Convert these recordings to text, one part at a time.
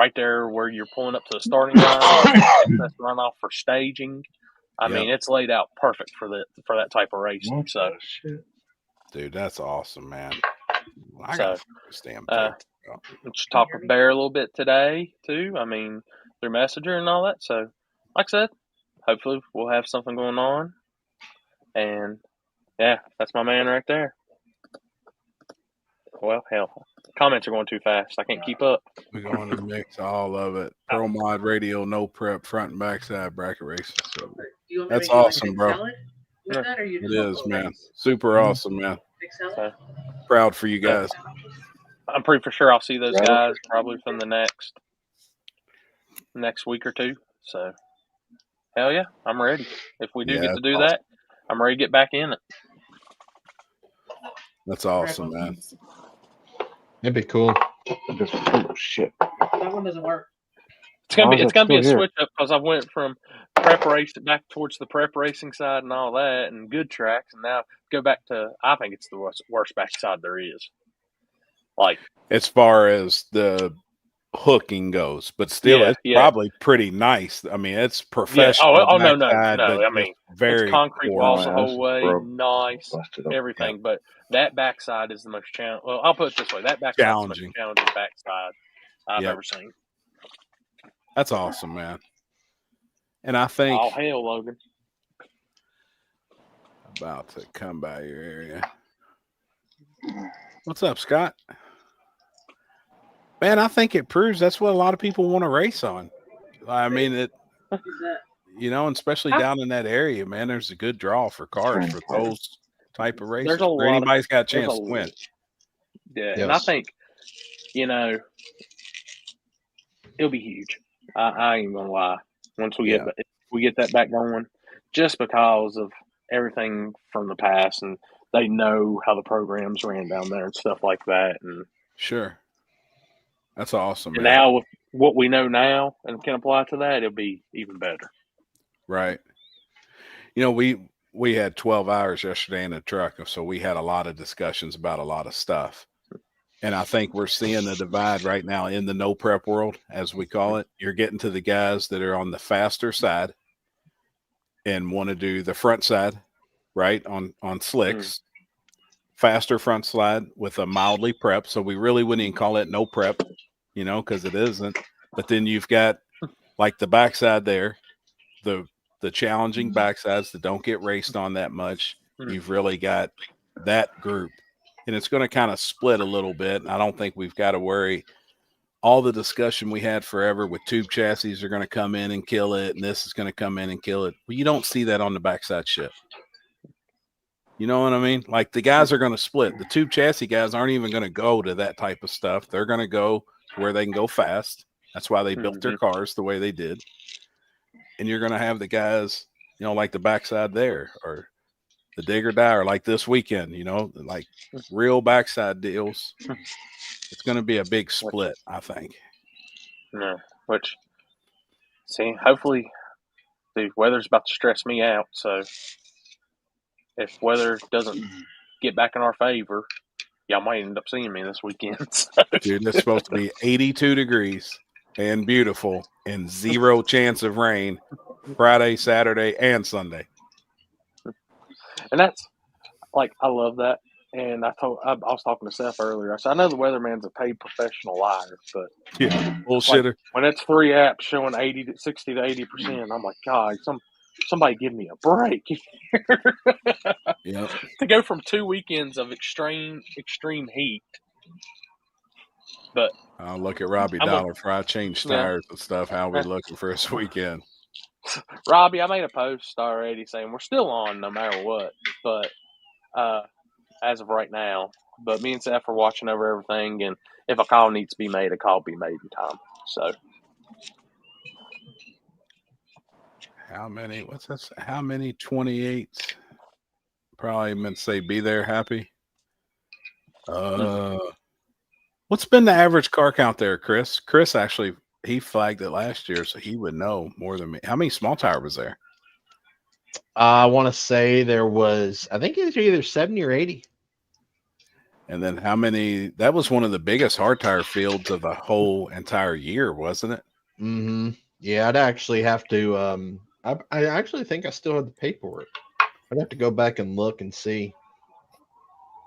right there where you're pulling up to the starting line. That's runoff for staging. I mean, it's laid out perfect for that type of racing. So, dude, that's awesome, man. I so, got this damn thing. Just talked with Bear a little bit today too. I mean, through Messenger and all that. So, like I said, hopefully we'll have something going on. And yeah, that's my man right there. Well, hell, comments are going too fast. I can't keep up. We're going to mix all of it. Pro mod, radial, no prep, front and back side bracket racing. So that's awesome, bro. It is, man. Super awesome, man. So, proud for you guys. I'm pretty for sure I'll see those guys probably from the next week or two. So, hell yeah, I'm ready. If we do get to do that, I'm ready to get back in it. That's awesome, man. It'd be cool. Oh shit! That one doesn't work. It's gonna be a switch up because I went from prep racing back towards the prep racing side and all that, and good tracks, and now go back to I think it's the worst backside there is. Like as far as the hooking goes, but still, it's probably pretty nice. I mean, it's professional. Yeah. No. I mean, very it's concrete walls the whole way, nice, everything. Yeah. But that backside is the most challenging. Well, I'll put it this way: that backside is the most challenging backside I've ever seen. That's awesome, man. And I think all hail, Logan. About to come by your area. What's up, Scott? Man, I think it proves that's what a lot of people want to race on. I mean, and especially down in that area, man, there's a good draw for cars for those type of races. Anybody's got a chance to win. Yeah, and I think, it'll be huge. I ain't gonna lie. Once we get that back going, just because of everything from the past, and they know how the programs ran down there and stuff like that, and sure. That's awesome. And now with what we know now and can apply to that, it'll be even better. Right. We had 12 hours yesterday in the truck, so we had a lot of discussions about a lot of stuff. And I think we're seeing the divide right now in the no prep world, as we call it. You're getting to the guys that are on the faster side and want to do the front side, right, on slicks. Faster front slide with a mildly prep. So we really wouldn't even call it no prep, because it isn't. But then you've got like the backside there, the challenging backsides that don't get raced on that much. You've really got that group, and it's going to kind of split a little bit. I don't think we've got to worry. All the discussion we had forever with tube chassis are going to come in and kill it, and this is going to come in and kill it. Well, you don't see that on the backside shit. You know what I mean? Like the guys are going to split. The tube chassis guys aren't even going to go to that type of stuff. They're going to go where they can go fast. That's why they built their cars the way they did. And you're going to have the guys, like the backside there, or the dig or die, or like this weekend, like real backside deals. It's going to be a big split, I think. Yeah, hopefully the weather's about to stress me out, so if weather doesn't get back in our favor, y'all might end up seeing me this weekend. So. Dude, it's supposed to be 82 degrees and beautiful and 0 chance of rain Friday, Saturday, and Sunday. And that's I love that. And I was talking to Seth earlier. I said, I know the weatherman's a paid professional liar, but bullshitter. When it's 3 apps showing 60 to 80%, I'm like, God, somebody give me a break. To go from 2 weekends of extreme heat. But I'll look at Robbie Dollar for I changed tires and stuff. How are we looking for this weekend? Robbie, I made a post already saying we're still on no matter what, but as of right now. But me and Seth are watching over everything, and if a call needs to be made, a call will be made in time. So. How many? What's this? How many 28s? Probably meant to say be there happy. What's been the average car count there, Chris? Chris actually he flagged it last year, so he would know more than me. How many small tire was there? I want to say there was. I think it was either 70 or 80. And then how many? That was one of the biggest hard tire fields of the whole entire year, wasn't it? Mm-hmm. Yeah, I'd actually have to. I actually think I still have the paperwork. I'd have to go back and look and see.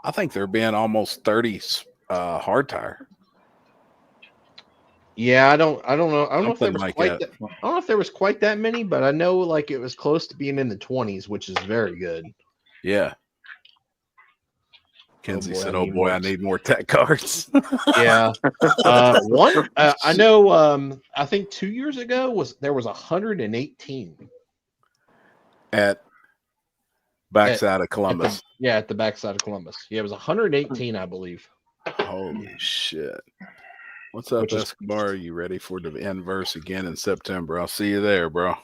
I think there being almost 30 hard tire. Yeah, I don't know. I don't know if there Something was like quite that. that. I don't know if there was quite that many, but I know like it was close to being in the 20s, which is very good. Yeah. Kenzie boy, said, I "Oh need boy, more I need more tech cards." Yeah. One I know I think 2 years ago there was 118 At backside of Columbus. at the backside of Columbus. Yeah, it was 118, I believe. Holy shit. What's up, Which is- Escobar? Are you ready for the inverse again in September? I'll see you there, bro.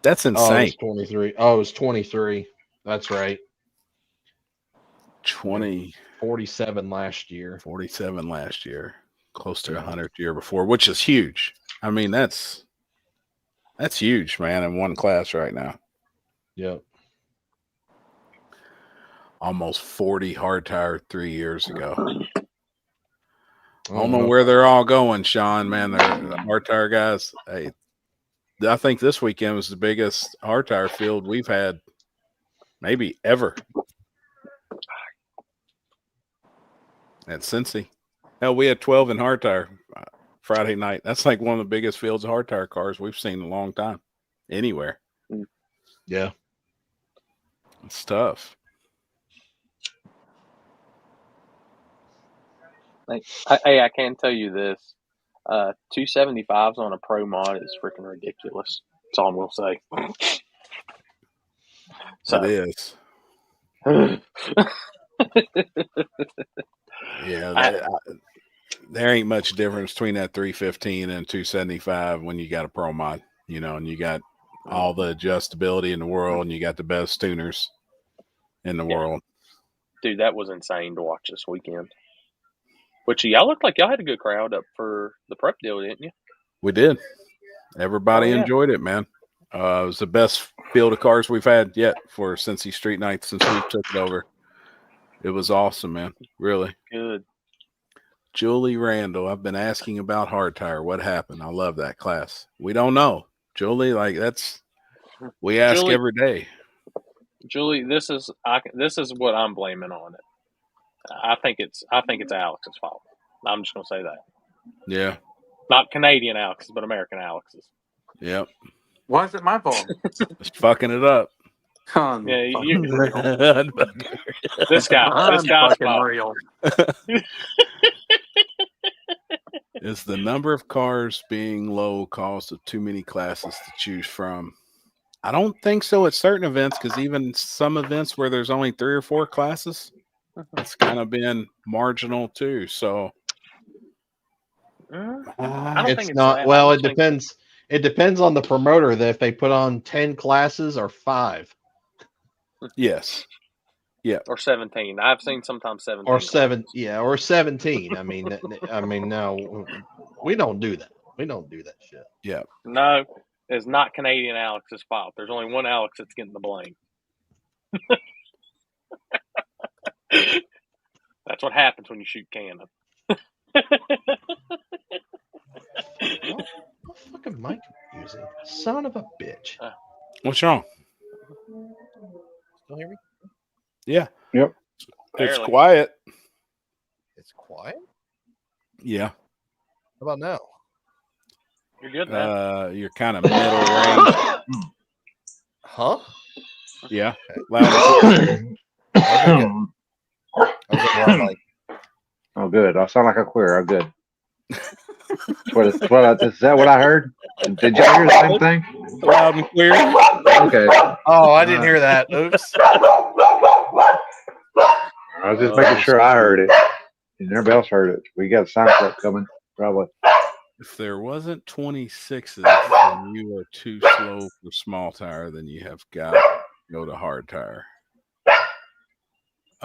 That's Oh, it insane. was 23. Oh, it was 23. That's right. 47 last year. 47 last year. Close to 100 the year before, which is huge. I mean, that's huge, man, in one class right now. Yep. Almost 40 hard tire 3 years ago. I I don't know where they're all going, Sean, man. They're the hard tire guys. Hey, I think this weekend was the biggest hard tire field we've had maybe ever at Cincy. Hell, we had 12 in hard tire Friday night. That's like one of the biggest fields of hard tire cars we've seen in a long time anywhere. Yeah. It's tough. Hey, I can tell you this. 275s on a pro mod is freaking ridiculous. That's all I will say. So. It is. Yeah, there ain't much difference between that 315 and 275 when you got a pro mod, you know, and you got all the adjustability in the world, and you got the best tuners in the world. Dude, that was insane to watch this weekend. Which y'all looked like y'all had a good crowd up for the prep deal, didn't you? We did. Everybody enjoyed it, man. It was the best field of cars we've had yet for Cincy Street Night since we took it over. It was awesome, man. Really good. Julie Randall, I've been asking about hard tire. What happened? I love that class. We don't know, Julie. Like we ask Julie, every day. Julie, this is what I'm blaming on it. I think it's Alex's fault. I'm just gonna say that. Yeah. Not Canadian Alex's, but American Alex's. Yep. Why is it my fault? Just fucking it up. Yeah, this guy's fucking real. Is the number of cars being low cause of too many classes to choose from? I don't think so at certain events, because even some events where there's only 3 or 4 classes, it's kind of been marginal too. So it's not. Well, it depends. It depends on the promoter. That if they put on 10 classes or 5. Yes. Yeah. Or 17. I've seen sometimes 17. Or 7. Yeah, or 17. I mean, no, we don't do that. We don't do that shit. Yeah. No, it's not Canadian Alex's fault. There's only one Alex that's getting the blame. That's what happens when you shoot cannon. What fucking mic using? Son of a bitch. What's wrong? Still hear me? Yeah. Yep. It's Barely. quiet. It's quiet? Yeah. How about now? You're good now. You're kind of middle range. Huh? Yeah. Loud. Oh, good. I sound like a queer. I'm good. Is that what I heard? Did y'all hear the same thing? Loud and clear. Okay. Oh, I didn't hear that. Oops. I was just making sure I heard it. And everybody else heard it. We got a sound clip coming, probably. If there wasn't 26s and you are too slow for small tire, then you have got to go to hard tire.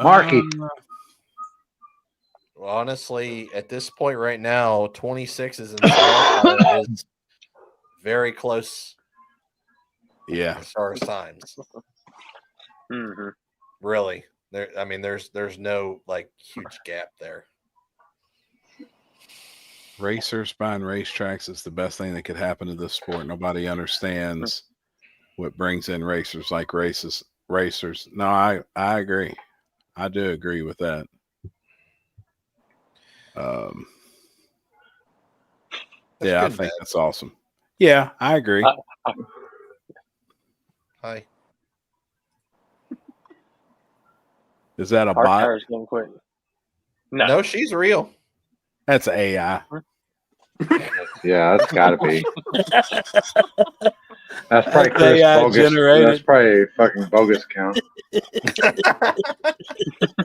Marky. Well, honestly, at this point right now, 26 is is very close. Yeah. As far as times. Mm-hmm. Really. There's no like huge gap there. Racers buying racetracks is the best thing that could happen to this sport. Nobody understands what brings in racers like racers. No, I agree. I do agree with that. Yeah, I think that's awesome. Yeah, I agree. Hi. Is that a bot? No, she's real. That's AI. Yeah, that's got to be. That's probably That's Chris AI bogus. generated. That's probably a fucking bogus account.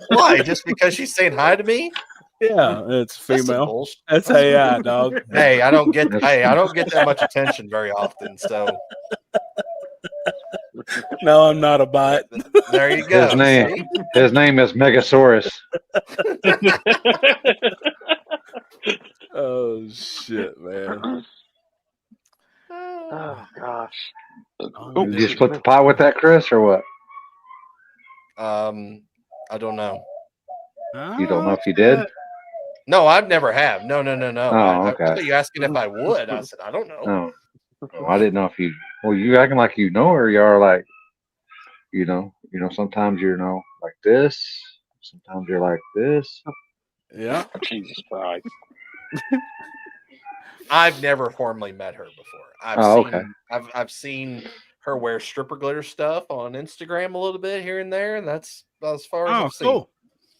Why? Just because she's saying hi to me? Yeah, it's female. Bullshit. That's AI, dog. Hey, I don't get that much attention very often. So no, I'm not a bot. There you go. His name is Megasaurus. Oh shit, man. Oh gosh. Did you split the pot with that, Chris, or what? I don't know. You don't know if you did? No, I've never have. No. Oh, okay. I thought you asking if I would. I said I don't know. Oh, I didn't know if you. Well, you acting like you know her. You are like, you know. Sometimes you're like this. Sometimes you're like this. Yeah. Jesus Christ. I've never formally met her before. Okay. I've seen her wear stripper glitter stuff on Instagram a little bit here and there, and that's about as far as I've seen. Cool.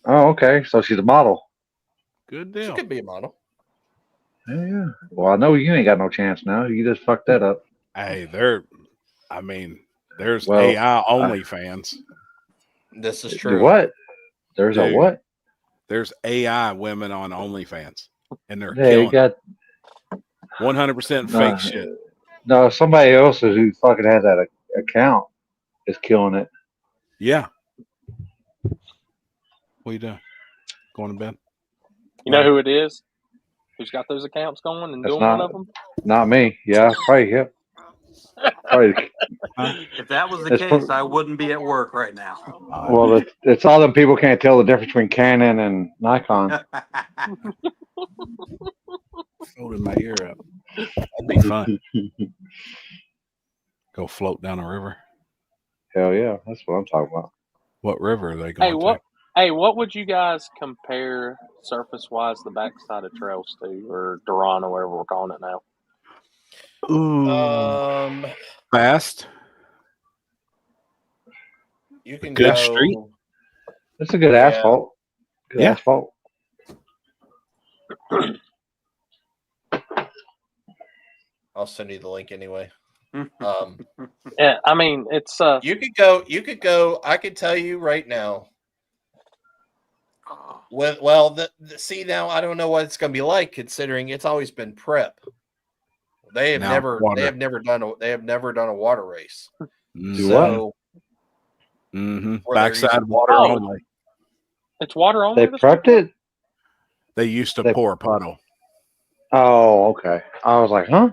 Oh, okay. So she's a model. Good deal. She could be a model. Yeah. Well, I know you ain't got no chance now. You just fucked that up. Hey, there's AI only fans. This is true. What? There's a what? There's AI women on OnlyFans, and they're killing. Got 100% fake shit. No, somebody else who fucking has that account is killing it. Yeah. What you doing? Going to bed? You know who it is? Who's got those accounts going and doing one of them? Not me. Yeah, probably. Yep. Probably. If that was the case, I wouldn't be at work right now. Well, it's all them people can't tell the difference between Canon and Nikon. Folding my ear up. That'd be fun. Go float down a river. Hell yeah, that's what I'm talking about. What river are they going to? What would you guys compare surface-wise the backside of trails to, or Duran, or whatever we're calling it now? Ooh. Fast. You can good go. Street. It's a good asphalt. Good asphalt. I'll send you the link anyway. Yeah, I mean it's You could go. I could tell you right now. See now I don't know what it's going to be like considering it's always been prep. They have never done a water race. So, backside water only. It's water only. They prepped it. They used to pour a puddle. Oh, okay. I was like, huh?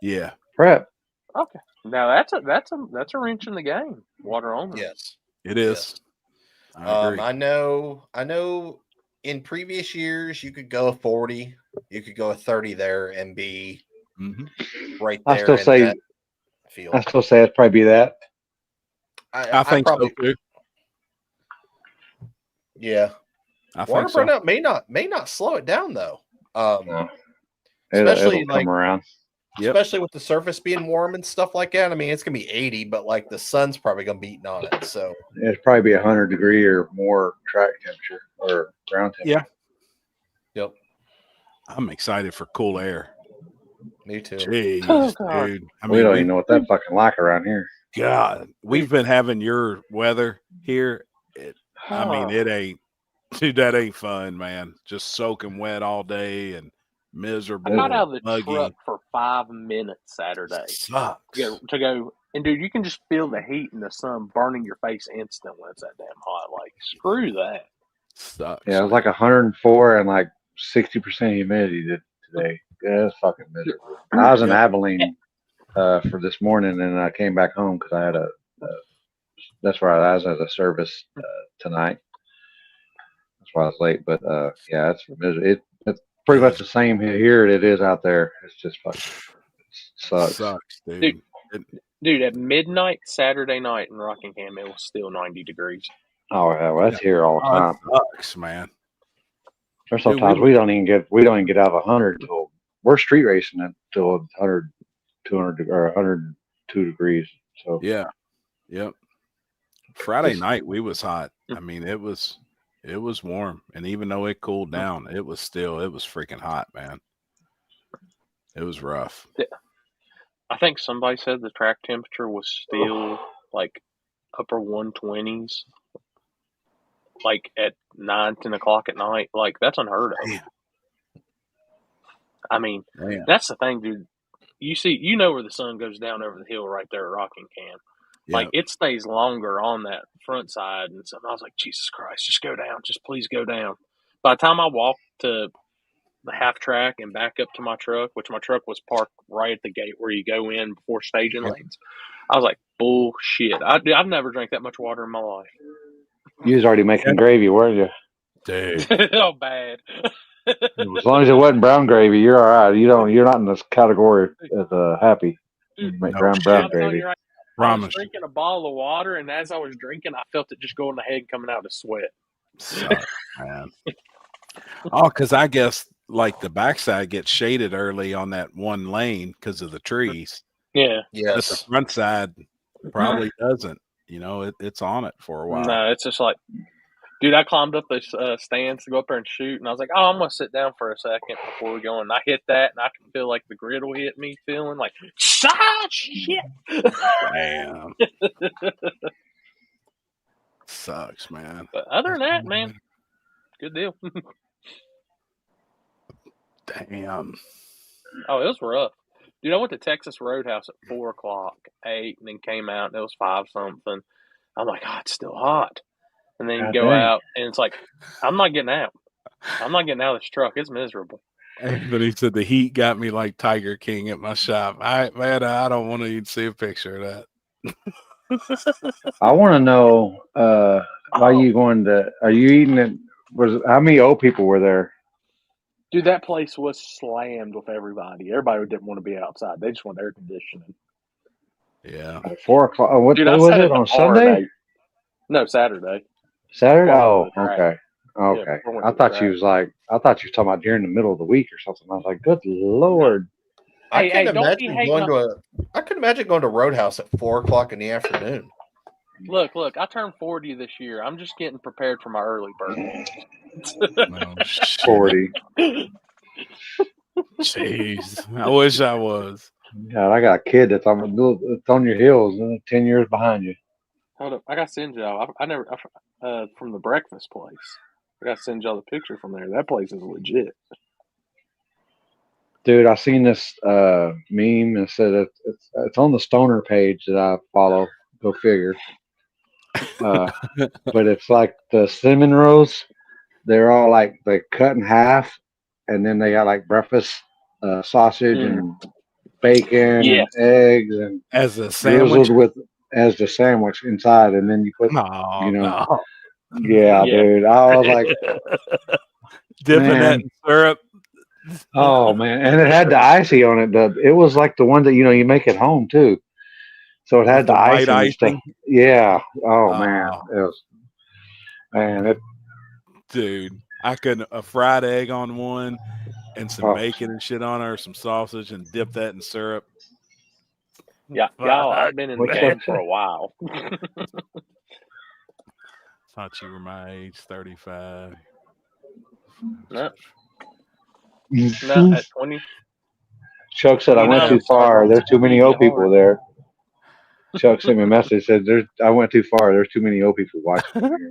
Yeah. Prep. Okay. Now that's a wrench in the game. Water only. Yes, it is. Yes. I know. In previous years, you could go a 40, you could go a 30 there and be right there. I still say it'd probably be that. I think so too. Yeah. Water burnout may not slow it down though. No. Especially it'll come around. Especially with the surface being warm and stuff like that. I mean, it's gonna be 80, but like the sun's probably gonna be eating on it. So it'd probably be 100-degree or more track temperature or ground temperature. Yeah. Yep. I'm excited for cool air. Me too. Jeez, dude. I mean, we don't even know what that's fucking like around here. God, we've been having your weather here. I mean, it ain't, dude. That ain't fun, man. Just soaking wet all day and miserable. I got out of the truck for 5 minutes Saturday. Sucks. To go, and dude, you can just feel the heat and the sun burning your face instant when it's that damn hot. Like, screw that. Sucks. Yeah, it was like 104 and like 60% humidity today. Yeah, it's fucking miserable. I was in Abilene for this morning, and I came back home because I had a That's why I was at a service tonight. That's why I was late. But yeah, it's pretty much the same here it is out there. It's just fucking sucks, dude. Dude, at midnight Saturday night in Rockingham, it was still 90 degrees. Oh yeah, well, that's here all the time. Sucks, man. There's sometimes we don't even get out of 100 till we're street racing until 100, 200 or 102 degrees. So yeah, yep. Friday night we was hot. I mean, it was warm, and even though it cooled down, it was freaking hot, man. It was rough. I think somebody said the track temperature was still like upper 120s, like at 9, 10 o'clock at night. Like, that's unheard of. Damn. I mean, that's the thing, dude. You know where the sun goes down over the hill right there at Rockingham. Yep. Like, it stays longer on that front side and stuff. I was like, Jesus Christ, just go down. Just please go down. By the time I walked to the half track and back up to my truck, which my truck was parked right at the gate where you go in before staging lanes, I was like, bullshit. I've never drank that much water in my life. You was already making gravy, weren't you? Dude. Oh, bad. As long as it wasn't brown gravy, you're all right. You're not in this category of happy. Dude, make brown gravy. Right, I was drinking a bottle of water, and as I was drinking, I felt it just go in the head and coming out of sweat. Sucks, man. Oh, because I guess like the backside gets shaded early on that one lane because of the trees. Yeah. Yes. But the front side probably doesn't. You know, it's on it for a while. No, it's just like, dude, I climbed up those stands to go up there and shoot, and I was like, oh, I'm going to sit down for a second before we go. And I hit that, and I can feel like the grid will hit me, feeling like, shit. Damn. Sucks, man. But other than that, man, good deal. Damn. Oh, it was rough. Dude, I went to Texas Roadhouse at 4 o'clock, 8, and then came out, and it was 5 something. I'm like, oh, it's still hot. And then you go out, and it's like, I'm not getting out. I'm not getting out of this truck. It's miserable. But he said the heat got me like Tiger King at my shop. I don't want to even see a picture of that. I want to know, are you eating it? How many old people were there? Dude, that place was slammed with everybody. Everybody didn't want to be outside. They just want air conditioning. Yeah. At 4 o'clock. What day was it? On Sunday? No, Saturday. Saturday? Oh, okay. Okay. Yeah, I thought you were talking about during the middle of the week or something. I was like, good Lord. I couldn't imagine going to Roadhouse at 4 o'clock in the afternoon. Look, I turned 40 this year. I'm just getting prepared for my early birthday. 40. Jeez. I wish I was. God, I got a kid that's on your heels 10 years behind you. Hold up. I got to send y'all. From the breakfast place. I got to send y'all the picture from there. That place is legit. Dude, I seen this meme and said it's on the Stoner page that I follow. Go figure. But it's like the cinnamon rolls. They're all like they cut in half, and then they got like breakfast sausage and bacon and eggs and as a sandwich as the sandwich inside, and then you put Yeah, dude. I was like dipping that in syrup. Oh man, and it had the icy on it. It was like the one that you make at home too. So it had the icing. Yeah. Oh man, it was. Man, dude, I could a fried egg on one and some bacon and shit on it, or some sausage, and dip that in syrup. Yeah, I've been in the game for a while. Thought you were my age, 35. No, at 20. Chuck said I went too far. There's too many old people there. Chuck sent me a message, said I went too far. There's too many old people watching here.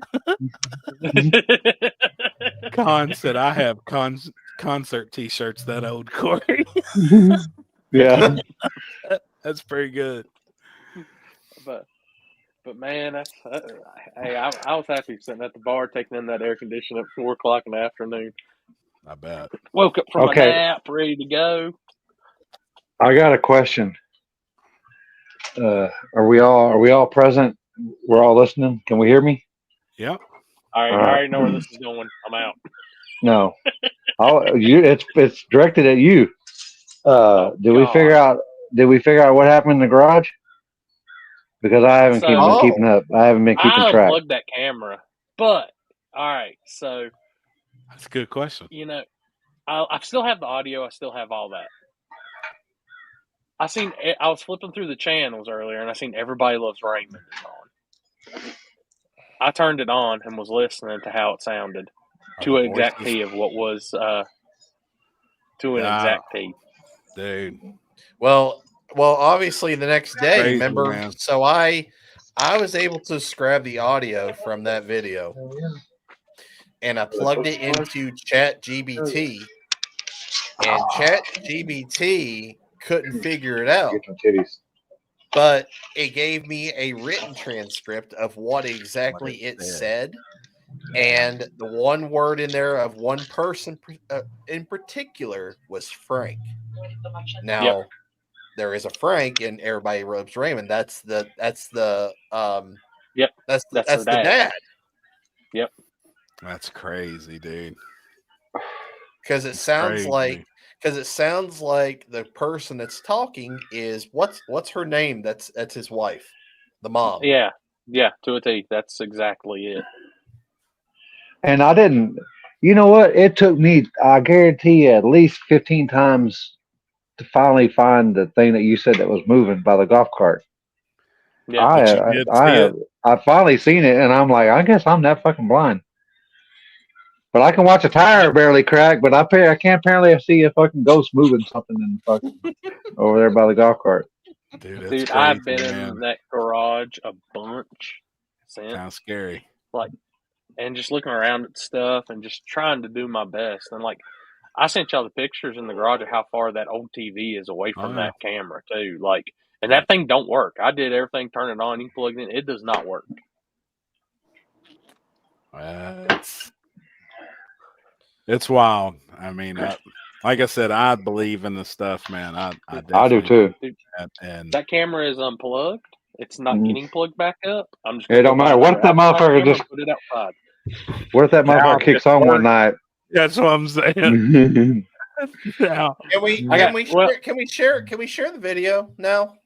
Con said I have concert t-shirts that old, Corey. Yeah. That's pretty good. But man, hey, I was happy sitting at the bar taking in that air conditioning at 4 o'clock in the afternoon. I bet. Woke up from a nap, ready to go. I got a question. Are we all present we're all listening. Can we hear me? Yep. All right, I already know where this is going. I'm out. No. It's directed at you. Did we figure out what happened in the garage? Because I haven't been keeping up. I haven't been keeping track. I unplugged that camera, but all right. So that's a good question. You know, I still have the audio. I still have all that. I was flipping through the channels earlier, and I seen Everybody Loves Raymond is on. I turned it on and was listening to how it sounded to an exact key of what was to an exact key. Dude. Well, obviously the next day, Crazy, remember? Man. So I was able to grab the audio from that video, and I plugged it into ChatGPT, and ChatGPT couldn't figure it out. But it gave me a written transcript of what exactly it said. And the one word in there of one person in particular was Frank. Now, there is a Frank in Everybody Loves Raymond. That's the dad. Yep. That's crazy, dude. Because it sounds like the person that's talking is what's her name? That's his wife, the mom. Yeah, to a T. That's exactly it. And I didn't. You know what? It took me, I guarantee you, at least 15 times to finally find the thing that you said that was moving by the golf cart. Yeah, I finally seen it, and I'm like, I guess I'm that fucking blind. But I can watch a tire barely crack, but I can't apparently see a fucking ghost moving something in the fucking over there by the golf cart. Dude, crazy, I've been in that garage a bunch since. Sounds scary. And just looking around at stuff and just trying to do my best. And I sent y'all the pictures in the garage of how far that old TV is away from that camera too. And that thing don't work. I did everything, turn it on, you plug it in. It does not work. It's wild. I mean, like I said, I believe in the stuff, man. I do too. And that camera is unplugged. It's not getting plugged back up. I'm just. It don't matter. What if that motherfucker just put it outside? What if that motherfucker kicks on one night? That's what I'm saying. Can we share the video now?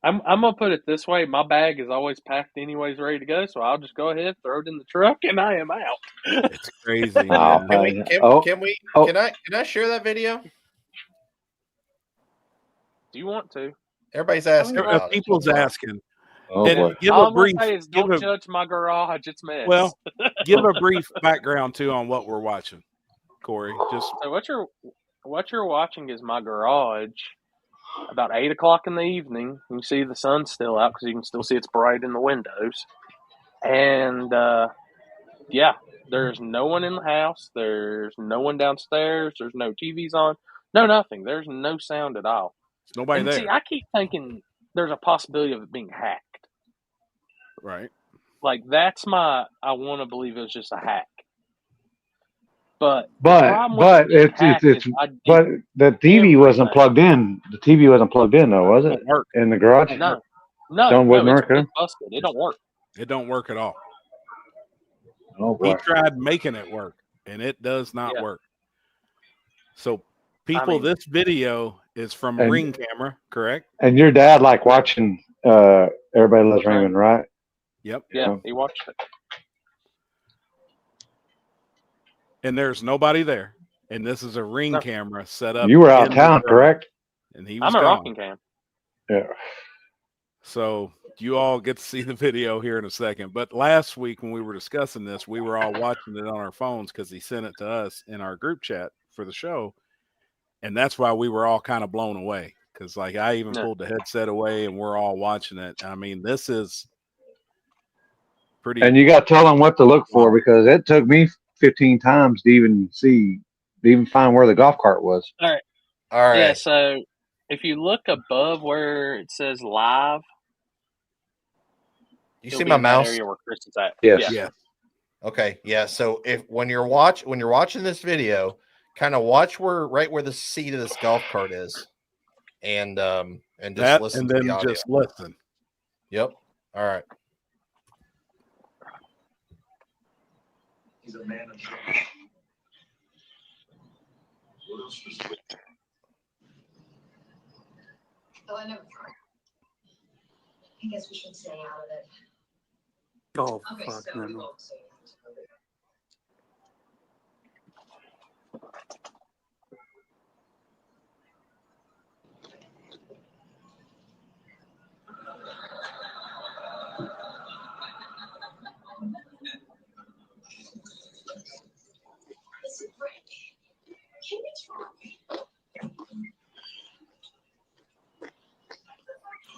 I'm gonna put it this way. My bag is always packed anyways, ready to go. So I'll just go ahead, throw it in the truck, and I am out. It's crazy. Can I share that video? Do you want to? Everybody's asking. People's asking. Oh, and give all a brief. Don't judge my garage. It's mess. Well, give a brief background too on what we're watching, Corey. So what you're watching is my garage. About 8 o'clock in the evening, you can see the sun's still out because you can still see it's bright in the windows. And there's no one in the house. There's no one downstairs. There's no TVs on. No nothing. There's no sound at all. There's nobody there. See, I keep thinking there's a possibility of it being hacked. Right. I want to believe it was just a hack. But the TV wasn't plugged in. The TV wasn't plugged in though, was it? In the garage? No, it's busted. It don't work. It don't work at all. Oh boy. He tried making it work, and it does not work. So, people, this video is from a Ring camera, correct? And your dad watching Everybody Loves Raymond, right? Yep. Yeah, he watched it. And there's nobody there. And this is a Ring camera set up. You were out of town, correct? And he was I'm a rocking cam. Yeah. So you all get to see the video here in a second. But last week when we were discussing this, we were all watching it on our phones because he sent it to us in our group chat for the show. And that's why we were all kind of blown away. Because I even pulled the headset away and we're all watching it. I mean, this is pretty. And you got to tell them what to look for because it took me 15 times to even find where the golf cart was. All right. Yeah, so if you look above where it says live, you see my mouse area where Chris is at. Yes. Yeah. Okay. Yeah. So when you're watching this video, kind of watch right where the seat of this golf cart is, and just listen to the audio. Just listen. Yep. All right. Oh, I never tried. I guess we should stay out of it. Oh, Okay, fuck. so we No. won't say that. Listen, Frank, can we talk?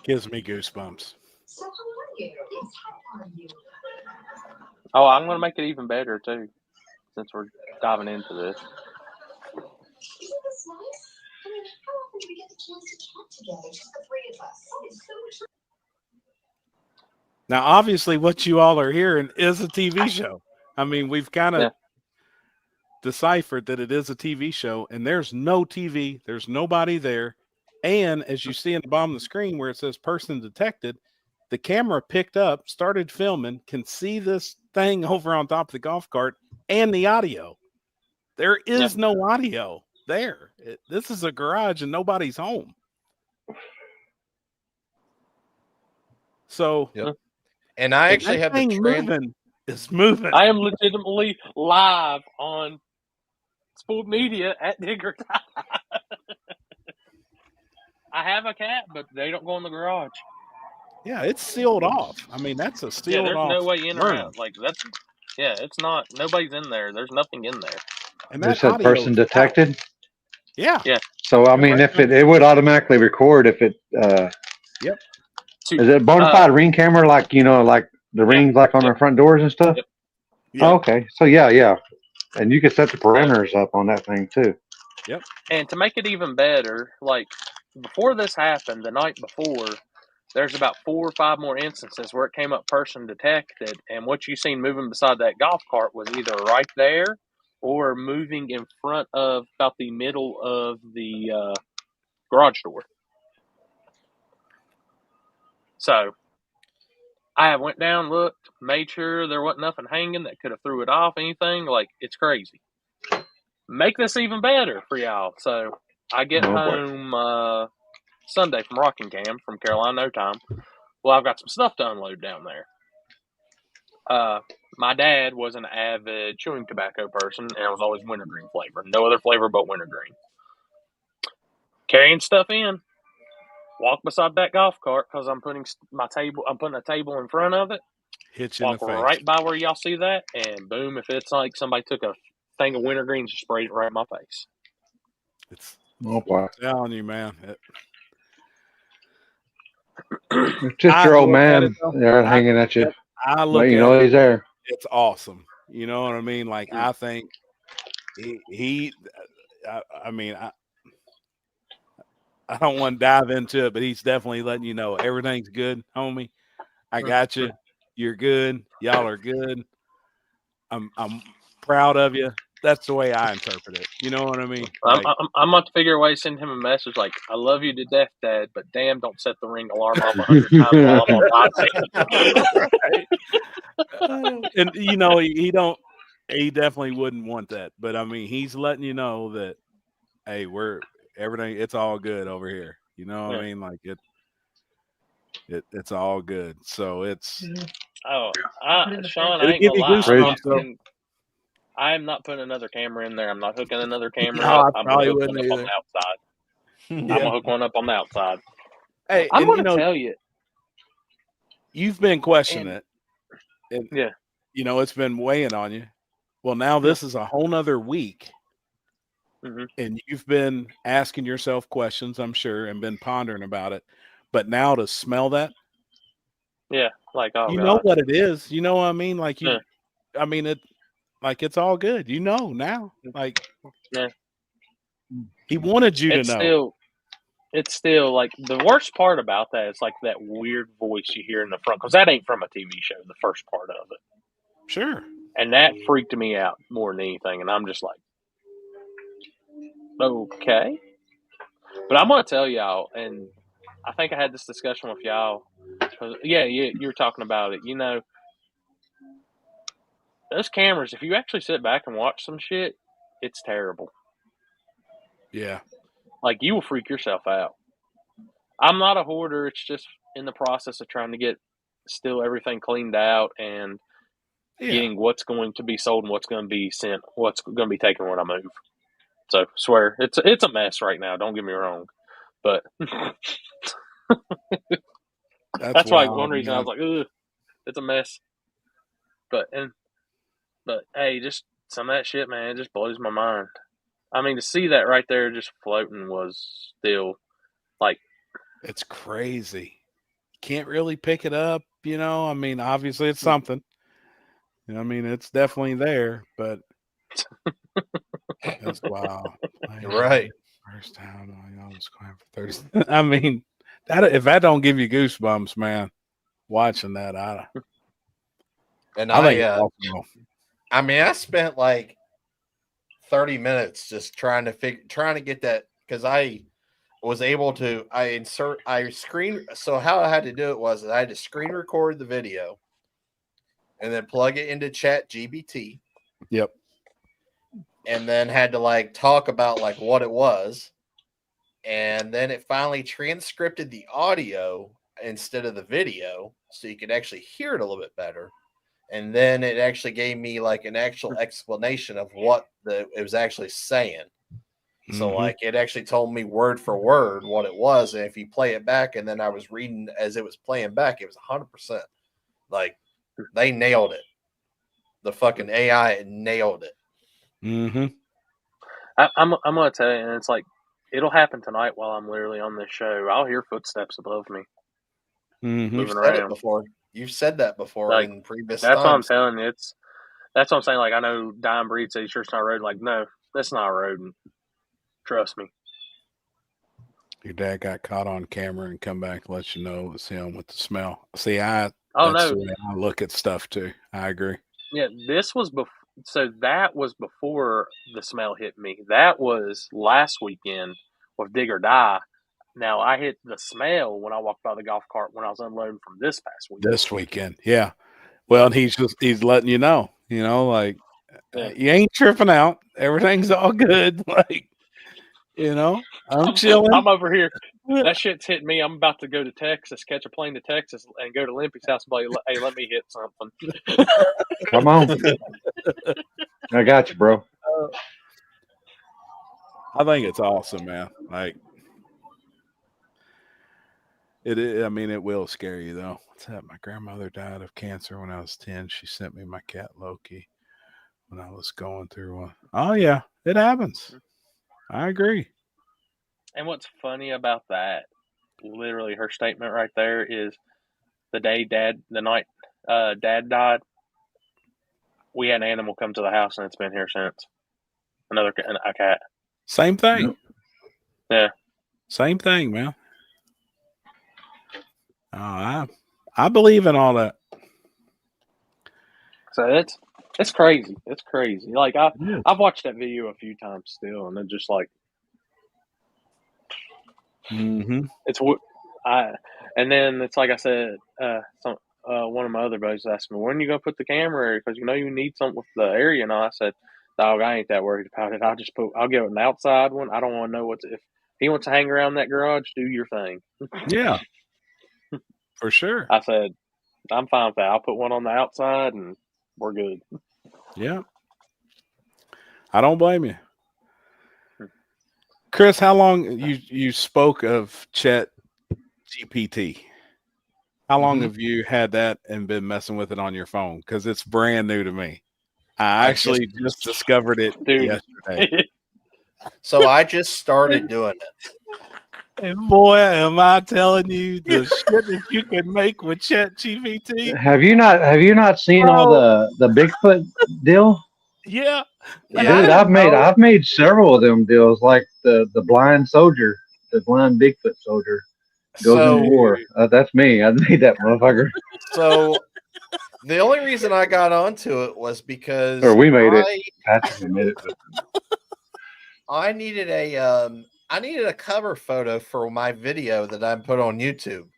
Gives me goosebumps. So how are you? Yes, how are you? Oh, I'm going to make it even better, too, since we're diving into this. Isn't this nice? I mean, how often do we get the chance to chat together, just the three of us? Oh, it's so much. Now, obviously, what you all are hearing is a TV show. I mean, we've kind of deciphered that it is a TV show, and there's no TV, there's nobody there. And as you see in the bottom of the screen where it says person detected, the camera picked up, started filming, can see this thing over on top of the golf cart and the audio. There is no audio there. This is a garage and nobody's home. So, Yep. And I actually have the moving. It's moving. I am legitimately live on Spool Media at Digger. I have a cat, but they don't go in the garage. Yeah, it's sealed off. I mean, that's a sealed there's off no way in or room. out. Like that's it's not. Nobody's in there. There's nothing in there. And You that said audio person is detected? out. Yeah. Yeah. So I mean, if it would automatically record if it. Yep. Is it a bona fide ring camera like like the rings like on our front doors and stuff? Yep. Oh, okay. So yeah, and you can set the parameters up on that thing too. Yep. And to make it even better, like before this happened, the night before, there's about 4 or 5 more instances where it came up person detected, and what you seen moving beside that golf cart was either right there or moving in front of about the middle of the garage door. So I went down, looked, made sure there wasn't nothing hanging that could have threw it off, anything. Like, it's crazy. Make this even better for y'all. So I get home Sunday from Rockingham from Carolina, no time. Well, I've got some stuff to unload down there. My dad was an avid chewing tobacco person, and it was always wintergreen flavor. No other flavor but wintergreen. Carrying stuff in. Walk beside that golf cart because I'm putting a table in front of it. Hit you in the face. Right by where y'all see that, and boom! If it's like somebody took a thing of wintergreens and sprayed it right in my face. It's boy. I'm telling you, man. It's just your old man there hanging at you. I look at he's there. It's awesome. You know what I mean? Like I think I mean, I don't want to dive into it, but he's definitely letting you know everything's good, homie. I got you. You're good. Y'all are good. I'm proud of you. That's the way I interpret it. You know what I mean? Like, I'm about to figure a way to send him a message like, I love you to death, Dad, but damn, don't set the ring alarm off 100 times while I'm on right. And, he definitely wouldn't want that. But, I mean, he's letting you know that, hey, it's all good over here. You know what I mean? Like, it's all good. So, it's. Oh, Sean, I ain't give gonna you lie. I'm not putting another camera in there. I'm not hooking another camera up. I'm going to hook one up on the outside. I'm going to hook one up on the outside. Hey, I'm going to tell you. You've been questioning it. And, it's been weighing on you. Well, now this is a whole nother week. Mm-hmm. And you've been asking yourself questions, I'm sure, and been pondering about it. But now to smell that. Yeah. Like, oh, you God. know what it is. You know what I mean? Like, I mean, it's all good. You know now. Like, he wanted you to know. It's still like the worst part about that is like that weird voice you hear in the front, because that ain't from a TV show, the first part of it. Sure. And that freaked me out more than anything. And I'm just like, okay. But I'm going to tell y'all, and I think I had this discussion with y'all. You were talking about it. those cameras, if you actually sit back and watch some shit, it's terrible. Yeah. Like, you will freak yourself out. I'm not a hoarder. It's just in the process of trying to get still everything cleaned out and getting what's going to be sold and what's going to be sent, what's going to be taken when I move. So, swear, it's a mess right now. Don't get me wrong. But that's why one reason I was like, ugh, it's a mess. But hey, just some of that shit, man, it just blows my mind. I mean, to see that right there just floating was still like, it's crazy. Can't really pick it up, you know. I mean, obviously it's something. I mean, it's definitely there, but that's wild. Right. First time I was going for 30. I mean, if that don't give you goosebumps, man, watching that, I think I spent like 30 minutes just trying to get that, because I was able to screen. So how I had to do it was I had to screen record the video and then plug it into Chat GBT. Yep. And then had to like talk about like what it was. And then it finally transcripted the audio instead of the video, so you could actually hear it a little bit better. And then it actually gave me like an actual explanation of what it was actually saying. So like it actually told me word for word what it was. And if you play it back, and then I was reading as it was playing back, it was 100%. Like, they nailed it. The fucking AI nailed it. I'm gonna tell you, and it's like, it'll happen tonight while I'm literally on this show. I'll hear footsteps above me moving around. You've said that before like, in previous that's times. what I'm telling you. That's what I'm saying. Like, I know Dime Breed says, sure it's not a rodent. Like, no, that's not a rodent. Trust me. Your dad got caught on camera and come back and let you know it was him with the smell. See, no. the way I look at stuff too. I agree. Yeah, this was before. So that was before the smell hit me. That was last weekend with Dig or Die. Now, I hit the smell when I walked by the golf cart when I was unloading from this past weekend. This weekend, yeah. Well, and he's letting you know, like, you ain't tripping out. Everything's all good. Like, I'm chilling. I'm over here. That shit's hitting me. I'm about to go to Texas, catch a plane to Texas, and go to Limpy's house and play, hey, let me hit something. Come on. I got you, bro. I think it's awesome, man. Like, I mean, it will scare you, though. What's that? My grandmother died of cancer when I was 10. She sent me my cat, Loki, when I was going through one. Oh, yeah. It happens. I agree. And what's funny about that, literally her statement right there is the night Dad died, we had an animal come to the house, and it's been here since. A cat. Same thing. Yeah. Same thing, man. Oh, I believe in all that. So it's crazy. It's crazy. Like, I've watched that video a few times still, and it's just like, it's and then it's like I said, one of my other buddies asked me, when are you gonna put the camera? Because you need something with the area. And I said, dog, I ain't that worried about it. I'll get an outside one. I don't want to know if he wants to hang around that garage, do your thing. Yeah, for sure. I said, I'm fine with that. I'll put one on the outside, and we're good. Yeah, I don't blame you. Chris, how long you spoke of Chat GPT? How long have you had that and been messing with it on your phone? Because it's brand new to me. I actually just discovered it yesterday. So I just started doing it. And boy, am I telling you the shit that you can make with Chat GPT. Have you not seen all the Bigfoot deal? Yeah. Dude, I've made several of them deals, like the blind soldier, the blind Bigfoot soldier goes in war. That's me. I made that motherfucker. So the only reason I got onto it was because we made it. Patrick made it. I needed a cover photo for my video that I put on YouTube.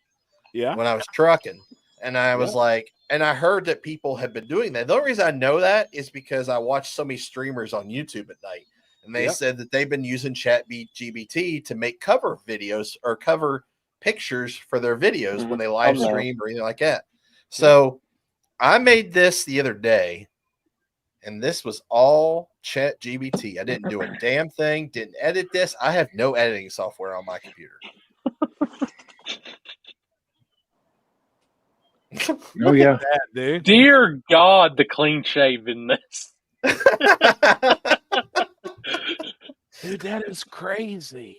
Yeah. When I was trucking. And I was like, and I heard that people have been doing that. The only reason I know that is because I watch so many streamers on YouTube at night. And they said that they've been using ChatGPT to make cover videos or cover pictures for their videos when they live stream or anything like that. So I made this the other day, and this was all ChatGPT. I didn't do a damn thing, didn't edit this. I have no editing software on my computer. Oh yeah, that, dude. Dear God, the clean shavenness. Dude, that is crazy.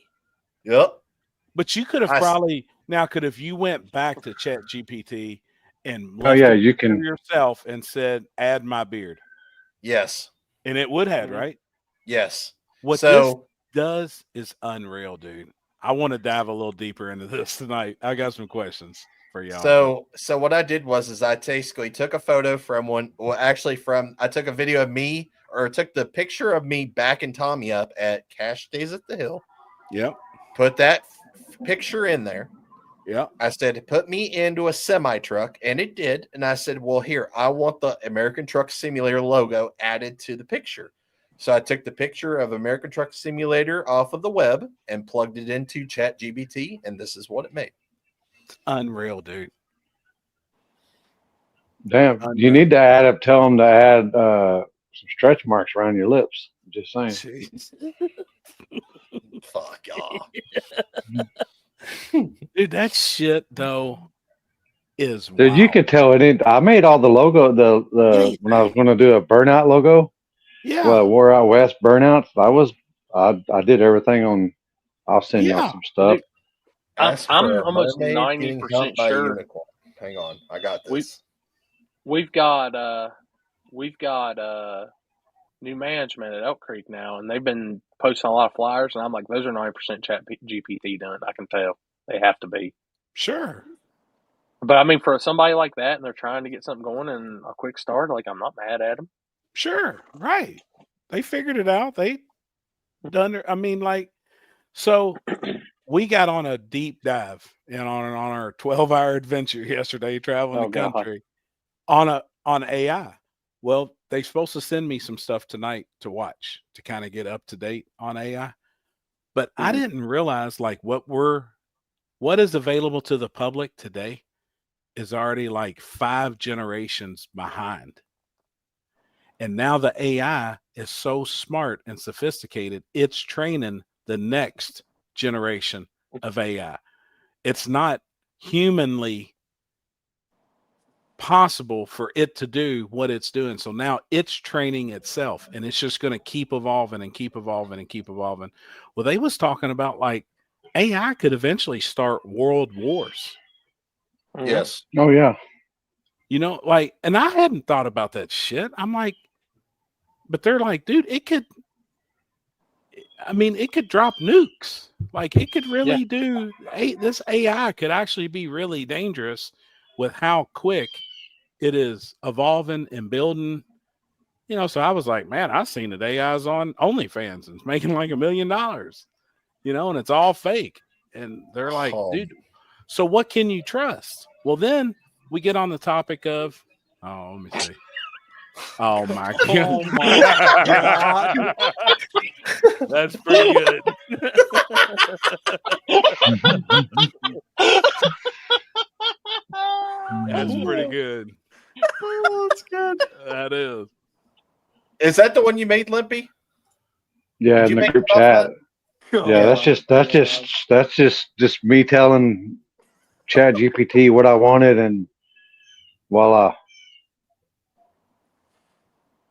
Yep. But you could have if you went back to ChatGPT and you can yourself and said, add my beard. Yes. And it would have, right? Yes. What this does is unreal, dude. I want to dive a little deeper into this tonight. I got some questions for y'all. So what I did was I basically took a photo I took a video of me, or took the picture of me backing Tommy up at Cash Days at the Hill. Yep. Put that picture in there. Yep. I said, put me into a semi truck, and it did. And I said, well, here, I want the American Truck Simulator logo added to the picture. So I took the picture of American Truck Simulator off of the web and plugged it into ChatGPT, and this is what it made. Unreal, dude. Damn, you need to tell them to add some stretch marks around your lips. Just saying. Fuck y'all. Dude, that shit though is Dude, wild. you could tell it. I made all the logo when I was going to do a burnout logo. Yeah. Well, War Out West burnout. I did everything on. I'll send y'all some stuff. I'm almost 90% sure. Hang on, I got this. We've got new management at Elk Creek now, and they've been posting a lot of flyers, and I'm like, those are 90% Chat GPT done. I can tell they have to be. Sure. But I mean, for somebody like that, and they're trying to get something going and a quick start, like, I'm not mad at them. Sure, right. They figured it out. They done it. I mean, like, so we got on a deep dive and on our 12-hour adventure yesterday, traveling the country on AI. Well, they're supposed to send me some stuff tonight to watch to kind of get up to date on AI. But I didn't realize like what is available to the public today is already like 5 generations behind. And now the AI is so smart and sophisticated, it's training the next generation of AI. It's not humanly possible for it to do what it's doing. So now it's training itself, and it's just going to keep evolving and keep evolving and keep evolving. Well, they was talking about like AI could eventually start world wars. Yes. Oh yeah. You know, like, and I hadn't thought about that shit. I'm like, but they're like, dude, it could drop nukes. Like, it could really do. This AI could actually be really dangerous with how quick it is evolving and building. You know, so I was like, man, I've seen that AI's on OnlyFans and it's making like $1 million, you know, and it's all fake. And they're like, dude, so what can you trust? Well, then we get on the topic of, let me see. Oh my God. Oh my God. That's pretty good. That's pretty good. Oh, that's good. That is. Is that the one you made, Limpy? Yeah, in the group chat. Yeah, that's just me telling ChatGPT what I wanted, and voila.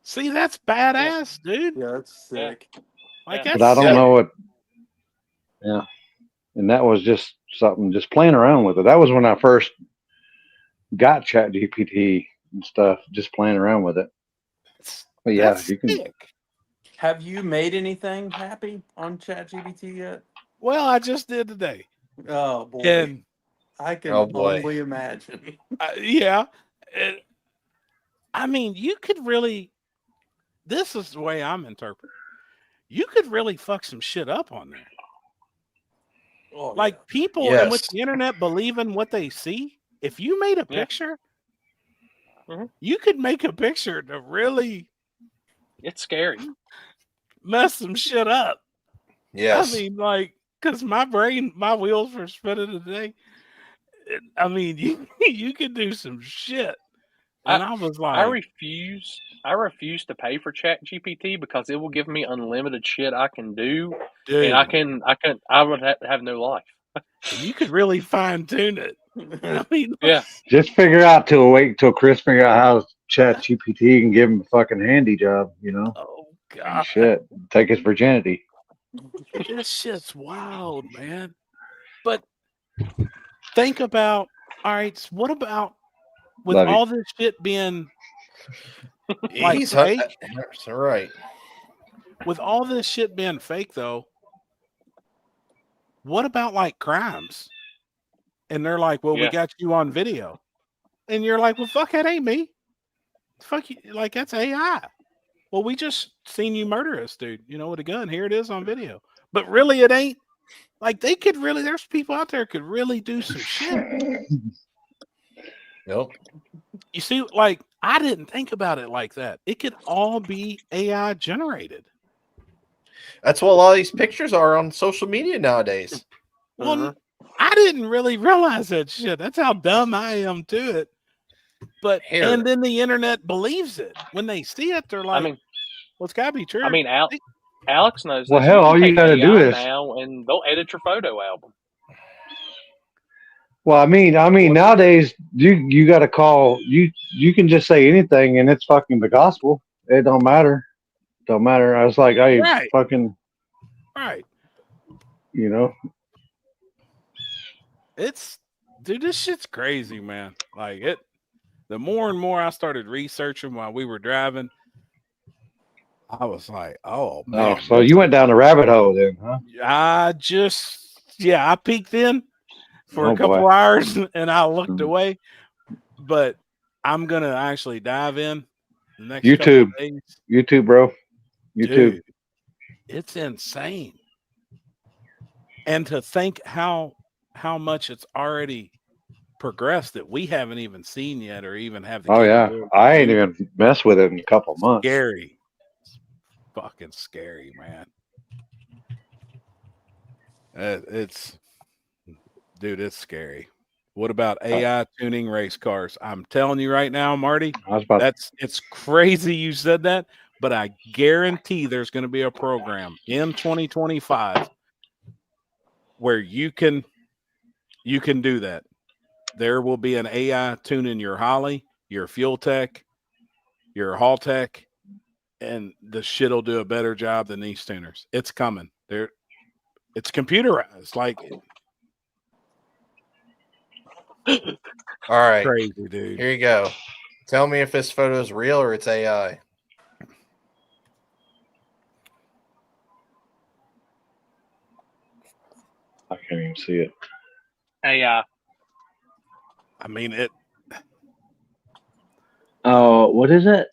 See, that's badass, dude. Yeah, that's sick. Like, But I don't know what. Yeah, and that was just something, just playing around with it. That was when I first got ChatGPT and stuff, just playing around with it. But yeah, that's you can. sick. Have you made anything happy on ChatGPT yet? Well, I just did today. Oh boy, And I can only imagine. Yeah, I mean, you could really. This is the way I'm interpreting. You could really fuck some shit up on there. Oh, like people and with the internet believing what they see. if you made a Yeah. picture, Mhm. you could make a picture to really It's scary. mess some shit up. Yes. I mean, like, because my wheels were spinning today. I mean, you could do some shit. And I was I like, refuse to pay for Chat GPT because it will give me unlimited shit I can do, dude, and I would have no life. and you could really fine tune it. I mean, Yeah, Just wait till Chris figure out how Chat GPT can give him a fucking handy job, you know? oh And god, shit. Take his virginity. this shit's wild, man. But think about, all right, so what about with Love you. all this shit being like He's fake? 100% right. With all this shit being fake, though, what about like crimes? And they're like, well, we yeah. got you on video. And you're like, well, fuck, that ain't me. Fuck you. Like, that's AI. Well, we just seen you murder us, dude, with a gun. Here it is on video. But really, it ain't. Like, they could really, there's people out there could really do some shit. Yep. You see, like, I didn't think about it like that. It could all be AI generated. That's what a lot of these pictures are on social media nowadays. Well, I didn't really realize that shit. That's how dumb I am to it. But and then the internet believes it. When they see it, they're like, well, it's gotta be true. I mean, Alex knows. Well, this. hell, You all can you take gotta AI do is now, and they'll edit your photo album. Well, I mean, nowadays you got to call you can just say anything and it's fucking the gospel. It don't matter. Don't matter. I was like, hey, Right. fucking, Right. It's dude, this shit's crazy, man. Like the more and more I started researching while we were driving, I was like, oh man. Oh, so you went down the rabbit hole then, huh? I peeked in for Oh, a couple boy. hours and I looked away. But I'm gonna actually dive in the next couple of days. YouTube, bro. YouTube. Dude, it's insane. And to think how much it's already progressed that we haven't even seen yet or even have the capability. I ain't even messed with it in a couple months. Scary. It's fucking scary, man. It's scary. What about AI tuning race cars? I'm telling you right now, Marty, it's crazy you said that, but I guarantee there's going to be a program in 2025 where you can do that. There will be an AI tuning your Holly, your fuel tech, your haul tech, and the shit will do a better job than these tuners. It's coming. It's computerized. Like, all right, crazy, dude. Here you go. Tell me if this photo is real or it's AI. I can't even see it. AI. I mean it. Oh, what is it?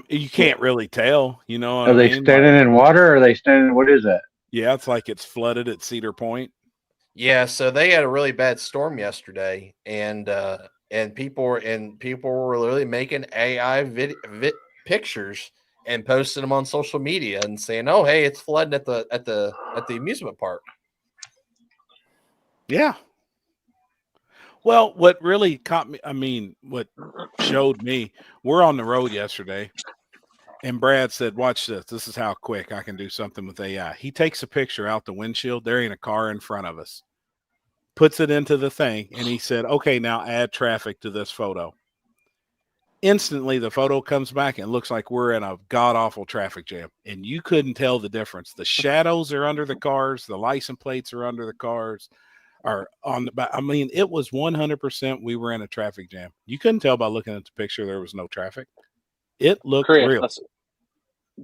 You can't really tell. You know what Are they standing in water? Or are they standing? What is that? Yeah, it's like it's flooded at Cedar Point. Yeah, so they had a really bad storm yesterday, and people were really making AI pictures and posting them on social media and saying, "Oh, hey, it's flooding at the amusement park." Yeah. Well, what really caught me, what showed me, we're on the road yesterday, and Brad said, watch this. This is how quick I can do something with AI. He takes a picture out the windshield. There ain't a car in front of us. Puts it into the thing, and he said, okay, now add traffic to this photo. Instantly, the photo comes back and looks like we're in a god-awful traffic jam, and you couldn't tell the difference. The shadows are under the cars. The license plates are under the cars. Are on the back. I mean, it was 100% we were in a traffic jam. You couldn't tell by looking at the picture there was no traffic. It looked real.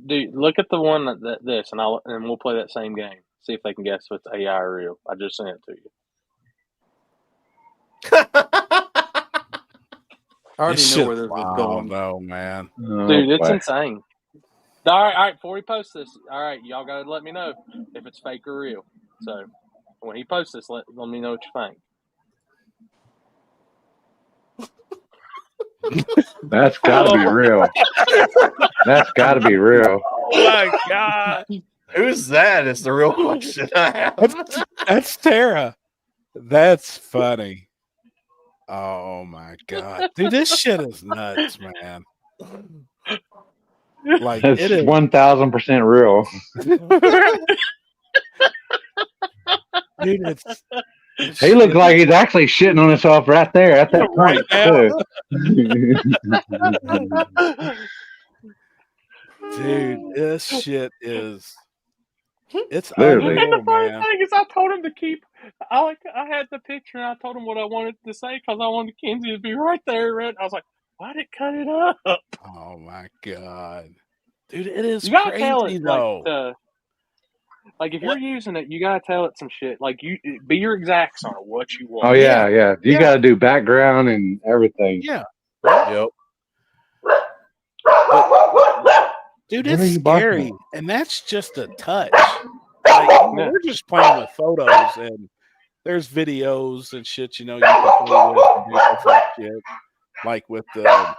Dude, look at the one this, and we'll play that same game. See if they can guess if it's AI or real. I just sent it to you. I already know where this is going. No, man. Dude, it's insane. All right. Before he posts this, all right, y'all gotta let me know if it's fake or real. So when he posts this, let me know what you think. That's got to be real. That's got to be real. Oh my God. Who's that? Is the real question I have. That's Tara. That's funny. Oh my God. Dude, this shit is nuts, man. Like It's it is 1000% real. dude, it's He looks like he's actually shitting on himself right there at that right point, now. too. Dude, this shit is it's Literally. And the unreal, funny man. thing is, I told him to keep. I had the picture, and I told him what I wanted to say because I wanted Kenzie to be right there. Right? I was like, "Why did it cut it up?" Oh my God. Dude, it is You gotta tell crazy it though. like if What? you're using it, you gotta tell it some shit. Like you be your exacts on it, what you want. Oh, yeah. You Yeah. got to do background and everything. Yeah. Yep. Dude, What are it's you barking scary. at? And that's just a touch. Like, you know, Yeah. we're just playing with photos and there's videos and shit, you know, you can play with and do different shit. Like with the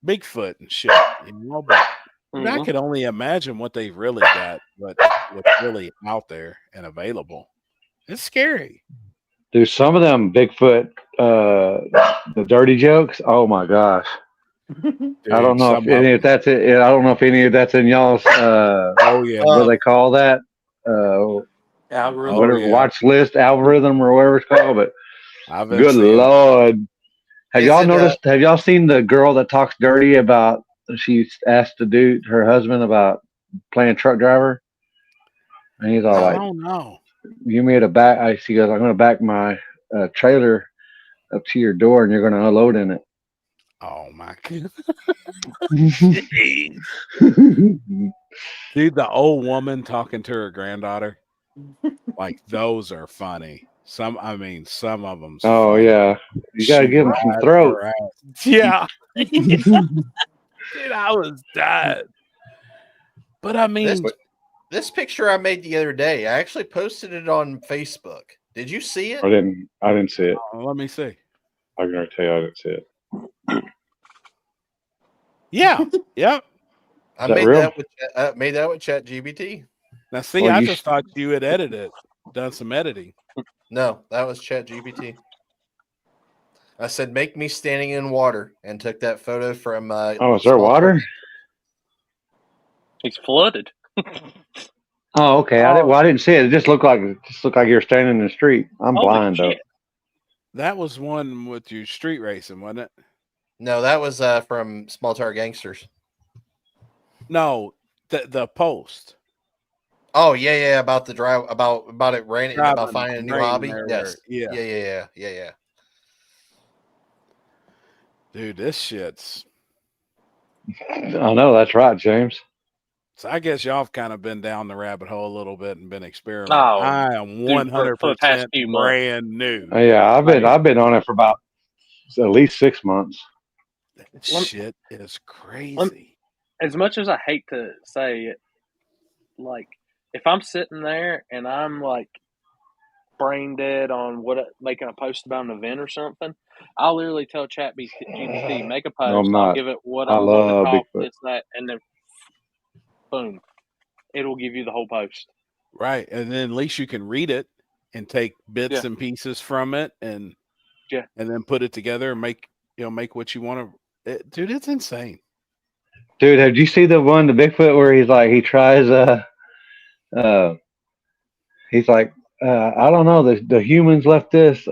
Bigfoot and shit, you know, but I can only imagine what they've really got, what's really out there and available. It's scary. Dude, some of them Bigfoot, the dirty jokes. Oh my gosh. Dude, I don't know if some of any of them. that's it. I don't know if any of that's in y'all's Oh yeah. what do they call that? Algorithm. Whatever yeah. watch list algorithm or whatever it's called. But I've been good seeing Lord, have Is y'all it, noticed? Have y'all seen the girl that talks dirty about? She asked the dude, her husband, about playing truck driver, and he's all I like, don't know. "You made a back." She goes, "I'm going to back my trailer up to your door, and you're going to unload in it." Oh my God. Jeez. Dude, the old woman talking to her granddaughter, like those are funny. Some of them's Oh funny. yeah, you got to She give them some rides throat. her ass. Yeah. Dude, I was dying. But I mean, this picture I made the other day, I actually posted it on Facebook. Did you see it? I didn't see it. let me see. I'm gonna tell you, I didn't see it. Yeah. Yep. I Is that made real? that with ChatGPT. Now see, Well, I you just thought you had edited it, done some editing. No, that was ChatGPT. I said, "Make me standing in water," and took that photo from. Oh, is there Small water? Park. He's flooded. Oh, okay. I didn't see it. It just looked like you were standing in the street. I'm Holy blind though. shit. That was one with your street racing, wasn't it? No, that was from Small Tower Gangsters. No, the post. Oh yeah, about the drive, about it raining, about Driving finding a new rain hobby. there, Yes, yeah. yeah. Dude, this shit's. I know that's right, James. So I guess y'all have kind of been down the rabbit hole a little bit and been experimenting. Oh, I am dude, for the past 100% few months. brand new. Yeah, I've been on it for about at least 6 months. That shit is crazy. As much as I hate to say it, like if I'm sitting there and I'm like brain dead on making a post about an event or something, I'll literally tell ChatGPT, make a post. No, I'm I'll not. give it what I I want to love talk, Bigfoot. this, that, and then boom, it'll give you the whole post. Right. And then at least you can read it and take bits and pieces from it and then put it together and make what you want to. Dude, it's insane. Dude, have you seen the Bigfoot where he's like he tries he's like I don't know, the humans left this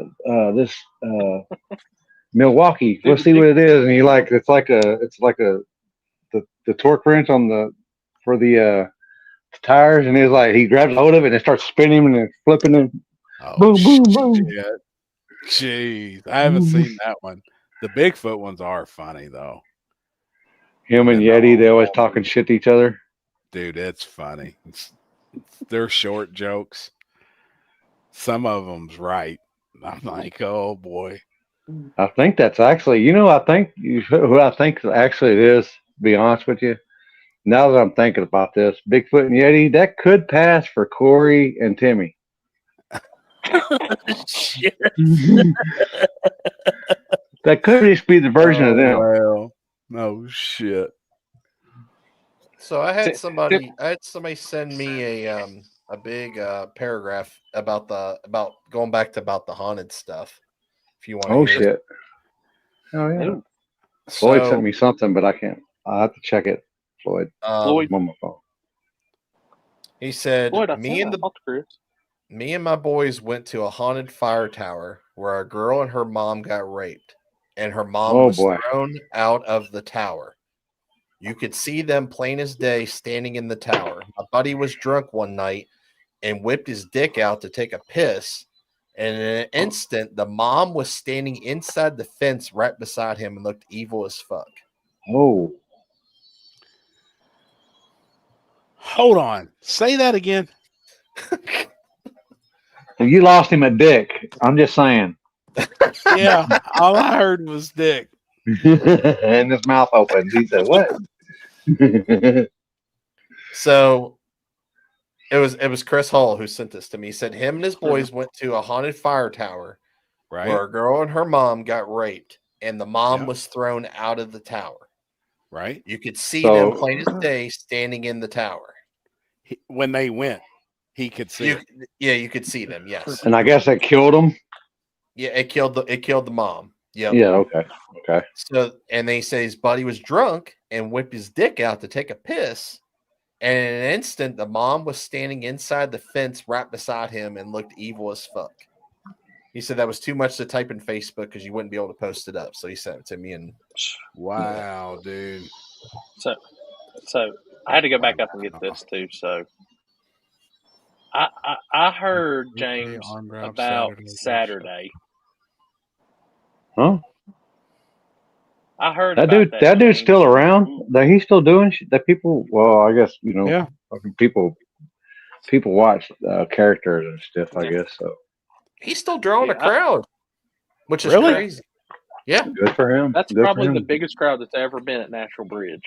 Milwaukee. Let's see what it is, and it's like the torque wrench on for the tires, and he's like he grabs hold of it and it starts spinning and flipping and boom, boom, boom. Shit. Jeez, I haven't seen that one. The Bigfoot ones are funny though. Him and Yeti, they always talking shit to each other. Dude, it's funny. They're short jokes. Some of them's right. I'm like, oh boy. I think that's actually, I think who I think actually it is. To be honest with you, now that I'm thinking about this, Bigfoot and Yeti, that could pass for Corey and Timmy. Shit. That could just be the version of them. Wow. No shit. So I had Tip- somebody send me a big paragraph about going back to about the haunted stuff. If you want to Oh hear it. shit! Oh yeah. Ooh, Floyd So, sent me something, but I can't. I'll have to check it. Floyd, Floyd. I'm on my phone. He said, Floyd, I me and talked to Chris. me and my boys went to a haunted fire tower where a girl and her mom got raped, and her mom Oh, was boy. thrown out of the tower. You could see them plain as day standing in the tower. My buddy was drunk one night and whipped his dick out to take a piss. And in an instant, the mom was standing inside the fence right beside him and looked evil as fuck. Oh, Hold on. Say that again. you lost him a dick. I'm just saying. Yeah. All I heard was dick. And his mouth opened. He said, "What?" So it was Chris Hall who sent this to me. He said him and his boys went to a haunted fire tower Right. where a girl and her mom got raped, and the mom Yeah. was thrown out of the tower. Right. You could see So- them plain as day standing in the tower. When they went, he could see it. You could see them. Yes. And I guess that killed him. Yeah, it killed the mom. Yep. Yeah. Okay. So, and they say his buddy was drunk and whipped his dick out to take a piss. And in an instant, the mom was standing inside the fence right beside him and looked evil as fuck. He said that was too much to type in Facebook because you wouldn't be able to post it up. So he sent it to me. And Wow, dude. So I had to go back up and get this too. So I heard James Arm drop about Saturday. Huh? I heard That about dude. that. That dude's James. still around. That he's still doing shit. That people. Well, I guess Yeah. fucking people watch characters and stuff. I guess so. he's still drawing a Yeah, crowd, which is Really? crazy. Yeah. Good for him. That's Good probably for the him. biggest crowd that's ever been at Natural Bridge.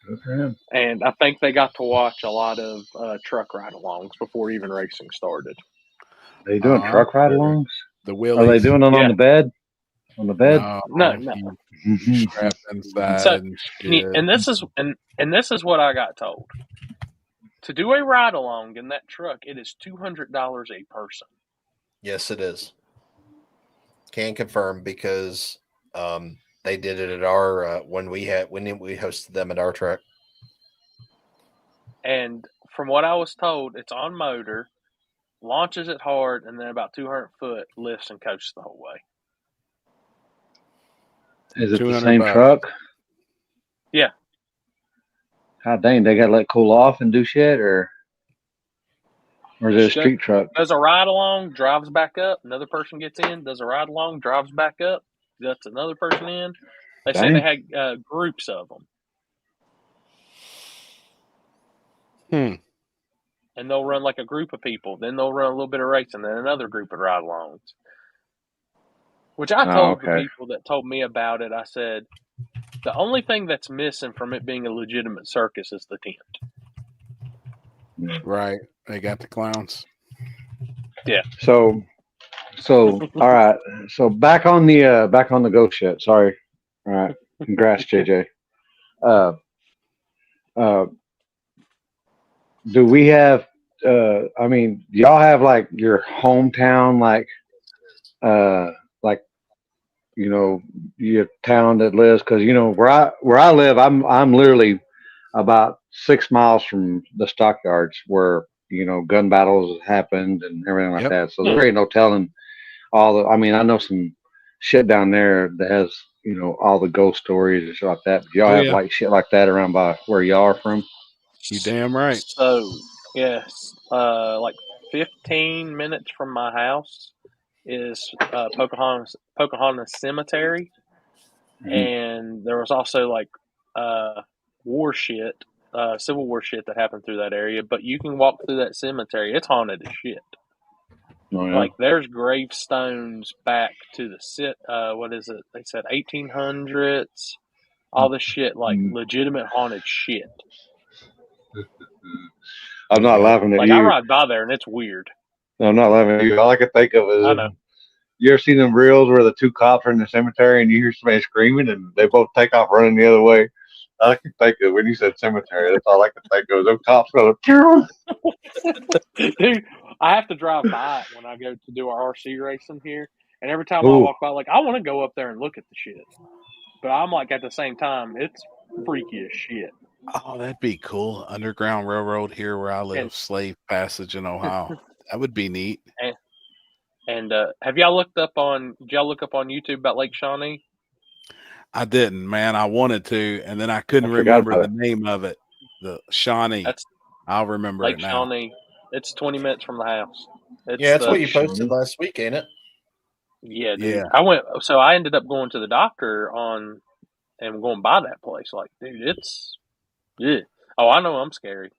Good for him. And I think they got to watch a lot of truck ride-alongs before even racing started. Are they doing truck ride alongs? The Are wheelies. they doing it Yeah. on the bed? On the bed? No. He's strapped inside So, and shit. And this is what I got told. To do a ride-along in that truck, it is $200 a person. Yes, it is. Can confirm because they did it at our when we hosted them at our track. And from what I was told, it's on motor, launches it hard, and then about 200 foot lifts and coaches the whole way. Is it the 200 same bucks. truck? Yeah. God dang, they got to let it cool off and do shit, or is it a street truck? Does a ride-along, drives back up, another person gets in, does a ride-along, drives back up, lets another person in. They say they had groups of them. And they'll run like a group of people. Then they'll run a little bit of racing, then another group of ride-alongs. Which I told the people that told me about it, I said, the only thing that's missing from it being a legitimate circus is the tent. Right. They got the clowns. Yeah. So all right. So back on the ghost shit. Sorry. All right. Congrats, JJ. Do we have I mean, y'all have like your hometown your town that lives, because where I live, I'm literally about 6 miles from the stockyards where gun battles happened and everything like that. So there ain't no telling I mean, I know some shit down there that has all the ghost stories and shit like that. But y'all have like shit like that around by where y'all are from? You damn right. So yes, like 15 minutes from my house is Pocahontas Cemetery, and there was also like war shit, Civil War shit that happened through that area. But you can walk through that cemetery; it's haunted as shit. Oh, yeah. Like there's gravestones back to the what is it? They said 1800s. All this shit, like legitimate haunted shit. I'm not laughing at Like you. I ride by there and it's weird. No, I'm not laughing at you. All I can think of I is know. you ever seen them reels where the two cops are in the cemetery and you hear somebody screaming and they both take off running the other way? All I can think of when you said cemetery, that's all I can think of. Those cops go, Dude, I have to drive by it when I go to do our RC racing here. And every time I ooh, walk by, like, I want to go up there and look at the shit. But I'm like, at the same time, it's freaky as shit. Oh, that'd be cool. Underground railroad here where I And live, Slave Passage in Ohio. That would be neat. and have y'all looked up on? Did y'all look up on YouTube about Lake Shawnee? I didn't, man. I wanted to, and then I couldn't I forgot remember about the name of it. The Shawnee. That's I'll remember Lake it now. Shawnee. It's 20 minutes from the house. It's Yeah, that's the what you posted last week, ain't it? yeah, dude. Yeah. I ended up going to the doctor on and going by that place. Like, dude, it's yeah. Oh, I know I'm scary.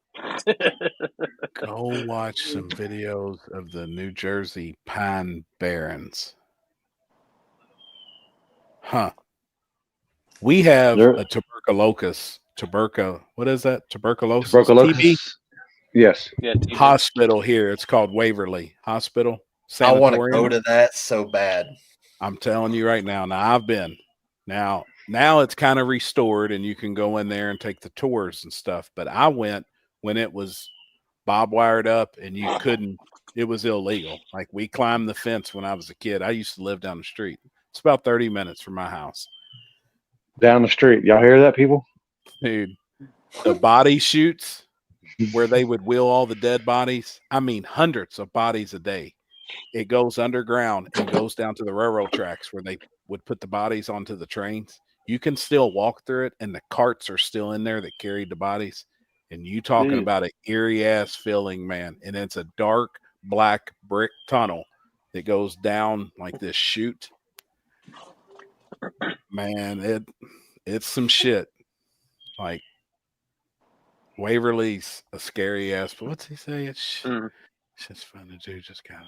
Go watch some videos of the New Jersey Pine Barrens. Huh. We have There- a tuberculosis. What is that? Tuberculosis? TB tuberculosis. Yes. Yeah, TV. hospital here. It's called Waverly Hospital I want to Sanatorium. go to that so bad. I'm telling you right now. Now I've been. Now it's kind of restored and you can go in there and take the tours and stuff. But I went when it was bob wired up and you couldn't, it was illegal. Like we climbed the fence when I was a kid. I used to live down the street. It's about 30 minutes from my house. Down the street. Y'all hear that, people? Dude, the body chutes where they would wheel all the dead bodies. I mean, hundreds of bodies a day. It goes underground and goes down to the railroad tracks where they would put the bodies onto the trains. You can still walk through it, and the carts are still in there that carried the bodies. And you talking Dude. about an eerie ass feeling, man. And it's a dark black brick tunnel that goes down like this chute. Man, it's some shit. Like Waverly's a scary ass, but what's he say? It's just fun to do. Just kind of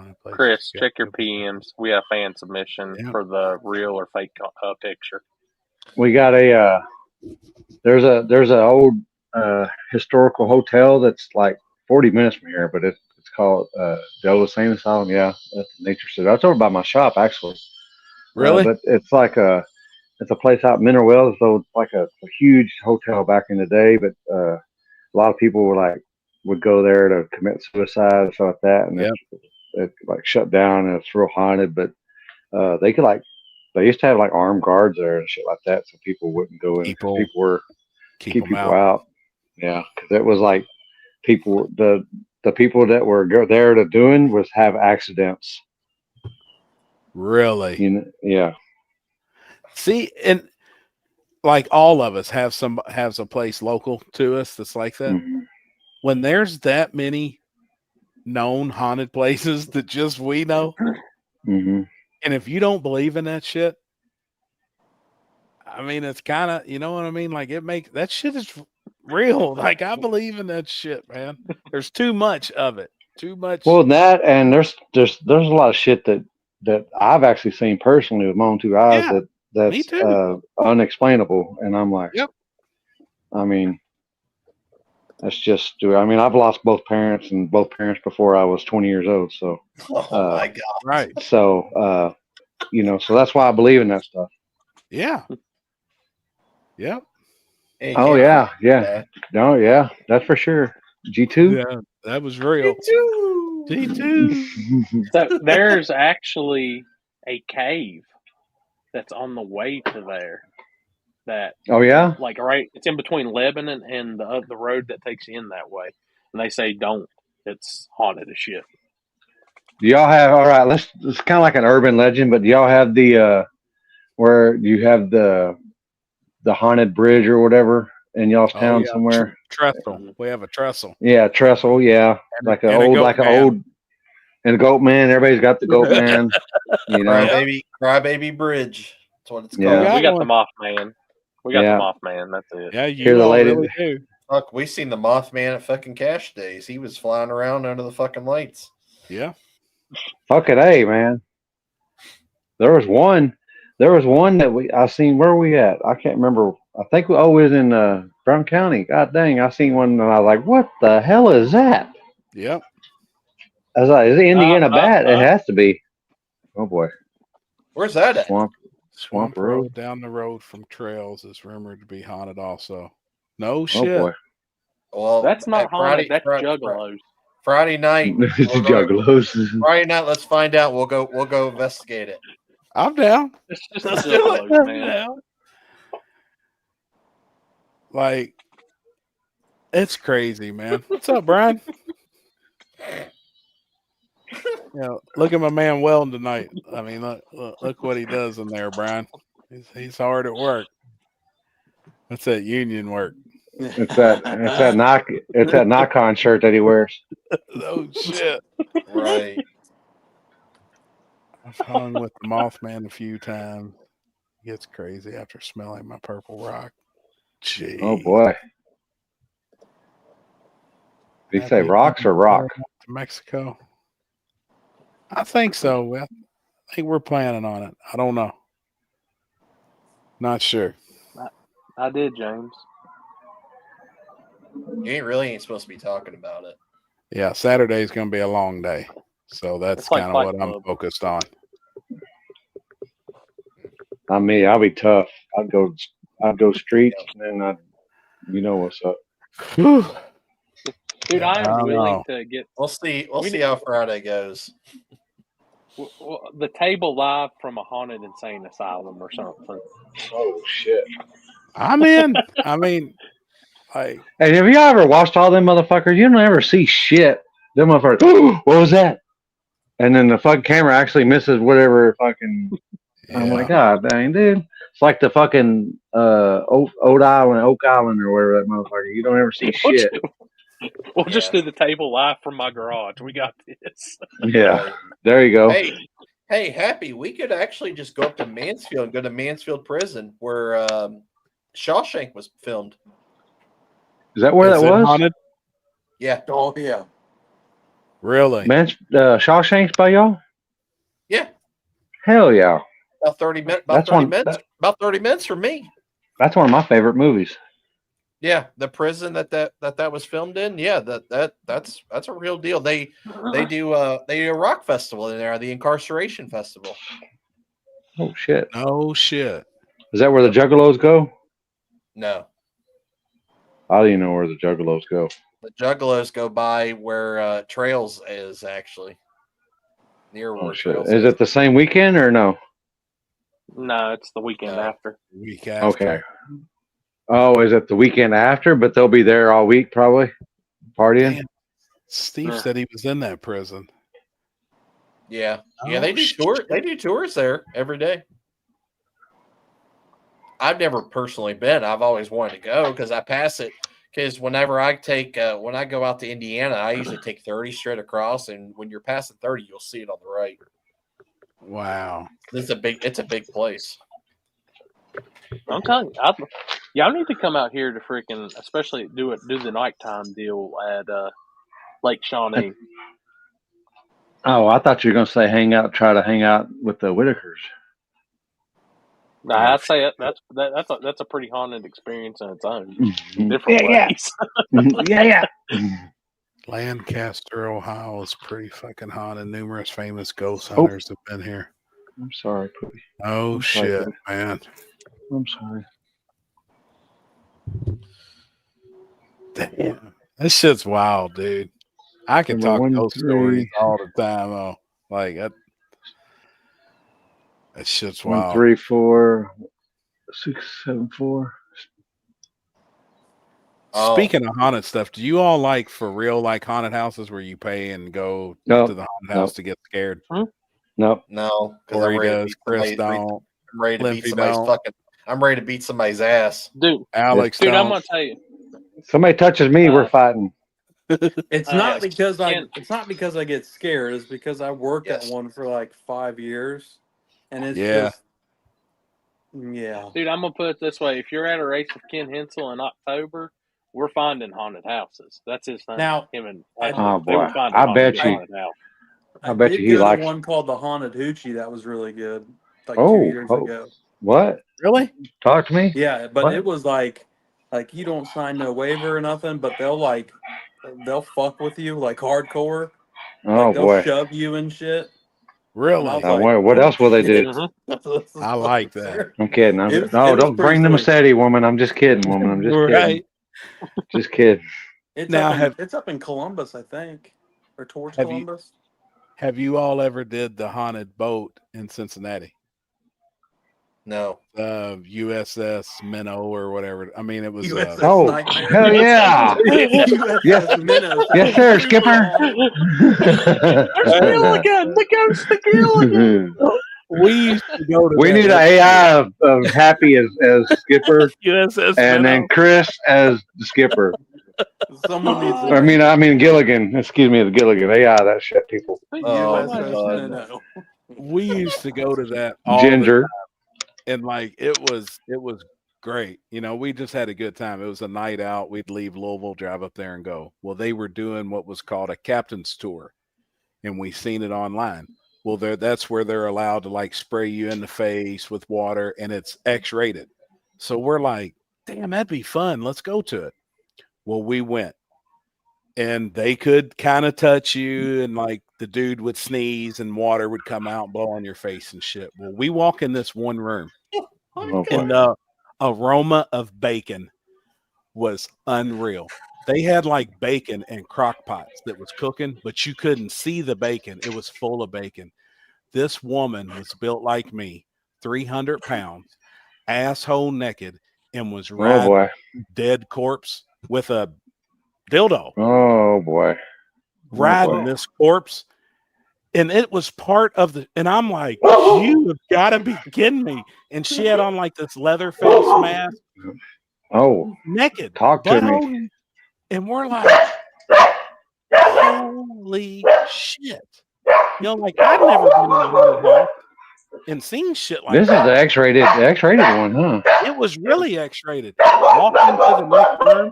on a place. Chris, Yeah. check your PMs. We have fan submission for the real or fake picture. We got a there's a old historical hotel that's like 40 minutes from here, but it's called Joe Sane Asylum. Yeah, that's Nature City. That's over by my shop actually. Really? But it's like it's a place out in Mineral Wells, so it's like a huge hotel back in the day. But a lot of people would go there to commit suicide and stuff like that, and it like shut down and it's real haunted. But they used to have like armed guards there and shit like that, so people wouldn't go in. People were keep people out. Yeah, because it was like the people that were there to doing was have accidents. Really? You know, yeah. See, and like all of us has a place local to us that's like that. Mm-hmm. When there's that many known haunted places that just we know, mm-hmm. and if you don't believe in that shit, I mean, it's kind of, you know what I mean? Like that shit is real. Like I believe in that shit, man. There's too much of it. Too much. Well, that and there's a lot of shit that I've actually seen personally with my own two eyes that's unexplainable, and I'm like, yep. I mean, that's just. I mean, I've lost both parents before I was 20 years old. So, oh my god, right. So, so that's why I believe in that stuff. Yeah. Yep. Oh yeah. Oh yeah, that's for sure. G2. Yeah, that was real. G2. So there's actually a cave that's on the way to there. That like right, it's in between Lebanon and the road that takes you in that way, and they say don't. It's haunted as shit. Do y'all have it's kind of like an urban legend, but do y'all have the where you have the haunted bridge or whatever in y'all's town somewhere? Trestle. We have a trestle. Yeah, trestle. Yeah, and a goat man. Everybody's got the goat man. You know, crybaby bridge. That's what it's called. Yeah. We got the Mothman. We got the Mothman. That's it. Yeah, you all really do. Fuck, we seen the Mothman at fucking Cash Days. He was flying around under the fucking lights. Yeah. Fucking A, man. There was one that I seen. Where were we at? I can't remember. I think we was in Brown County. God dang, I seen one and I was like, what the hell is that? Yep. I was like, is it Indiana Bat? It has to be. Oh boy. Where's that at? Swamp Road. Road down the road from Trails is rumored to be haunted also. No Oh shit. boy. Well, That's not at haunted. That's Juggalos. Friday night. It's we're gonna- Juggalos. Friday night. Let's find out. We'll go investigate it. I'm down. It's just Let's the do it. Juggalos, man. Down. Like, it's crazy, man. What's up, Brian? Look at my man Weldon tonight. I mean, look what he does in there, Brian. He's hard at work. What's that union work? It's that Nikon shirt that he wears. Oh shit! Right. I've hung with the Mothman a few times. He gets crazy after smelling my purple rock. Gee. Oh boy. Did you say rocks or rock? To Mexico. I think so. I think we're planning on it. I don't know. Not sure. I did, James. You ain't supposed to be talking about it. Yeah, Saturday's going to be a long day. So that's It's like kind of Fight what I'm Club. focused on. I mean, I'll be tough. I'd go streets, and then you know what's up. Whew. Dude, I am willing to get. We'll see. We'll see how Friday goes. The table live from a haunted insane asylum or something. Oh shit! I'm in. I mean, like, And have you ever watched all them motherfuckers? You don't ever see shit. Them motherfuckers. Oh, what was that? And then the fucking camera actually misses whatever fucking. yeah. I'm like, God dang, dude. It's like the fucking Oak Island, or whatever that motherfucker. You don't ever see shit. We'll just do the table live from my garage. We got this. Yeah, there you go. Hey, Happy. We could actually just go up to Mansfield and go to Mansfield Prison, where Shawshank was filmed. Is that where Is that it was? haunted? Yeah. Oh yeah. Really? Man, Shawshank's by y'all? Yeah. Hell yeah. About 30 minutes. About 30 minutes from me. That's one of my favorite movies. Yeah, the prison that was filmed in. Yeah, that's a real deal. They do a rock festival in there, the Incarceration Festival. Oh shit! No shit. Is that where the Juggalos go? No, I don't even know where the Juggalos go. the Juggalos go by where Trails is actually near Oh where shit! Trails Is it the same weekend or no? No, it's the weekend after. Week after. Okay. Oh, is it the weekend after? But they'll be there all week, probably partying. Man, Steve said he was in that prison. Yeah, Oh, they do tours. They do tours there every day. I've never personally been. I've always wanted to go because I pass it. Because whenever I take, when I go out to Indiana, I usually take 30 straight across, and when you're passing 30, you'll see it on the right. Wow. It's a big place. I'm telling you, y'all need to come out here to freaking, especially do the nighttime deal at Lake Shawnee. Oh, I thought you were gonna say try to hang out with the Whitakers. I'd say that's a pretty haunted experience in its own. Mm-hmm. Different ways. Yeah. Lancaster, Ohio is pretty fucking haunted. Numerous famous ghost hunters have been here. I'm sorry, Pookie. Oh I'm sorry, shit, Pookie. man. I'm sorry. Damn. This shit's wild, dude. I can talk Number those 1, stories 3. all the time, though. Like that shit's 1, wild. 3, 4, 6, 7, 4. Speaking of haunted stuff, do you all like for real like haunted houses where you pay and go to the haunted house to get scared? No. No, because Corey does. Chris don't. I'm ready to Limpy beat somebody's don't. fucking. I'm ready to beat somebody's ass. Dude, Alex I'm don't. gonna tell you. Somebody touches me, we're fighting. It's not yes, because Ken- it's not because I get scared. It's because I worked at one for like 5 years, and it's just Dude, I'm gonna put it this way: if you're at a race with Ken Hensel in October, we're finding haunted houses. That's his thing. Now, Him and Oh they were boy, finding I bet you. haunted house. I bet did you he go likes. to one called the Haunted Hoochie. That was really good, like Oh, 2 years ago. What? Really? Talk to me. Yeah, but What? it was like you don't sign no waiver or nothing, but they'll fuck with you like hardcore, Oh they'll boy. shove you and shit. Really? And I was What else will they do? Mhm. This is I like fucking that. serious. I'm kidding. It was Don't pretty bring the sweet. Massetti, woman. I'm just kidding, woman. I'm just kidding. Right. Just kidding. It's Now, it's up in Columbus, I think, or towards Have you- Columbus. Have you all ever did the haunted boat in Cincinnati? No. USS Minnow or whatever. I mean, it was. USS Oh, Nightmare. hell yeah. USS Yes. Minnow. Yes, sir, Too Skipper. long. There's Gilligan, the ghost of Gilligan. We used to go to. We that need an every AI of Happy as Skipper, year. USS and Minnow. then Chris as the Skipper. Someone needs to. I mean Gilligan. Excuse me, the Gilligan. AI that shit, people. Oh, USS God. Minnow. We used to go to that all Ginger. the time, and like it was great. You know, we just had a good time. It was a night out. We'd leave Louisville, drive up there, and go. Well, they were doing what was called a captain's tour, and we seen it online. Well, that's where they're allowed to like spray you in the face with water, and it's X-rated. So we're like, damn, that'd be fun. Let's go to it. Well, we went, and they could kind of touch you, and like the dude would sneeze, and water would come out, and blow on your face and shit. Well, we walk in this one room, Oh, and boy. the aroma of bacon was unreal. They had like bacon in crock pots that was cooking, but you couldn't see the bacon. It was full of bacon. This woman was built like me, 300 pounds, asshole naked, and was Oh riding boy. a dead corpse with a dildo, Oh boy. riding boy. this corpse. And it was part of the, and I'm like, you have got to be kidding me. And she had on like this leather face mask, Oh, naked, talk to me. butthole. And we're like, holy shit. You know, like I've never been in a haunted house and seen shit like This is that. the X-rated one, huh? It was really X-rated. Walked into the next room,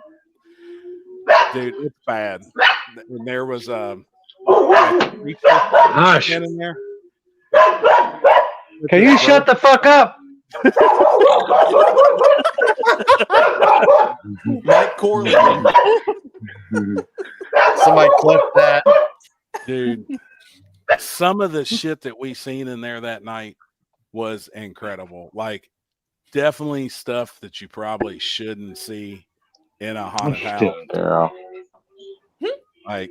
dude. It's bad. And there was like a creature Hush. standing there. Can you shut the fuck up? Mike Corley. Somebody clip that. Dude? Some of the shit that we seen in there that night was incredible. Like, definitely stuff that you probably shouldn't see in a haunted house. Like,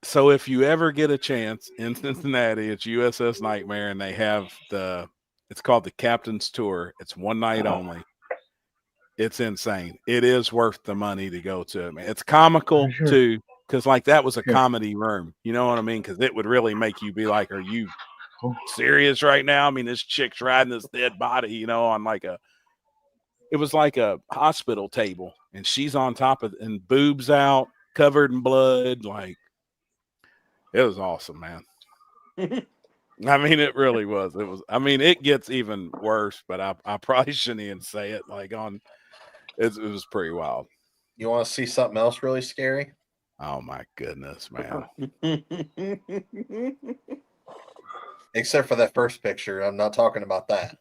so if you ever get a chance in Cincinnati, it's USS Nightmare, and they have it's called the Captain's Tour. It's one night only. It's insane. It is worth the money to go to it, man. It's comical too, because like that was a comedy room. You know what I mean? Because it would really make you be like, "Are you serious right now?" I mean, this chick's riding this dead body, you know, on like it was like a hospital table, and she's on top of it, and boobs out, covered in blood. Like, it was awesome, man. I mean, it really was. It was. I mean, it gets even worse, but I probably shouldn't even say it. Like it was pretty wild. You want to see something else really scary? Oh my goodness, man! Except for that first picture. I'm not talking about that.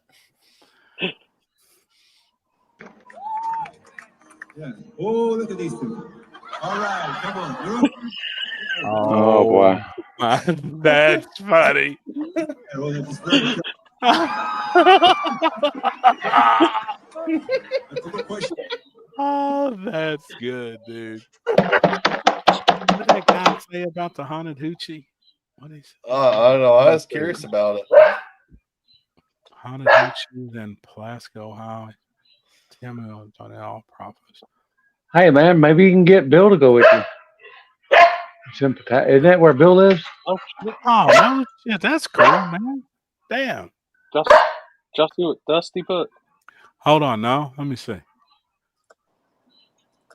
Yeah. Oh, look at these two. All right, come on. Oh boy. That's funny. Oh, that's good, dude. What did that guy say about the haunted hoochie? What is I don't know. I was curious about it. haunted hoochies in Pulaski, Ohio? Tell me on all prophets. Hey man, maybe you can get Bill to go with you. Isn't that where Bill lives? Oh no, shit, that's cool, man. Damn. Just do what Dusty put. Hold on, now let me see.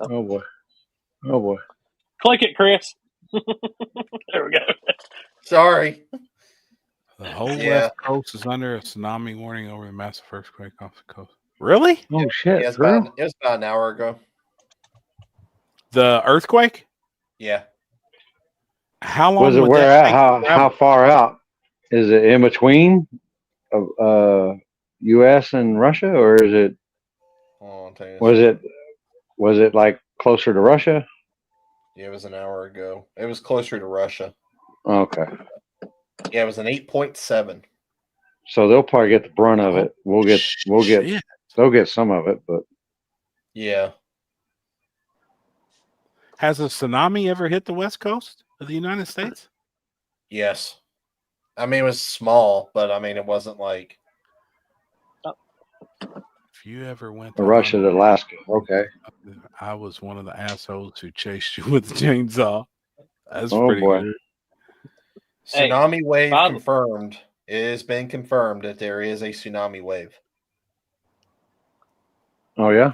Oh boy. Oh boy. Click it, Chris. There we go. Sorry. The whole Yeah. West Coast is under a tsunami warning over the massive earthquake off the coast. Really? Oh shit. Yeah, it was about an hour ago. The earthquake? Yeah. How long Was it would where that at? take to How travel? far out? Is it in between US and Russia, or is it Hold on, I'll tell you. was it like closer to Russia? Yeah, it was an hour ago. It was closer to Russia. Okay. Yeah, it was an 8.7. So they'll probably get the brunt of it. We'll get Shit. they'll get some of it, but Yeah. Has a tsunami ever hit the west coast of the United States? Yes. I mean, it was small, but I mean, it wasn't like. If you ever went to Russia to Alaska. Okay. I was one of the assholes who chased you with the chainsaw. That's Oh, pretty boy. good. Hey, Tsunami wave Bob- confirmed. It has been confirmed that there is a tsunami wave. Oh yeah.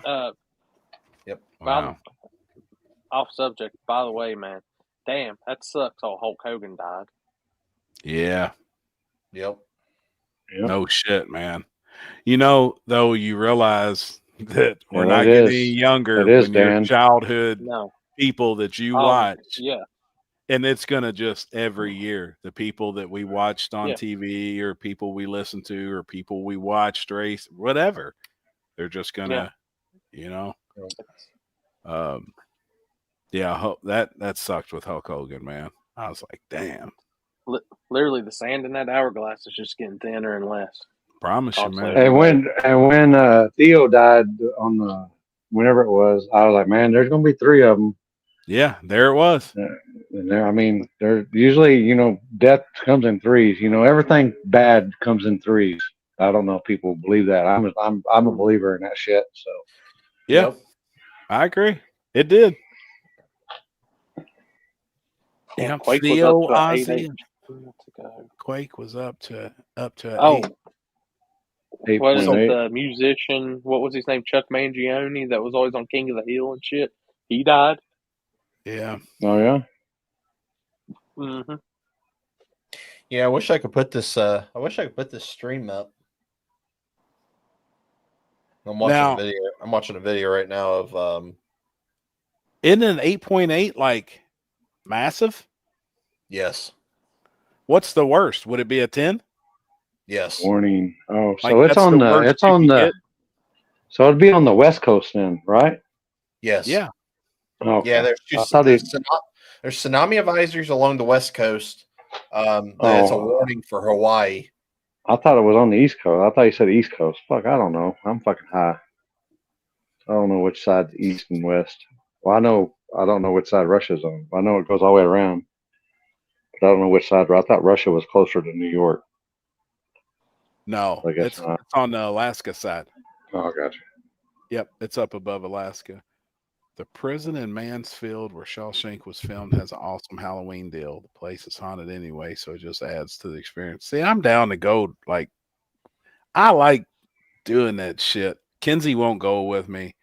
Yep. Wow. Off subject. By the way, man, damn, that sucks. All Hulk Hogan died. Yeah. Yep. Yep. No shit, man. You know, though, you realize that we're Yeah, not that getting is. any younger That is, when your Dan. childhood No. people that you Oh, watch. yeah. And it's going to just every year, the people that we watched on Yeah. TV or people we listened to or people we watched race, whatever, they're just going to, you know, yeah, that sucked with Hulk Hogan, man. I was like, damn. Literally, the sand in that hourglass is just getting thinner and less. Promise you, man. Constantly. And when Theo died on the whenever it was, I was like, man, there's gonna be 3 of them. Yeah, there it was. And there, I mean, they're usually, you know, death comes in 3s. You know, everything bad comes in 3s. I don't know if people believe that. I'm a believer in that shit. So Yeah, Yep. I agree. It did. Yeah, Yeah, Quake Theo, was up to Ozzy, 8.8. Quake was up to Oh, 8. what is it? 8.8. The musician? What was his name? Chuck Mangione, that was always on King of the Hill and shit. He died. Yeah. Oh yeah. Mm-hmm. Yeah, I wish I could put this. I wish I could put this stream up. I'm watching Now- a video. I'm watching a video right now of. Isn't an 8.8 like massive? Yes. What's the worst? Would it be a 10? Yes. Warning. Oh, Like, so it's that's on the the worst it's you on can the get? so it'd be on the West Coast then, right? Yes. Yeah. Okay. Yeah. There's I thought there's tsunami advisories along the West Coast. It's a warning for Hawaii. I thought it was on the East Coast. I thought you said East Coast. Fuck, I don't know. I'm fucking high. I don't know which side's east and west. Well, I don't know which side Russia's on. I know it goes all the way around. But I don't know which side. I thought Russia was closer to New York. No, I guess it's not. on the Alaska side. Oh, gotcha. Yep, it's up above Alaska. The prison in Mansfield where Shawshank was filmed has an awesome Halloween deal. The place is haunted anyway, so it just adds to the experience. See, I'm down to go. Like, I like doing that shit. Kenzie won't go with me.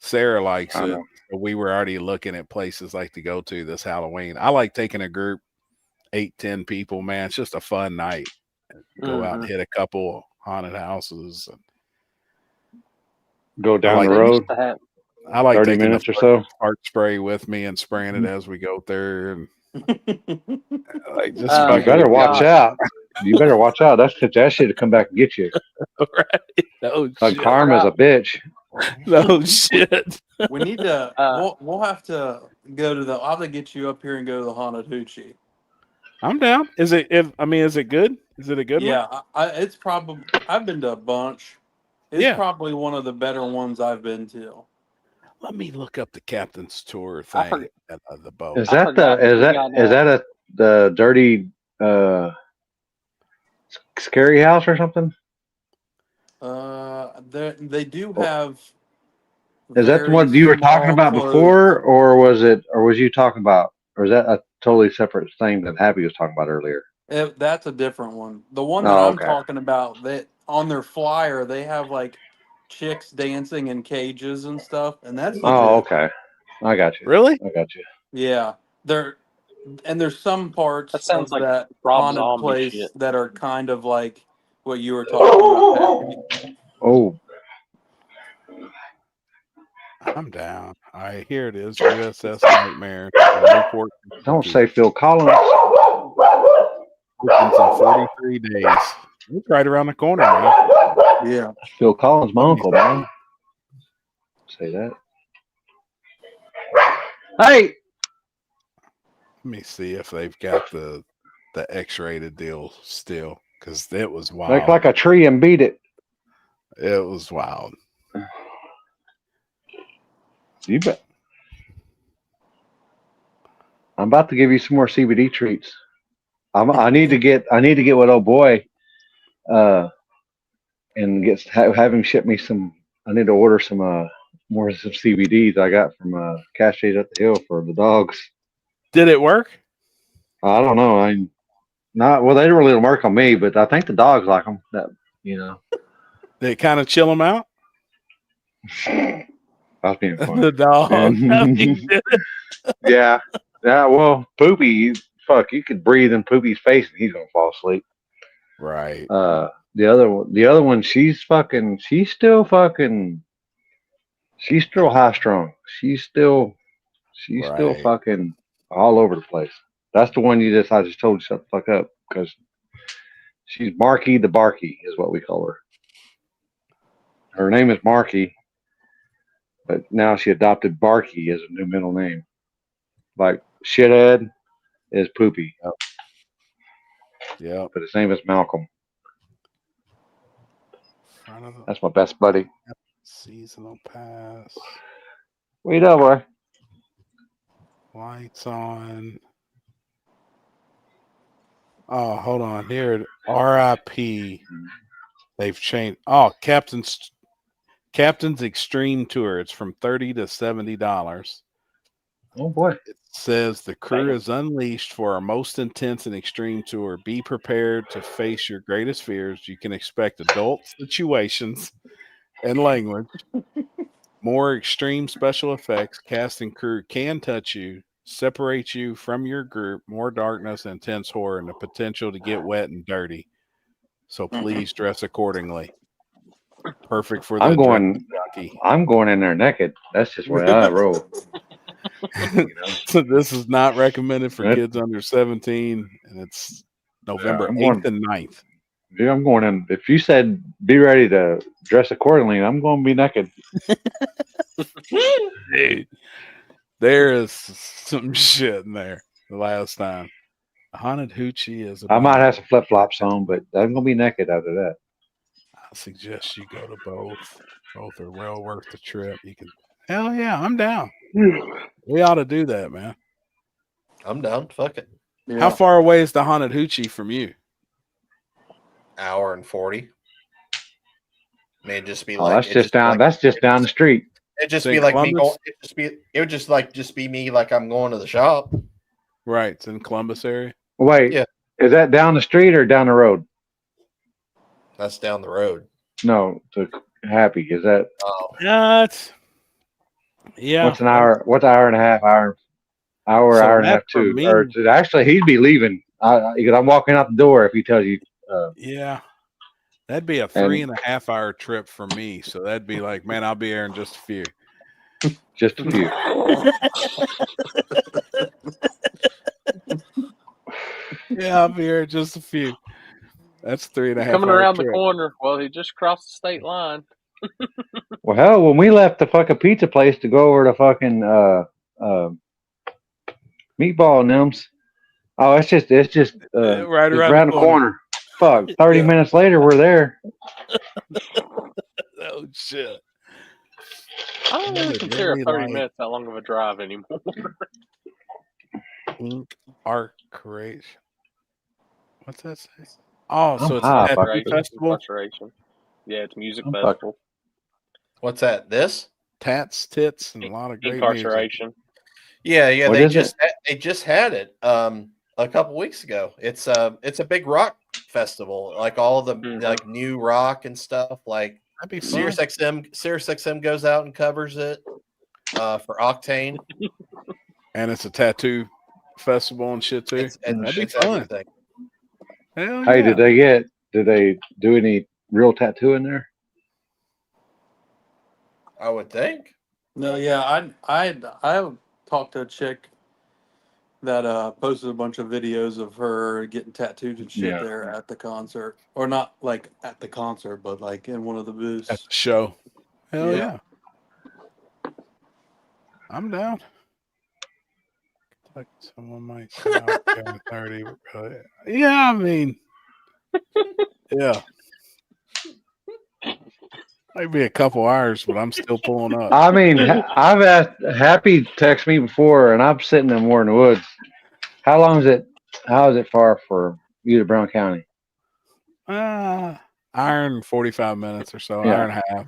Sarah likes I it. know. So we were already looking at places like to go to this Halloween. I like taking a group, 8-10 people, man. It's just a fun night. Go out and hit a couple haunted houses. Go down like the road. I like 30 taking minutes the or so. fart spray with me and spraying it as we go there. And like, just You fucking better with watch out. You better watch out. That's because that shit will come back and get you. right? No Like shit. karma's a bitch. No shit. We need to. We'll have to go to the. I'll have to get you up here and go to the haunted hoochie. I'm down. Is it? Is it good? Is it a good one? Yeah, it's probably. I've been to a bunch. It's probably one of the better ones I've been to. Let me look up the captain's tour thing at the boat. Is that the dirty scary house or something? They do have. Is that the one you were talking about before, or was you talking about, or is that a totally separate thing that Happy was talking about earlier? That's a different one. The one that I'm talking about, that on their flyer they have like chicks dancing in cages and stuff, and that's legit. Oh, okay. I got you. Really? I got you. Yeah, there's some parts That sounds of like that Rob haunted Zombie place shit. that are kind of like what you were talking about. Oh, I'm down. All right, here it is. USS Nightmare. Newport, don't Kentucky. say Phil Collins. Opens in 43 days. It's right around the corner, man. Yeah. Phil Collins, my uncle, man. Say that. Hey, Let me see if they've got the the X-rated deal still because it was wild. Like a tree and beat it. It was wild. You bet. I'm about to give you some more CBD treats. I need to get with old boy, and have him ship me some. I need to order some more some CBDs I got from Cascades up the hill for the dogs. Did it work? I don't know. Not well. They don't really work on me, but I think the dogs like them. Did it kind of chill them out? I was being funny. The dog. Yeah. Well, Poopy, fuck, you could breathe in Poopy's face and he's gonna fall asleep. Right. The other one, she's still high strung. She's still fucking all over the place. That's the one I just told you shut the fuck up because she's Marky the Barky is what we call her. Her name is Marky, but now she adopted Barky as a new middle name. Like shithead is Poopy. Yeah. But his name is Malcolm. That's my best buddy. Seasonal pass. Wait up, boy. Lights on. Oh, hold on. Here, RIP. They've changed. Oh, Captain's Extreme Tour. It's from $30 to $70. Oh boy. It says the crew is unleashed for our most intense and extreme tour. Be prepared to face your greatest fears. You can expect adult situations and language. More extreme special effects. Cast and crew can touch you, separate you from your group. More darkness, intense horror, and the potential to get wet and dirty. So please dress accordingly. Perfect for the I'm going in there naked. That's just the way I roll. So this is not recommended for kids under 17, and it's November 8th and 9th. Dude, I'm going in. If you said be ready to dress accordingly, I'm going to be naked. Dude, there is some shit in there the last time. Haunted Hoochie is I might have some flip flops on, but I'm going to be naked after that. I suggest you go to both. Both are well worth the trip. You can. Hell yeah, I'm down. We ought to do that, man. I'm down. Fuck it. Yeah. How far away is the Haunted Hoochie from you? Hour and 40. May just be that's just down the street. It'd just be like Columbus? Me going. It would just be me like I'm going to the shop. Right, it's in Columbus area. Wait, yeah. Is that down the street or down the road? That's down the road. No, to Happy. Is that? Oh, yeah. What's an hour? What's an hour and a half? Hour and a half too. Or actually, he'd be leaving. Because I'm walking out the door if he tells you. Yeah, that'd be a 3.5 hour trip for me. So that'd be like, man, I'll be here in just a few. Just a few. Yeah, I'll be here in just a few. That's 3.5 coming around the corner. Well, he just crossed the state line. Well, hell, when we left the fucking pizza place to go over to fucking Meatball and them's, oh, it's just right around the corner. Fuck, 30 minutes later, we're there. Oh shit! I don't really consider 30 minutes that long of a drive anymore. Ink Art Creation. What's that say? Oh, so it's a festival. Yeah, it's music festival. What's that? This? Tats, tits, and a lot of great incarceration. Music. Yeah. They just had it a couple weeks ago. It's a big rock festival, like all the like new rock and stuff. Like Sirius XM goes out and covers it for Octane, and it's a tattoo festival and shit too. That'd be fun. Everything. Hell hey, yeah. did they do any real tattoo in there? I would think. No, yeah, I talked to a chick that posted a bunch of videos of her getting tattooed and shit there at the concert, or not like at the concert, but like in one of the booths at the show. Hell yeah. I'm down. Like someone might say, I'm 30. Yeah, I mean, yeah. Maybe a couple hours, but I'm still pulling up. I mean, I've asked Happy text me before, and I'm sitting in Warren Woods. How long is it? How is it far for you to Brown County? Hour and 45 minutes or so, Yeah. hour and a half.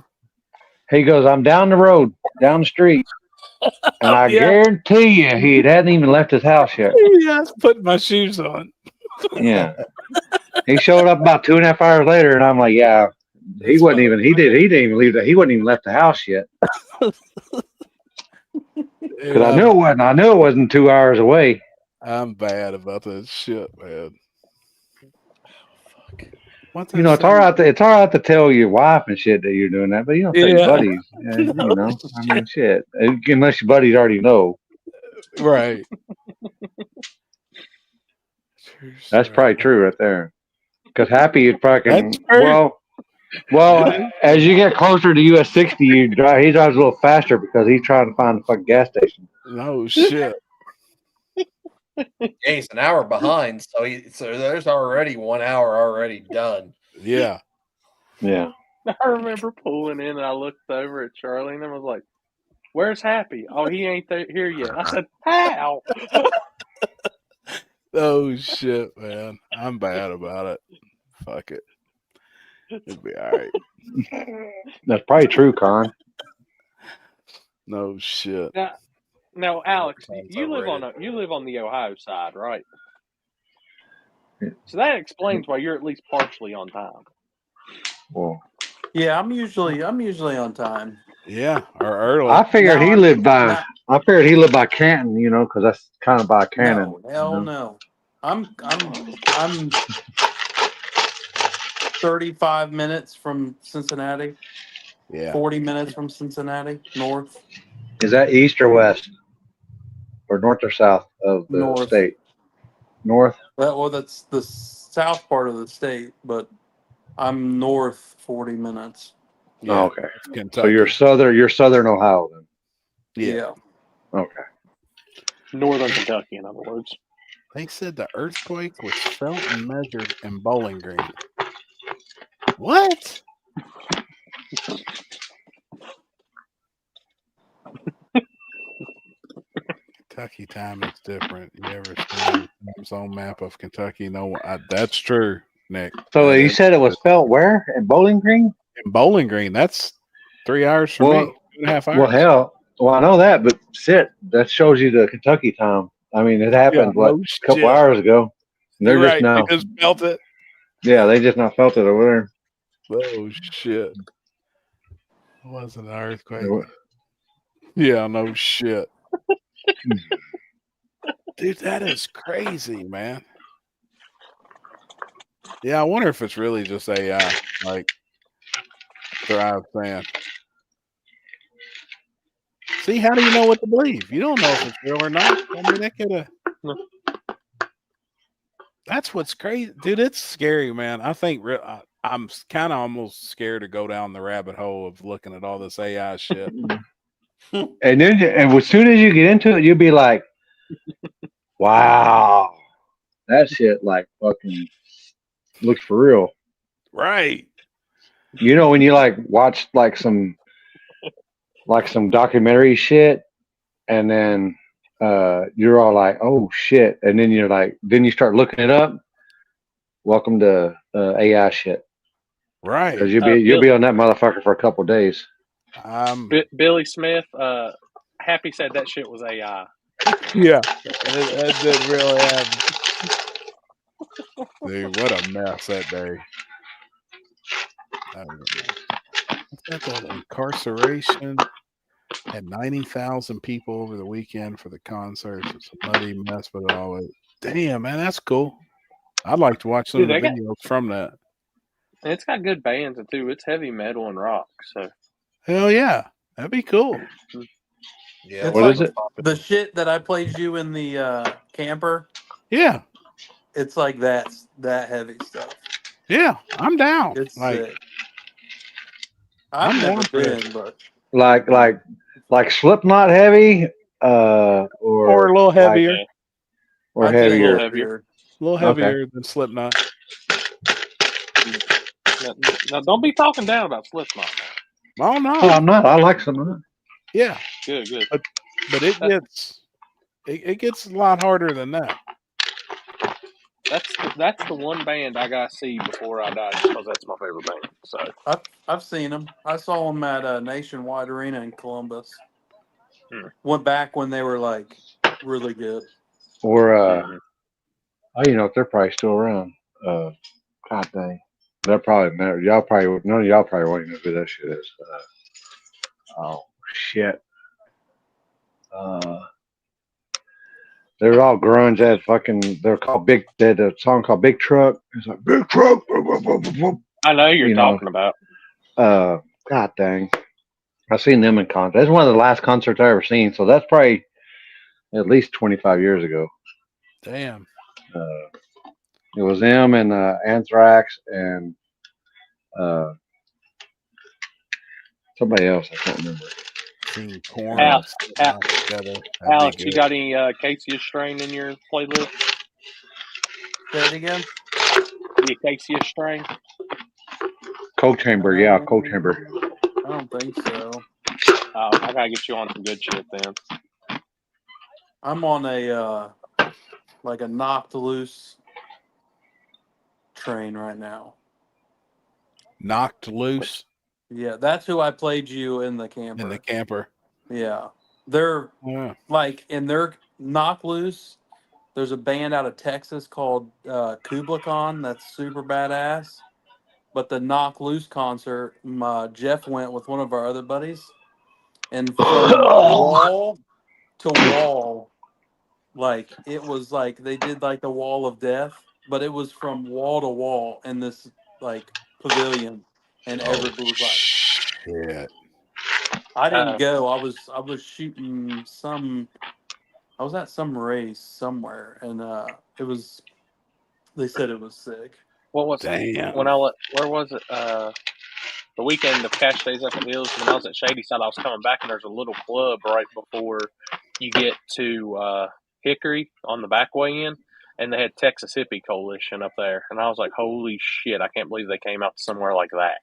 He goes, I'm down the road, down the street, and I guarantee you he hadn't even left his house yet. Yeah, I was putting my shoes on. Yeah. He showed up about 2.5 hours later, and I'm like, yeah, he wasn't even. He didn't even leave. He wasn't even left the house yet. Because I knew it wasn't. I knew it wasn't 2 hours away. I'm bad about that shit, man. You know, it's all right. It's all right to tell your wife and shit that you're doing that, but you don't tell your buddies. You know, I mean, shit. Unless your buddies already know. Right. That's probably true right there. Because Happy, you'd probably well, as you get closer to US 60, he drives a little faster because he's trying to find the fucking gas station. No shit. Yeah, he's an hour behind, so there's already 1 hour already done. Yeah. Yeah. I remember pulling in and I looked over at Charlie and I was like, "Where's Happy? Oh, he ain't here yet." I said, "How?" Oh shit, man. I'm bad about it. Fuck it. It'll be all right. That's probably true, Con. No shit. Now, Alex, you live on the Ohio side, right? So that explains why you're at least partially on time. Well, Yeah, I'm usually on time. Yeah, or early. I figured he lived by Canton, you know, because that's kind of by Canton. No, hell no. I'm 35 minutes from Cincinnati. Yeah. 40 minutes from Cincinnati, north. Is that east or west? Or north or south of the state? North? Well, that's the south part of the state, but I'm north 40 minutes. Yeah. Oh, okay. Kentucky. So you're southern Ohio then. Yeah. Okay. Northern Kentucky, in other words. They said the earthquake was felt and measured in Bowling Green. What? Kentucky time is different. You ever seen the zone map of Kentucky? No, that's true, Nick. So you said it was felt where? In Bowling Green? In Bowling Green. That's 3 hours for me. 2.5 hours. Well, hell, I know that, but shit, that shows you the Kentucky time. I mean, it happened a couple hours ago. They're You're just right. now. They just felt it. Yeah, they just not felt it over there. Oh shit! It wasn't an earthquake. Yeah, no shit. Dude, that is crazy, man. Yeah, I wonder if it's really just AI, like Thrive saying. See, how do you know what to believe? You don't know if it's real or not. I mean, that could have. That's what's crazy, dude. It's scary, man. I think I'm kind of almost scared to go down the rabbit hole of looking at all this AI shit. And then, as soon as you get into it, you'll be like, "Wow, that shit like fucking looks for real." Right. You know, when you like watch like some documentary shit, and then you're all like, "Oh shit," and then you're like, then you start looking it up. Welcome to AI shit. Right. Because you'll be on that motherfucker for a couple of days. Billy Smith, Happy said that shit was AI. Yeah, that did really happen. Dude, what a mess that day. That incarceration had 90,000 people over the weekend for the concerts. It's a muddy mess, but it always. Damn, man, that's cool. I'd like to watch some of the videos from that. And it's got good bands too. It's heavy metal and rock. So hell yeah, that'd be cool. Yeah, it's what is it? The shit that I played you in the camper. Yeah, it's like that heavy stuff. Yeah, I'm down. It's like, sick. I've never been, but like Slipknot heavy, or a little heavier. or I'd say a heavier? little Heavier. A little Okay. heavier than Slipknot. Now, don't be talking down about Slipknot now. Oh no. Oh, I'm not. I like some. Yeah, Good. but it gets a lot harder than that. That's the one band I gotta see before I die, just because that's my favorite band. So I've seen them. I saw them at Nationwide Arena in Columbus. Hmm. Back when they were like really good. Or Mhm. oh, you know, they're probably still around. God dang, they're probably never. Y'all probably none of y'all probably won't even know who that shit is. Oh shit. They're all grunge. They're called Big. They had a song called Big Truck. It's like Big Truck. I know you're You know. talking about. God dang. I've seen them in concert. That's one of the last concerts I ever seen. So that's probably at least 25 years ago. Damn. It was them and Anthrax and somebody else. I can't remember. Seen Corn Al- and Slipknot together. That'd be Alex, you good. got any Casey Strain in your playlist? Say it again. The Casey Strain? Cold Chamber. Yeah, Cold Chamber. I don't think so. I gotta get you on some good shit then. I'm on a like a knocked loose train right now. Knocked Loose Yeah, that's who I played you in the camper. in the camper. Yeah, they're Yeah. like in their knock loose. There's a band out of Texas called Kubla Khan that's super badass. But the Knock Loose concert, Jeff went with one of our other buddies, and from wall to wall, like it was like they did like the wall of death, but it was from wall to wall in this like pavilion, and everybody was like, Shit. I didn't go. I was shooting some. I was at some race somewhere, and it was. They said it was sick. What was Damn. where was it? The weekend of Cash Days Up the Hills, when I was at Shady Side, I was coming back, and there's a little club right before you get to Hickory on the back way in, and they had Texas Hippie Coalition up there, and I was like, holy shit, I can't believe they came out to somewhere like that.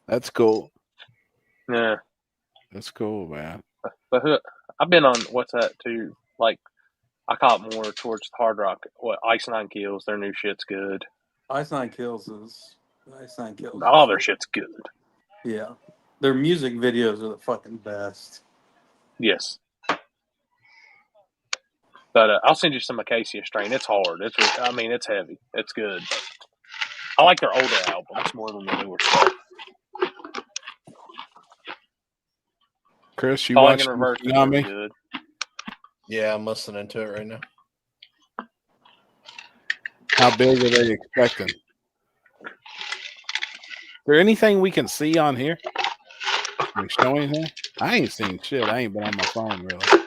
That's cool. Yeah, That's cool, man. but I've been on what's that too? Like I call it more towards the hard rock. What Ice Nine Kills? Their new shit's good. Ice Nine Kills. All their shit's good. Yeah, their music videos are the fucking best. Yes. But I'll send you some Acacia Strain. It's hard. It's heavy. It's good. I like their older albums more than the newer stuff. Chris, you Calling watching in Reverse is Tsunami? really good. Yeah, I'm listening to it right now. How big are they expecting? Is there anything we can see on here? Are we showing anything? I ain't seen shit. I ain't been on my phone really.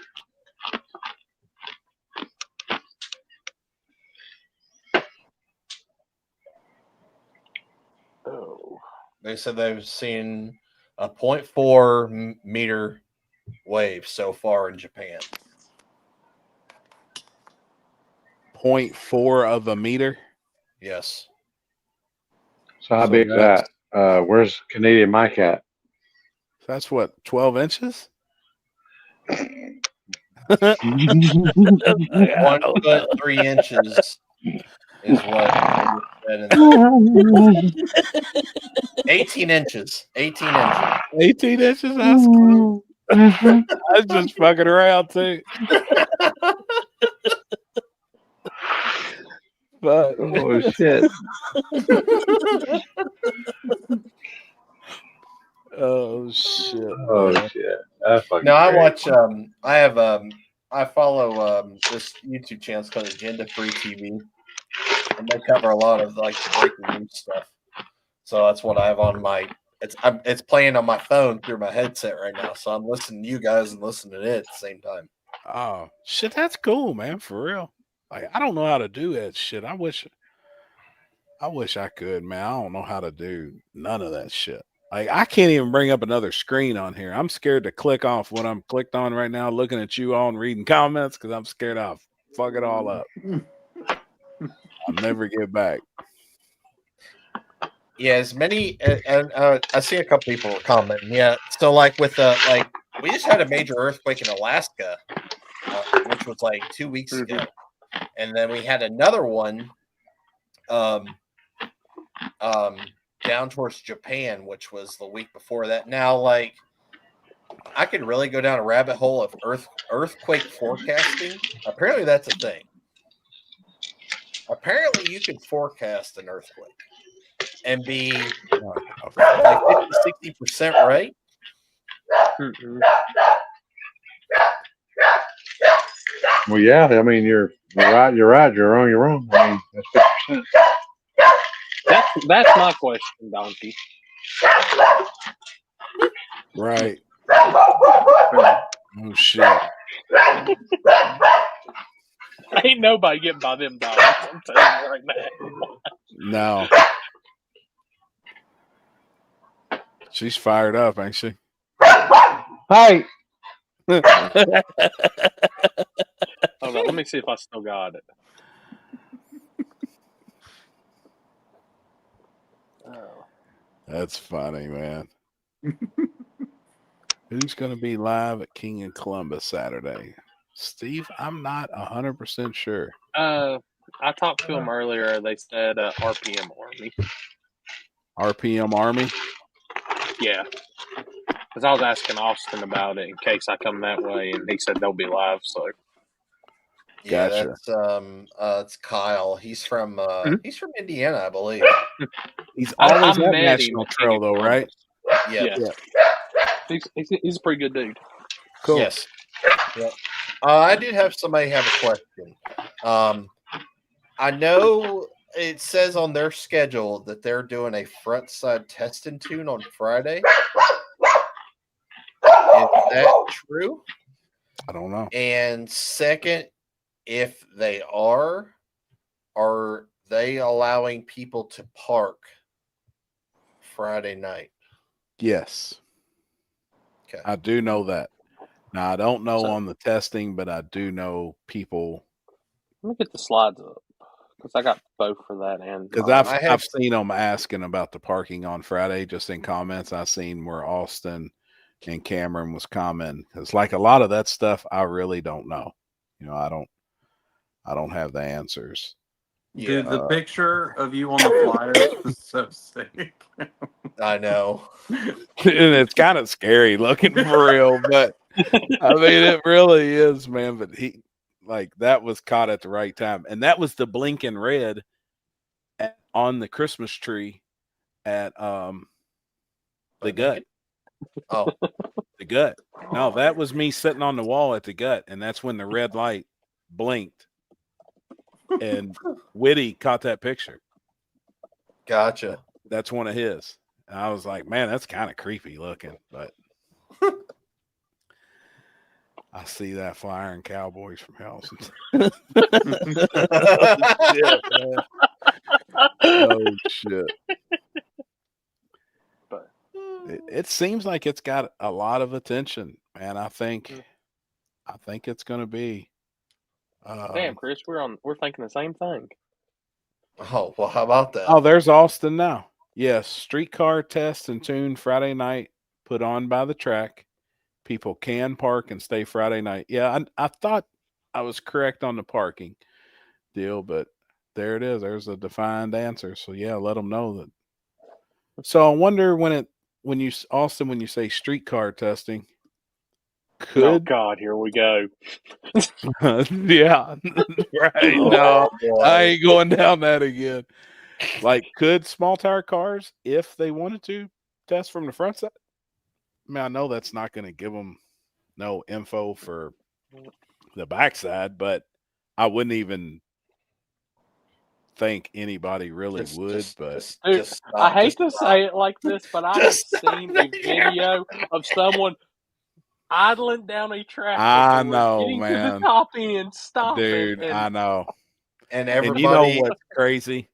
Oh. They said they've seen a 0.4 meter wave so far in Japan. 0.4 of a meter. Yes. So how So big is that? Where's Canadian Mike at? That's what, 12 inches? 1 foot 3 inches is what said in 18 inches. 18 inches. 18 inches? That's cool. I was just fucking around too. But Oh shit! oh shit! Oh man. shit! That's fucking No, I great. watch. I follow this YouTube channel. It's called Agenda Free TV, and they cover a lot of like breaking news stuff. So that's what I have on my. It's playing on my phone through my headset right now. So I'm listening to you guys and listening to it at the same time. Oh shit, that's cool, man. For real. Like I don't know how to do that shit. I wish I could, man. I don't know how to do none of that shit. Like I can't even bring up another screen on here. I'm scared to click off what I'm clicked on right now, looking at you all and reading comments because I'm scared I'll fuck it all up. I'll never get back. Yeah, as many, and I see a couple people were commenting. Yeah, so like with we just had a major earthquake in Alaska, which was like 2 weeks ago, and then we had another one, down towards Japan, which was the week before that. Now, like, I could really go down a rabbit hole of earthquake forecasting. Apparently, that's a thing. Apparently, you can forecast an earthquake and be like 50-60% right. Well, yeah. I mean, you're right. You're right. You're wrong. You're wrong. I mean, that's 50%. That's my question, Donkey. Right. Oh shit. Ain't nobody getting by them dogs. I'm telling you right now. No. She's fired up, ain't she? Hey. Hold on, let me see if I still got it. Oh. That's funny, man. Who's going to be live at King and Columbus Saturday? Steve, I'm not 100% sure. I talked to them earlier. They said RPM Army. RPM Army? Yeah. Because I was asking Austin about it in case I come that way, and he said they'll be live. So Yeah, Gotcha. that's it's Kyle. He's from Indiana, I believe. He's always I at met National him at Trail, though, right? Yeah. He's a pretty good dude. Cool. Yes. Yep. I did have somebody have a question. I know it says on their schedule that they're doing a front side test and tune on Friday. Is that true? I don't know. And second, if they are they allowing people to park Friday night? Yes. Okay. I do know that. Now, I don't know So- on the testing, but I do know people. Let me get the slides up because I got both for that and Because I've seen them asking about the parking on Friday, just in comments. I seen where Austin and Cameron was commenting. Because like a lot of that stuff, I really don't know. You know, I don't have the answers. Dude, the picture of you on the flyers was so sick. I know. And it's kind of scary looking for real, but I mean, it really is, man. But that was caught at the right time. And that was the blinking red on the Christmas tree at the gut. Oh, the gut. No, that was me sitting on the wall at the gut. And that's when the red light blinked. And Whitty caught that picture. Gotcha. That's one of his. And I was like, man, that's kind of creepy looking, but I see that flyer in Cowboys from Hell. Oh shit. But it seems like it's got a lot of attention, man. I think it's gonna be damn, Chris, we're thinking the same thing. Oh, well, how about that? Oh, there's Austin now. Yes, streetcar test and tune Friday night put on by the track. People can park and stay Friday night. Yeah, I thought I was correct on the parking deal, but there it is. There's a defined answer. So yeah, let them know that. So I wonder when you say streetcar testing, Oh God, here we go. yeah, right. No, I ain't going down that again. Like, could small tire cars, if they wanted to, test from the front side? I mean, I know that's not going to give them no info for the backside, but I wouldn't even think anybody really would. Dude, I hate to say it like this, but I have seen a video of someone idling down a track. I know, getting man. to the top end, stopping. Dude, I know. And you know what's crazy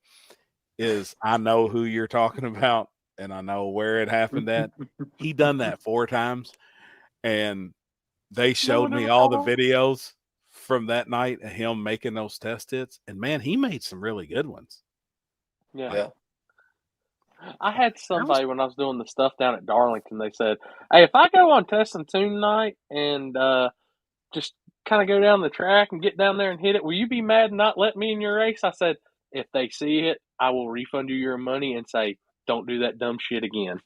is I know who you're talking about, and I know where it happened at. He done that 4 times, and they showed me all the videos. from that night of him making those test hits, and man, he made some really good ones. Yeah. Yeah. I had somebody when I was doing the stuff down at Darlington, they said, "Hey, if I go on test and tune night and just kind of go down the track and get down there and hit it, will you be mad and not let me in your race?" I said, "If they see it, I will refund you your money and say, don't do that dumb shit again.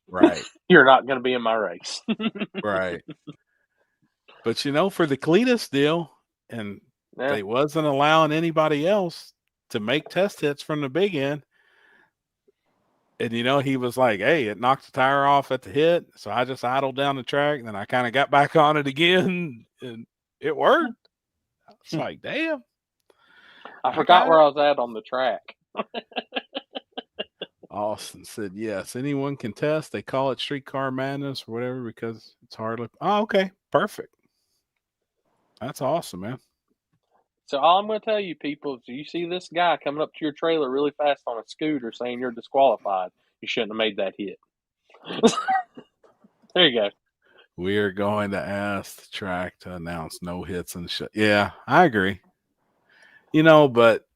Right. You're not going to be in my race." Right. But you know, for the Cletus deal, and Yeah. they wasn't allowing anybody else to make test hits from the big end. And you know, he was like, "Hey, it knocked the tire off at the hit, so I just idled down the track, and then I kind of got back on it again, and it worked." It's like, damn. I forgot where I was at on the track. Austin said, "Yes, anyone can test. They call it streetcar madness or whatever because it's hardly." Oh, okay, perfect. That's awesome, man. So all I'm going to tell you, people, is you see this guy coming up to your trailer really fast on a scooter saying you're disqualified, you shouldn't have made that hit. There you go. We are going to ask the track to announce no hits and shit. Yeah, I agree. You know, but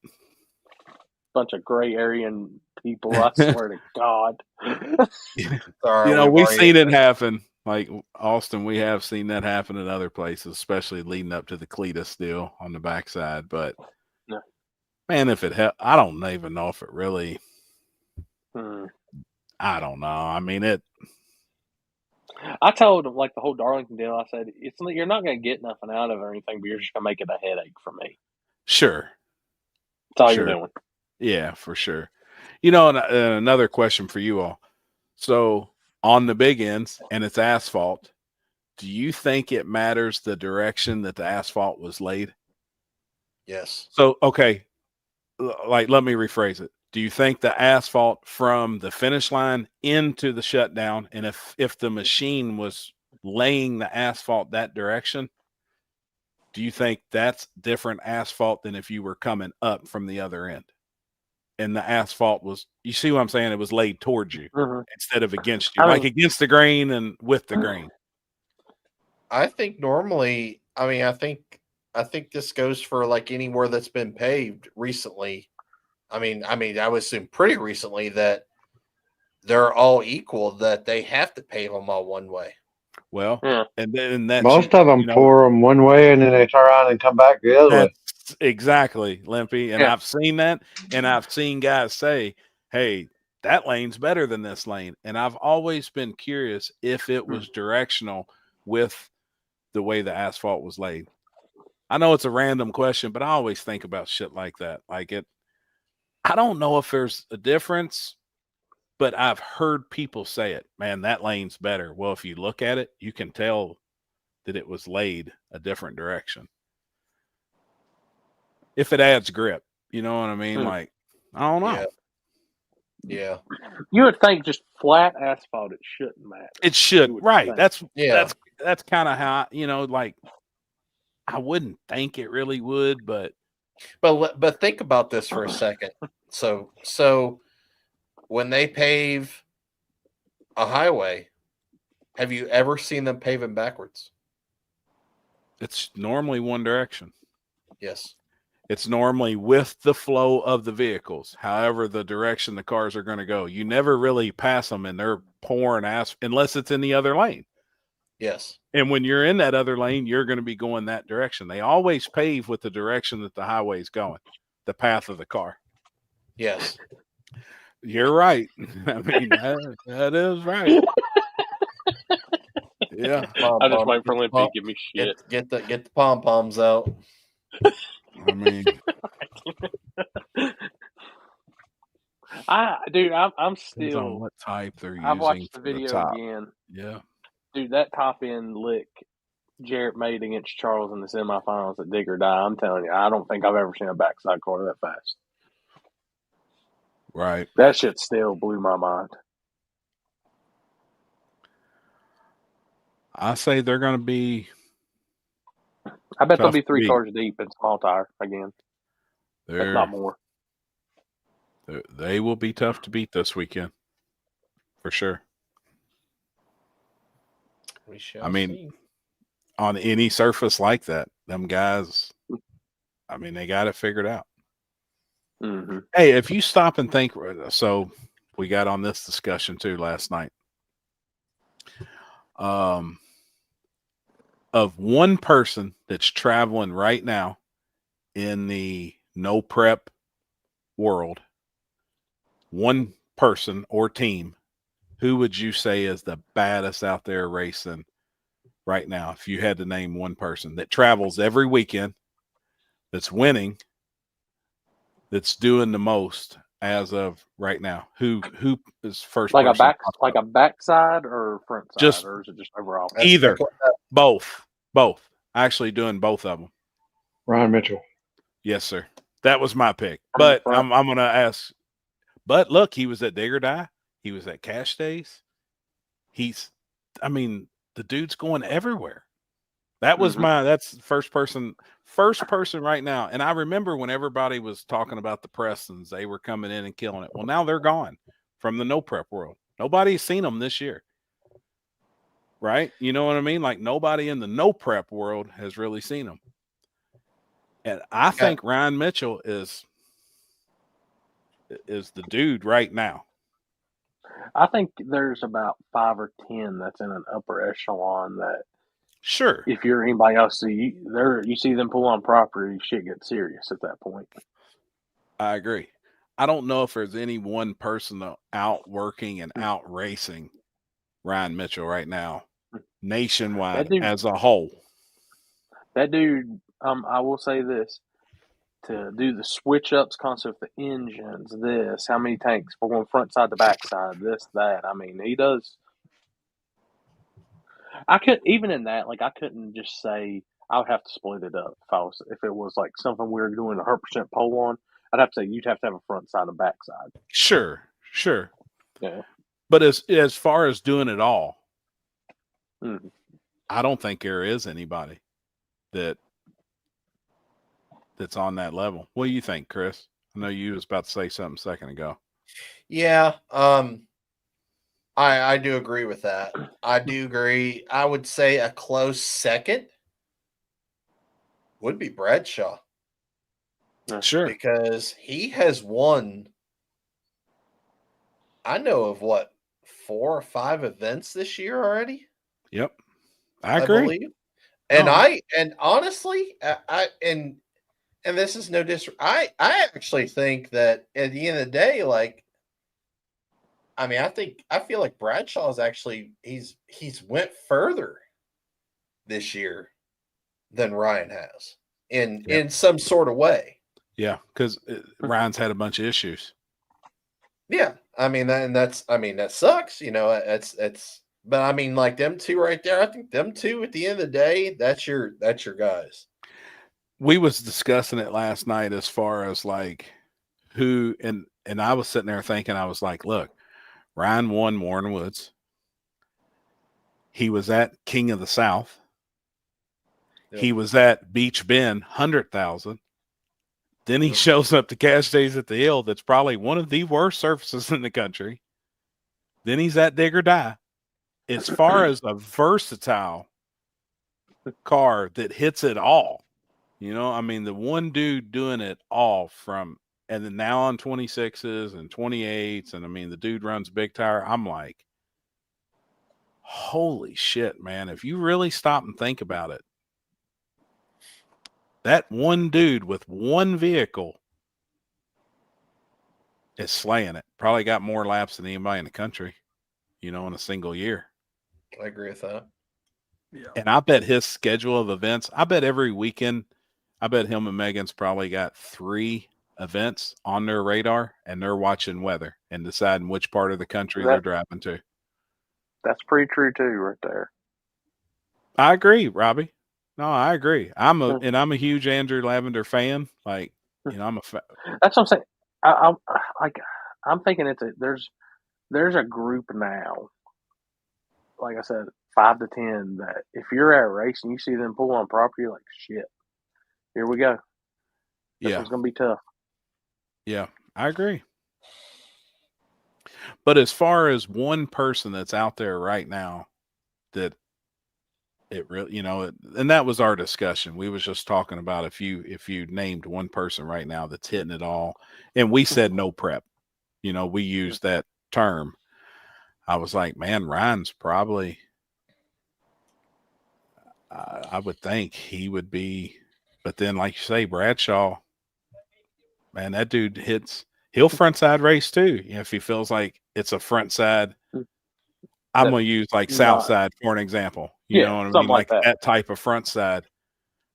Bunch of gray area people, I swear to God. Sorry, you know, we've we've already- seen it happen. Like Austin, we have seen that happen in other places, especially leading up to the Cletus deal on the backside. But Yeah. man, if it helped, I don't even know if it really. Hmm. I don't know. I mean, it. I told him, like the whole Darlington deal, I said, you're not going to get nothing out of it or anything, but you're just going to make it a headache for me. Sure. That's all Sure. you're doing. Yeah, for sure. You know, and another question for you all. So on the big ends, and it's asphalt, do you think it matters the direction that the asphalt was laid? Yes. So, okay, like, let me rephrase it. Do you think the asphalt from the finish line into the shutdown, and if the machine was laying the asphalt that direction, do you think that's different asphalt than if you were coming up from the other end? And the asphalt was, you see what I'm saying? It was laid towards you instead of against you, I like mean- against the grain and with the grain. I think normally, I think this goes for like anywhere that's been paved recently. I mean, I would assume pretty recently that they're all equal, that they have to pave them all one way. Well, Yeah. and then that Most of them you know, pour them one way and then they turn around and come back the other way. that's exactly, Limpy. And Yeah. I've seen that, and I've seen guys say, "Hey, that lane's better than this lane." And I've always been curious if it was directional with the way the asphalt was laid. I know it's a random question, but I always think about shit like that. Like it, I don't know if there's a difference, but I've heard people say it, man, that lane's better. Well, if you look at it, you can tell that it was laid a different direction. If it adds grip, you know what I mean? Like, I don't know. Yeah. You would think just flat asphalt, it shouldn't matter. It should, You would right? think. That's kind of how, you know, like I wouldn't think it really would, but think about this for a second. So when they pave a highway, have you ever seen them paving backwards? it's normally one direction. Yes. It's normally with the flow of the vehicles, however the direction the cars are going to go. You never really pass them and they're pouring ass unless it's in the other lane. Yes. And when you're in that other lane, you're going to be going that direction. They always pave with the direction that the highway is going, the path of the car. Yes. You're right. I mean, that is right. Yeah. I just wait for Limpy to give me shit. Get the pom poms out. I mean, I'm depends on still. what type they're using. I've watched the for the video top. again. Yeah. Dude, that top end lick Jarrett made against Charles in the semifinals at Dig or Die. I'm telling you, I don't think I've ever seen a backside car that fast. Right. That shit still blew my mind. I say they're going to be. I bet they'll be tough to three beat. cars deep in small tire again. If not more. They will be tough to beat this weekend. For sure. We shall I mean, see. on any surface like that. Them guys, I mean, they got it figured out. Mm-hmm. Hey, if you stop and think, so we got on this discussion too last night. Of one person that's traveling right now in the no prep world, one person or team, who would you say is the baddest out there racing right now? If you had to name one person that travels every weekend, that's winning, that's doing the most as of right now, who is first Like person? a backside or front side, Just or is it just overall? either, both, actually doing both of them. Ryan Mitchell. Yes, sir. That was my pick. But I'm going to ask. But look, he was at Dig or Die. He was at Cash Days. I mean, the dude's going everywhere. That was that's first person right now. And I remember when everybody was talking about the Prestons, they were coming in and killing it. Well, now they're gone from the no prep world. Nobody's seen them this year. Right? You know what I mean? Like nobody in the no prep world has really seen them. And I think Ryan Mitchell is the dude right now. I think there's about 5 or 10 that's in an upper echelon that, sure, if you're anybody else, you see them pull on property, shit gets serious at that point. I agree. I don't know if there's any one person out working and out racing Ryan Mitchell right now, nationwide as a whole. That dude, I will say this. To do the switch ups concept, the engines, this, how many tanks for going front side to back side, this, that. I mean, he does. I could even in that, like I couldn't just say I would have to split it up if it was like something we were doing 100% pole on. I'd have to say you'd have to have a front side and back side. Sure. Yeah. But as far as doing it all, I don't think there is anybody that's on that level. What do you think, Chris? I know you was about to say something a second ago. Yeah, I do agree with that. I do agree. I would say a close second would be Bradshaw. Sure. Because he has won, I know of 4 or 5 events this year already. Yep. I agree. Believe. And and honestly, and this is no disrespect. I actually think that at the end of the day, like, I mean, I feel like Bradshaw is actually he's went further this year than Ryan has in some sort of way. Yeah, because Ryan's had a bunch of issues. Yeah, I mean that sucks. You know, it's. But I mean, like them two right there. I think them two at the end of the day, that's your guys. We was discussing it last night as far as like who and I was sitting there thinking, I was like, look, Ryan won Warren Woods. He was at King of the South. Yep. He was at Beach Bend, 100,000. Then he shows up to Cash Days at the Hill. That's probably one of the worst surfaces in the country. Then he's at Dig or Die. As far as a versatile car that hits it all, you know, I mean, the one dude doing it all and then now on 26s and 28s. And I mean, the dude runs big tire. I'm like, holy shit, man. If you really stop and think about it, that one dude with one vehicle is slaying it. Probably got more laps than anybody in the country, you know, in a single year. I agree with that. Yeah. And I bet his schedule of events, I bet every weekend, I bet him and Megan's probably got 3 events on their radar, and they're watching weather and deciding which part of the country they're driving to. That's pretty true too, right there. I agree, Robbie. No, I agree. I'm a huge Andrew Lavender fan. Like, you know, That's what I'm saying. I'm thinking there's a group now. Like I said, 5 to 10 that if you're at a race and you see them pull on property, you're like, shit, here we go. This one's going to be tough. Yeah, I agree. But as far as one person that's out there right now that It really, and that was our discussion. We was just talking about if you named one person right now that's hitting it all, and we said no prep. We used that term. I was like, man, Ryan's probably. I would think he would be, but then, like you say, Bradshaw, man, that dude he'll front side race too. If he feels like it's a front side, I'm going to use like south side for an example. You know what I mean? Like that type of front side.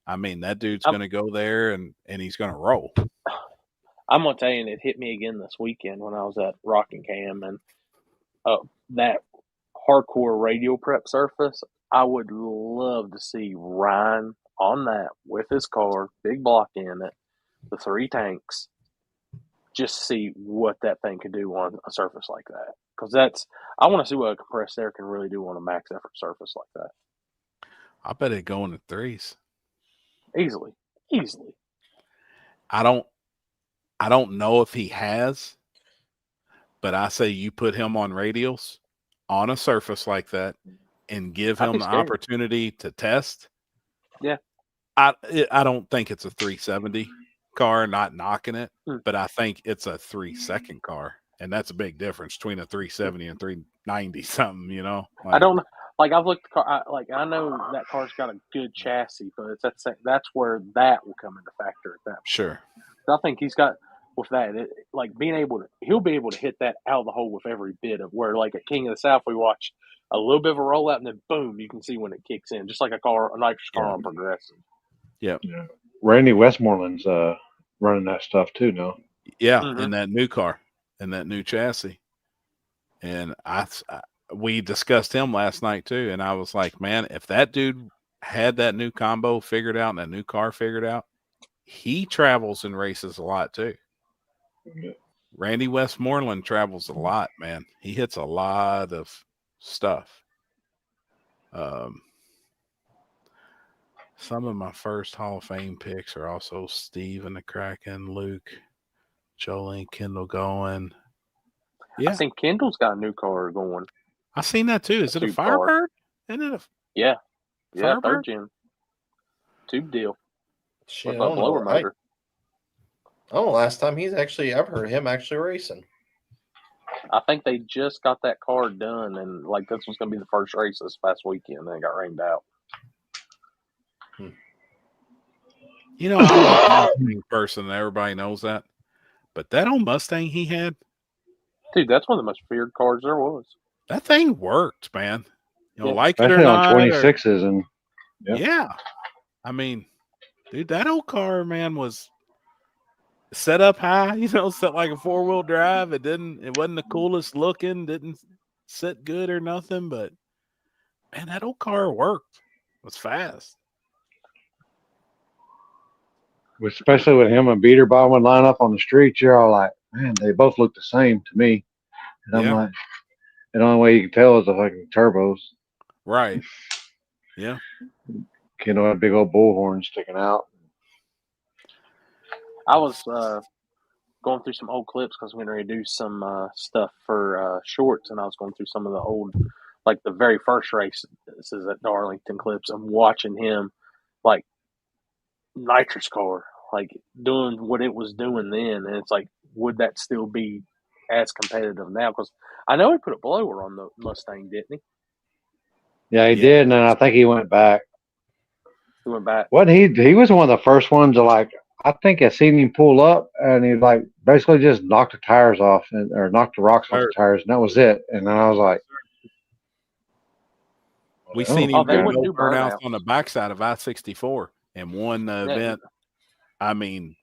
I mean, that dude's going to go there and he's going to roll. I'm going to tell you, and it hit me again this weekend when I was at Rockingham, and that hardcore radial prep surface, I would love to see Ryan on that with his car, big block in it, the 3 tanks, just see what that thing could do on a surface like that. Because I want to see what a compressed air can really do on a max effort surface like that. I bet it go in the 3s. Easily. I don't know if he has, but I say you put him on radials on a surface like that and give him the opportunity to test. Yeah. I don't think it's a 370 car, not knocking it, but I think it's a 3-second car. And that's a big difference between a 370 and 390 something, I don't know. Like, I've looked at the car, I know that car's got a good chassis, but that's where that will come into factor at that point. Sure. I think he's got, with that, he'll be able to hit that out of the hole with every bit of where, like at King of the South, we watch a little bit of a rollout and then boom, you can see when it kicks in, just like a nitrous car on Progressive. Yep. Yeah. Randy Westmoreland's running that stuff too, no? Yeah, in that new car, in that new chassis. And we discussed him last night too, and I was like, man, if that dude had that new combo figured out and that new car figured out, he travels and races a lot too. Yeah. Randy Westmoreland travels a lot, man. He hits a lot of stuff. Some of my first Hall of Fame picks are also Steve and the Kraken, Luke, Jolene, Kendall going. Yeah. I think Kendall's got a new car going. I seen that too. Is it a Firebird? Isn't it Yeah, Firebird? 3rd gen. Tube deal. Shit, with a blower motor. Last time I've heard him actually racing. I think they just got that car done, and this was going to be the first race this past weekend, and then it got rained out. I'm a Mustang person, and everybody knows that. But that old Mustang he had, dude, that's one of the most feared cars there was. That thing worked, man. Like especially it or not, on 26s and yeah. I mean, dude, that old car, man, was set up high. Set like a 4-wheel drive. It wasn't the coolest looking. Didn't sit good or nothing. But man, that old car worked. It was fast. Especially with him and Beater Bob would line up on the street, you're all like, man, they both look the same to me. And I'm like, the only way you can tell is the fucking turbos. Right. Yeah. Kendall had big old bullhorn sticking out. I was going through some old clips because we're going to do some stuff for shorts, and I was going through some of the old, the very first races at Darlington clips, and watching him, nitrous car, doing what it was doing then, and it's would that still be as competitive now? Because I know he put a blower on the Mustang, didn't he? Yeah, he did, and then I think he went back. He went back. What he was one of the first ones to I think I seen him pull up, and he basically just knocked the tires off or knocked the rocks off the tires, and that was it. And then I was like, we seen him do burnouts on the backside of I-64 and won the event. I mean,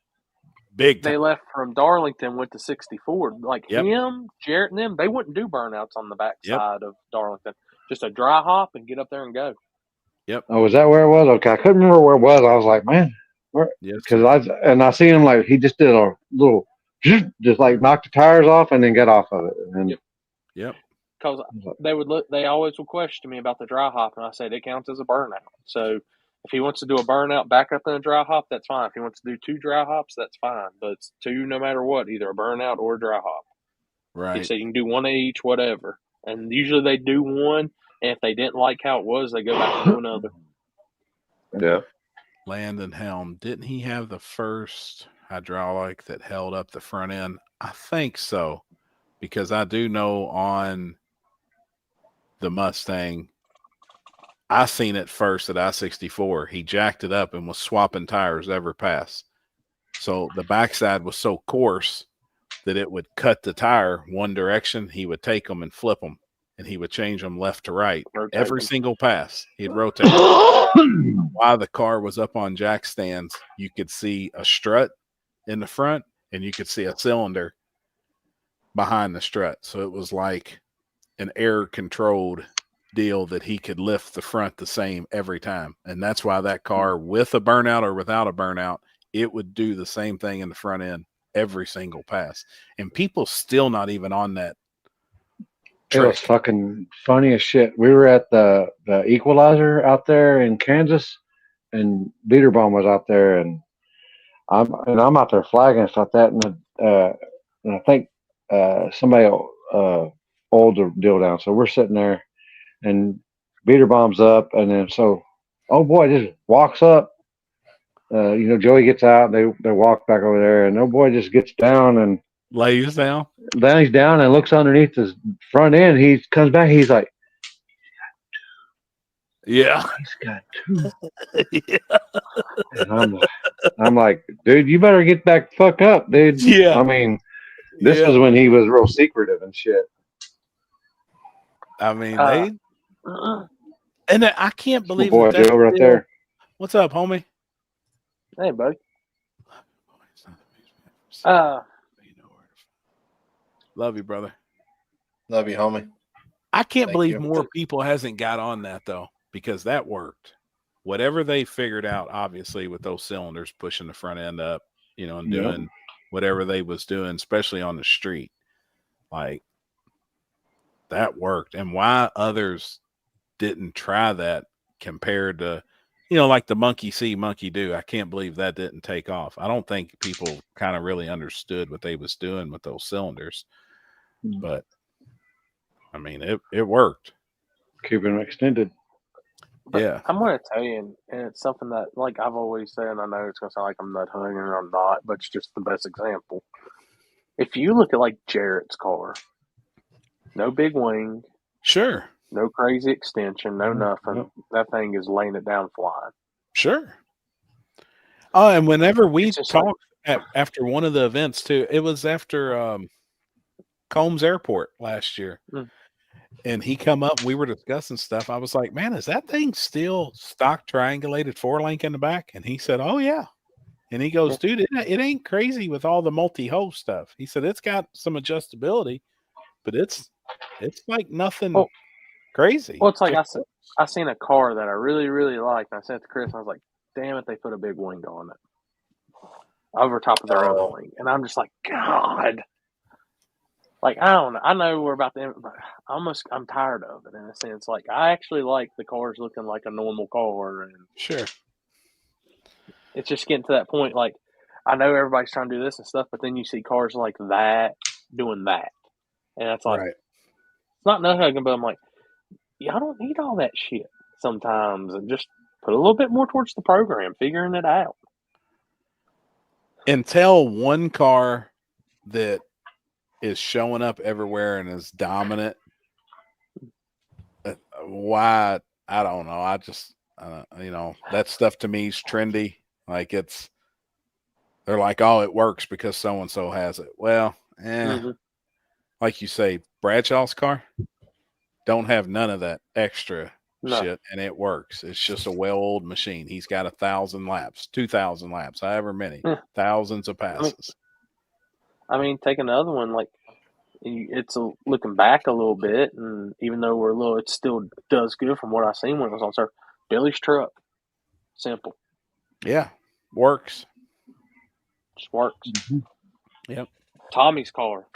big time. They left from Darlington, went to 64. Him, Jarrett, and them, they wouldn't do burnouts on the backside of Darlington. Just a dry hop and get up there and go. Yep. Oh, was that where it was? Okay, I couldn't remember where it was. I was like, man, because I seen him he just did a little, just knocked the tires off and then got off of it. And then, yep. Because they always would question me about the dry hop, and I said it counts as a burnout. So if he wants to do a burnout back up in a dry hop, that's fine. If he wants to do 2 dry hops, that's fine. But it's 2 no matter what, either a burnout or a dry hop. Right. He said you can do 1 of each, whatever. And usually they do 1, and if they didn't like how it was, they go back and do another. Yeah. Landon Helm. Didn't he have the first hydraulic that held up the front end? I think so, because I do know on the Mustang, I seen it first at I-64. He jacked it up and was swapping tires every pass. So the backside was so coarse that it would cut the tire one direction. He would take them and flip them, and he would change them left to right. Rotate Every them. single pass, he'd rotate them. While the car was up on jack stands, you could see a strut in the front, and you could see a cylinder behind the strut. So it was like an air-controlled deal that he could lift the front the same every time. And that's why that car, with a burnout or without a burnout, it would do the same thing in the front end every single pass. And people still not even on that It was fucking funny as shit. We were at the Equalizer out there in Kansas, and Biederbaum was out there, and I'm out there flagging and stuff like that, and I think somebody oiled the deal down. So we're sitting there, and Biederbaum's up, and then oh boy just walks up. Joey gets out, they walk back over there, and oh boy just gets down and lays down. Then he's down and looks underneath his front end. He comes back. He's like, yeah, he's got two. Yeah. And I'm like, dude, you better get back the fuck up, dude. Yeah. I mean, this was when he was real secretive and shit. I mean, and I can't believe boy Joe right there. What's up, homie? Hey, buddy. Love you, brother. Love you, homie. I can't believe more people hasn't got on that, though, because that worked. Whatever they figured out, obviously, with those cylinders pushing the front end up, and doing whatever they was doing, especially on the street, like, that worked. And why others didn't try that compared to, like the monkey see, monkey do. I can't believe that didn't take off. I don't think people kind of really understood what they was doing with those cylinders. But, I mean, it worked. Keeping them extended. But yeah. I'm going to tell you, and it's something that, like I've always said, and I know it's going to sound like I'm nut hugging or I'm not, but it's just the best example. If you look at, like, Jarrett's car, no big wing. Sure. No crazy extension, no nothing. That thing is laying it down flying. Sure. Oh, and whenever we talked after one of the events, too, it was after Combs Airport last year. And he come up, we were discussing stuff. I was like, man, is that thing still stock triangulated 4-link in the back? And he said, oh, yeah. And he goes, dude, it ain't crazy with all the multi-hole stuff. He said, it's got some adjustability, but it's like nothing crazy. Well, it's like I seen a car that I really, really liked. And I sent it to Chris, and I was like, damn it, they put a big wing on it. Over top of their other wing. And I'm just like, God. Like, I don't know. I know we're about to end, but I'm tired of it in a sense. Like, I actually like the cars looking like a normal car. And sure. It's just getting to that point. Like, I know everybody's trying to do this and stuff, but then you see cars like that doing that. And it's like, it's not nut hugging, but I'm like, y'all don't need all that shit sometimes. And just put a little bit more towards the program, figuring it out. And tell one car that is showing up everywhere and is dominant. Why? I don't know. I just, that stuff to me is trendy. Like they're like, oh, it works because so-and-so has it. Well, like you say, Bradshaw's car don't have none of that extra shit, and it works. It's just a well-oiled machine. He's got 1,000 laps, 2,000 laps, however many, thousands of passes. I mean, take another one, like, it's looking back a little bit, and even though it still does good from what I seen when it was on surf. Billy's truck, simple. Yeah, works. Just works. Yep. Tommy's car,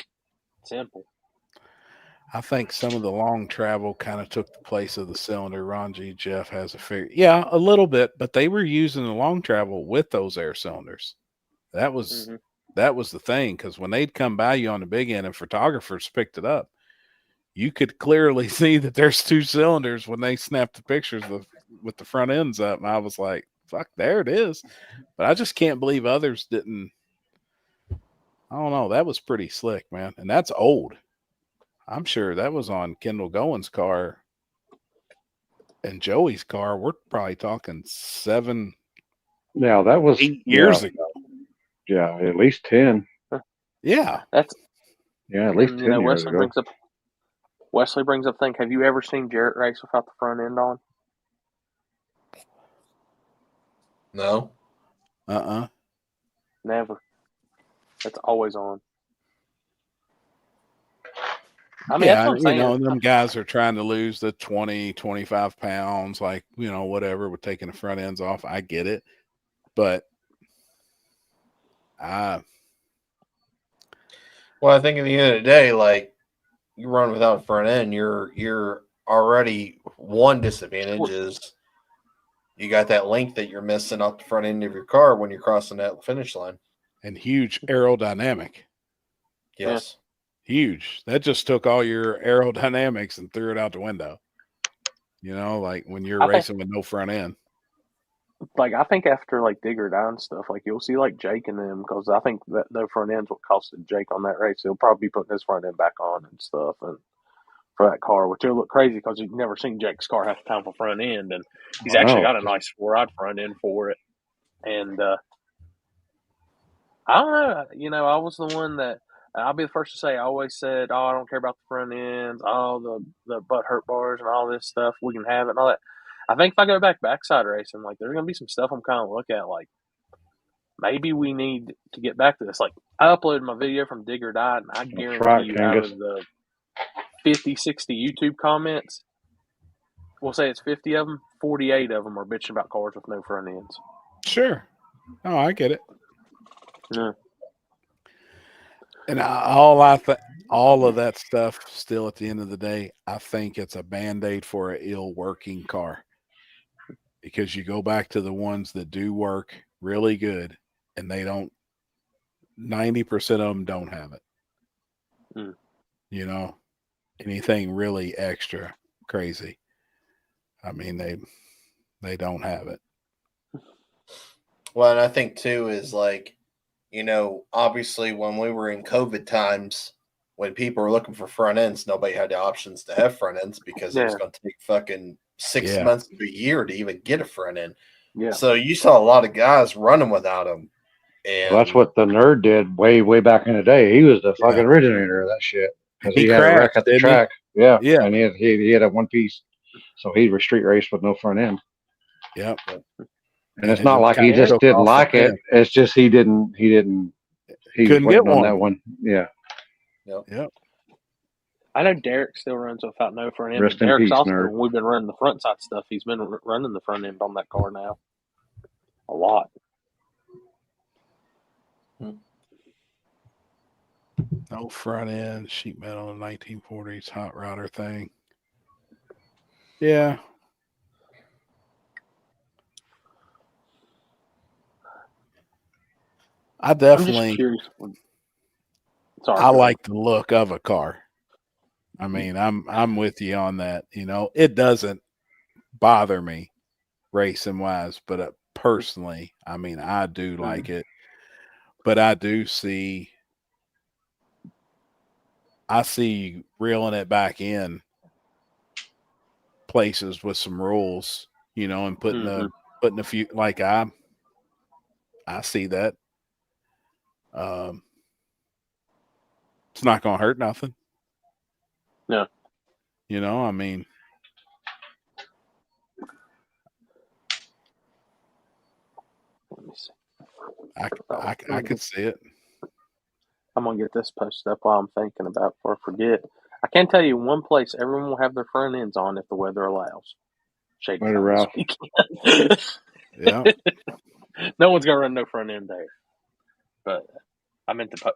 simple. I think some of the long travel kind of took the place of the cylinder. Ron G. Jeff has a figure. Yeah, a little bit, but they were using the long travel with those air cylinders. That was the thing, because when they'd come by you on the big end and photographers picked it up, you could clearly see that there's two cylinders when they snapped the pictures. with the front ends up, and I was like, "Fuck, there it is." But I just can't believe others didn't. I don't know. That was pretty slick, man, and that's old. I'm sure that was on Kendall Gowen's car and Joey's car. We're probably talking 7, Yeah, that was 8 years ago. Yeah, at least 10. Yeah, That's Yeah, at least 10 years Wesley ago. brings up thing. Have you ever seen Jarrett race without the front end on? No. Never. It's always on. I mean, yeah, that's what I'm saying. you know, them guys are trying to lose the 20, 25 pounds, like, you know, whatever, with taking the front ends off. I get it. But well, I think at the end of the day, like, you run without a front end, you're already one disadvantage is you got that length that you're missing off the front end of your car when you're crossing that finish line. and huge aerodynamic. Yes. Huge. That just took all your aerodynamics and threw it out the window. You know, like when you're racing with no front end. Like, I think after, like, Digger down stuff, like, you'll see, like, Jake and them, because I think that their front end's what costed Jake on that race. He'll probably be putting his front end back on and stuff, and for that car, which will look crazy because you've never seen Jake's car have time for front end, and he's actually got a nice four-rod front end for it. And I don't know, you know, I was the one that, I'll be the first to say, I always said, I don't care about the front ends, all the butt hurt bars and all this stuff, we can have it and all that. I think if I go backside racing, like, there's going to be some stuff I'm kind of look at, like, maybe we need to get back to this. Like, I uploaded my video from Digger Died, and I guarantee you out of the 50, 60 YouTube comments, we'll say it's 50 of them, 48 of them are bitching about cars with no front ends. Sure. Oh, I get it. Yeah. And all of that stuff, still at the end of the day, I think it's a Band-Aid for an ill working car. Because you go back to the ones that do work really good, and they don't, 90% of them don't have it. You know, anything really extra crazy. I mean, they don't have it. Well, and I think too is, like, you know, obviously when we were in COVID times, when people were looking for front ends, nobody had the options to have front ends because it was going to take fucking 6 months to a year to even get a front end. Yeah. So you saw a lot of guys running without them. And that's what the nerd did way back in the day. He was the fucking originator of that shit. Because he had a wreck at the track. Yeah. And he had a one piece. So he was street raced with no front end. Yep. And it's not like he just didn't like it. It's just he couldn't get on that one. Yeah. Yep. I know Derek still runs without no front end. Rest in Derek's peace, also, nerd. when we've been running the front side stuff, he's been running the front end on that car now. A lot. No front end, sheet metal, 1940s hot router thing. Yeah. I definitely. I like the look of a car. I mean, I'm with you on that. You know, it doesn't bother me racing wise, but personally, I mean, I do like it. But I see you reeling it back in places with some rules, you know, and putting a few, like I see that. It's not going to hurt nothing. No. You know, I mean, let me see. I could see it. I'm going to get this posted up while I'm thinking about before I forget. I can tell you one place everyone will have their front ends on if the weather allows. Shady Farm this weekend. Yeah. No one's going to run no front end there. But I meant to put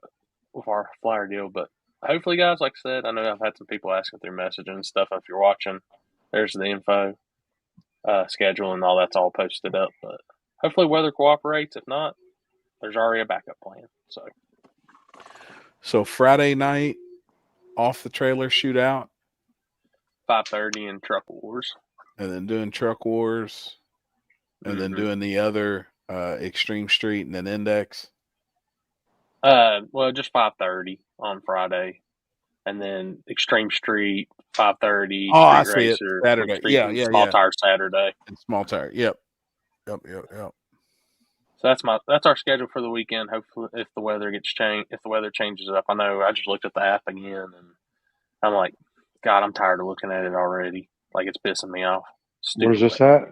with our flyer deal. But hopefully, guys, like I said, I know I've had some people asking through messaging and stuff. If you're watching, there's the info, schedule, and all that's all posted up. But hopefully weather cooperates. If not, there's already a backup plan. So Friday night, off the trailer shootout, 5:30 in Truck Wars. and then doing Truck Wars, and then doing the other Extreme Street and then Index. Well, just 5:30 on Friday, and then Extreme Street 5:30. Oh, I Street see it. Racer Saturday. Yeah, Small Tire Saturday. And Small Tire. Yep. So that's our schedule for the weekend. Hopefully, if the weather changes up. I know I just looked at the app again, and I'm like, God, I'm tired of looking at it already. Like, it's pissing me off. Where's this at?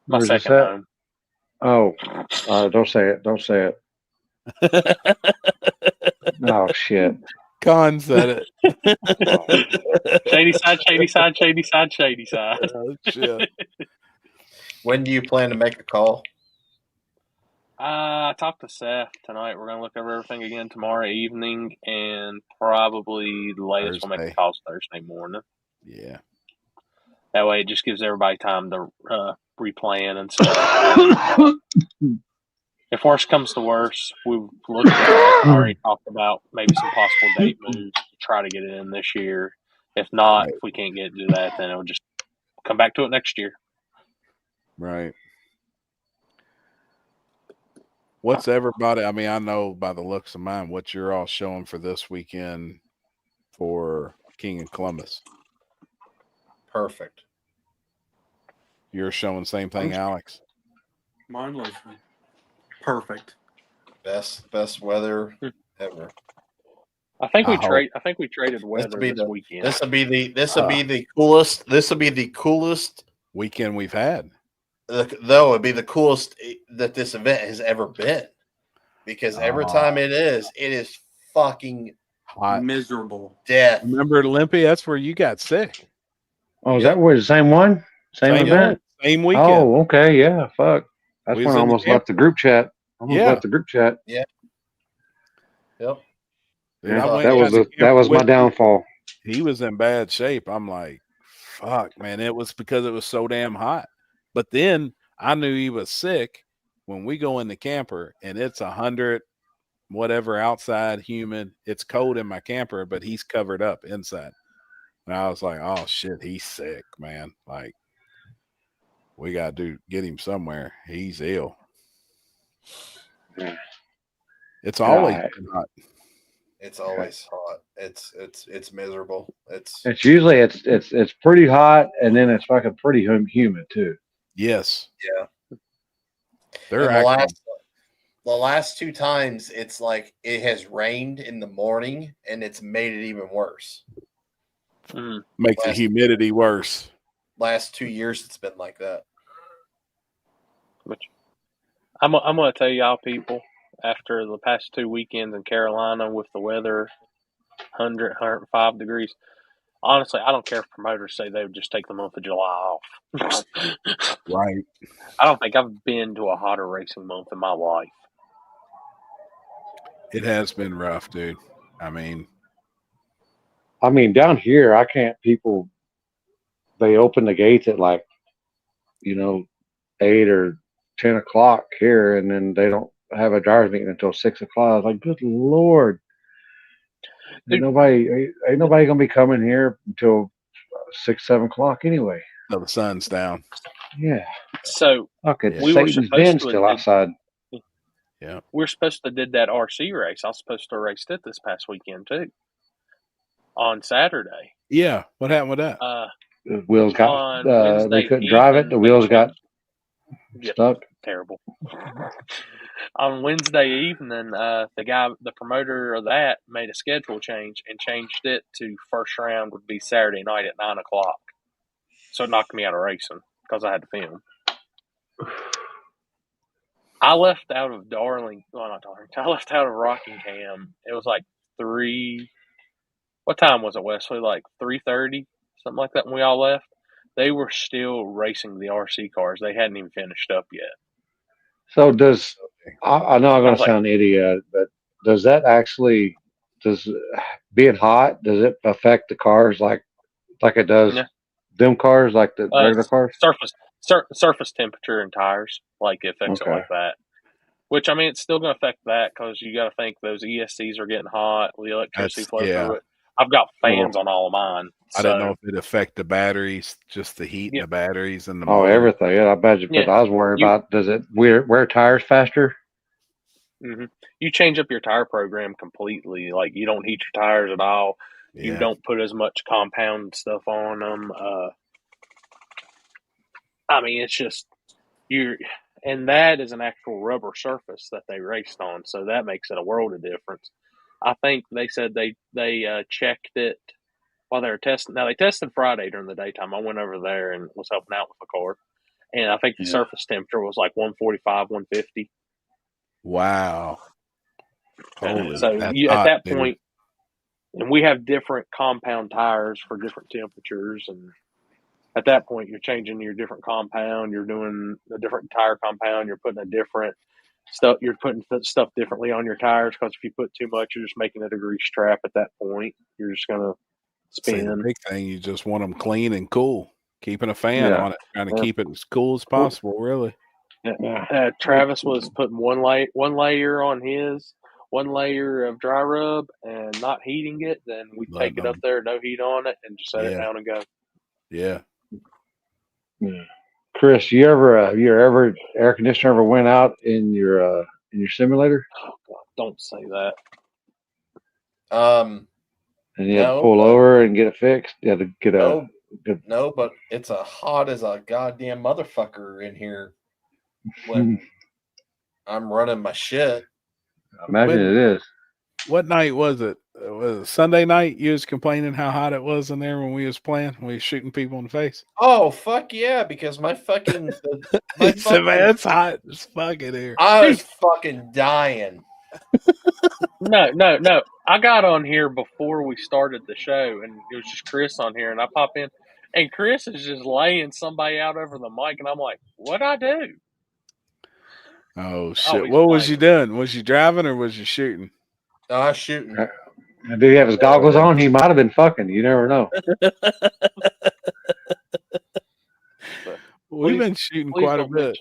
My Where's second this at? home. Oh, don't say it. Don't say it. Oh, shit. Con said it. Shady side, shady side, shady side, shady side. Oh, shit. When do you plan to make a call? I talked to Seth tonight. We're going to look over everything again tomorrow evening, and probably the latest we'll make the calls Thursday morning. Yeah. That way it just gives everybody time to replan and stuff. If worse comes to worse, we've looked at already talked about maybe some possible date moves to try to get it in this year. If not, if we can't get to that, then it'll just come back to it next year. Right. What's everybody? I mean, I know by the looks of mine what you're all showing for this weekend for King and Columbus. Perfect. You're showing the same thing, Alex? Mine was perfect. Best weather ever. I think we traded weather this weekend. This will be the coolest. This will be the coolest weekend we've had. Though it'd be the coolest that this event has ever been, because every time it is fucking hot, miserable. Death. Remember Limpy? That's where you got sick. Oh, is that where the same one? Same event? Same weekend. Oh, okay, yeah. Fuck. That's when I almost left the group chat. Left the group chat. Yeah. Yep. Dude, that was my downfall. He was in bad shape. I'm like, fuck, man. It was because it was so damn hot. But then I knew he was sick when we go in the camper and it's 100 whatever outside, humid. It's cold in my camper, but he's covered up inside. And I was like, oh shit, he's sick, man. Like, we got to get him somewhere. He's ill. It's always hot. It's always hot. It's miserable. It's usually it's pretty hot, and then it's fucking pretty humid too. Yes. Yeah. They're the last two times it's like it has rained in the morning and it's made it even worse. Makes the humidity worse. Last 2 years it's been like that. Which I'm going to tell y'all people, after the past 2 weekends in Carolina with the weather 100, 105 degrees, honestly, I don't care if promoters say they would just take the month of July off. Right. I don't think I've been to a hotter racing month in my life. It has been rough, dude. I mean, down here, I can't. People, they open the gates at 8 or 10 o'clock here, and then they don't have a driver's meeting until 6 o'clock. I was like, good Lord. Ain't nobody gonna be coming here until 6, 7 o'clock anyway. So the sun's down. Yeah. So we Satan's den still outside. Yeah. We're supposed to did that RC race. I was supposed to race it this past weekend too. On Saturday. Yeah. What happened with that? The wheels got they couldn't drive it. The wheels got stuck. Terrible. On Wednesday evening, the promoter of that made a schedule change and changed it to first round would be Saturday night at 9 o'clock. So it knocked me out of racing because I had to film. I left out of I left out of Rockingham. It was like 3. What time was it, Wesley? Like 3:30, something like that. When we all left, they were still racing the RC cars. They hadn't even finished up yet. So I know I'm going to sound idiot, but does being hot, does it affect the cars like it does them cars, like the regular cars? Surface temperature and tires, like it affects it like that. Which, I mean, it's still going to affect that because you got to think those ESCs are getting hot, the electricity flow through it. I've got fans on all of mine, I didn't know if it affect the batteries, just the heat in Yeah. the batteries and the Oh, motor. everything. Yeah, I bet you. But Yeah, I was worried you- about does it wear tires faster? You change up your tire program completely. Like you don't heat your tires at all. You Yeah. don't put as much compound stuff on them. I mean, it's just and that is an actual rubber surface that they raced on, so that makes it a world of difference. I think they said they checked it while they were testing. Now they tested Friday during the daytime. I went over there and was helping out with the car, and I think the Yeah. surface temperature was like 145, 150. Wow. Holy, So that's at hot, that dude. point, and we have different compound tires for different temperatures, and at that point you're changing your different compound, you're doing a different tire compound, you're putting a different stuff, you're putting stuff differently on your tires, because if you put too much, you're just making it a grease trap at that point. You're just going to See, the spin. big thing, you just want them clean and cool. Keeping a fan Yeah. on it, trying to Yeah. keep it as cool as possible, really. Yeah. Travis was putting one layer on his, one layer of dry rub and not heating it. Then we Letting take it up them- there, no heat on it, and just set it Yeah. down and go. Yeah. Yeah. Chris, your air conditioner ever went out in your simulator? Oh God, don't say that. Um, And you had to No, pull but- over and get it fixed. You had to get a. no, but it's a hot as a goddamn motherfucker in here when I'm running my shit. Imagine it is. What night was it? Was it Sunday night? You was complaining how hot it was in there when we was playing. We was shooting people in the face. Oh fuck yeah! Because my fucking, my He said, "Man, fucking it's hot as fuck in here." I was fucking dying. No. I got on here before we started the show, and it was just Chris on here, and I pop in, and Chris is just laying somebody out over the mic, and I'm like, "What'd I do?" Oh shit! he's What was playing. you doing? Was you driving or was you shooting? I was shooting. And did he have his goggles on? He might have been fucking. You never know. We've been shooting Please quite a bit.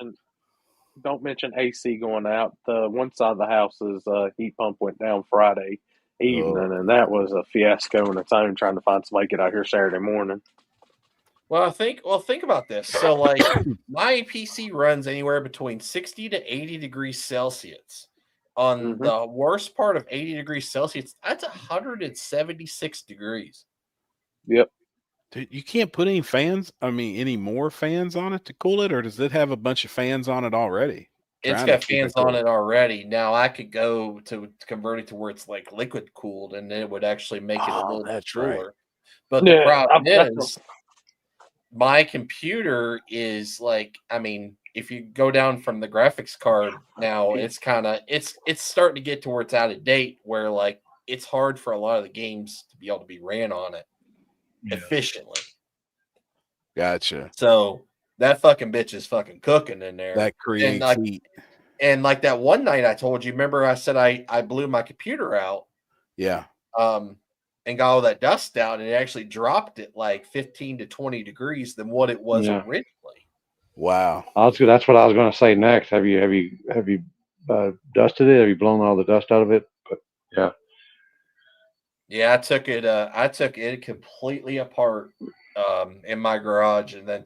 Don't mention AC going out. The one side of the house's heat pump went down Friday evening, and that was a fiasco in its own, trying to find somebody to get out here Saturday morning. Well, think about this. So, like, my PC runs anywhere between 60 to 80 degrees Celsius. On the worst part of 80 degrees Celsius, that's 176 degrees. Yep. Dude, you can't put any more fans on it to cool it, or does it have a bunch of fans on it already? It's got fans on it already. Now I could go to convert it to where it's like liquid cooled, and it would actually make it a little bit cooler. But the problem is, my computer is like, I mean, if you go down from the graphics card now, it's starting to get to where it's out of date, where like it's hard for a lot of the games to be able to be ran on it efficiently. Gotcha. So that fucking bitch is fucking cooking in there. That creates heat. And like that one night I told you, remember I said I blew my computer out. Yeah. And got all that dust out, and it actually dropped it like 15 to 20 degrees than what it was originally. Wow. That's what I was going to say next. Have you dusted it? Have you blown all the dust out of it? But yeah. Yeah, I took it completely apart in my garage, and then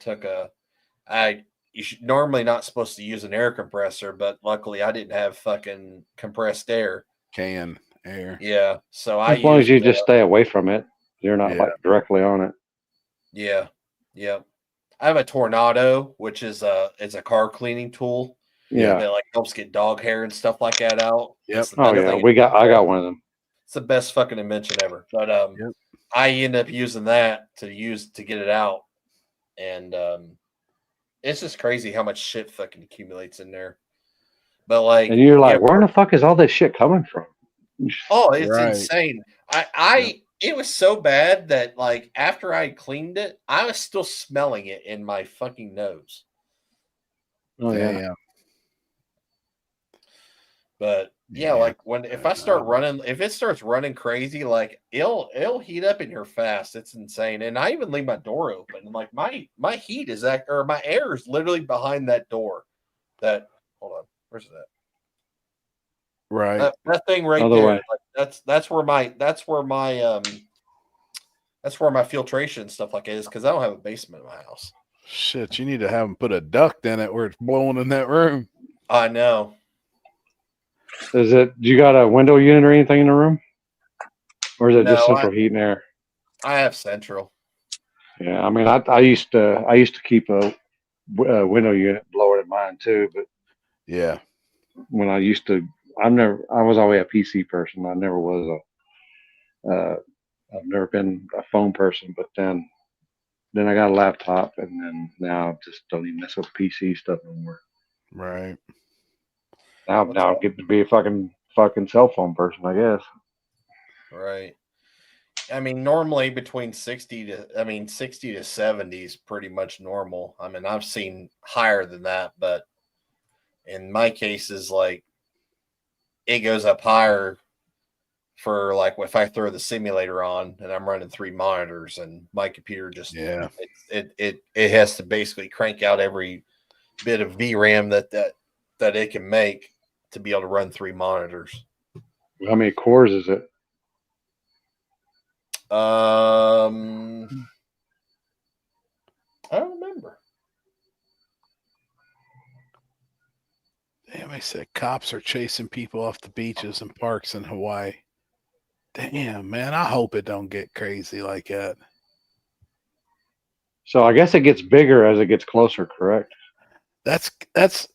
you should normally not supposed to use an air compressor, but luckily I didn't have fucking compressed air. Can air. Yeah. So as long as you just stay away from it, you're not like directly on it. Yeah. Yeah. I have a Tornado, which is it's a car cleaning tool. Yeah. That like helps get dog hair and stuff like that out. Yep. Oh yeah. I got one of them. It's the best fucking invention ever. But I end up using that to get it out. And it's just crazy how much shit fucking accumulates in there. But like, and you're like, where the fuck is all this shit coming from? Oh, it's insane. It was so bad that like after I cleaned it, I was still smelling it in my fucking nose. Oh yeah. But yeah, like if it starts running crazy, like it'll heat up in here fast. It's insane. And I even leave my door open. And like my heat is my air is literally behind that door. Hold on, where's that? Right. That thing right Other there. way. Like, that's where my That's where my filtration and stuff like it is, because I don't have a basement in my house. Shit, you need to have them put a duct in it where it's blowing in that room. I know. Do you got a window unit or anything in the room? Or is it just No, central heat and air? I have central. Yeah, I mean, I used to keep a window unit blower in mine too, but Yeah. when I was always a PC person. I never was I've never been a phone person, but then I got a laptop, and then now I just don't even mess with PC stuff anymore. Right. Now I'm getting to be a fucking cell phone person, I guess. Right. I mean, normally between 60 to 70 is pretty much normal. I mean, I've seen higher than that, but in my cases, like, it goes up higher for, like, if I throw the simulator on and I'm running 3 monitors, and my computer just it has to basically crank out every bit of VRAM that it can make to be able to run 3 monitors. How many cores is it? I don't remember. Damn, I said cops are chasing people off the beaches and parks in Hawaii. Damn, man, I hope it don't get crazy like that. So I guess it gets bigger as it gets closer, correct? That's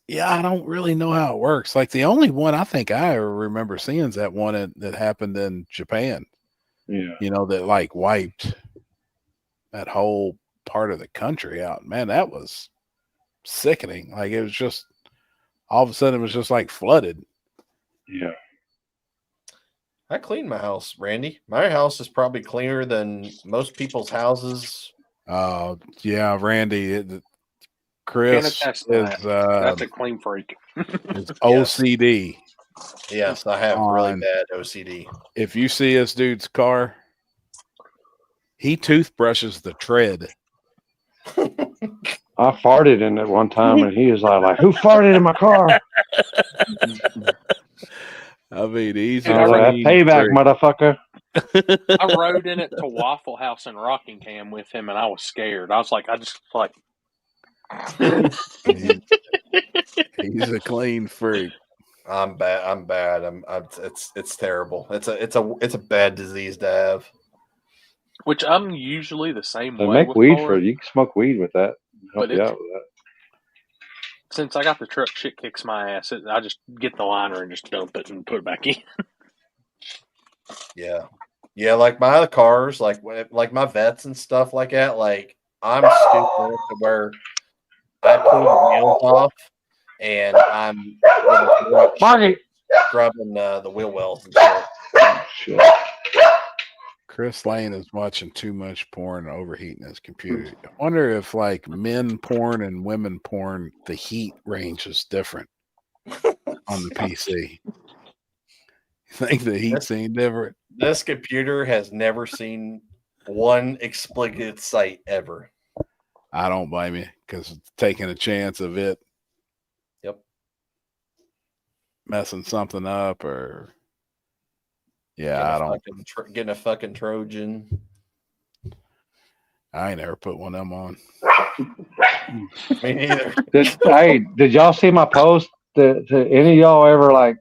yeah, I don't really know how it works. Like, the only one I think I ever remember seeing is that one that happened in Japan. Yeah. You know, that like wiped that whole part of the country out. Man, that was sickening. Like, it was just all of a sudden it was just like flooded. Yeah. I clean my house, Randy. My house is probably cleaner than most people's houses. Yeah, Randy. Can Chris attest to is that. That's a clean freak. is OCD. Yes, I have really bad OCD. If you see this dude's car, he toothbrushes the tread. I farted in it one time, and he was like, "Who farted in my car?" I mean, he's Dude, payback, motherfucker. I rode in it to Waffle House in Rockingham with him, and I was scared. I was like, he's a clean freak. I'm bad. It's terrible. It's a bad disease to have. Which I'm usually the same So way. make with weed cars, you can smoke weed with that. Help but you out with that. since I got the truck, shit kicks my ass. I just get the liner and just dump it and put it back in. Yeah. Like my other cars, like my Vets and stuff like that. Like, I'm stupid enough to where I pull the wheels off, and I'm scrubbing the wheel wells and shit. Chris Lane is watching too much porn and overheating his computer. I wonder if, like, men porn and women porn, the heat range is different on the PC. You think the heat's any different? This computer has never seen one explicit site ever. I don't blame you, because taking a chance of it messing something up, or getting a fucking Trojan. I ain't never put one of them on. Me neither. Did y'all see my post? To any of y'all ever, like,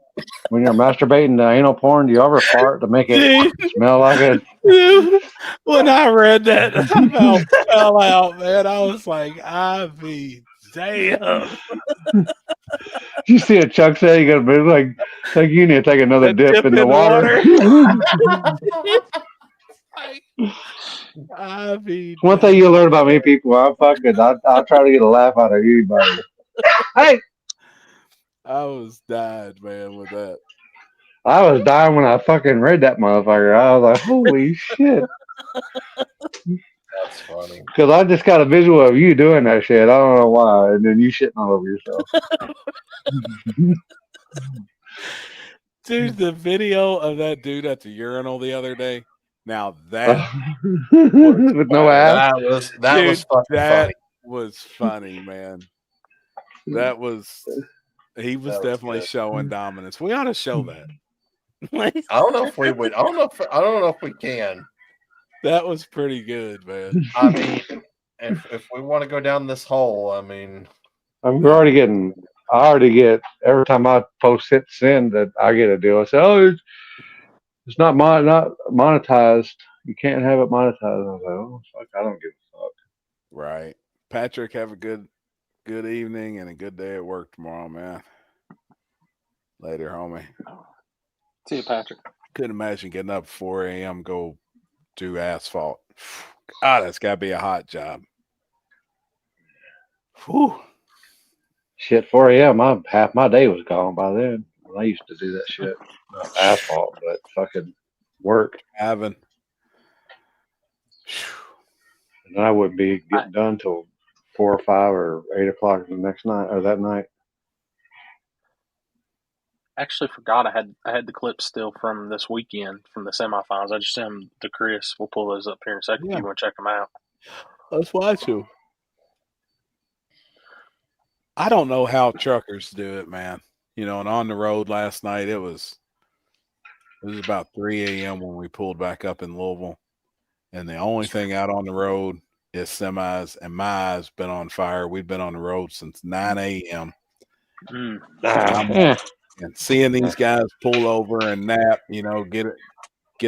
when you're masturbating to anal porn, do you ever fart to make it smell like it? Dude, when I read that, I fell out, man. I was like, I mean, damn. You see a Chuck say you gotta move, like you need to take another dip in the water. I mean, one thing you learn about me, people, I'll try to get a laugh out of anybody. Hey, I was dying, man, with that. I was dying when I fucking read that motherfucker. I was like, holy shit. That's funny. Because I just got a visual of you doing that shit. I don't know why. And then you shitting all over yourself. Dude, the video of that dude at the urinal the other day. Now that with no ass. That was funny, man. He was definitely showing dominance. We ought to show that. I don't know if we would. I don't know if we can. That was pretty good, man. I mean, if we want to go down this hole, I mean, We're already getting. I already get every time I post hit send that I get a deal. I say, "Oh, it's not monetized. You can't have it monetized." I was like, "Oh, fuck! I don't give a fuck." Right. Patrick, have a good evening and a good day at work tomorrow, man. Later, homie. See you, Patrick. Couldn't imagine getting up 4 a.m. go do asphalt. Ah, that's got to be a hot job. Whew. Shit, 4 a.m. Half my day was gone by then. I used to do that shit, not asphalt, but fucking work, Having. and I wouldn't be getting done till 4 or 5 or 8 o'clock the next night or that night. Actually forgot I had the clips still from this weekend from the semifinals. I just sent them to Chris. We'll pull those up here in a second if you want to check them out. Let's watch you. I don't know how truckers do it, man. You know, and on the road last night, it was about 3 a.m. when we pulled back up in Louisville. And the only thing out on the road is semis, and my eyes been on fire. We've been on the road since 9 a.m. And seeing these guys pull over and nap, you know, get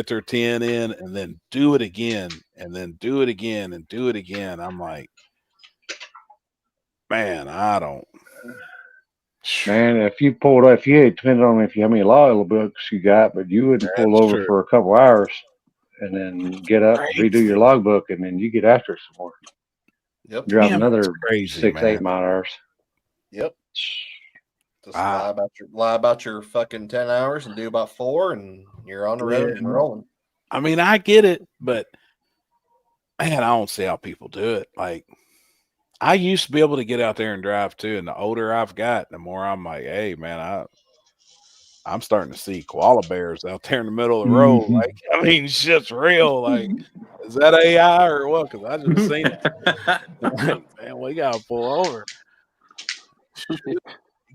their 10 in and then do it again and then do it again and do it again. I'm like, man, I don't. Man, if you had depending on how many log books you got, but you wouldn't pull over for a couple hours and then get up and redo your logbook, and then you get after it some more. Yep. Drive another crazy, 6-8 mile hours. Yep. Just lie about your fucking 10 hours and do about 4, and you're on the road and rolling. I mean, I get it, but man, I don't see how people do it. Like, I used to be able to get out there and drive too, and the older I've got, the more I'm like, hey, man, I'm starting to see koala bears out there in the middle of the road. Mm-hmm. Like, I mean, shit's real. Like, is that AI or what? Because I just seen it. Like, man, we gotta pull over. It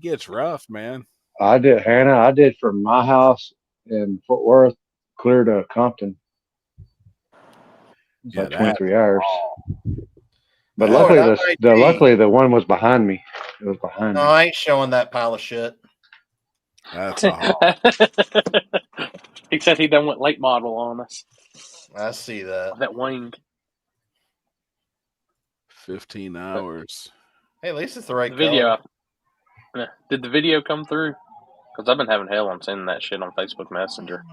gets rough, man. I did from my house in Fort Worth clear to Compton. It's like 23 hours. But luckily the one was behind me. It was behind me. No, I ain't showing that pile of shit. That's a haul. Except he done went late model on us. I see that. That wing. 15 hours. Hey, at least it's the right video. color. Did the video come through? Because I've been having hell on sending that shit on Facebook Messenger.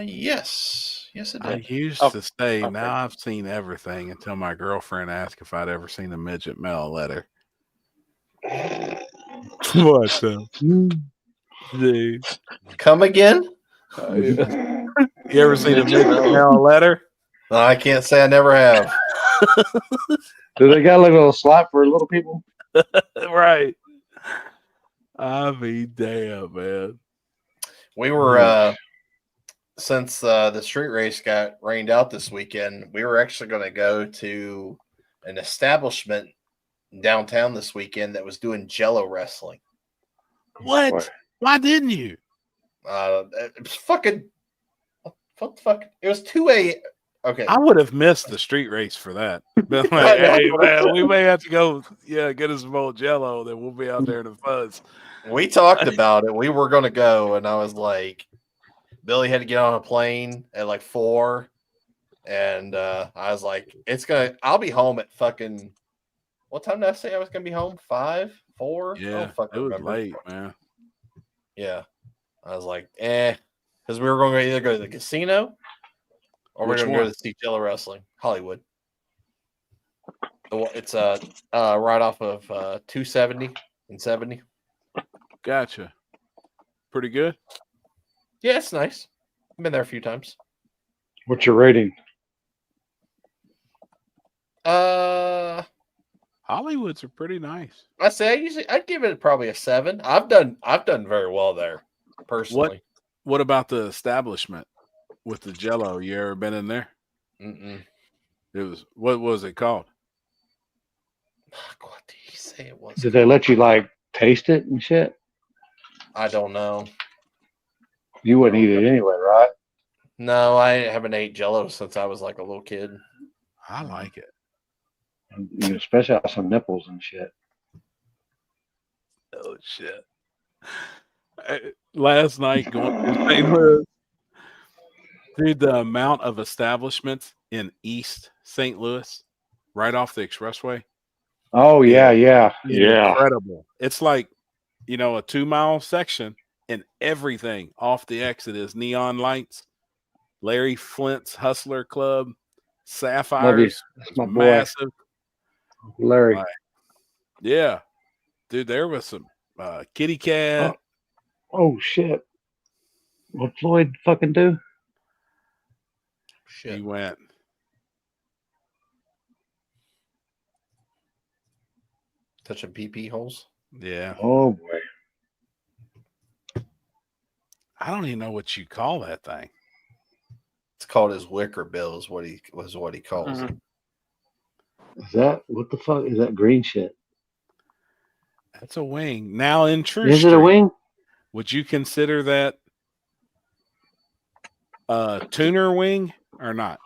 Yes, it did. I used to say, now I've seen everything until my girlfriend asked if I'd ever seen a midget mail letter. What the? Come again? You ever seen a midget mail letter? I can't say I never have. Do they got like a little slap for little people? Right. I mean, damn, man. We were since the street race got rained out this weekend, we were actually going to go to an establishment downtown this weekend that was doing Jello wrestling. What? Why didn't you? It was fucking. Fuck. It was 2 a.m. Okay. I would have missed the street race for that. Been like, hey, man, we may have to go, get us some old Jello, then we'll be out there in the fuzz. We talked about it. We were going to go, and I was like, Billy had to get on a plane at like 4, and I was like, I'll be home at fucking, what time did I say I was going to be home? 5, 4? Yeah, it was late, man. Yeah. I was like, because we were going to either go to the casino or we're going to go to see Jello wrestling, Hollywood. It's right off of 270 and 70. Gotcha. Pretty good. Yeah, it's nice. I've been there a few times. What's your rating? Hollywoods are pretty nice. I say I'd give it probably a 7. I've done very well there personally. What about the establishment with the Jello? You ever been in there? Mm-mm. What was it called? What did he say it was? Did they let you like taste it and shit? I don't know. You wouldn't eat it anyway, right? No, I haven't ate Jello since I was like a little kid. I like it. You especially have some nipples and shit. Oh shit! Last night going to St. Louis, dude, the amount of establishments in East St. Louis, right off the expressway. Oh yeah. Incredible. It's like, a 2-mile section, and everything off the exit is neon lights. Larry Flint's Hustler Club, Sapphires, That's my boy, massive. Larry. Yeah, dude, there was some kitty cat. Oh shit! What Floyd fucking do? He went. Touching pee holes. Yeah. Oh boy. I don't even know what you call that thing. It's called his wicker bill. Is what he calls it. Is that what the fuck is that green shit? That's a wing. Now in True Is Street, it a wing? would you consider that a tuner wing or not?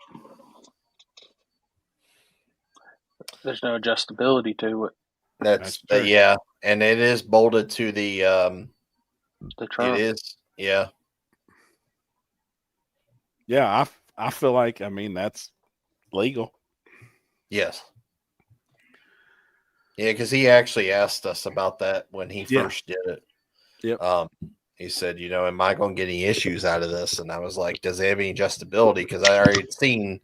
There's no adjustability to it. That's true. Yeah, and it is bolted to the trunk. It is, yeah. Yeah, I feel like that's legal. Yes. Yeah, because he actually asked us about that when he first did it. Yep. He said, am I going to get any issues out of this? And I was like, does it have any adjustability? Because I already seen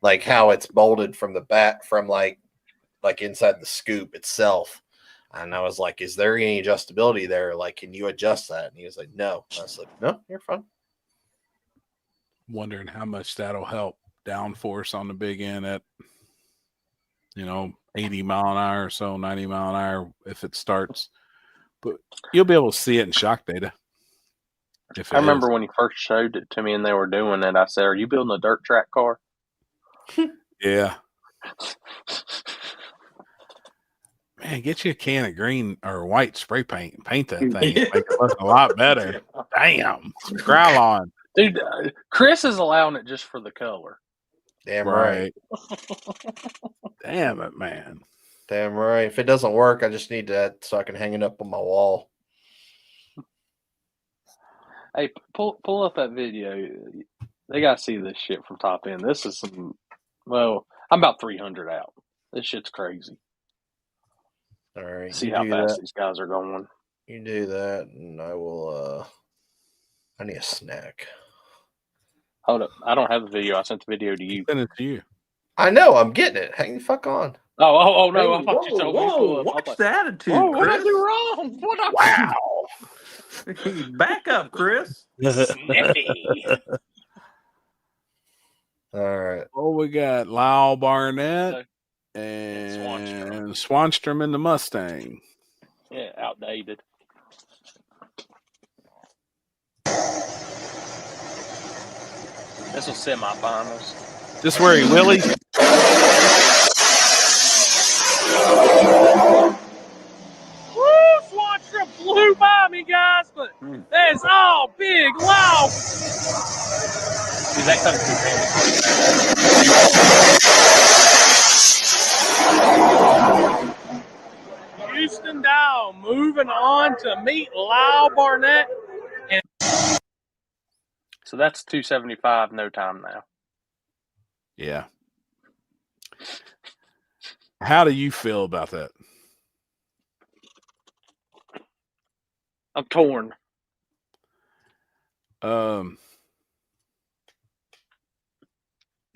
like how it's bolted from the back, from like inside the scoop itself. And I was like, is there any adjustability there? Like, can you adjust that? And he was like, no. I was like, no, you're fine. Wondering how much that'll help downforce on the big end at 80 mile an hour or so, 90 mile an hour if it starts. But you'll be able to see it in shock data. I remember when he first showed it to me and they were doing it, I said, "Are you building a dirt track car?" Yeah. Man, get you a can of green or white spray paint and paint that thing. Make it look a lot better. Damn. Some Krylon. Dude, Chris is allowing it just for the color. Damn right. Damn it, man. Damn right. If it doesn't work, I just need that so I can hang it up on my wall. Hey, pull up that video. They gotta see this shit from top end. This is I'm about 300 out. This shit's crazy. All right. See how fast these guys are going. You do that, and I will. I need a snack. Hold up. I don't have the video. I sent the video to you. Send it to you. I know. I'm getting it. Hang the fuck on. Oh no. Hey, I thought you told me to pull up. What's the attitude, What did I Chris? do wrong? Wow. Back up, Chris. Sniffy. All right. Oh, we got Lyle Barnett and Swanstrom in the Mustang. Yeah, outdated. This was semifinals. This where he willies? Woo! Swanstrom flew by me, guys, but that's all big loud. Dude, that comes through. Houston Dow moving on to meet Lyle Barnett. So that's 275, no time now. Yeah. How do you feel about that? I'm torn.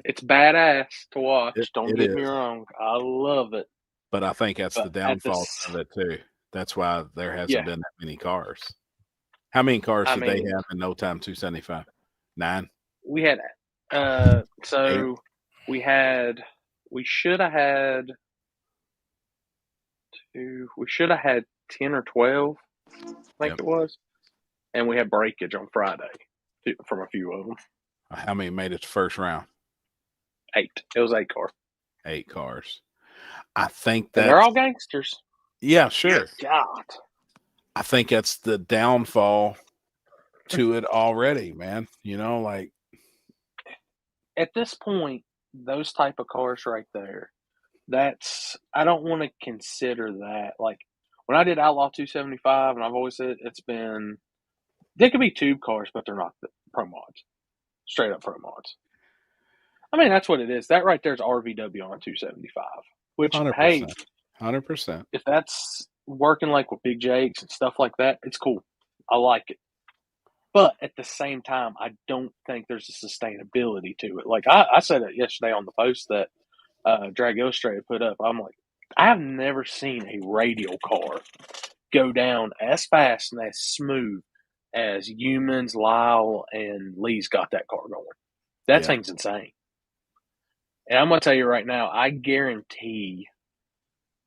It's badass to watch. Don't get me wrong. I love it. But I think that's the downfall of it too. That's why there hasn't been that many cars. How many cars did they have in no time 275? 9? We had we should have had 10 or 12, I think it was. And we had breakage on Friday from a few of them. How many made it to first round? 8. It was 8 cars. 8 cars. I think that they're all gangsters. Yeah, sure. God. I think that's the downfall to it already, man. You know, like At this point, those type of cars right there, I don't want to consider that. Like when I did Outlaw 275, and I've always said they could be tube cars, but they're not the pro mods, straight up pro mods. I mean, that's what it is. That right there is RVW on a 275. Which, 100%. hey, 100%. if that's working like with Big Jakes and stuff like that, it's cool. I like it. But at the same time, I don't think there's a sustainability to it. Like I said it yesterday on the post that Drag Illustrated put up. I'm like, I've never seen a radial car go down as fast and as smooth as Humans, Lyle, and Lee's got that car going. That thing's insane. And I'm going to tell you right now, I guarantee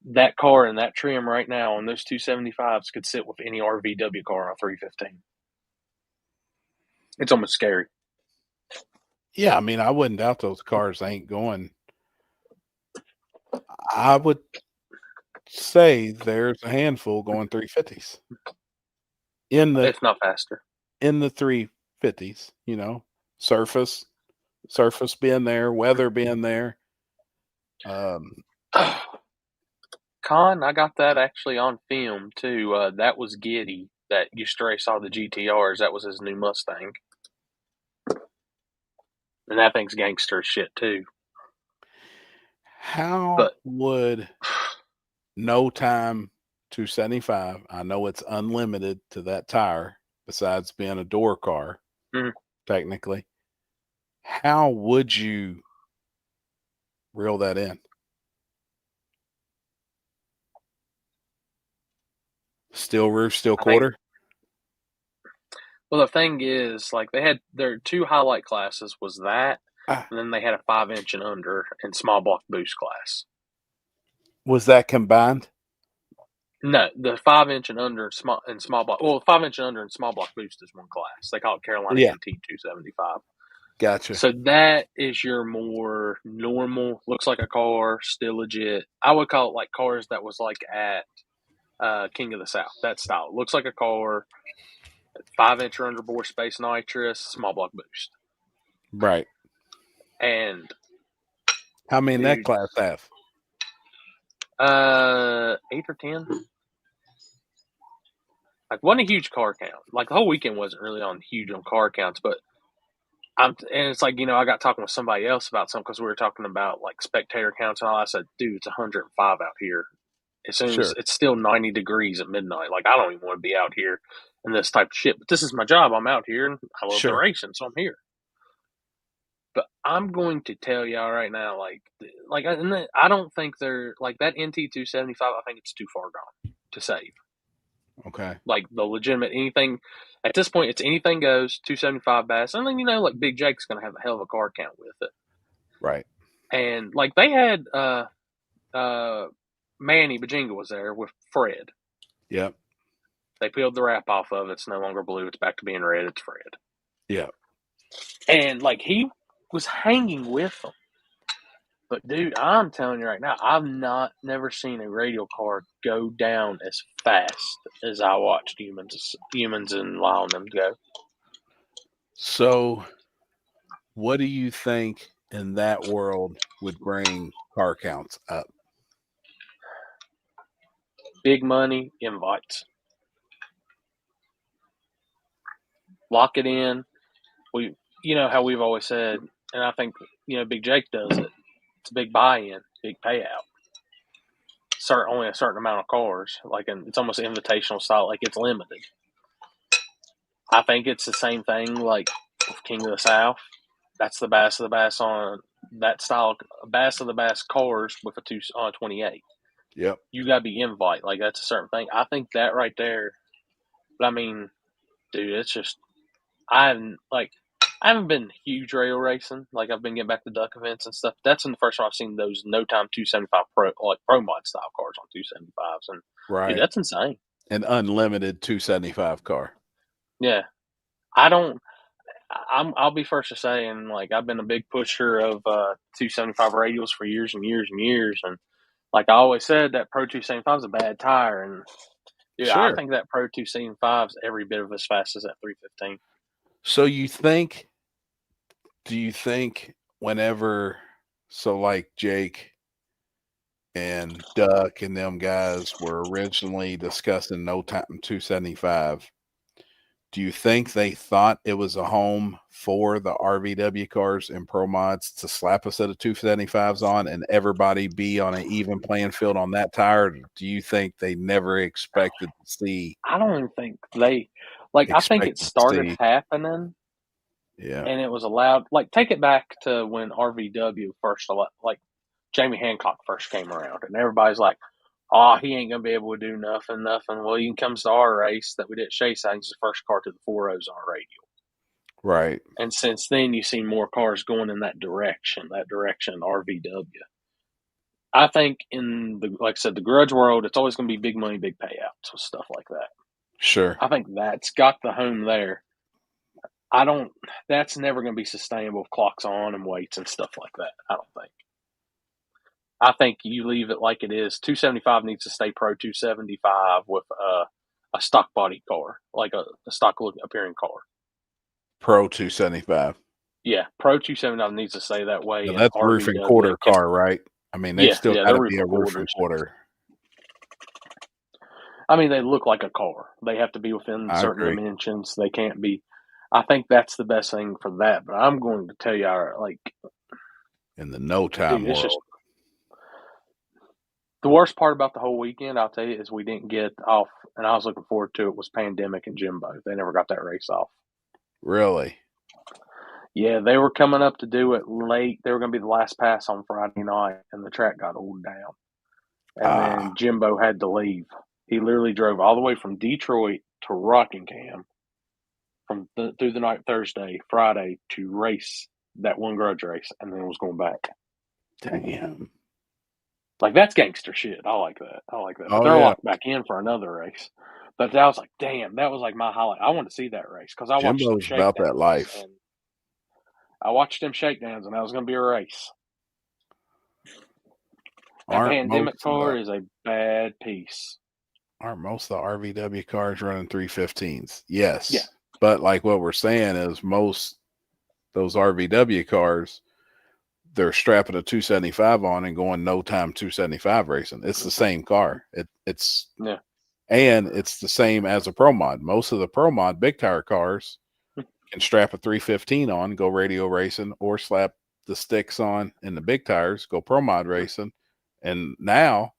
that car and that trim right now on those 275s could sit with any RVW car on 315. It's almost scary. Yeah, I mean, I wouldn't doubt those cars ain't going. I would say there's a handful going 350s. If not faster. In the 350s, you know, surface being there, weather being there. Con, I got that actually on film too. That was Giddy that you stray saw the GTRs. That was his new Mustang. And that thing's gangster shit too. How would No Time 275, I know it's unlimited to that tire, besides being a door car, technically. How would you reel that in? Steel roof, steel quarter? Well, the thing is, like, they had their two highlight classes was that, and then they had a 5-inch and under and small block boost class. Was that combined? No, the 5-inch and under and small block. Well, 5-inch and under and small block boost is one class. They call it Carolina NT 275. Gotcha. So that is your more normal, looks like a car, still legit. I would call it like cars that was like at King of the South, that style. It looks like a car, 5-inch or under bore space nitrous, small block boost. Right. And how many in that class have? 8 or 10. Like, wasn't a huge car count. Like, the whole weekend wasn't really huge on car counts, but and it's like, you know, I got talking with somebody else about something because we were talking about like spectator counts and all. I said, dude, it's 105 out here. As soon as it's still 90 degrees at midnight. Like, I don't even want to be out here in this type of shit. But this is my job. I'm out here and I love the racing, so I'm here. But I'm going to tell y'all right now, I don't think they're like that NT 275. I think it's too far gone to save. Okay. Like the legitimate anything at this point, it's anything goes 275 bass. And then, you know, like Big Jake's going to have a hell of a car count with it. Right. And like they had, Manny Bajinga was there with Fred. Yep. They peeled the wrap off of it. It's no longer blue. It's back to being red. It's Fred. Yeah. And like he was hanging with them. But dude, I'm telling you right now, I've never seen a radial car go down as fast as I watched humans and Lyle and them go. So what do you think in that world would bring car counts up? Big money invites. Lock it in. You know how we've always said, and I think, you know, Big Jake does it. It's a big buy-in, big payout. Only a certain amount of cars. It's almost invitational style. Like, it's limited. I think it's the same thing like with King of the South. That's the bass of the bass on that style. Bass of the bass cars with a 28. Yep. You got to be invite. Like, that's a certain thing. I think that right there. But I mean, dude, it's just I haven't been huge rail racing. Like, I've been getting back to duck events and stuff. That's the first time I've seen those No Time 275 pro mod style cars on 275s, and dude, that's insane. An unlimited 275 car. Yeah, I'll be first to say, and like I've been a big pusher of 275 radials for years and years and years, and like I always said, that Pro 275 is a bad tire, and dude, I think that Pro 275 is every bit of as fast as that 315. So do you think whenever, so like Jake and Duck and them guys were originally discussing No Time 275, do you think they thought it was a home for the RVW cars and Pro Mods to slap a set of 275s on and everybody be on an even playing field on that tire? Or do you think they never expected to see? I don't even think they like. I think it Expected to started see. happening, Yeah. and it was allowed. Like, take it back to when RVW first, like Jamie Hancock first came around, and everybody's like, "Oh, he ain't gonna be able to do nothing." Well, you comes to our race that we did at Chase. I think it's the first car to the 4.0s on radial. Right. And since then, you've seen more cars going in that direction RVW. I think in the, like I said, the Grudge world, it's always going to be big money, big payouts with stuff like that. Sure. I think that's got the home there. That's never going to be sustainable with clocks on and weights and stuff like that. I don't think. I think you leave it like it is. 275 needs to stay Pro 275 with a stock body car, like a stock look appearing car. Pro 275. Yeah, Pro 275 needs to stay that way. Now, And that's roof and quarter car, right? I mean, they still got they're to be a roof and quarter. I mean, they look like a car. They have to be within certain dimensions. They can't be. I think that's the best thing for that. But I'm going to tell you, like, in the No Time world, the worst part about the whole weekend, I'll tell you, is we didn't get off, and I was looking forward to it, was Pandemic and Jimbo. They never got that race off. Really? Yeah, they were coming up to do it late. They were going to be the last pass on Friday night, and the track got oiled down. And then Jimbo had to leave. He literally drove all the way from Detroit to Rockingham through the night Thursday, Friday to race that one Grudge race, and then was going back. Damn. Like, that's gangster shit. I like that. But they're locked back in for another race. But I was like, damn, that was like my highlight. I want to see that race because I watched them Jimbo's about that life. And I watched them shakedowns, and that was going to be a race. That Pandemic car is a bad piece. Aren't most of the RVW cars running 315s? Yes. Yeah. But like what we're saying is most those RVW cars, they're strapping a 275 on and going No Time 275 racing. It's the same car. It's and it's the same as a Pro Mod. Most of the Pro Mod big tire cars can strap a 315 on, go radio racing, or slap the sticks on in the big tires, go Pro Mod racing. And now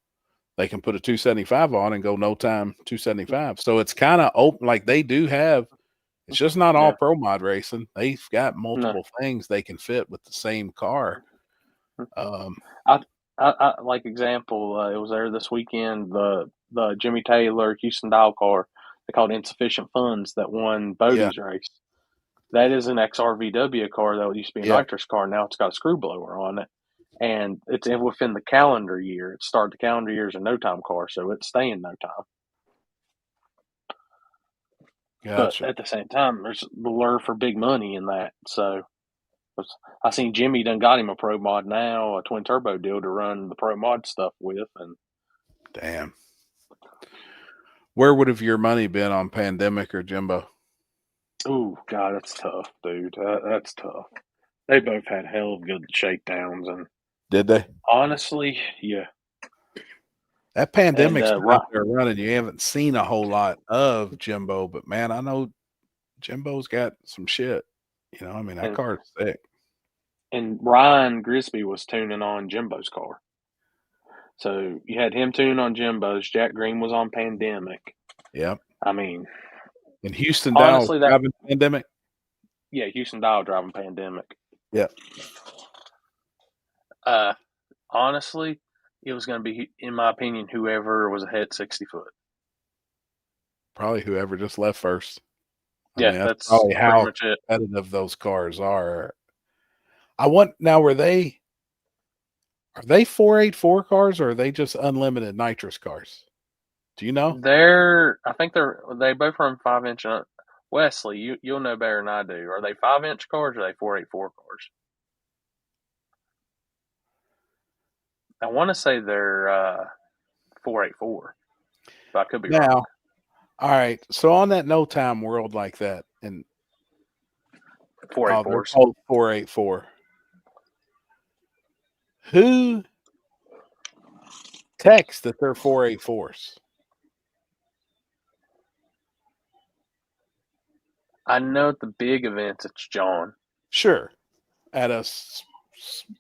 they can put a 275 on and go No Time 275. So it's kind of open. Like they do have, it's just not all Pro Mod racing. They've got multiple things they can fit with the same car. I like example. It was there this weekend. The Jimmy Taylor Houston Dial car, they called Insufficient Funds, that won Bodie's race. That is an XRVW car that used to be a nitrous car. Now it's got a screw blower on it. And it's within the calendar year. It started the calendar year as a No Time car, so it's staying No Time. Gotcha. But at the same time, there's the lure for big money in that. So I seen Jimmy done got him a Pro Mod now, a twin turbo deal to run the Pro Mod stuff with. And damn, where would have your money been on Pandemic or Jimbo? Oh God, that's tough, dude. That's tough. They both had hell of good shakedowns, and did they? Honestly, yeah. That Pandemic's out there running. You haven't seen a whole lot of Jimbo, but man, I know Jimbo's got some shit. You know, I mean, that car's sick. And Ryan Grisby was tuning on Jimbo's car. So you had him tuning on Jimbo's. Jack Green was on Pandemic. Yep. I mean, and Houston Dial driving Pandemic. Yeah, Houston Dial driving Pandemic. Yep. Honestly, it was going to be, in my opinion, whoever was ahead 60 foot. Probably whoever just left first. I mean, that's probably how competitive those cars are. I want now. Are they 484 cars, or are they just unlimited nitrous cars? Do you know? I think they both run 5-inch. Wesley, you'll know better than I do. Are they 5-inch cars or are they 484 cars? I want to say they're 484, but I could be wrong. All right. So on that No Time world like that, and Oh, they're 484s. both 484. Who texts that they're 484s? I know at the big events it's John. Sure, at a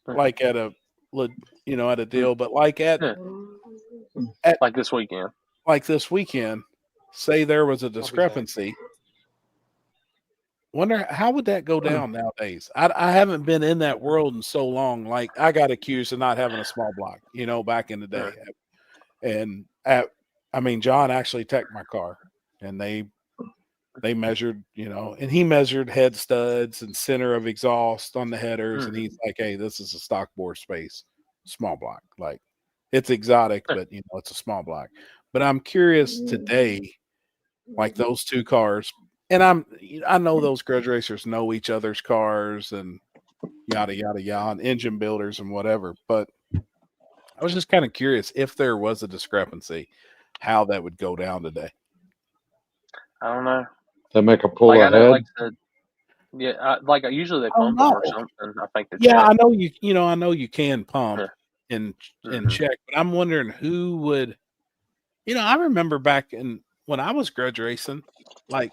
like at a at a deal, but like at like this weekend. Like this weekend, say there was a discrepancy. Wonder how would that go down nowadays? I haven't been in that world in so long. Like I got accused of not having a small block, back in the day. And John actually teched my car, and they measured, and he measured head studs and center of exhaust on the headers, and he's like, "Hey, this is a stock bore space, small block. Like it's exotic, but it's a small block." But I'm curious today, like those two cars, and I know those grudge racers know each other's cars and yada yada yada, and engine builders and whatever. But I was just kind of curious if there was a discrepancy, how that would go down today. I don't know. They make a pull ahead. Usually they pump them or something. I think. I know you. I know you can pump and check, but I'm wondering who would. I remember back when I was grudge racing, like,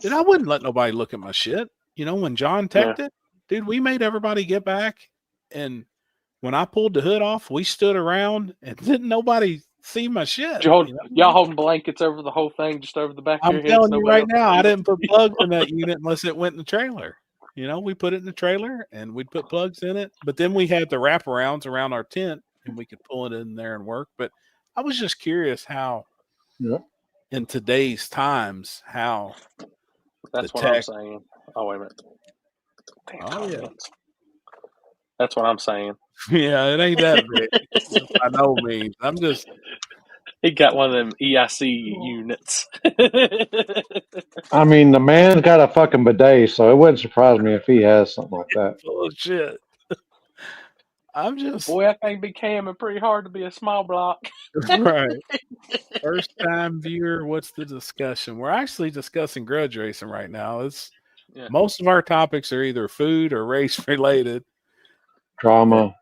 dude, I wouldn't let nobody look at my shit. When John teched it, dude, we made everybody get back, and when I pulled the hood off, we stood around and didn't nobody see my shit. Y'all holding blankets over the whole thing, just over the back of your head. I'm telling you right now, I didn't put plugs in that unit unless it went in the trailer. We put it in the trailer and we'd put plugs in it, but then we had the wraparounds around our tent and we could pull it in there and work. But I was just curious how, in today's times, how that's what I'm saying. Oh, wait a minute. Yeah. That's what I'm saying. Yeah, it ain't that big. I know me. I'm just. He got one of them EIC units. I mean, the man's got a fucking bidet, so it wouldn't surprise me if he has something like that. Full of shit. I'm just. Boy, I think be camming pretty hard to be a small block. Right. First time viewer, what's the discussion? We're actually discussing grudge racing right now. Most of our topics are either food or race related. Drama.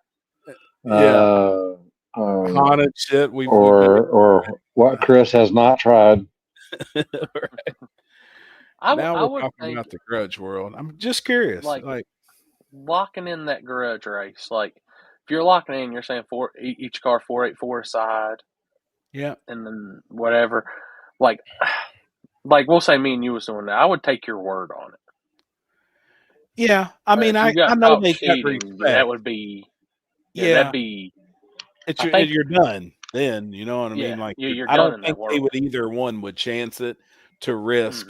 Haunted shit. Or what Chris has not tried. Right. Now we're talking about the grudge world. I'm just curious. Like locking in that grudge race. Like if you're locking in, you're saying each car 484 side. Yeah. And then whatever. Like we'll say me and you was doing that. I would take your word on it. Yeah. I mean, I know they got respect. That would be that'd be you're done then, you know what I mean? Like you're I done don't think they would either one would chance it to risk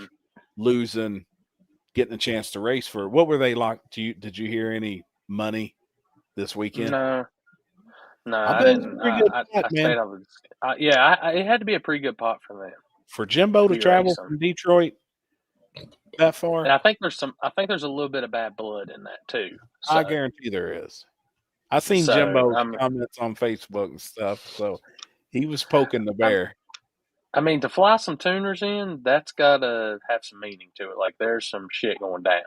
losing, getting a chance to race for. What were they locked? Did you hear any money this weekend? No, I didn't. It had to be a pretty good pot for them. For Jimbo to travel from Detroit that far. And I think there's a little bit of bad blood in that too. So. I guarantee there is. I seen Jimbo's comments on Facebook and stuff, so he was poking the bear. I mean, to fly some tuners in, that's got to have some meaning to it. Like, there's some shit going down.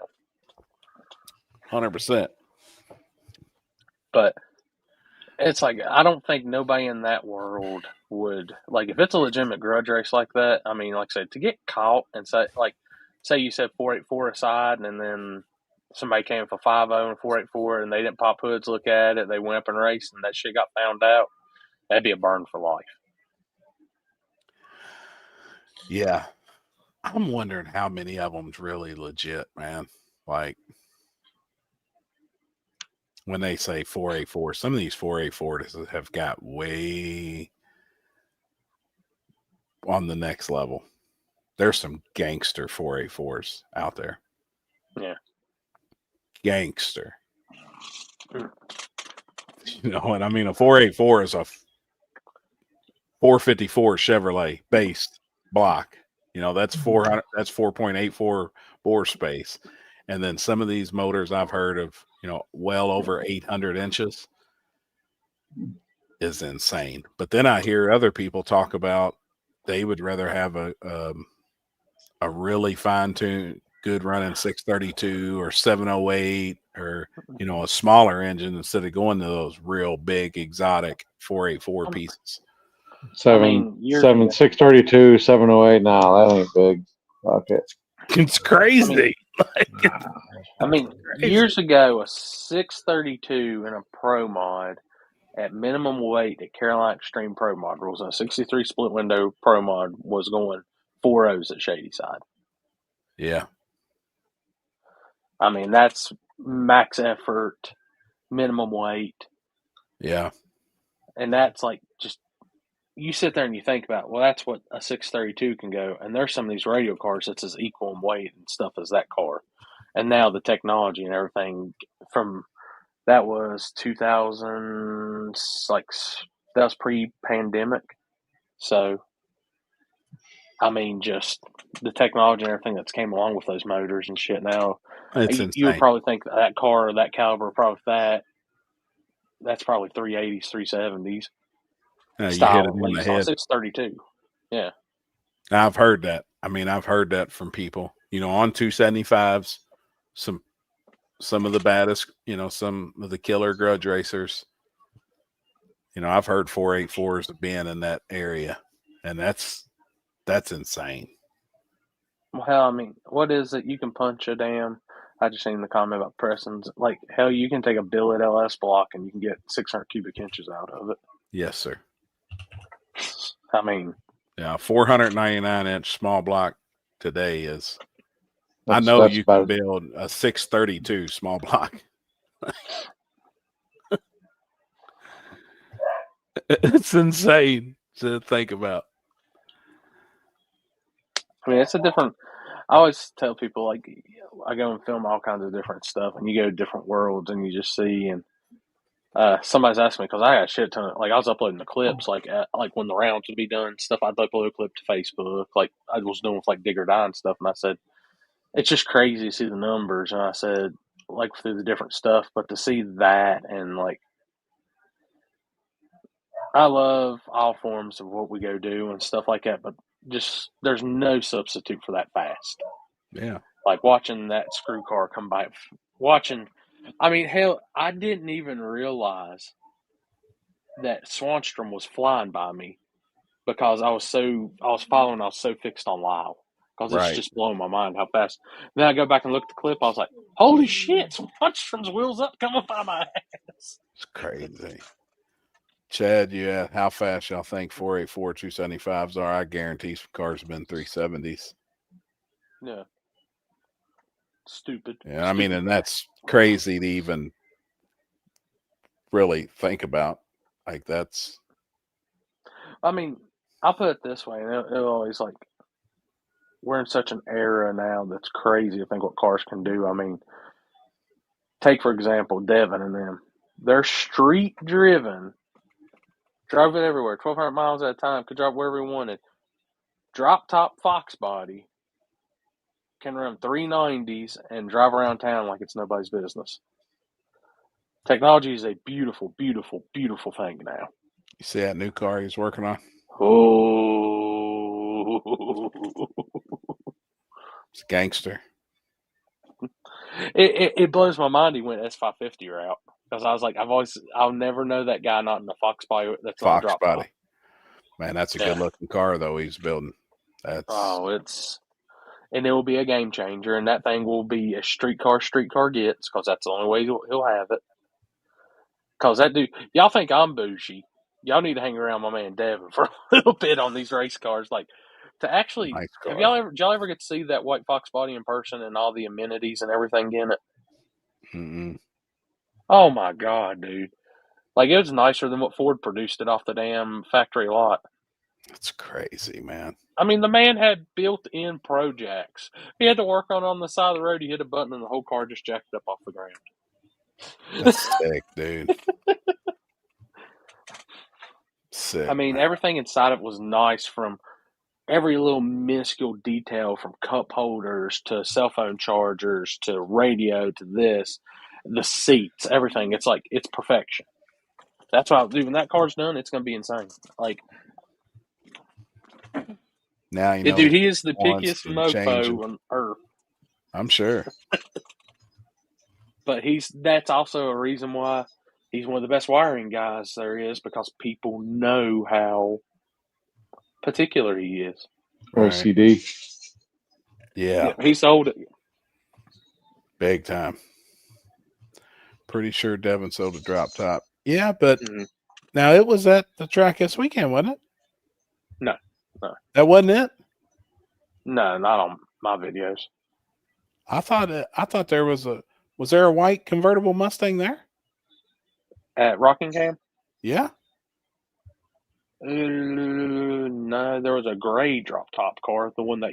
100%. But it's like, I don't think nobody in that world would, like, if it's a legitimate grudge race like that, I mean, like I said, to get caught and say you said 484 aside, and then somebody came for 50 and 484 and they didn't pop hoods, look at it, they went up and raced and that shit got found out, that'd be a burn for life. Yeah. I'm wondering how many of them's really legit, man. Like when they say 484, some of these 484s have got way on the next level. There's some gangster 484s out there. Yeah. Gangster. You know what I mean? A 484 is a 454 Chevrolet based block. You know, that's 400, that's 4.84 bore space. And then some of these motors I've heard of, well over 800 inches is insane. But then I hear other people talk about they would rather have a really fine-tuned good running 632 or 708 or, you know, a smaller engine instead of going to those real big exotic 484 pieces. years ago. 632, 708. Nah, that ain't big. Okay. It's crazy. Years ago, a 632 in a Pro Mod at minimum weight at Carolina Extreme Pro Mod rules, a 63 split window Pro Mod was going 4.0s at Shadyside. Yeah. I mean, that's max effort, minimum weight. Yeah. And that's like just, you sit there and you think about, well, that's what a 632 can go. And there's some of these radio cars that's as equal in weight and stuff as that car. And now the technology and everything from, that was 2000, like, that was pre-pandemic. So, I mean, just the technology and everything that's came along with those motors and shit now. It's You would insane. probably think that car, that caliber, probably that's probably 380s, 370s. You hit Style it at in the least on head. 632. Yeah. I've heard that. I mean, I've heard that from people, you know, on 275s, some of the baddest, you know, some of the killer grudge racers. You know, I've heard 484s being in that area, and that's insane. Well, hell, I mean, what is it? You can punch a damn. I just seen the comment about Preston's. Like, hell, you can take a billet LS block and you can get 600 cubic inches out of it. Yes, sir. I mean, yeah, 499-inch small block today is. I know you can build a 632 small block. It's insane to think about. I mean, it's a different. I always tell people, like, I go and film all kinds of different stuff, and you go to different worlds, and you just see. And somebody's asked me, because I got a shit ton of, like, I was uploading the clips, like when the rounds would be done, stuff. I'd upload a clip to Facebook, like I was doing with like Dig or Die and stuff. And I said, it's just crazy to see the numbers. And I said, like, through the different stuff, but to see that, and like, I love all forms of what we go do and stuff like that, but just there's no substitute for that fast. Yeah. Like watching that screw car come by, I mean, hell, I didn't even realize that Swanstrom was flying by me because I was so fixed on Lyle, because it's just blowing my mind how fast. Then I go back and look at the clip. I was like, holy shit, Swanstrom's wheels up coming by my ass. It's crazy. Chad, yeah, how fast y'all think 484 275s are? I guarantee some cars have been 370s. Yeah. Stupid. Yeah, I mean, and that's crazy to even really think about. Like, that's. I mean, I'll put it this way, and it'll always, like, we're in such an era now that's crazy to think what cars can do. I mean, take, for example, Devin and them. They're street driven. Drove it everywhere, 1,200 miles at a time, could drive wherever he wanted. Drop top Fox body, can run 390s and drive around town like it's nobody's business. Technology is a beautiful, beautiful, beautiful thing now. You see that new car he's working on? Oh, it's gangster. It blows my mind he went S550 route, because I was like, I'll never know that guy not in the Fox body. That's Fox drop body. top. Man, that's a good looking car though he's building. And it will be a game changer, and that thing will be a street car gets, because that's the only way he'll have it. Because that dude, y'all think I'm bougie. Y'all need to hang around my man Devin for a little bit on these race cars. Like, to actually, nice did y'all ever get to see that white Fox body in person and all the amenities and everything in it? Mm-mm. Oh my God, dude. Like, it was nicer than what Ford produced it off the damn factory lot. That's crazy, man. I mean, the man had built-in Pro Jacks. He had to work on the side of the road. He hit a button and the whole car just jacked up off the ground. That's sick, dude. Sick. I mean, everything inside of it was nice, from every little minuscule detail, from cup holders to cell phone chargers to radio to this, the seats, everything. It's like, it's perfection. That's why, dude, when that car's done, it's going to be insane. Like, now you know, dude, he is the pickiest mofo on earth. I'm sure. But that's also a reason why he's one of the best wiring guys there is, because people know how particular he is. Right. OCD. Yeah, He sold it. big time. Pretty sure Devin sold a drop top. Yeah, but now it was at the track this weekend, wasn't it? No. That wasn't it. No, not on my videos. I thought there was there a white convertible Mustang there? At Rockingham? Yeah. No, there was a gray drop top car, the one that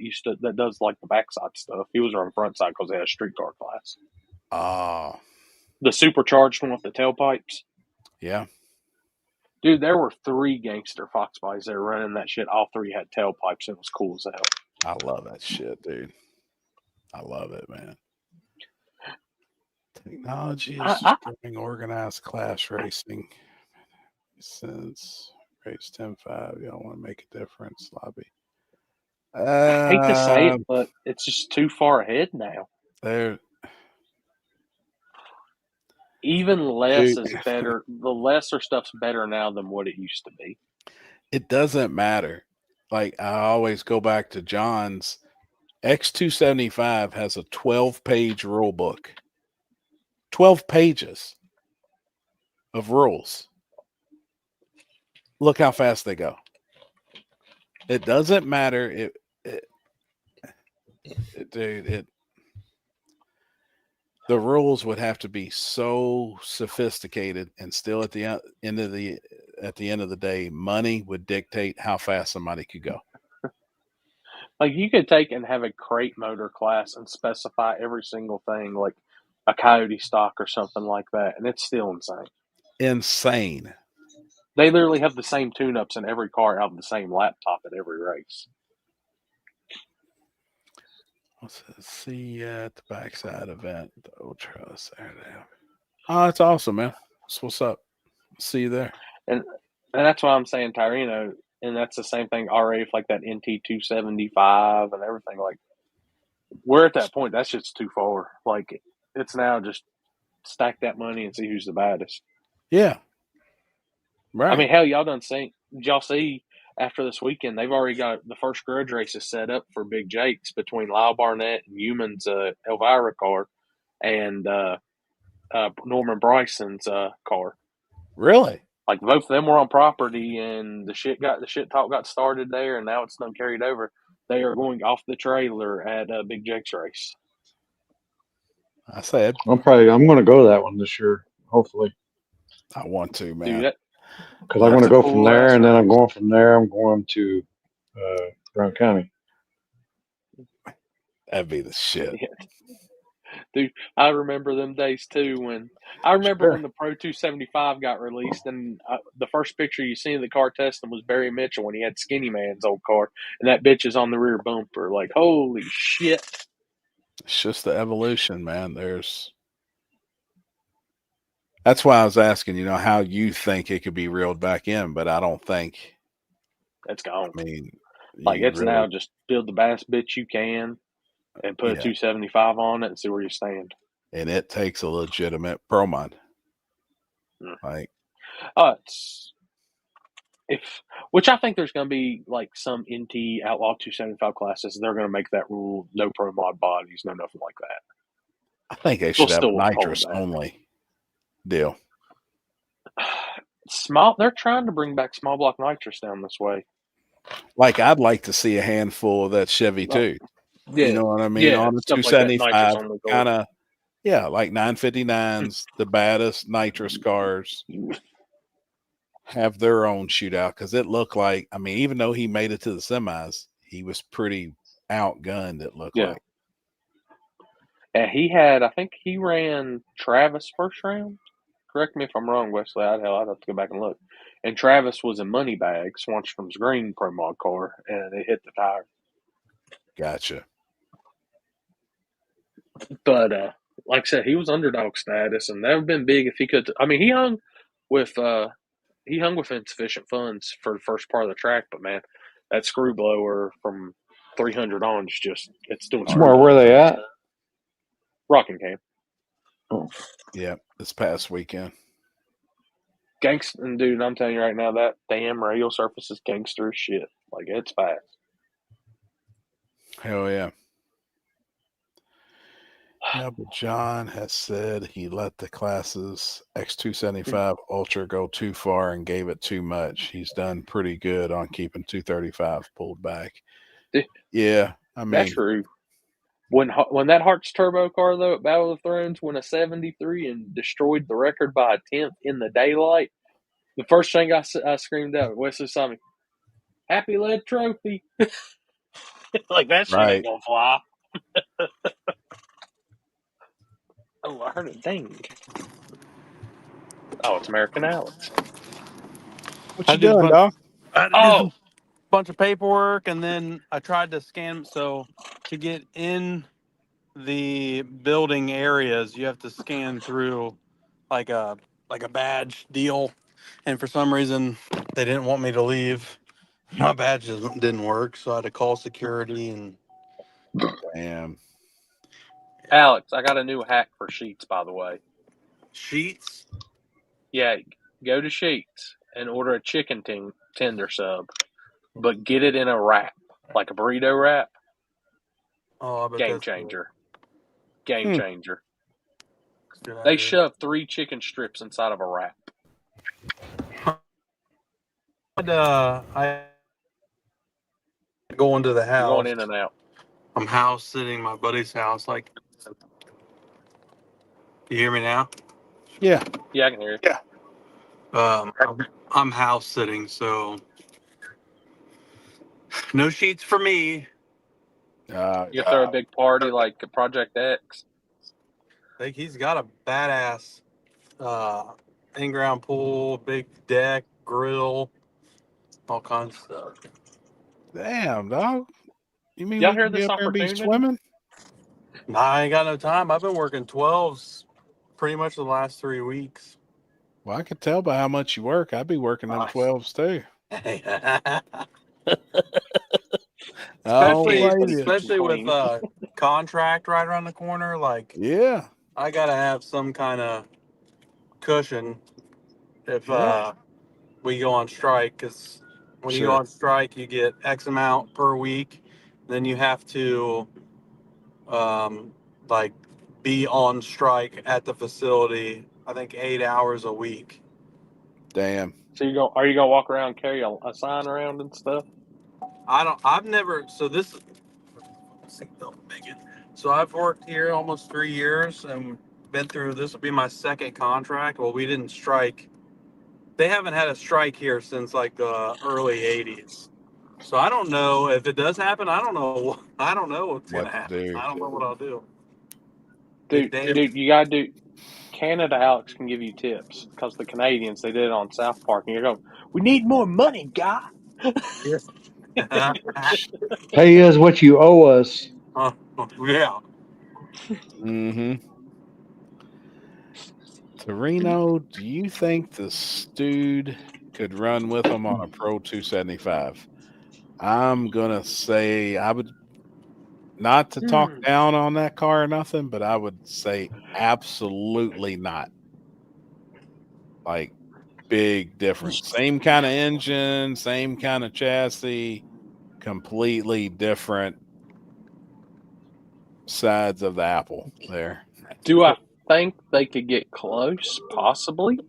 does like the backside stuff. He was running front side because they had a streetcar class. Oh. The supercharged one with the tailpipes. Yeah. Dude, there were 3 gangster Fox bodies that were running that shit. All 3 had tailpipes. It was cool as hell. I love that shit, dude. I love it, man. Technology is destroying organized class racing. Since race 10-5, y'all want to make a difference, lobby. I hate to say it, but it's just too far ahead now. Even less is better. The lesser stuff's better now than what it used to be. It doesn't matter. Like, I always go back to John's. X275 has a 12-page rule book. 12 pages of rules. Look how fast they go. It doesn't matter. Dude, the rules would have to be so sophisticated, and still at the end of the day, money would dictate how fast somebody could go. Like, you could take and have a crate motor class and specify every single thing, like a Coyote stock or something like that, and it's still insane. Insane. They literally have the same tune-ups in every car out of the same laptop at every race. Let's see at the backside event, the Ultra Saturday. Oh, that's awesome, man. That's what's up. See you there. And that's why I'm saying Tyreno, and that's the same thing RAF, like that NT275 and everything. Like, we're at that point. That's just too far. Like, it's now just stack that money and see who's the baddest. Yeah. Right. I mean, hell, did y'all see after this weekend, they've already got the first Grudge races set up for Big Jake's between Lyle Barnett and Human's Elvira car and Norman Bryson's car. Really? Like, both of them were on property, and the shit talk got started there, and now it's done carried over. They are going off the trailer at Big Jake's race. I said I'm going to go to that one this year, hopefully. I want to, man. Because I want to go from there, and then I'm going from there. I'm going to Brown County. That'd be the shit. Yeah. Dude, I remember them days too. When the Pro 275 got released, and the first picture you see of the car testing was Barry Mitchell when he had Skinny Man's old car, and that bitch is on the rear bumper. Like, holy shit! It's just the evolution, man. That's why I was asking, how you think it could be reeled back in, but I don't think it's gone. I mean, like, it's really, now just build the best bitch you can and put a 275 on it and see where you stand. And it takes a legitimate pro mod. Like, which I think there's going to be like some NT Outlaw 275 classes. They're going to make that rule: no pro mod bodies, no nothing like that. I think they should have a nitrous only deal. They're trying to bring back small block nitrous down this way. Like, I'd like to see a handful of that Chevy too. Yeah. You know what I mean? Yeah, on the 275, kind of, like 959s, the baddest nitrous cars have their own shootout, because it looked like, I mean, even though he made it to the semis, he was pretty outgunned, it looked like. And I think he ran Travis first round. Correct me if I'm wrong, Wesley. I'd have to go back and look. And Travis was a money bag, Swanstrom's green pro mod car, and it hit the tire. Gotcha. But like I said, he was underdog status, and that would have been big if he could. I mean, he hung with insufficient funds for the first part of the track, but man, that screw blower from 300 on is it's doing. Where were they at? Rockingham. Yeah, this past weekend. Gangster, and dude, I'm telling you right now, that damn radial surface is gangster as shit. Like, it's fast. Hell yeah. Yeah, but John has said he let the classes X275 Ultra go too far and gave it too much. He's done pretty good on keeping 235 pulled back. Yeah, I mean, That's true. When that Hearts turbo car, though, at Battle of the Thrones went a 73 and destroyed the record by a 10th in the daylight, the first thing I screamed out, Wesley saw me, "Happy lead trophy." Like, that shit ain't right. gonna fly. Oh, I heard it ding. Oh, it's American Alex. What I you did a doing, bunch. dog? I had to do some Oh, bunch of paperwork, and then I tried to scan. So to get in the building areas, you have to scan through like a badge deal, and for some reason they didn't want me to leave. My badge didn't work, so I had to call security and Damn. Alex, I got a new hack for Sheets, by the way. Sheets. Yeah, go to Sheets and order a chicken tender sub, but get it in a wrap, like a burrito wrap. Oh, I bet Game that's good. changer. Game changer. Good They idea. shove 3 chicken strips inside of a wrap. I go into the You're house. going in and out. I'm house sitting my buddy's house. Like, you hear me now? Yeah. Yeah, I can hear you. Yeah. I'm house sitting, so no sheets for me. You throw a big party like Project X. I think he's got a badass in-ground pool, big deck, grill, all kinds of stuff. Damn, dog. You mean Y'all we hear could be this up there and be opportunity? swimming? I ain't got no time. I've been working 12s pretty much the last 3 weeks. Well, I could tell by how much you work. I'd be working them 12s too. especially with contract right around the corner. Like, yeah, I gotta have some kind of cushion if we go on strike, because when you go on strike, you get X amount per week. Then you have to like be on strike at the facility. I think 8 hours a week. Damn. So are you gonna walk around and carry a sign around and stuff? I've never. So I've worked here almost 3 years and been through. This will be my second contract. Well, we didn't strike. They haven't had a strike here since like the early 80s. So I don't know if it does happen. I don't know. I don't know what's What gonna to happen. do? I don't know what I'll do. Dude, you gotta do. Canada Alex can give you tips because the Canadians, they did it on South Park, and you're going, "We need more money, guy." Pay us what you owe us. Yeah. Mm-hmm. Torino, do you think the Stewed could run with them on a Pro 275? I'm gonna say I would, not to talk down on that car or nothing, but I would say absolutely not. Like, big difference. Same kind of engine, same kind of chassis, completely different sides of the apple there. Do I think they could get close? Possibly,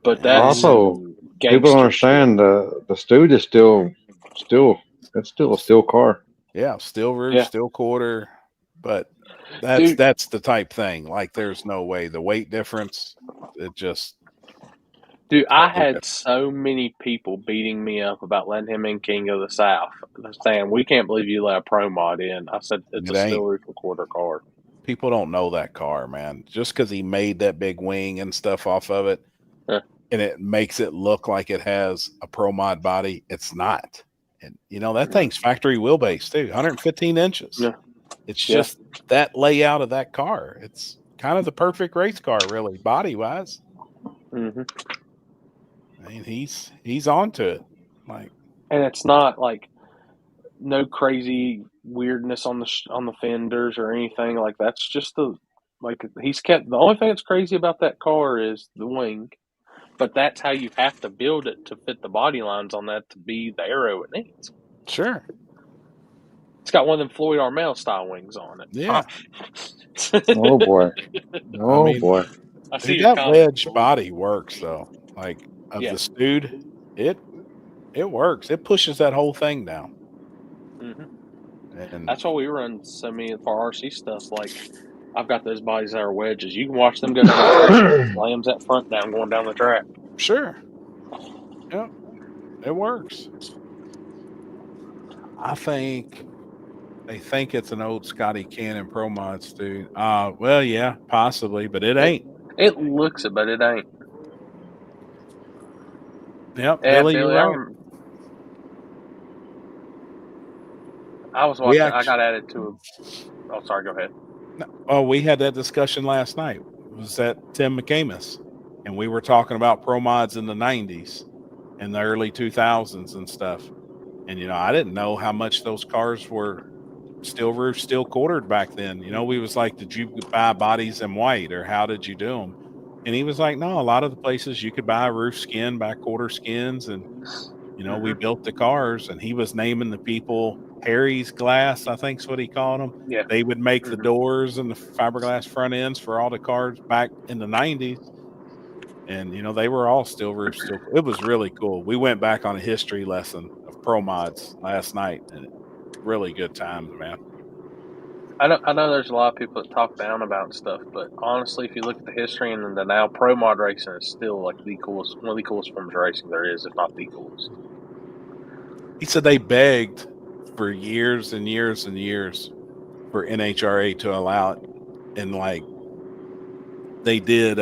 but that's Also, people gangster understand the Stewed is still it's still a steel car. Yeah, steel roof, Yeah. steel quarter, but Dude. that's the type thing. Like, there's no way the weight difference. It just, Dude, I totally had different. so many people beating me up about letting him in King of the South. They're saying, "We can't believe you let a pro mod in." I said, "It's It a steel ain't. roof and quarter car." People don't know that car, man. Just because he made that big wing and stuff off of it, Yeah. and it makes it look like it has a pro mod body, it's not. And that thing's factory wheelbase too, 115 inches. Yeah. It's Yeah. just that layout of that car. It's kind of the perfect race car, really, body wise. Mm-hmm. I mean, he's onto it. Like, And it's not like no crazy weirdness on the fenders or anything like that's just the Like he's kept the only thing that's crazy about that car is the wing, but that's how you have to build it to fit the body lines on that to be the Aero it needs. Sure. It's got one of them Floyd Armel style wings on it. Yeah. Oh boy. Oh mean, boy. I see Dude, your that comment. wedge body works though. Like of Yeah. the Stewed, it works. It pushes that whole thing down. hmm And That's why we run so many for RC stuff. Like I've got those bodies that are wedges. You can watch them go down the track. It slams that front down going down the track. sure. Yep. It works. I think they think it's an old Scotty Cannon Pro Mods, dude. Well, yeah, possibly, but it ain't. It looks it, but it ain't. Yep, Yeah, Billy, you're right. I was watching. I got added to a. Oh, sorry. Go ahead. Oh, we had that discussion last night. It was at Tim McCamus, and we were talking about Pro Mods in the 90s and the early 2000s and stuff. And, you know, I didn't know how much those cars were steel roof, steel quartered back then. You know, we was like, did you buy bodies in white or how did you do them? And he was like, no, a lot of the places you could buy roof skin, buy quarter skins. And, you know, we built the cars, and he was naming the people Harry's Glass, I think's what he called them. Yeah. They would make the doors and the fiberglass front ends for all the cars back in the 90s. And, you know, they were all steel roof, steel. It was really cool. We went back on a history lesson of Pro Mods last night, and really good times, man. I know there's a lot of people that talk down about stuff, but honestly, if you look at the history and the now, pro mod racing is still like the coolest, one of the coolest forms of racing there is, if not the coolest. He said they begged for years and years and years for NHRA to allow it, and like they did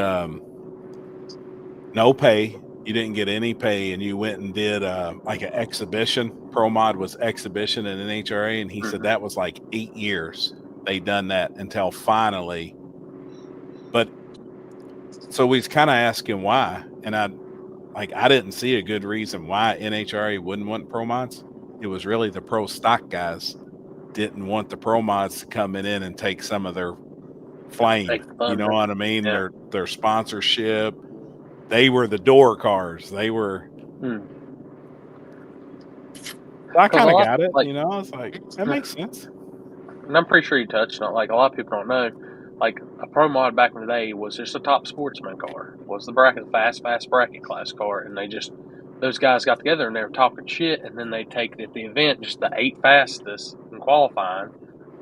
no pay. You didn't get any pay, and you went and did like an exhibition. Pro Mod was exhibition in NHRA, and he said that was like 8 years they done that until finally. But so we was kind of asking why, and I didn't see a good reason why NHRA wouldn't want Pro Mods. It was really the pro stock guys didn't want the Pro Mods to come in and take some of their flame. You know what I mean? Yeah. Their sponsorship. They were the door cars. They were. I kind of got it. Like, you know, it's like that makes sense. And I'm pretty sure you touched on it. Like a lot of people don't know. Like a Pro Mod back in the day was just a top sportsman car. Was the fast bracket class car, and those guys got together and they were talking shit, and then they'd take at the event just the 8 fastest in qualifying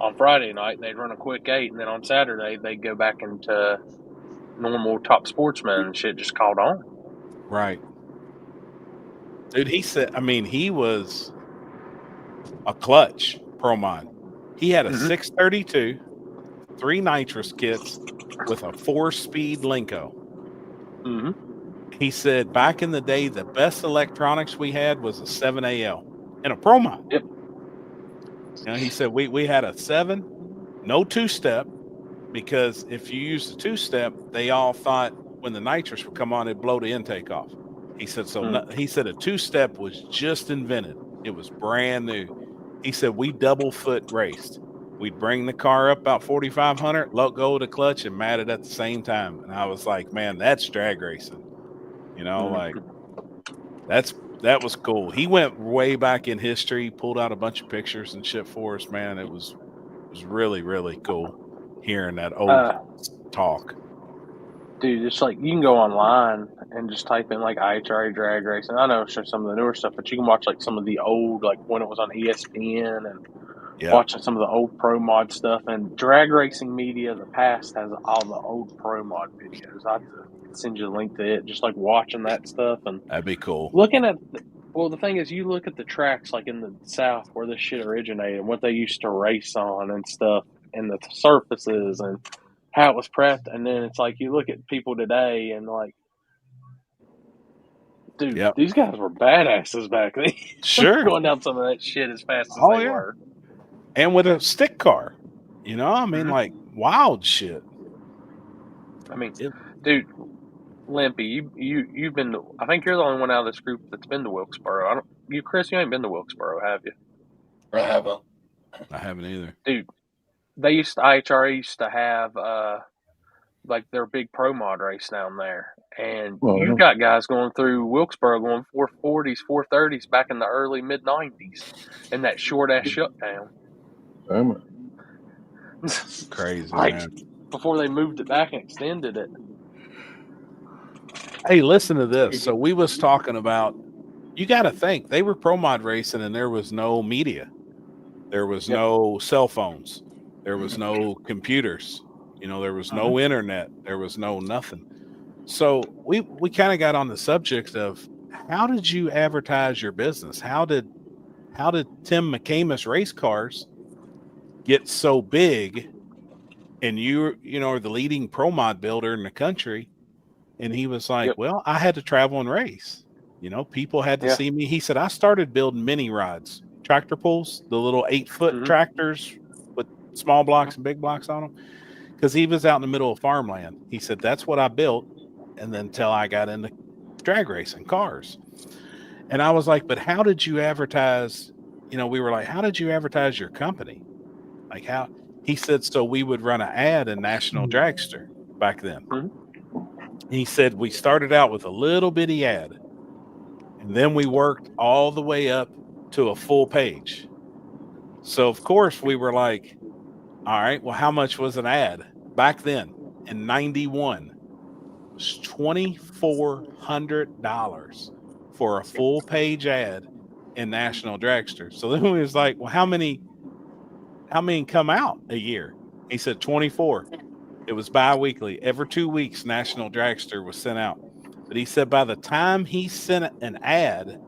on Friday night, and they'd run a quick 8, and then on Saturday they'd go back into normal top sportsman and shit just called on. Right. Dude, he said, I mean, he was a clutch Pro Mod. He had a 632, 3 nitrous kits with a 4-speed Linko. He said back in the day, the best electronics we had was a 7AL and a Pro Mod. Yep. You know, he said we had a 7, no 2-step, because if you use the 2-step, they all thought when the nitrous would come on, it'd blow the intake off. He said he said a 2-step was just invented. It was brand new. He said we double foot raced. We'd bring the car up about 4,500, let go of the clutch, and mat it at the same time. And I was like, man, that's drag racing. You know, like that was cool. He went way back in history, pulled out a bunch of pictures and shit for us, man. It was really, really cool hearing that old talk. Dude, it's like you can go online and just type in like IHRA drag racing. I know it's some of the newer stuff, but you can watch like some of the old, like when it was on ESPN and watching some of the old Pro Mod stuff. And drag racing media of the past has all the old Pro Mod videos. I have to send you a link to it, just like watching that stuff. And that'd be cool. Looking at, the thing is, you look at the tracks like in the South where this shit originated, what they used to race on and stuff, and the surfaces and how it was prepped, and then it's like you look at people today and like, dude, these guys were badasses back then. Sure. Going down some of that shit as fast as they were. And with a stick car, you know, I mean, like wild shit. I mean, dude, Limpy, you've been to, I think you're the only one out of this group that's been to Wilkesboro. Chris, you ain't been to Wilkesboro, have you? I haven't. I haven't either. Dude, IHRA used to have like their big pro mod race down there, and Well, you've got guys going through Wilkesboro going 440s, 430s back in the early mid 90s, in that short ass shutdown. Crazy, like man. before they moved it back and extended it. Hey, listen to this. So we was talking about, you got to think they were pro mod racing and there was no media. There was no cell phones. There was no computers. You know, there was no internet. There was no nothing. So we kind of got on the subject of, how did you advertise your business? How did Tim McCamus race cars get so big, and you know, are the leading pro mod builder in the country? And he was like, well, I had to travel and race. You know, people had to see me. He said, I started building mini rods, tractor pulls, the little 8-foot tractors with small blocks and big blocks on them, because he was out in the middle of farmland. He said, that's what I built. And then until I got into drag racing cars. And I was like, but how did you advertise? You know, we were like, how did you advertise your company? Like, how? He said, so we would run an ad in National Dragster back then. He said, we started out with a little bitty ad, and then we worked all the way up to a full page. So, of course, we were like, all right, well, how much was an ad back then in 91? It was $2,400 for a full page ad in National Dragster. So then we was like, well, how many come out a year? He said 24. It was bi-weekly. Every 2 weeks, National Dragster was sent out. But he said by the time he sent an ad,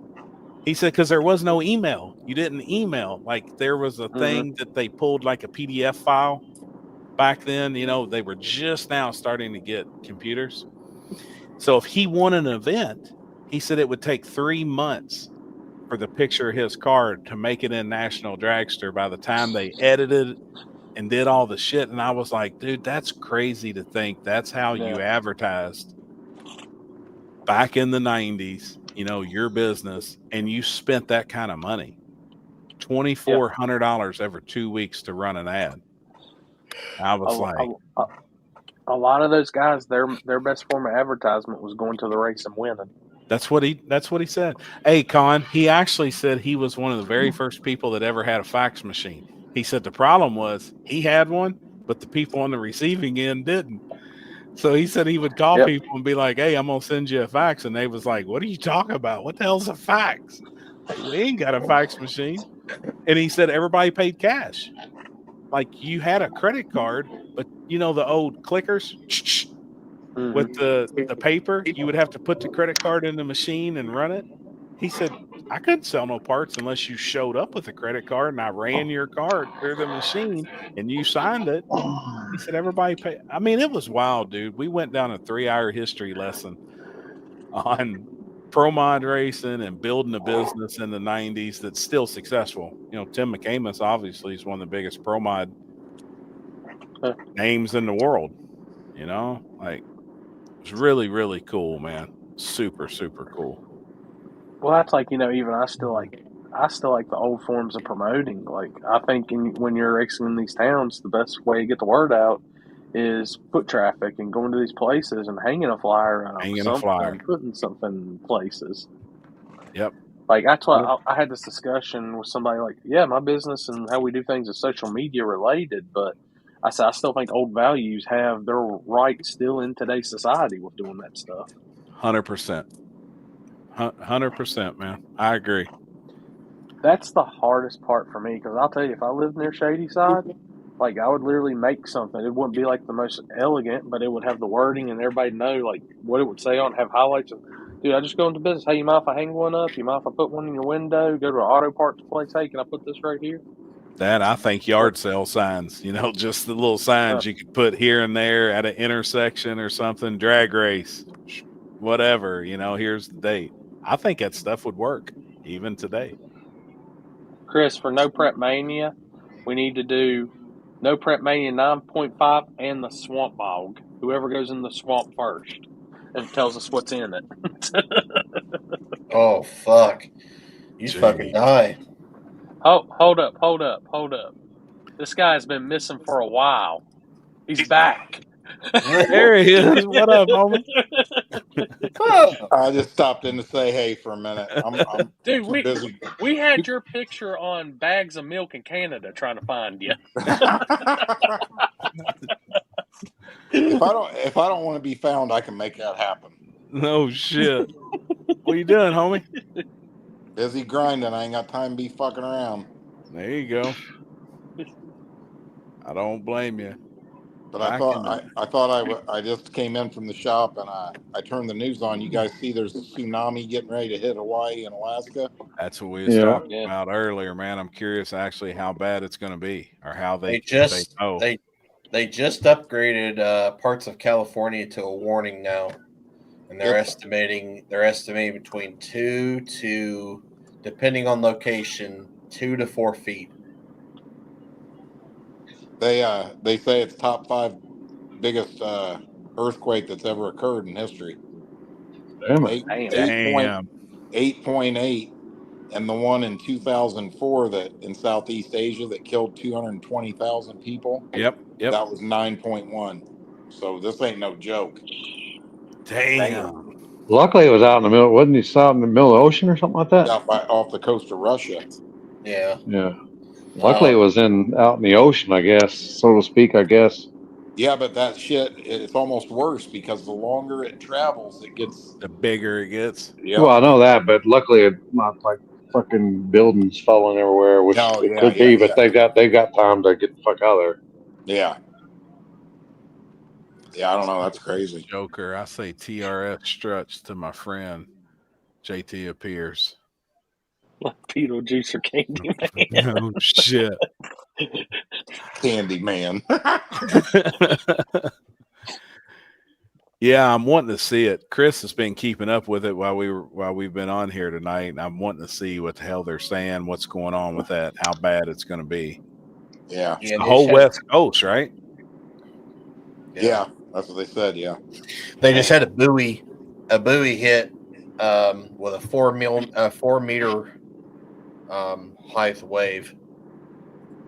he said, because there was no email. You didn't email. Like, there was a thing that they pulled like a PDF file back then. You know, they were just now starting to get computers. So if he won an event, he said it would take 3 months for the picture of his card to make it in National Dragster by the time they edited and did all the shit. And I was like, dude, that's crazy to think that's how you advertised back in the 90s, you know, your business, and you spent that kind of money. $2,400 every 2 weeks to run an ad. I was a lot of those guys, their best form of advertisement was going to the race and winning. That's what he said. Hey, Con, he actually said he was one of the very first people that ever had a fax machine. He said the problem was he had one, but the people on the receiving end didn't. So he said he would call people and be like, hey, I'm going to send you a fax. And they was like, what are you talking about? What the hell's a fax? Like, we ain't got a fax machine. And he said everybody paid cash. Like, you had a credit card, but you know, the old clickers with the paper, you would have to put the credit card in the machine and run it. He said, I couldn't sell no parts unless you showed up with a credit card and I ran your card through the machine and you signed it. He said, everybody pay. I mean, it was wild, dude. We went down a 3-hour history lesson on pro mod racing and building a business in the 90s that's still successful. You know, Tim McCamus obviously is one of the biggest pro mod names in the world. You know, like, it's really, really cool, man. Super, super cool. Well, that's like, you know, even I still like the old forms of promoting. Like, I think when you're racing in these towns, the best way to get the word out is foot traffic and going to these places and hanging a flyer up, putting something places. Yep. Like, that's why I had this discussion with somebody like, yeah, my business and how we do things is social media related, but I said I still think old values have their right still in today's society with doing that stuff. 100%. 100%, man. I agree. That's the hardest part for me, because I'll tell you, if I lived near Shady Side, like, I would literally make something. It wouldn't be like the most elegant, but it would have the wording and everybody know like what it would say on, have highlights of, dude, I just go into business. Hey, you mind if I hang one up? You mind if I put one in your window? Go to an auto parts place. Hey, can I put this right here? That, I think yard sale signs, you know, just the little signs you could put here and there at an intersection or something, drag race, whatever, you know, here's the date. I think that stuff would work even today. Chris, for No Prep Mania, we need to do No Prep Mania 9.5 and the Swamp Bog. Whoever goes in the swamp first and tells us what's in it. Oh, fuck. You fucking die. Oh, hold up. This guy's been missing for a while. He's back. There he is. What up, homie? I just stopped in to say hey for a minute. I'm Dude, too busy. we had your picture on bags of milk in Canada trying to find you. If I don't want to be found, I can make that happen. No shit. What you doing, homie? Busy grinding. I ain't got time to be fucking around. There you go. I don't blame you. But I just came in from the shop and I turned the news on. You guys see there's a tsunami getting ready to hit Hawaii and Alaska. That's what we was talking about earlier, man. I'm curious actually how bad it's going to be or how they just upgraded parts of California to a warning now, and they're estimating between 2 to, depending on location, 2 to 4 feet. They say it's top 5 biggest earthquake that's ever occurred in history. Damn. 8.8, and the one in 2004 that in Southeast Asia that killed 220,000 people. Yep. That was 9.1. So this ain't no joke. Damn. Luckily, it was out in the middle. Wasn't he out in the middle of the ocean or something like that? Off the coast of Russia. Yeah. Yeah. Luckily, it was out in the ocean, I guess, so to speak. I guess. Yeah, but that shit, it's almost worse because the longer it travels, the bigger it gets. Yeah. Well, I know that, but luckily, it's not like fucking buildings falling everywhere, which it could be. But they've got time to get the fuck out of there. Yeah. Yeah, I don't know. That's crazy. Joker. I say TRS struts to my friend JT appears. Like Beetlejuice or Candyman. Oh shit. Candyman. Yeah, I'm wanting to see it. Chris has been keeping up with it while we've been on here tonight, and I'm wanting to see what the hell they're saying, what's going on with that, how bad it's going to be. Yeah. It's the whole West Coast, right? Yeah, that's what they said. Yeah. They just had a buoy hit with a 4 meter height wave.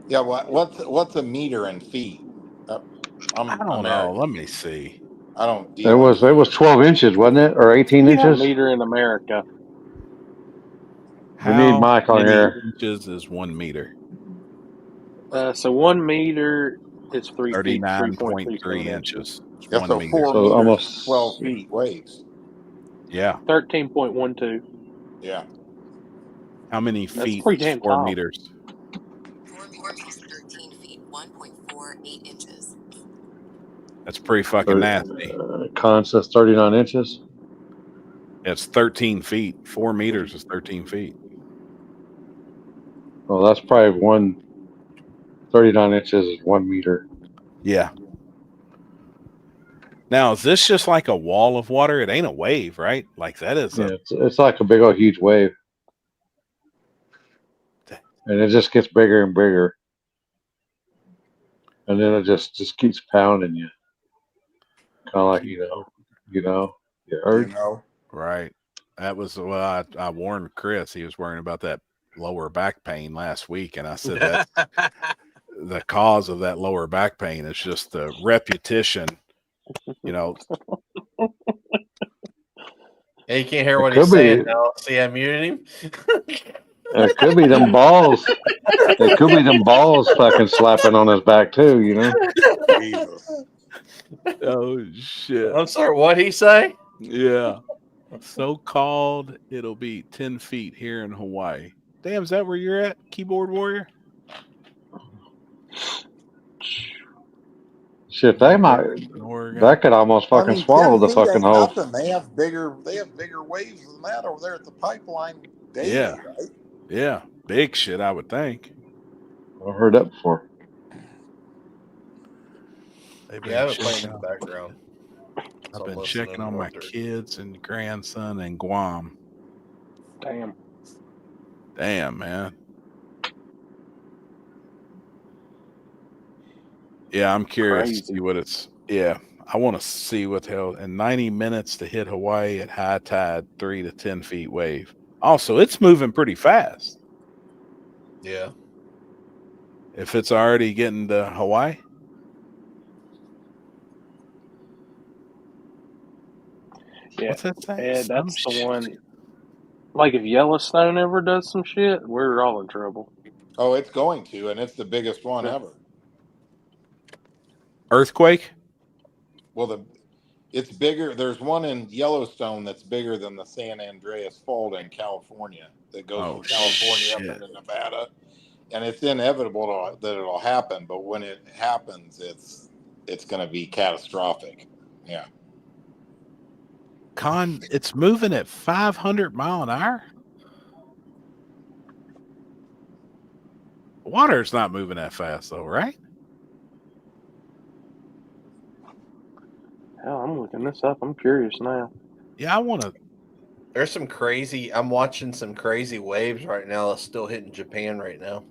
Yeah. What's a meter in feet? I don't know. Let me see. I don't. It was 12 inches, wasn't it, or 18 inches? Meter in America. We need Mike on here. Inches is 1 meter. So 1 meter is 3 feet. 39.3 inches. Yeah, so 4 meters, almost 12 feet waves. Yeah. 13.12. Yeah. How many feet? That's pretty damn 4 tall. meters. 4 meters is 13 feet, 1.48 inches. That's pretty fucking nasty. Con says 39 inches. It's 13 feet. 4 meters is 13 feet. Well, that's probably 39 inches is 1 meter. Yeah. Now, is this just like a wall of water? It ain't a wave, right? Like that is. Yeah, it's like a big old huge wave. And it just gets bigger and bigger. And then it just keeps pounding you. Kind of like, you heard? Right. That was I warned Chris. He was worrying about that lower back pain last week. And I said that the cause of that lower back pain is just the repetition, Yeah, you can't hear what he's saying now. See, I muted him. It could be them balls. It could be them balls fucking slapping on his back too, Jesus. Oh shit. I'm sorry, what'd he say? Yeah. So called, it'll be 10 feet here in Hawaii. Damn, is that where you're at, keyboard warrior? Shit, that could almost fucking swallow the fucking hole. Nothing. They have bigger waves than that over there at the pipeline daily, Yeah. right? Yeah. Big shit, I would think. I've heard that before. Yeah, I have it playing in the background. I've been checking on my kids and grandson in Guam. Damn, man. Yeah, I'm curious to see what it's. Yeah, I want to see what the hell. In 90 minutes to hit Hawaii at high tide, 3 to 10 feet wave. Also, it's moving pretty fast. Yeah. If it's already getting to Hawaii. Yeah, What's that thing? yeah, Some that's the shit. one. Like if Yellowstone ever does some shit, we're all in trouble. Oh, it's going to, and it's the biggest one Yeah. ever. Earthquake? Well, it's bigger. There's one in Yellowstone that's bigger than the San Andreas Fault in California that goes Oh, from California up shit. into Nevada, and it's inevitable that it'll happen. But when it happens, it's going to be catastrophic. Yeah. Con, it's moving at 500 mile an hour. Water's not moving that fast, though, right? Hell, I'm looking this up. I'm curious now. Yeah, I want to. There's some crazy. I'm watching some crazy waves right now that's still hitting Japan right now.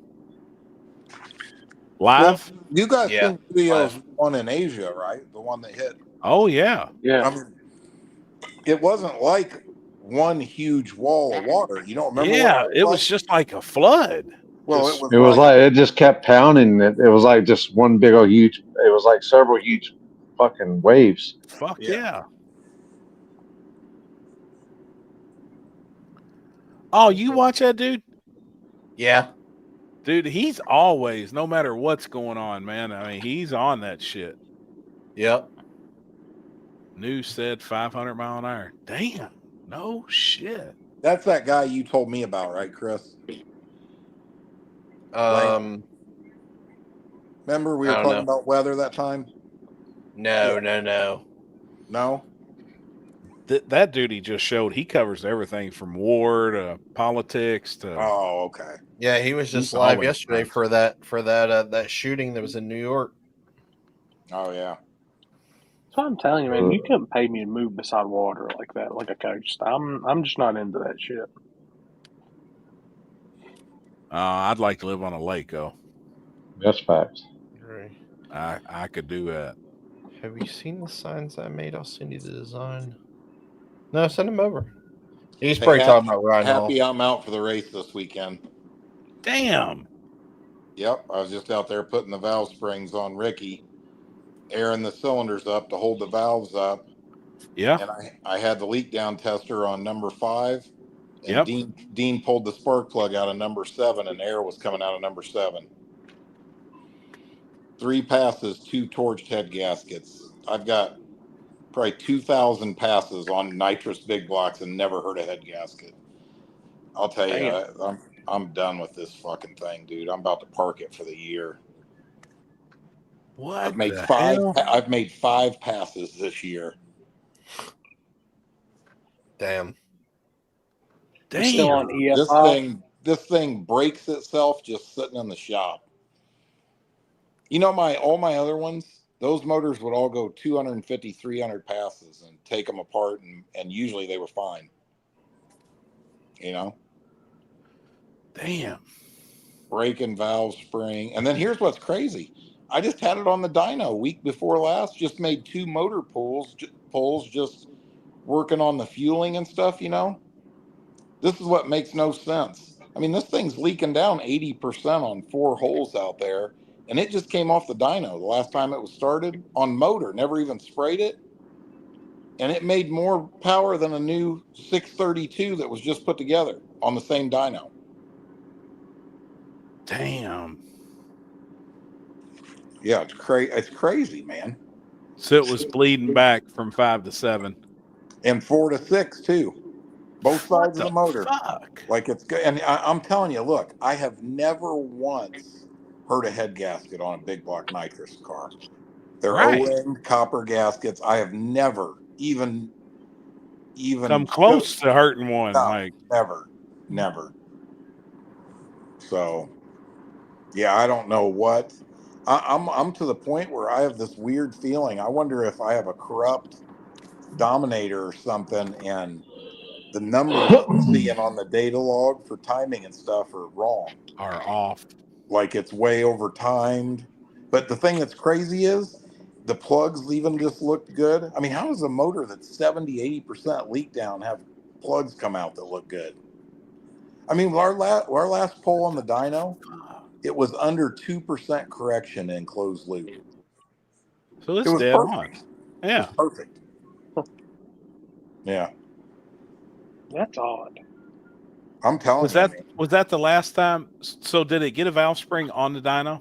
Live? Well, you guys Yeah, seen videos live. of one in Asia, right? The one that hit. Oh, yeah. Yeah. I mean, it wasn't like one huge wall of water. You don't remember Yeah, what it was like? just like a flood. Well, Just- it It was like it just kept pounding. It was like just one big old huge. It was like several huge fucking waves. Fuck Yeah. yeah. Oh, you watch that, dude? Yeah. Dude, he's always, no matter what's going on, man. I mean, he's on that shit. Yep. News said 500 mile an hour. Damn. No shit. That's that guy you told me about, right, Chris? Remember we were I don't talking know. about weather that time? No, Yeah. no. That dude he just showed, he covers everything from war to politics to. Oh, okay. Yeah, he was just He's live always yesterday nice. for that shooting that was in New York. Oh yeah. That's what I'm telling you, man. You couldn't pay me to move beside water like that, like a coach. I'm just not into that shit. I'd like to live on a lake, though. That's facts. Right. I could do that. Have you seen the signs I made? I'll send you the design. No, send them over. He's Hey, probably talking about Ryan Hall. happy I'm out for the race this weekend. Damn. Yep, I was just out there putting the valve springs on Ricky, airing the cylinders up to hold the valves up. Yeah. And I had the leak down tester on number 5, and Yep. Dean pulled the spark plug out of number 7, and air was coming out of number 7. 3 passes, 2 torched head gaskets. I've got probably 2,000 passes on nitrous big blocks and never heard a head gasket. I'll tell you, I'm done with this fucking thing, dude. I'm about to park it for the year. What I've made the 5. hell? I've made 5 passes this year. Damn. You still on Damn. EFI? This thing breaks itself just sitting in the shop. You know, all my other ones, those motors would all go 250, 300 passes and take them apart, and usually they were fine. You know? Damn. Breaking valve spring. And then here's what's crazy. I just had it on the dyno week before last, just made 2 motor pulls just working on the fueling and stuff, you know? This is what makes no sense. I mean, this thing's leaking down 80% on 4 holes out there, and it just came off the dyno the last time it was started on motor, never even sprayed it. And it made more power than a new 632 that was just put together on the same dyno. Damn. Yeah, it's crazy, man. So it was bleeding back from 5 to 7. And 4 to 6 too. Both sides of the motor. Fuck. Like it's good. And I'm telling you, look, I have never once heard a head gasket on a big block nitrous car. They're Right. O-ring copper gaskets. I have never even Come close to hurting one. No, Like never. So, yeah, I don't know what. I'm to the point where I have this weird feeling. I wonder if I have a corrupt dominator or something, and the numbers I'm seeing on the data log for timing and stuff are wrong. Are off. Like it's way over timed. But the thing that's crazy is the plugs even just looked good. I mean, how does a motor that's 70-80% leak down have plugs come out that look good? I mean, our last poll on the dyno, it was under 2% correction in closed loop. So it's It was dead perfect. on. It Yeah. was perfect. Yeah, That's odd. I'm telling Was you. that the last time? So did it get a valve spring on the dyno?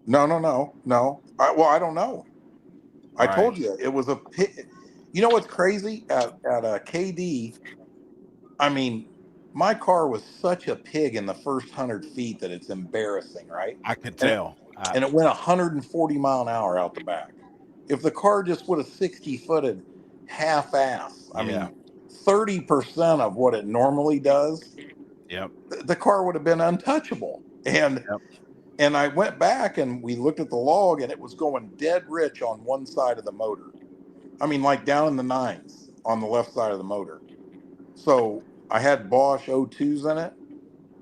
No. Well, I don't know. I Right. told you it was a pit. You know what's crazy at KD? I mean, my car was such a pig in the first 100 feet that it's embarrassing, right? I could And tell. and it went 140 mile an hour out the back. If the car just would have 60-footed half-ass, I mean, 30% of what it normally does, Yep. the car would have been untouchable. And I went back and we looked at the log and it was going dead rich on one side of the motor. I mean, like down in the nines on the left side of the motor. So I had Bosch O2s in it.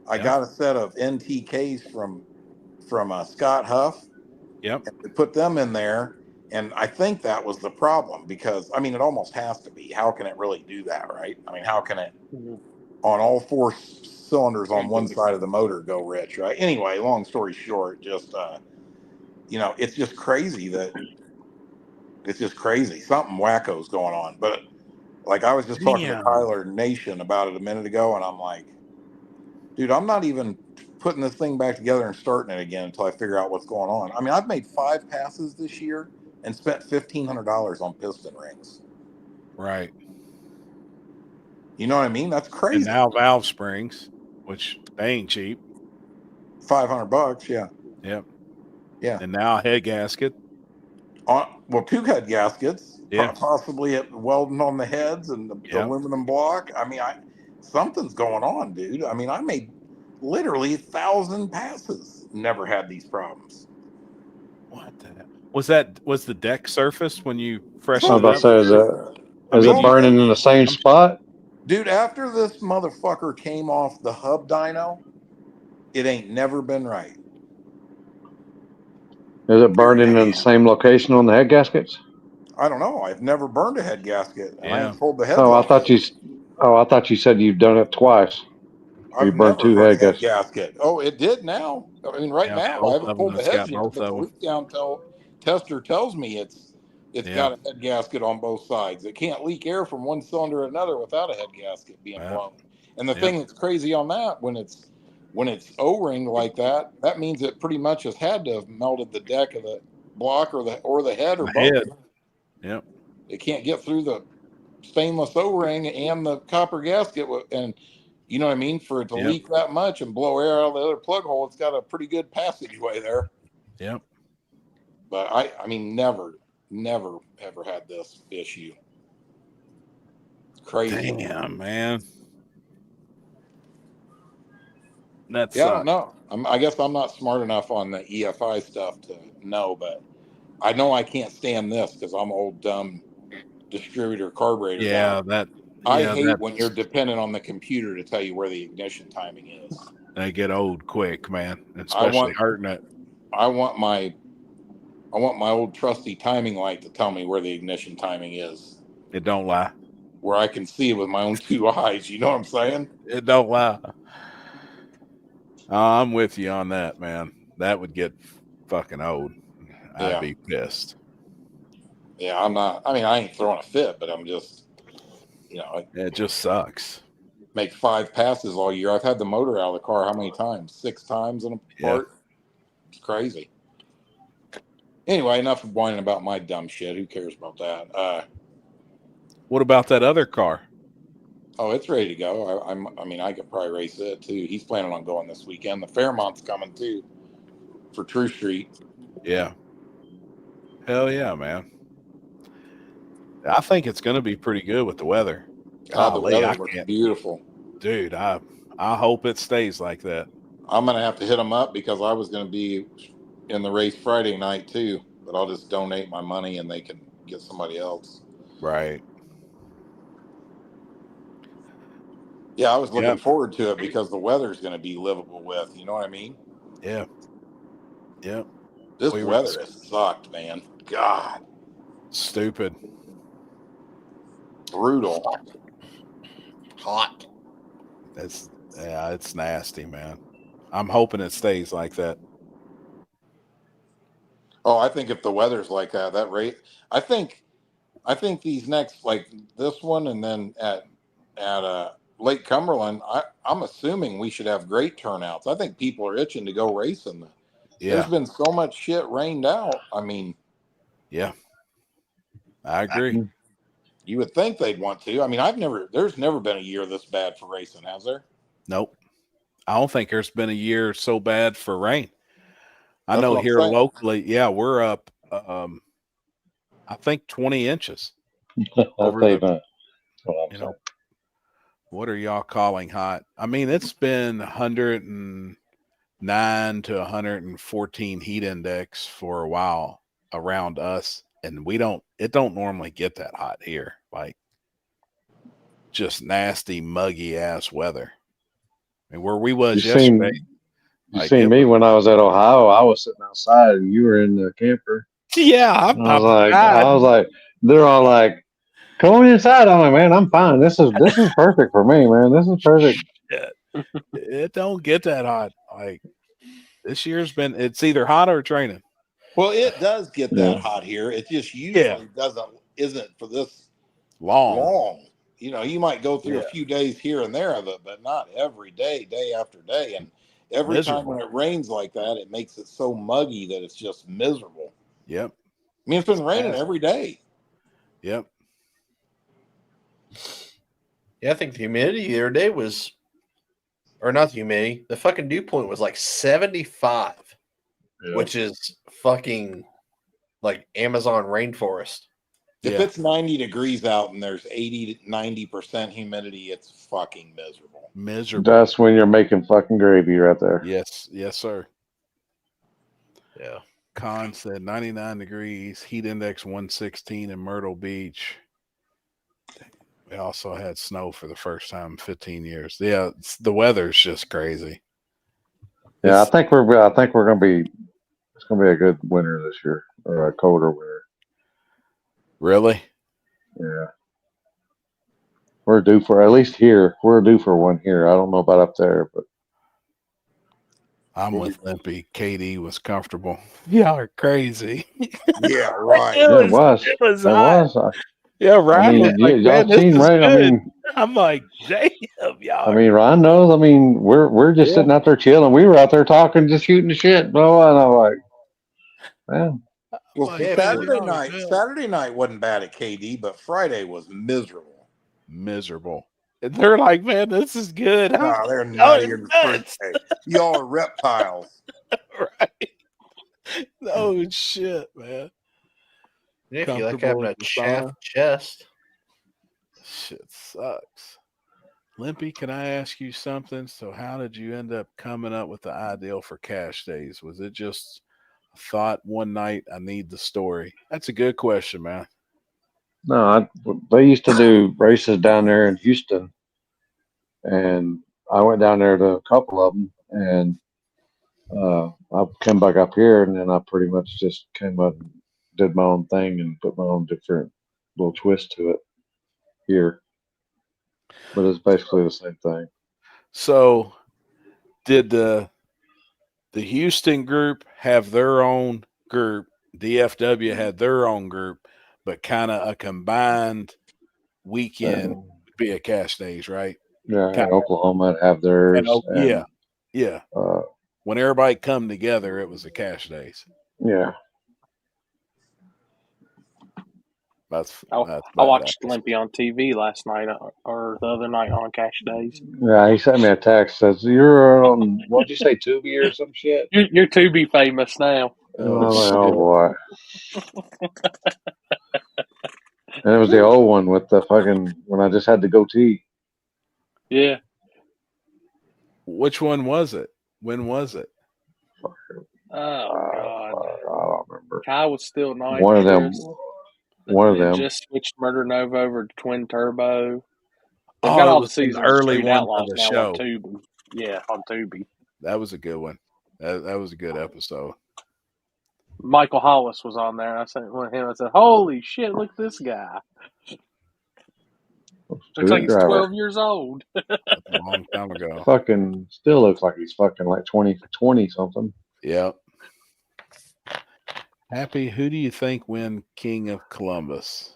I got a set of NTKs from Scott Huff. Yep. And we put them in there. And I think that was the problem because, I mean, it almost has to be. How can it really do that, right? I mean, how can it on all four cylinders on one side of the motor go rich, right? Anyway, long story short, just, it's just crazy Something wacko's going on. But like I was just talking to Tyler Nation about it a minute ago, and I'm like, dude, I'm not even putting this thing back together and starting it again until I figure out what's going on. I mean, I've made 5 passes this year and spent $1,500 on piston rings. Right. You know what I mean? That's crazy. And now valve springs, which they ain't cheap. $500, yeah. Yep. Yeah. And now a head gasket. Well, 2 head gaskets, Yeah. possibly welding on the heads and the aluminum block. I mean, something's going on, dude. I mean, I made literally 1,000 passes. Never had these problems. What the hell? Was the deck surfaced when you freshened I it was up? about to say, is it burning in the same spot? Dude, after this motherfucker came off the hub dyno, it ain't never been right. Is it burning in the same location on the head gaskets? I don't know. I've never burned a head gasket, and I ain't pulled the heads I off. thought you said you've done it twice. I've burned never 2 burned head a head gaskets. gasket. Oh, it did now. I mean, right now I haven't pulled the heads yet, but the leak down tester tells me it's got a head gasket on both sides. It can't leak air from one cylinder to another without a head gasket being blown. And the thing that's crazy on that, when it's O-ring like that, that means it pretty much has had to have melted the deck of the block or the head or both. Yep. It can't get through the stainless O-ring and the copper gasket, and you know what I mean? For it to leak that much and blow air out of the other plug hole, it's got a pretty good passageway there. Yep. But I mean, never ever had this issue. Crazy. Damn, man. That's I don't know. I guess I'm not smart enough on the EFI stuff to know, but I know I can't stand this because I'm old dumb distributor carburetor guy. I hate when you're dependent on the computer to tell you where the ignition timing is. They get old quick, man, especially hurting it. I want my old trusty timing light to tell me where the ignition timing is. It don't lie. Where I can see it with my own 2 eyes. You know what I'm saying? It don't lie. I'm with you on that, man. That would get fucking old. I'd be pissed. Yeah, I'm not. I mean, I ain't throwing a fit, but I'm just, it just sucks. Make 5 passes all year. I've had the motor out of the car how many times? 6 times in a part. It's crazy. Anyway, enough of whining about my dumb shit. Who cares about that? What about that other car? Oh, it's ready to go. I mean, I could probably race it too. He's planning on going this weekend. The Fairmont's coming too for True Street. Yeah. Hell yeah, man. I think it's going to be pretty good with the weather. God, the weather was beautiful. Dude, I hope it stays like that. I'm going to have to hit them up because I was going to be in the race Friday night too, but I'll just donate my money and they can get somebody else. Right. Yeah, I was looking forward to it because the weather's going to be livable with. You know what I mean? Yeah. Yeah. This weather has sucked, man. God. Stupid. Brutal. Hot. It's nasty, man. I'm hoping it stays like that. Oh, I think if the weather's like that, I think I think these next, like this one, and then at Lake Cumberland, I'm assuming we should have great turnouts. I think people are itching to go racing. There's Yeah. been so much shit rained out. I mean, Yeah. I agree. you would think they'd want to. I mean, there's never been a year this bad for racing, has there? Nope. I don't think there's been a year so bad for rain. I That's know what I'm here saying. locally, yeah, we're up I think 20 inches over I'll tell you the, what I'm you saying. know, what are y'all calling hot? I mean, it's been 109 to 114 heat index for a while around us, and it don't normally get that hot here. Like, just nasty, muggy ass weather. I mean, where we was yesterday, You like seen it me was, when I was at Ohio? I was sitting outside and you were in the camper. yeah, I I'm was like, they're all like, come on inside. I'm like, man, I'm fine. This is perfect for me, man. This is perfect. it don't get that hot. Like, this year's it's either hot or it's raining. Well, it does get that hot here. It just usually isn't for this long. You know, you might go through a few days here and there of it, but not every day, day after day. And every time when it rains like that, it makes it so muggy that it's just miserable. Yep. I mean, it's been raining every day. Yep. Yeah, I think the humidity the other day was, or not the humidity, the fucking dew point was like 75, which is fucking like Amazon rainforest. If it's 90 degrees out and there's 80 to 90% humidity, it's fucking miserable. Miserable. That's when you're making fucking gravy right there. Yes. Yes, sir. Yeah. Con said 99 degrees, heat index 116 in Myrtle Beach. We also had snow for the first time in 15 years. Yeah, the weather's just crazy. Yeah, I think we're gonna be. It's gonna be a good winter this year, or a colder winter. Really? Yeah. We're due for, at least here, we're due for one here. I don't know about up there, but I'm with Limpy. KD was comfortable. Y'all are crazy. Yeah, right. it was. It was hot. Yeah, Ryan I mean, was like, y'all man, this seen, is right? good. I mean, I'm like, damn, y'all. I mean, Ryan knows. I mean, we're just sitting out there chilling. We were out there talking, just shooting the shit. Blah, and I'm like, man. Well, like, Saturday night wasn't bad at KD, but Friday was miserable. Miserable. And they're like, man, this is good. No, they're nutty in the first day. Y'all are reptiles. Right. Oh, shit, man. Yeah, if you like having a chaff chest. Shit sucks. Limpy, can I ask you something? So how did you end up coming up with the ideal for cash days? Was it just a thought one night, I need the story? That's a good question, man. No, they used to do races down there in Houston, and I went down there to a couple of them, and I came back up here, and then I pretty much just came up and did my own thing and put my own different little twist to it here. But it's basically the same thing. So did the Houston group have their own group? DFW had their own group, but kind of a combined weekend would be a cash days, right? Yeah, and Oklahoma have theirs. And, yeah. When everybody come together, it was a cash days. Yeah. I watched Limpy on TV last night or the other night on Cash Days. Yeah, he sent me a text. Says you're on. What'd you say, Tubi or some shit? You're Tubi famous now. Oh boy. And it was the old one with the fucking when I just had the goatee. Yeah. Which one was it? When was it? Oh God. I don't remember. Kai was still nice. One of them. One of them just switched Murder Nova over to Twin Turbo. They've Oh, got all it the was the seasons early of Street one Outlaws of the now show. on Tubi. Yeah, on Tubi. That was a good one. That was a good episode. Michael Hollis was on there. I said, I said, "Holy shit! Look at this guy. Looks like he's 12 years old." That's a long time ago. Fucking still looks like he's fucking like 20 something. Yep. Happy, who do you think win King of Columbus?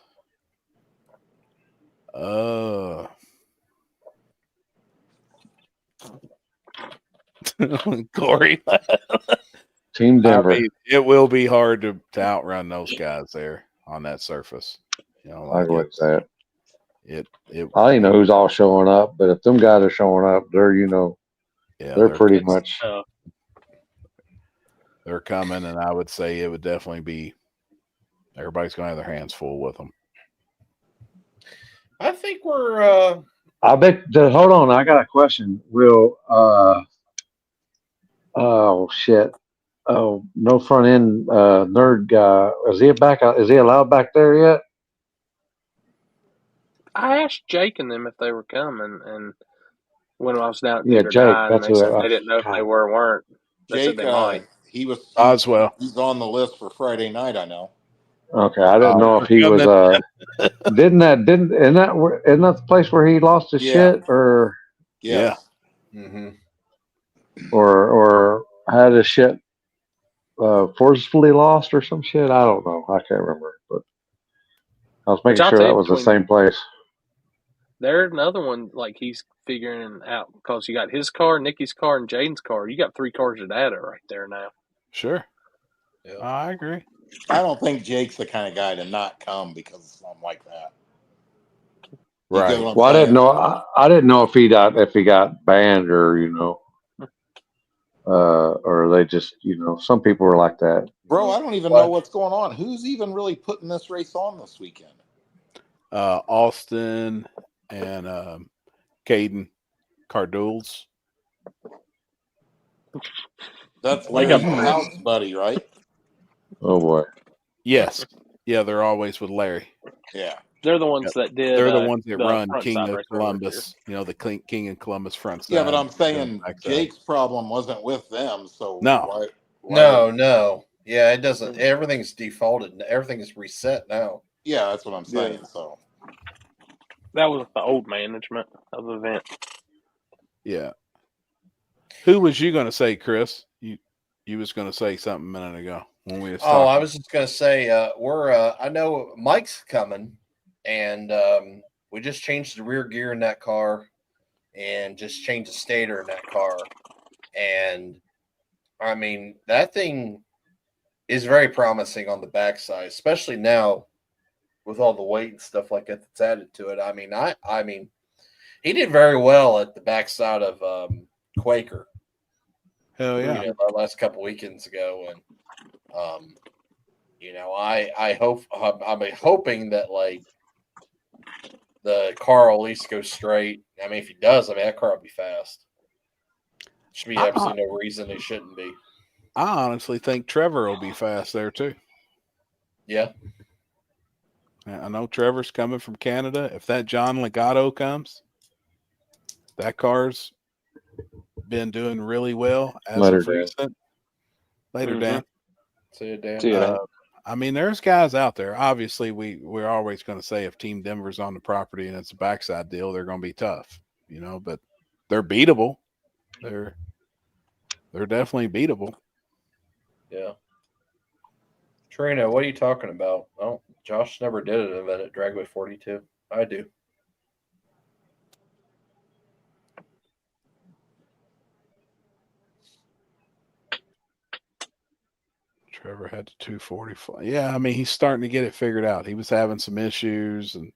Corey. Team Denver. I mean, it will be hard to outrun those guys there on that surface. You know, I like agree with that. it I don't even know who's all showing up, but if them guys are showing up, they're yeah, they're pretty much. they're coming, and I would say it would definitely be everybody's going to have their hands full with them. I think we're. I bet. Hold on, I got a question. Will oh shit. Oh, no front end nerd guy. Is he back? Is he allowed back there yet? I asked Jake and them if they were coming, and when I was down at Yeah, Theater Jake. 9, That's they who. said they didn't know if they were or weren't. They said Jake, they might. he's Oswell. He's on the list for Friday night. I know. Okay, I didn't know if he was. Isn't that the place where he lost his shit or? Yes. Yeah. Mm-hmm. Or had his shit forcefully lost or some shit. I don't know. I can't remember, but I was making sure that was the same place. There's another one like he's figuring out because you got his car, Nikki's car, and Jaden's car. You got 3 cars of data right there now. Sure. Yeah. I agree. I don't think Jake's the kind of guy to not come because of something like that. Right. Well, I didn't know. I didn't know if he got banned or or they just some people were like that. Bro, I don't even know what's going on. Who's even really putting this race on this weekend? Austin and Caden Cardules. That's Larry's house buddy, right? Oh boy. Yes. Yeah, they're always with Larry. Yeah. They're the ones that did. They're the ones that run front King side of race Columbus. The King of Columbus front side. Yeah, but I'm saying Jake's problem wasn't with them. So no, no. Yeah, it doesn't. Everything's defaulted. Everything is reset now. Yeah, that's what I'm saying. Yeah. So that was the old management of the event. Yeah. Who was you going to say, Chris? You was going to say something a minute ago when we was talking. I was just going to say I know Mike's coming, and we just changed the rear gear in that car, and just changed the stator in that car, and I mean that thing is very promising on the backside, especially now with all the weight and stuff like that that's added to it. I mean, he did very well at the backside of Quaker. Hell yeah! The last couple weekends ago, and I hope I'm hoping that like the car will at least go straight. I mean, if he does, that car will be fast. Should be absolutely no reason it shouldn't be. I honestly think Trevor will be fast there too. Yeah. I know Trevor's coming from Canada. If that John Legato comes, that car's been doing really well as of recent. Later, Dan. See you, Dan. See you, Dan. I mean, there's guys out there. Obviously, we're always going to say if Team Denver's on the property and it's a backside deal, they're going to be tough, but they're beatable. They're definitely beatable. Yeah. Trina, what are you talking about? Oh, Josh never did an event at Dragway 42. I do. Trevor had the 245. Yeah, I mean, he's starting to get it figured out. He was having some issues and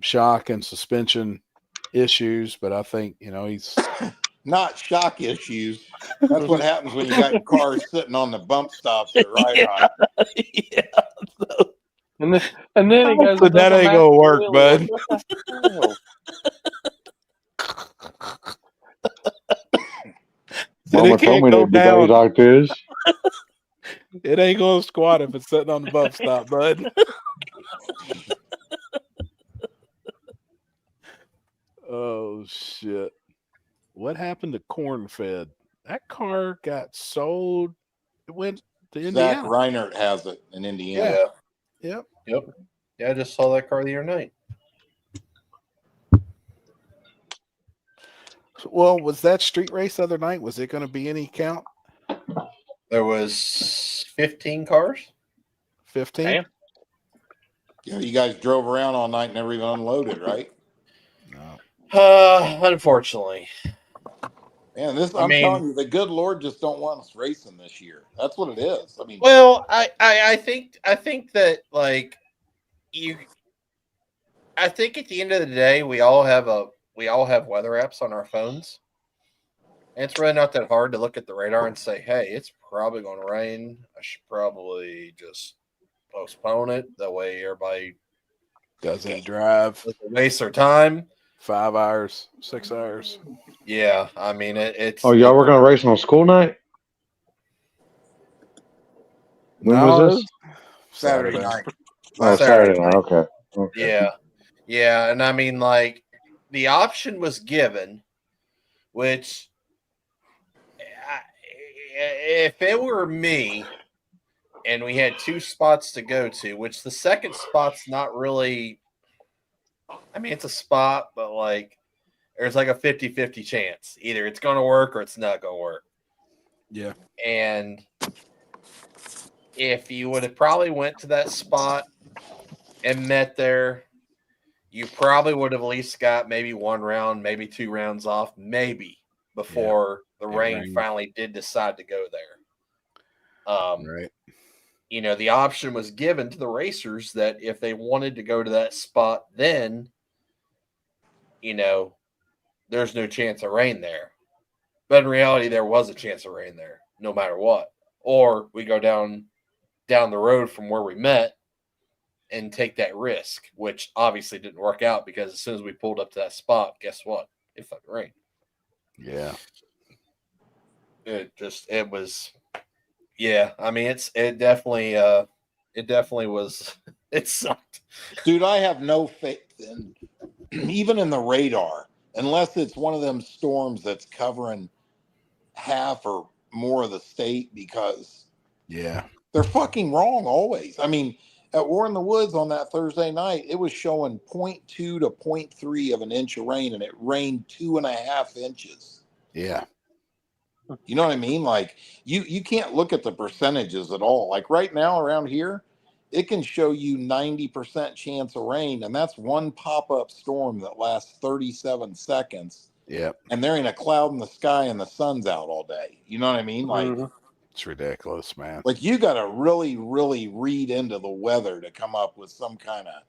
shock and suspension issues, but I think, he's not shock issues. That's what happens when you got cars sitting on the bump stops at right on. Yeah. And then he goes, but that ain't gonna work, bud. Mama told me there'd be days like this. It ain't gonna squat if it's sitting on the bump stop, bud. Oh shit! What happened to Corn Fed? That car got sold. It went to Indiana. Zach Reinert has it in Indiana. Yeah. Yep. Yeah, I just saw that car the other night. Well, was that street race the other night? Was it going to be any count? There was 15 cars. 15? Yeah, you guys drove around all night and never even unloaded, right? No. Unfortunately. Man, this I I'm mean, telling you, the good Lord just don't want us racing this year. That's what it is. I mean, well, I think that like you I think at the end of the day we all have weather apps on our phones. And it's really not that hard to look at the radar and say, hey, it's probably going to rain. I should probably just postpone it. That way everybody Doesn't drive doesn't waste their time. 5 hours, 6 hours. Yeah, I mean, it's. Oh, y'all were gonna race on school night? When was No, this? Saturday night. Oh, Saturday night. Okay. Yeah. Yeah. And I mean, like, the option was given, which, if it were me and we had two spots to go to, which the second spot's not really, I mean, it's a spot, but like, there's like a 50-50 chance. Either it's going to work or it's not going to work. Yeah. And if you would have probably went to that spot and met there, you probably would have at least got maybe one round, maybe 2 rounds off, maybe before the rain finally did decide to go there. Right. You know, the option was given to the racers that if they wanted to go to that spot, then, you know, there's no chance of rain there. But in reality, there was a chance of rain there, no matter what. Or we go down the road from where we met and take that risk, which obviously didn't work out because as soon as we pulled up to that spot, guess what? It fucking rained. Yeah. It was, yeah. I mean, it definitely was, it sucked. dude, I have no faith in even in the radar, unless it's one of them storms that's covering half or more of the state, because they're fucking wrong always. I mean, at War in the Woods on that Thursday night, it was showing 0.2 to 0.3 of an inch of rain, and it rained 2.5 inches. Yeah. You know what I mean? Like you can't look at the percentages at all. Like right now around here, it can show you 90% chance of rain, and that's one pop-up storm that lasts 37 seconds. Yeah. And there ain't a cloud in the sky and the sun's out all day. You know what I mean? Like it's ridiculous, man. Like you got to really, really read into the weather to come up with some kind of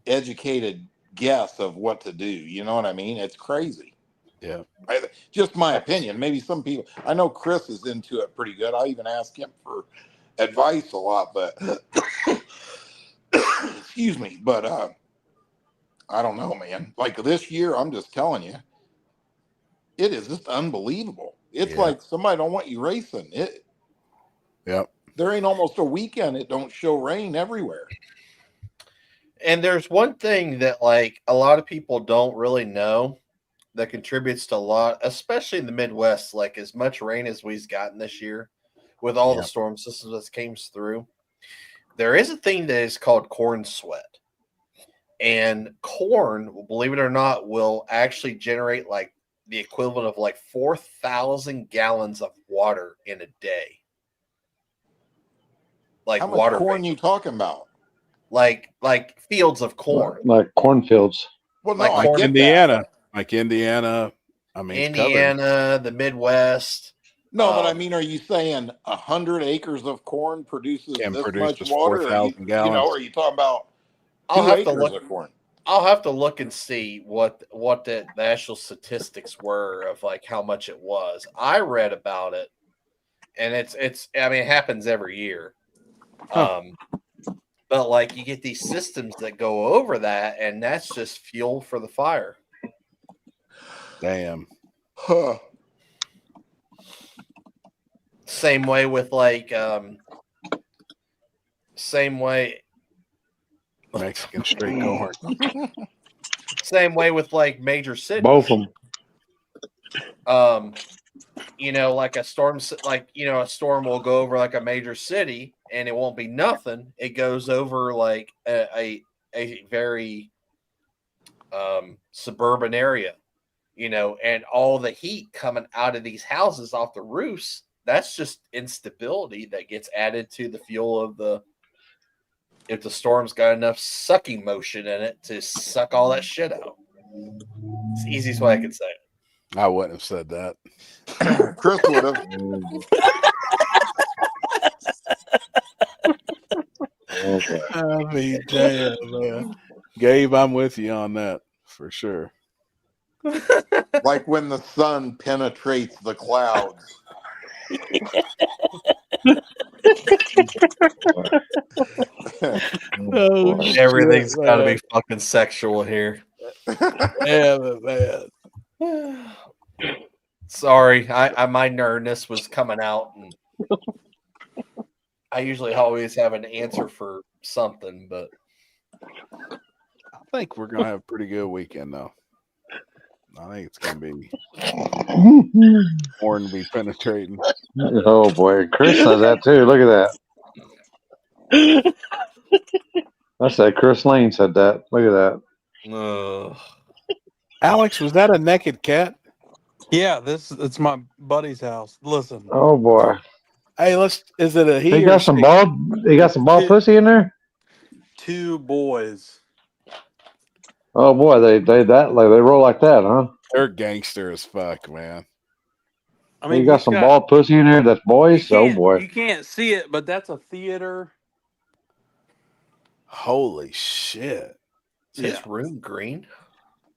educated guess of what to do. You know what I mean? It's crazy. Yeah. Just my opinion. Maybe some people, I know Chris is into it pretty good. I even ask him for advice a lot, but excuse me, but I don't know, man. Like this year, I'm just telling you, it is just unbelievable. It's like somebody don't want you racing. There ain't almost a weekend it don't show rain everywhere. And there's one thing that like a lot of people don't really know that contributes to a lot, especially in the Midwest. Like as much rain as we've gotten this year, with all the storm systems that came through, there is a thing that is called corn sweat. And corn, believe it or not, will actually generate like the equivalent of like 4,000 gallons of water in a day. Like how much water corn vapor. you talking about? Like fields of corn. Like cornfields. Well, like no, I get Indiana. that. Like Indiana. I mean, Indiana, the Midwest. No, but I mean, are you saying 100 acres of corn produces this much water? 4,000 gallons. You know, or are you talking about 2 I'll have acres to look of corn? I'll have to look and see what the actual statistics were of like how much it was. I read about it, and it's I mean it happens every year. But like you get these systems that go over that, and that's just fuel for the fire. Damn. Huh. Same way with like same way Mexican street corn. Same way with like major cities. Both of them. You know, like a storm will go over like a major city and it won't be nothing. It goes over like a very suburban area, you know, and all the heat coming out of these houses off the roofs, that's just instability that gets added to the fuel of the if the storm's got enough sucking motion in it to suck all that shit out. It's the easiest way I could say it. I wouldn't have said that. Chris would have. I mean, damn, man. Gabe, I'm with you on that for sure. Like when the sun penetrates the clouds. Oh, Everything's got to man. be fucking sexual here. Damn it, man. Sorry, I my nerdness was coming out, and I usually always have an answer for something, but I think we're gonna have a pretty good weekend, though. I think it's gonna be porn to be penetrating. Oh boy, Chris says that too. Look at that. I said Chris Lane said that. Look at that. Alex, was that a naked cat? Yeah, it's my buddy's house. Listen. Oh boy. Hey, is it a he? He or got some she? bald. He got some bald pussy in there. 2 boys. Oh boy, they roll like that, huh? They're gangster as fuck, man. I mean, You got some bald pussy in there. That's boys. Oh boy. You can't see it, but that's a theater. Holy shit! Is his room green?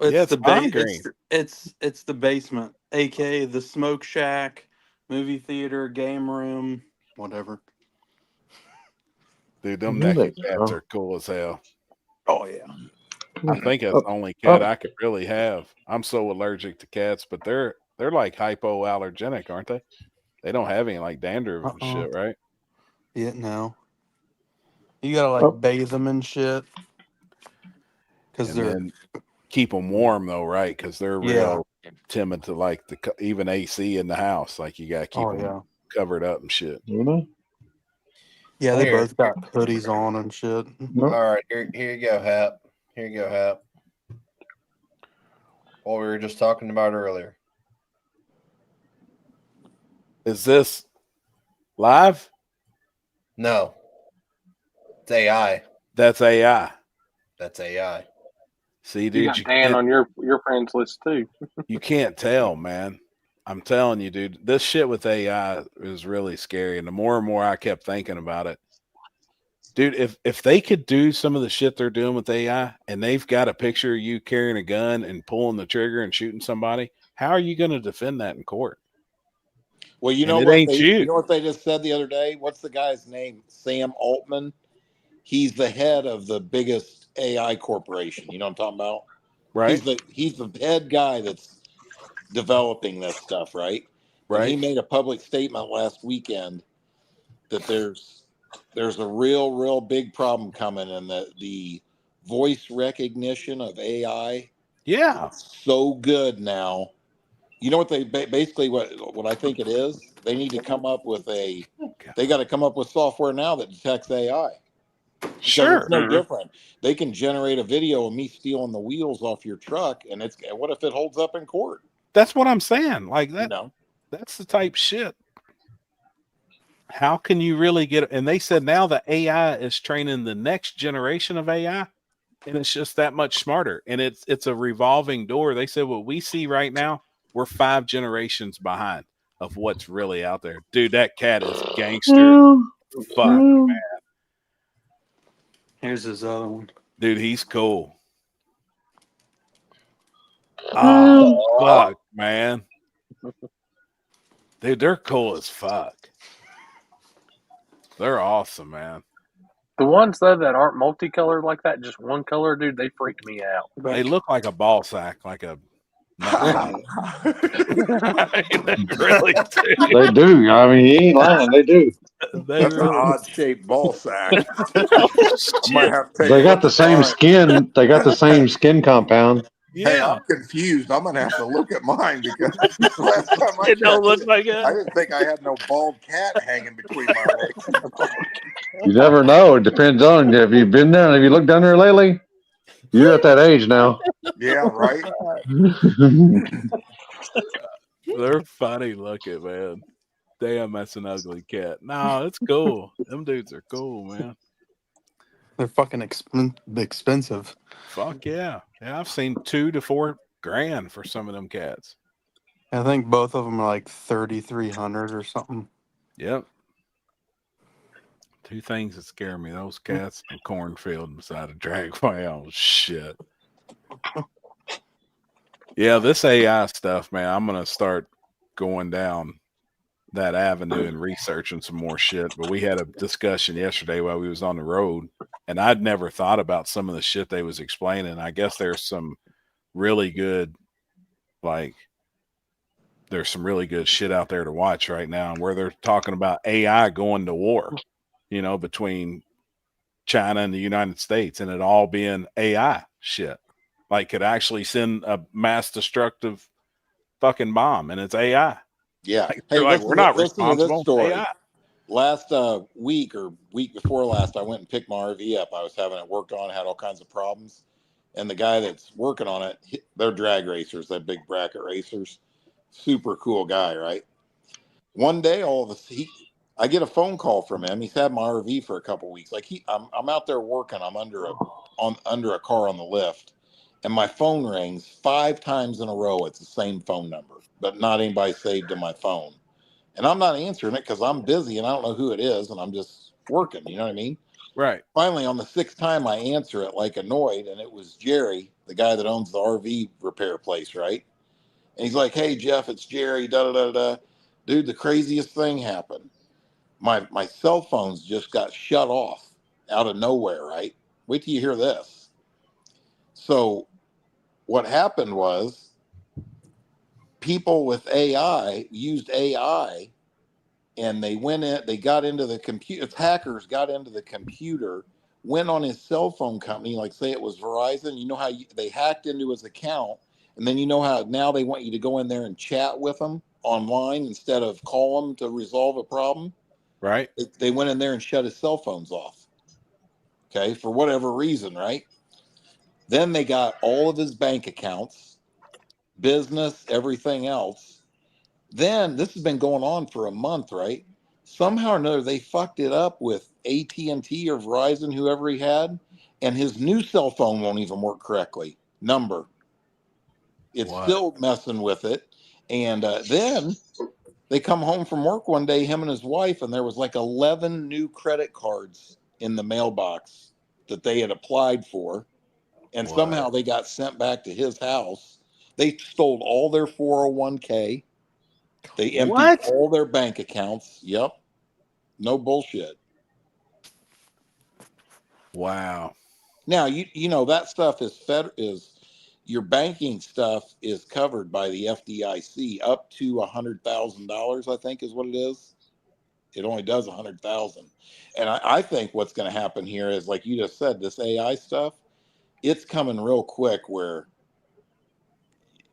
It's it's pine green. It's the basement, aka the smoke shack, movie theater, game room, whatever. Dude, them naked cats are cool as hell. Oh yeah. I think that's the only cat I could really have. I'm so allergic to cats, but they're like hypoallergenic, aren't they? They don't have any like dandruff and shit, right? Yeah, no. You gotta bathe them and shit. Because then keep them warm though, right? Because they're real timid to like even AC in the house. Like you gotta keep them covered up and shit. Yeah, they both got hoodies on and shit. All right, here you go, Hap. Here you go, Hap. What we were just talking about earlier. Is this live? No. It's AI. That's AI. That's AI. See, dude, you got Dan on your friends list too. You can't tell, man. I'm telling you, dude, this shit with AI is really scary. And the more and more I kept thinking about it, dude, if they could do some of the shit they're doing with AI and they've got a picture of you carrying a gun and pulling the trigger and shooting somebody, how are you going to defend that in court? Well, you know what they just said the other day? What's the guy's name? Sam Altman. He's the head of the biggest AI corporation. You know what I'm talking about? Right. He's the head guy that's developing this stuff, right? Right. And he made a public statement last weekend that there's a real big problem coming, and that the voice recognition of AI is so good now. You know what they basically what I think it is? They need to come up with they got to come up with software now that detects AI. Sure, it's no different. They can generate a video of me stealing the wheels off your truck, and what if it holds up in court? That's what I'm saying. Like that. No, that's the type shit. How can you really get? And they said now the AI is training the next generation of AI, and it's just that much smarter. And it's a revolving door. They said what we see right now, we're 5 generations behind of what's really out there. Dude, that cat is gangster. Fuck, man. Here's his other one. Dude, he's cool. Oh, fuck, man. Dude, they're cool as fuck. They're awesome, man. The ones though that aren't multicolored like that, just one color, dude, they freak me out. They look like a ball sack, like a really do. They do. I mean, he ain't lying. They do. That's an odd shaped ball sack. I might have to take They got the same skin. They got the same skin compound. Yeah. Hey, I'm confused. I'm gonna have to look at mine because last time I it don't look like it. I didn't think I had no bald cat hanging between my legs. You never know. It depends on you. Have you been there? Have you looked down there lately? You're at that age now. Yeah, right. They're funny looking, man. Damn, that's an ugly cat. No, it's cool. Them dudes are cool, man. They're fucking expensive. Fuck yeah. Yeah, I've seen $2,000 to $4,000 for some of them cats. I think both of them are like 3,300 or something. Yep. Two things that scare me: those cats and cornfield beside a dragway. Oh shit. Yeah, this AI stuff, man. I'm gonna start going down that avenue and researching some more shit. But we had a discussion yesterday while we was on the road, and I'd never thought about some of the shit they was explaining. I guess there's some really good, like, there's some really good shit out there to watch right now, where they're talking about AI going to war, between China and the United States, and it all being AI shit. Like, could actually send a mass destructive fucking bomb, and it's AI. Yeah. Like, Hey, they're like, we're not listen to this responsible. story. AI. Last week or week before last, I went and picked my RV up. I was having it worked on, had all kinds of problems. And the guy that's working on it, they're drag racers, they're big bracket racers. Super cool guy, right? One day, I get a phone call from him. He's had my RV for a couple weeks. Like I'm out there working. I'm under a car on the lift, and my phone rings 5 times in a row. It's the same phone number, but not anybody saved in my phone. And I'm not answering it because I'm busy and I don't know who it is, and I'm just working. You know what I mean? Right. Finally, on the 6th time, I answer it like annoyed, and it was Jerry, the guy that owns the RV repair place, right? And he's like, "Hey, Jeff, it's Jerry. Da da da da." Dude, the craziest thing happened. My cell phones just got shut off out of nowhere, right? Wait till you hear this. So what happened was people with AI used AI, and they got into the computer. Hackers got into the computer, went on his cell phone company, like say it was Verizon. You know how they hacked into his account, and then you know how now they want you to go in there and chat with them online instead of call them to resolve a problem. Right. They went in there and shut his cell phones off. Okay, for whatever reason, right? Then they got all of his bank accounts, business, everything else. Then this has been going on for a month, right? Somehow or another, they fucked it up with AT&T or Verizon, whoever he had, and his new cell phone won't even work correctly. Number. It's still messing with it. And then they come home from work one day, him and his wife, and there was like 11 new credit cards in the mailbox that they had applied for. And somehow they got sent back to his house. They stole all their 401k. They emptied all their bank accounts. Yep. No bullshit. Wow. Now, you know that stuff is your banking stuff is covered by the FDIC up to $100,000, I think is what it is. It only does 100,000. And I think what's going to happen here is, like you just said, this AI stuff, it's coming real quick where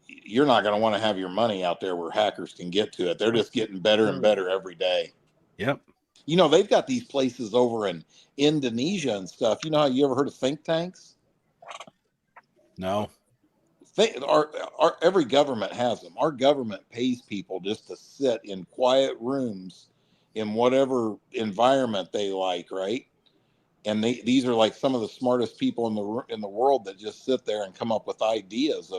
you're not going to want to have your money out there where hackers can get to it. They're just getting better and better every day. Yep. You know, they've got these places over in Indonesia and stuff. You know how you ever heard of think tanks? No. Every government has them. Our government pays people just to sit in quiet rooms in whatever environment they like, right? And these are like some of the smartest people in the world that just sit there and come up with ideas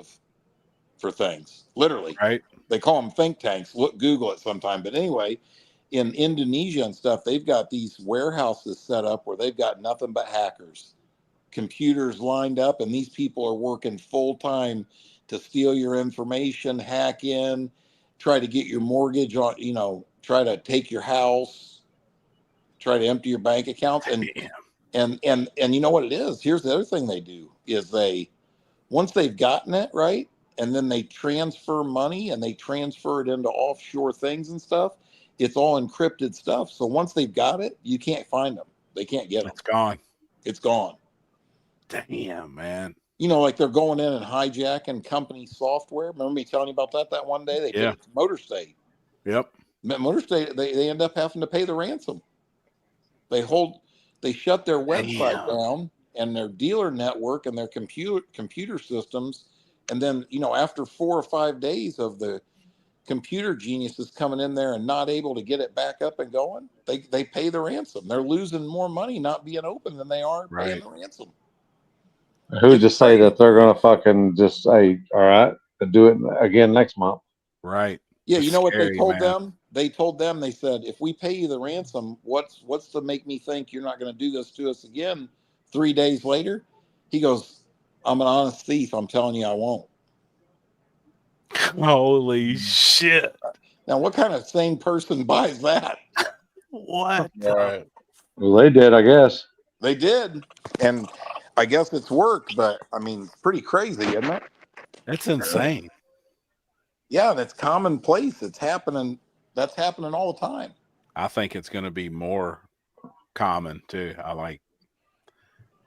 for things. Literally, right? They call them think tanks. Google it sometime. But anyway, in Indonesia and stuff, they've got these warehouses set up where they've got nothing but hackers, computers lined up, and these people are working full time to steal your information, hack in, try to get your mortgage on, try to take your house, try to empty your bank accounts, and you know what it is? Here's the other thing they do is once they've gotten it right, and then they transfer money and they transfer it into offshore things and stuff. It's all encrypted stuff. So once they've got it, you can't find them. They can't get them. It's gone. It's gone. Damn, man. You know, like they're going in and hijacking company software. Remember me telling you about that one day? They did it to Motor State. Yep. Motor State, they end up having to pay the ransom. They shut their website down and their dealer network and their computer systems. And then, after 4 or 5 days of the computer geniuses coming in there and not able to get it back up and going, they pay the ransom. They're losing more money not being open than they are paying the ransom. Who just say that they're gonna fucking just say, all right, do it again next month? Right. Yeah, It's you know what scary, they told man. them? They told them, they said, if we pay you the ransom, what's to make me think you're not going to do this to us again 3 days later? He goes, I'm an honest thief. I'm telling you I won't. Holy shit. Now, what kind of sane person buys that? What? Right. Well, they did, I guess. They did. And I guess it's worked, but I mean, it's pretty crazy, isn't it? That's insane. Yeah, that's commonplace. It's happening. That's happening all the time. I think it's going to be more common too.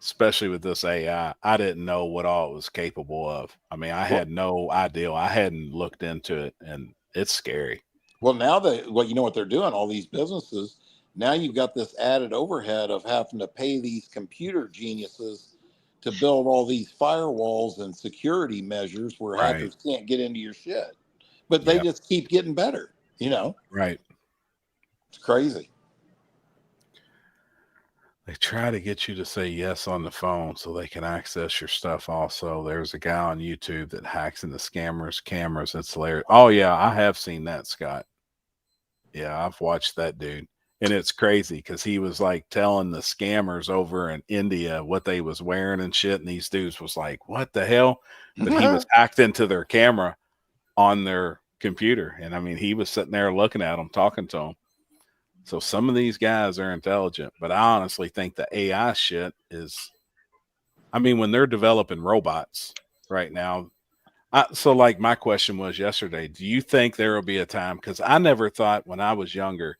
Especially with this AI. I didn't know what all it was capable of. I mean, I had no idea. I hadn't looked into it, and it's scary. Well, now you know what they're doing, all these businesses, now you've got this added overhead of having to pay these computer geniuses to build all these firewalls and security measures where hackers can't get into your shit. But they just keep getting better, you know? Right. It's crazy. They try to get you to say yes on the phone so they can access your stuff also. There's a guy on YouTube that hacks into scammers' cameras. It's hilarious. Oh, yeah, I have seen that, Scott. Yeah, I've watched that dude. And it's crazy because he was like telling the scammers over in India what they was wearing and shit. And these dudes was like, what the hell? But he was hacked into their camera on their computer. And I mean, he was sitting there looking at them, talking to them. So some of these guys are intelligent, but I honestly think the AI shit is, I mean, when they're developing robots right now. So like my question was yesterday, do you think there will be a time? Because I never thought when I was younger,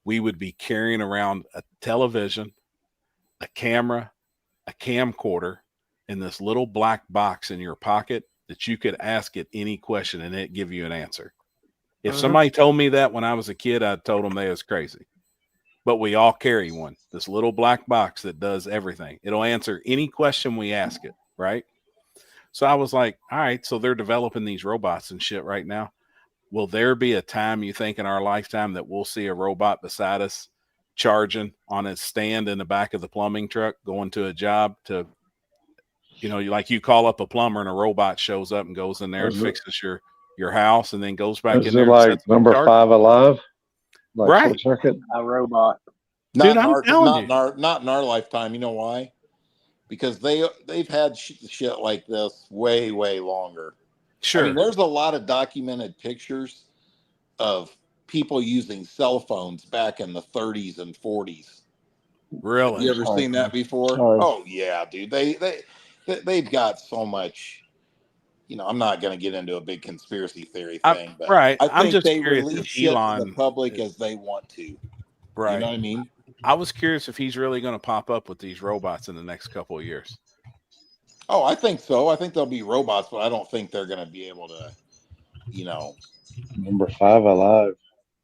we would be carrying around a television, a camera, a camcorder, in this little black box in your pocket that you could ask it any question and it give you an answer. If somebody told me that when I was a kid, I told them they was crazy. But we all carry one, this little black box that does everything. It'll answer any question we ask it, right? So I was like, all right, so they're developing these robots and shit right now. Will there be a time you think in our lifetime that we'll see a robot beside us charging on its stand in the back of the plumbing truck, going to a job to, you know, like you call up a plumber and a robot shows up and goes in there and fixes your house and then goes back in there. Is it like number 5 Alive? Like right. Short Circuit? A robot. Dude, I'm telling you. Not in our lifetime. You know why? Because they've had shit like this way, way longer. Sure. I mean, there's a lot of documented pictures of people using cell phones back in the 30s and 40s. Really? You ever seen that before? Oh yeah, dude. They've got so much. You know, I'm not going to get into a big conspiracy theory thing, but right. I think I'm just they curious release if shit Elon to the public as they want to. Right. You know what I mean? I was curious if he's really going to pop up with these robots in the next couple of years. Oh, I think so. I think there'll be robots, but I don't think they're going to be able to, you know. Number 5 Alive.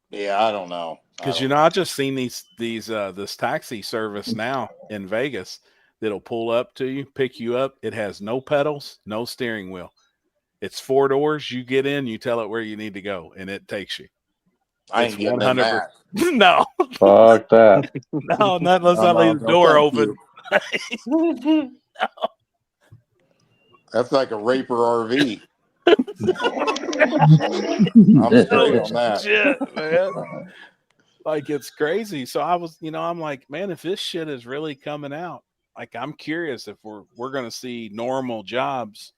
Yeah, I don't know. Because I just seen this taxi service now in Vegas that'll pull up to you, pick you up. It has no pedals, no steering wheel. It's 4 doors. You get in, you tell it where you need to go, and it takes you. I ain't getting in that. No. Fuck that. No, not unless I leave the door open. No. That's like a Raper RV. I'm straight on that. Shit, man. Like, it's crazy. So I was, I'm like, man, if this shit is really coming out, like, I'm curious if we're going to see normal jobs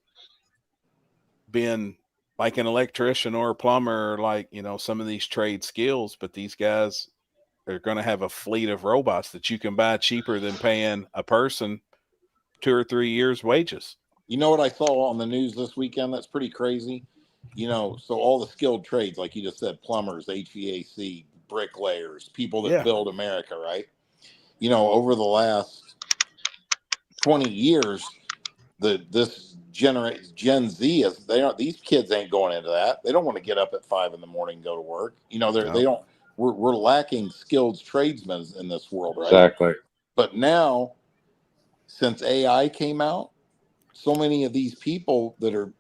being like an electrician or a plumber, or like, some of these trade skills, but these guys are going to have a fleet of robots that you can buy cheaper than paying a person 2 or 3 years wages. You know what I saw on the news this weekend? That's pretty crazy. So all the skilled trades, like you just said, plumbers, HVAC, bricklayers, people that build America, right? Over the last 20 years, this Gen Z these kids ain't going into that. They don't want to get up at 5 a.m. and go to work. They don't. We're lacking skilled tradesmen in this world, right? Exactly. But now, since AI came out, so many of these people that are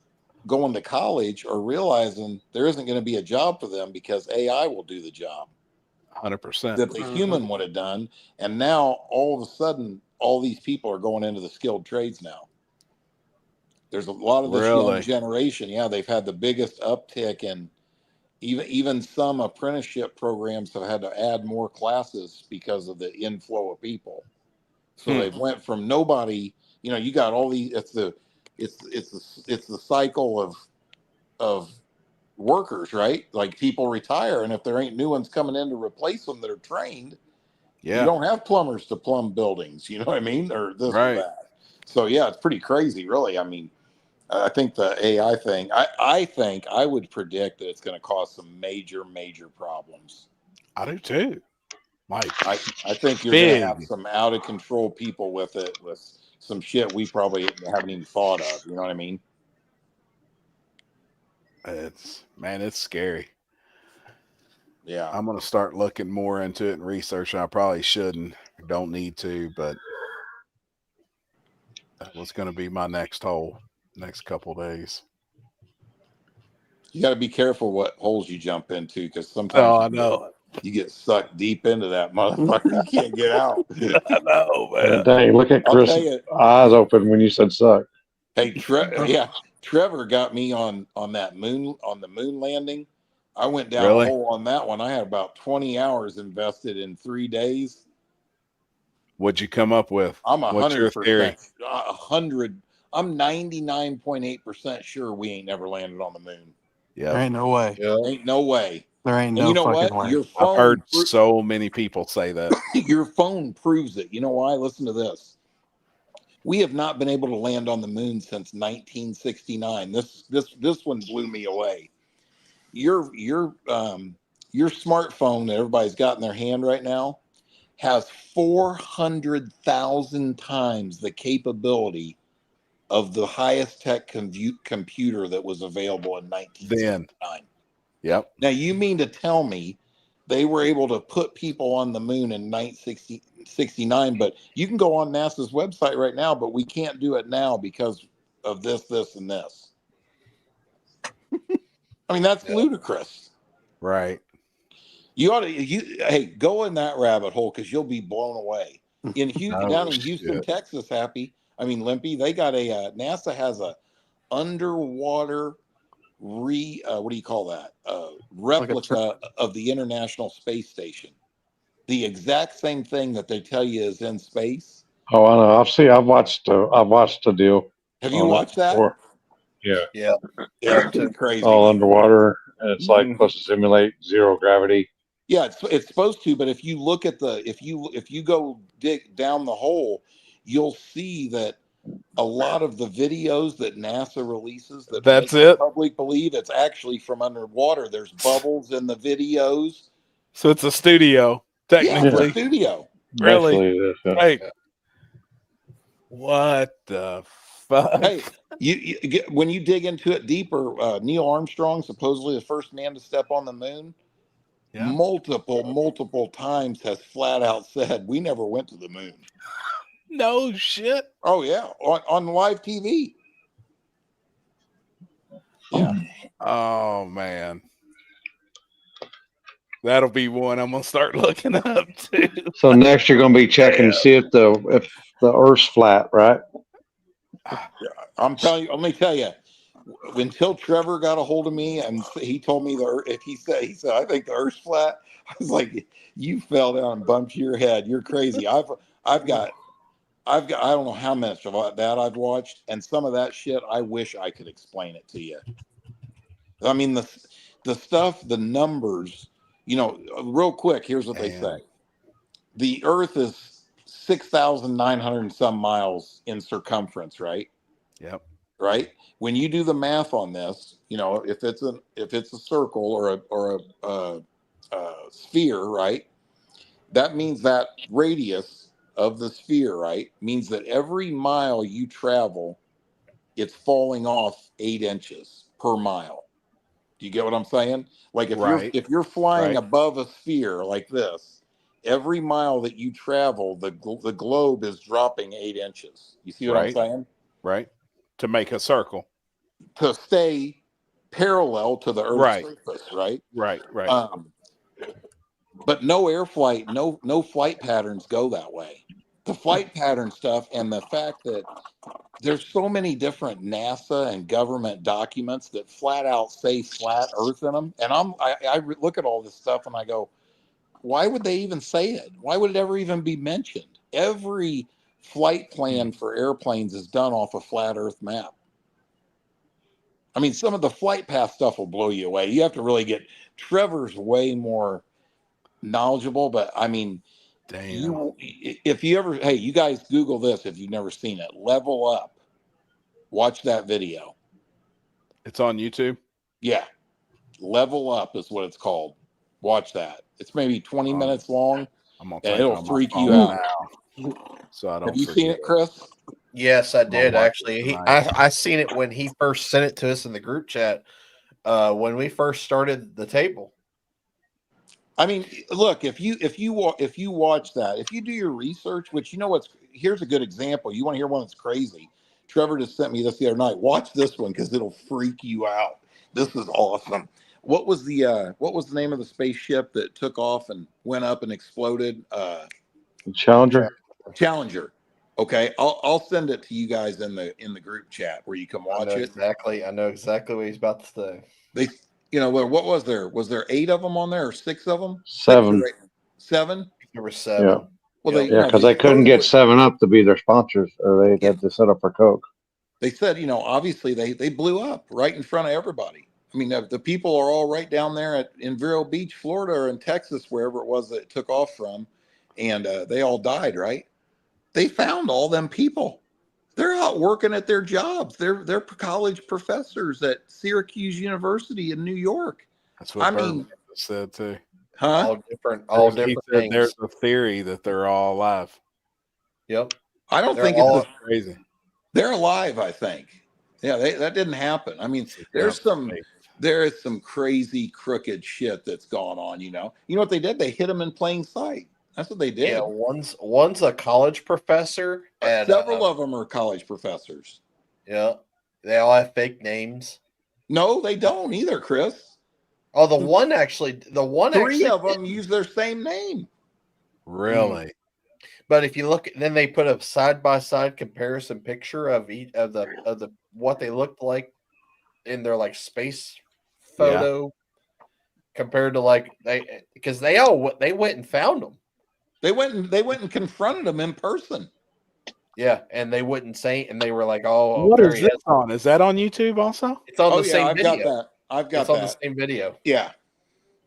going to college are realizing there isn't going to be a job for them because AI will do the job 100%. that the human would have done. And now all of a sudden, all these people are going into the skilled trades now. There's a lot of this young Really? generation. Yeah, they've had the biggest uptick, and even some apprenticeship programs have had to add more classes because of the inflow of people. So they've went from nobody. You know, you got all these. It's the cycle of workers, right? Like people retire, and if there ain't new ones coming in to replace them that are trained, you Yeah. don't have plumbers to plumb buildings. You know what I mean, or this or Right. that. So yeah, it's pretty crazy, really. I mean, I think the AI thing. I think I would predict that it's going to cause some major problems. I do too. Like, I think you're going to have some out of control people with it, with some shit we probably haven't even thought of. You know what I mean? it's scary. Yeah. I'm going to start looking more into it and research. I probably shouldn't, don't need to, but that was going to be my next couple days. You got to be careful what holes you jump into, because sometimes I know. You get sucked deep into that motherfucker. You can't get out. I know, man. Dang, look at I'll Chris' tell you. eyes open when you said suck. Hey, Trevor got me on the moon landing. I went down a hole on that one. I had about 20 hours invested in 3 days. What'd you come up with? I'm What's your theory? 100. I'm 99.8% sure we ain't never landed on the moon. Yeah, There ain't no way. Ain't no way. There ain't And no you know fucking what? way. Your phone. I've heard so many people say that. Your phone proves it. You know why? Listen to this. We have not been able to land on the moon since 1969. This one blew me away. Your smartphone that everybody's got in their hand right now has 400,000 times the capability of the highest tech computer that was available in 1969. Yep. Now, you mean to tell me they were able to put people on the moon in 1969, but you can go on NASA's website right now, but we can't do it now because of this, and this. I mean, that's ludicrous. Right. You ought to, hey, go in that rabbit hole, because you'll be blown away. In Houston, down in Houston, Texas, Limpy, they got NASA has a underwater what do you call that? Replica of the International Space Station. The exact same thing that they tell you is in space. Oh, I know. I've watched the deal. Have you watched that? Yeah. Yeah. It's pretty crazy. All underwater, and it's like supposed to simulate zero gravity. Yeah, it's supposed to, but if you look at if you go dig down the hole, you'll see that a lot of the videos that NASA releases that make the public believe it's actually from underwater. There's bubbles in the videos. So it's a studio, technically. Yeah, it's a studio. Really? Hey, what the fuck? Hey, you when you dig into it deeper, Neil Armstrong, supposedly the first man to step on the moon, multiple times has flat out said we never went to the moon. No shit. Oh yeah, on live TV. Yeah. Oh man. That'll be one I'm gonna start looking up too. So next you're gonna be checking to see if the Earth's flat, right? I'm telling you. Let me tell you. Until Trevor got a hold of me and he told me he said I think the Earth's flat. I was like, you fell down and bumped your head. You're crazy. I've got I don't know how much of that I've watched, and some of that shit I wish I could explain it to you. I mean the stuff, the numbers. You know, real quick. Here's what they say: the Earth is 6,900 and some miles in circumference, right? Yep. Right. When you do the math on this, you know, if it's a circle or a sphere, right? That means that radius of the sphere, right, means that every mile you travel, it's falling off 8 inches per mile. Do you get what I'm saying? Like if you're flying above a sphere like this, every mile that you travel, the globe is dropping 8 inches. You see what I'm saying? Right. To make a circle. to stay parallel to the Earth's Right. surface, right? Right. But no air flight, no flight patterns go that way. The flight pattern stuff, and the fact that there's so many different NASA and government documents that flat out say flat Earth in them, and I look at all this stuff and I go, why would they even say it? Why would it ever even be mentioned? Every flight plan for airplanes is done off a flat Earth map. I mean, some of the flight path stuff will blow you away. You have to really get Trevor's way more knowledgeable, but I mean, Damn. if you ever, hey, you guys Google this if you've never seen it. Level Up. Watch that video. It's on YouTube. Yeah, Level Up is what it's called. Watch that. It's maybe 20 minutes long, I'm gonna and type it'll on my freak you phone out. now, so I don't Have you forget. seen it, Chris? Yes, I I'm gonna did watch actually. it He, tonight. I seen it when he first sent it to us in the group chat. When we first started the table. I mean, look, if you watch that, if you do your research, which you know what's, here's a good example. You want to hear one that's crazy? Trevor just sent me this the other night. Watch this one because it'll freak you out. This is awesome. What was the name of the spaceship that took off and went up and exploded? Challenger. Challenger. Okay, I'll send it to you guys in the group chat where you can watch it. I know exactly what he's about to say. They, what was there? Was there 8 of them on there or 6 of them? 7. 6 or 8? 7. There were 7. Yeah. Well, Yep. Yeah, because they couldn't get 7-Up to be their sponsors, or they had to set up for Coke. They said, obviously they blew up right in front of everybody. I mean, the people are all right down there in Vero Beach, Florida, or in Texas, wherever it was that it took off from, and they all died, right? They found all them people. They're out working at their jobs. They're college professors at Syracuse University in New York. That's what I Berman mean, said too. huh? All He different said things. there's a theory that they're all alive. Yep. I don't They're think all it's crazy. They're alive, I think. Yeah, that didn't happen. I mean, there is some crazy crooked shit that's gone on. You know what they did? They hit them in plain sight. That's what they did. Yeah, one's a college professor, and several of them are college professors. Yeah, they all have fake names. No, they don't either, Chris. Oh, the one actually 3 of them use their same name. Really? But if you look, then they put a side by side comparison picture of each of the what they looked like in their like space photo compared to because they went and found them. They went and confronted them in person. Yeah, and they wouldn't say, and they were like, "Oh, what is this on? Is that on YouTube also? It's on the same I've video. got that. I've got it's that. on the same video. Yeah,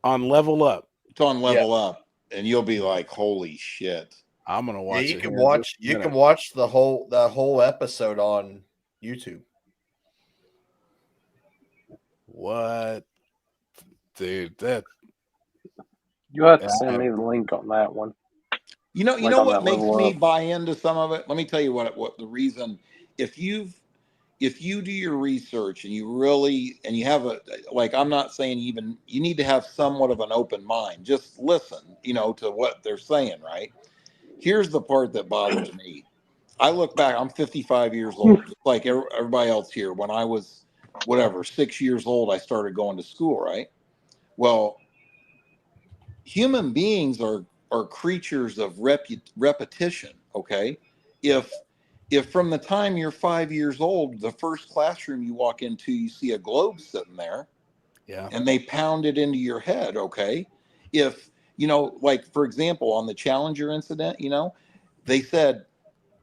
on Level Up. It's on Level Up, and you'll be like, "Holy shit!" I'm gonna watch it. You can watch the whole episode on YouTube. What, dude? That you have to send me the link on that one. You know what makes me buy into some of it? Let me tell you what the reason. If you do your research and you have I'm not saying you need to have somewhat of an open mind. Just listen, to what they're saying, right? Here's the part that bothers me. I look back, I'm 55 years old, just like everybody else here. When I was 6 years old, I started going to school, right? Well, human beings are creatures of repetition, okay? If from the time you're 5 years old, the first classroom you walk into, you see a globe sitting there, and they pound it into your head, okay? If, for example, on the Challenger incident, they said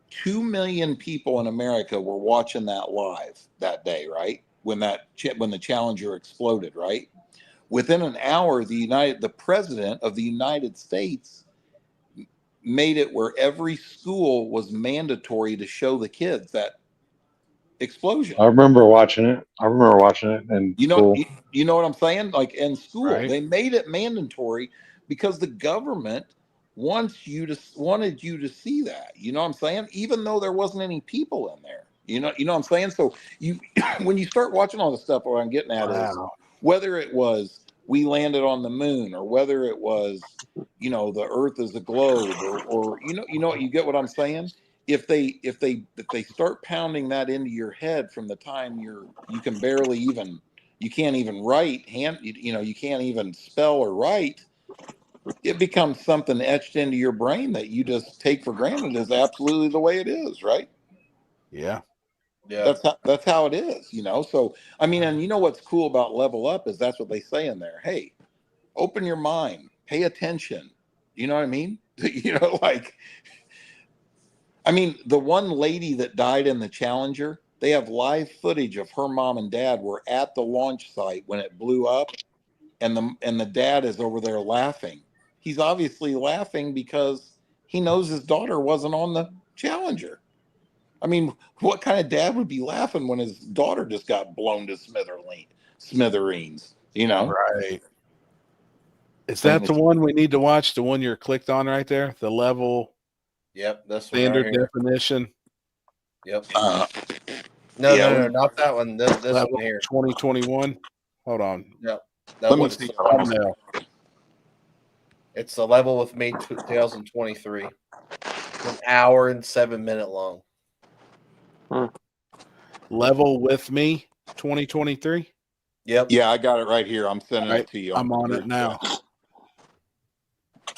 2 million people in America were watching that live that day, right? When the Challenger exploded, right? Within an hour, the president of the United States made it where every school was mandatory to show the kids that explosion. I remember watching it. And you know what I'm saying? Like in school, right. They made it mandatory because the government wanted you to see that. You know what I'm saying? Even though there wasn't any people in there. You know what I'm saying? So when you start watching all the stuff, what I'm getting at is whether it was we landed on the moon or whether it was, the earth is a globe or you get what I'm saying? if they start pounding that into your head from the time you can barely even, you can't even write you can't even spell or write, it becomes something etched into your brain that you just take for granted as absolutely the way it is, right? Yeah. Yeah. That's how it is, So I mean, and you know what's cool about Level Up is that's what they say in there. Hey, open your mind, pay attention. You know what I mean? Like, I mean, the one lady that died in the Challenger, they have live footage of her mom and dad were at the launch site when it blew up, and the dad is over there laughing. He's obviously laughing because he knows his daughter wasn't on the Challenger. I mean, what kind of dad would be laughing when his daughter just got blown to smithereens? Right. Is I mean, that the one we need to watch? The one you're clicked on right there? The level Yep, this one standard right here. definition? Yep. yeah, No, not that one. This Level one here. 2021. Hold on. Yep. Let me Level, see. Thumbnail. it's the level with me 2023. 1 hour and 7 minute long. Level with me 2023. Yep. Yeah, I got it right here. I'm sending Right. it to you. I'm on it now.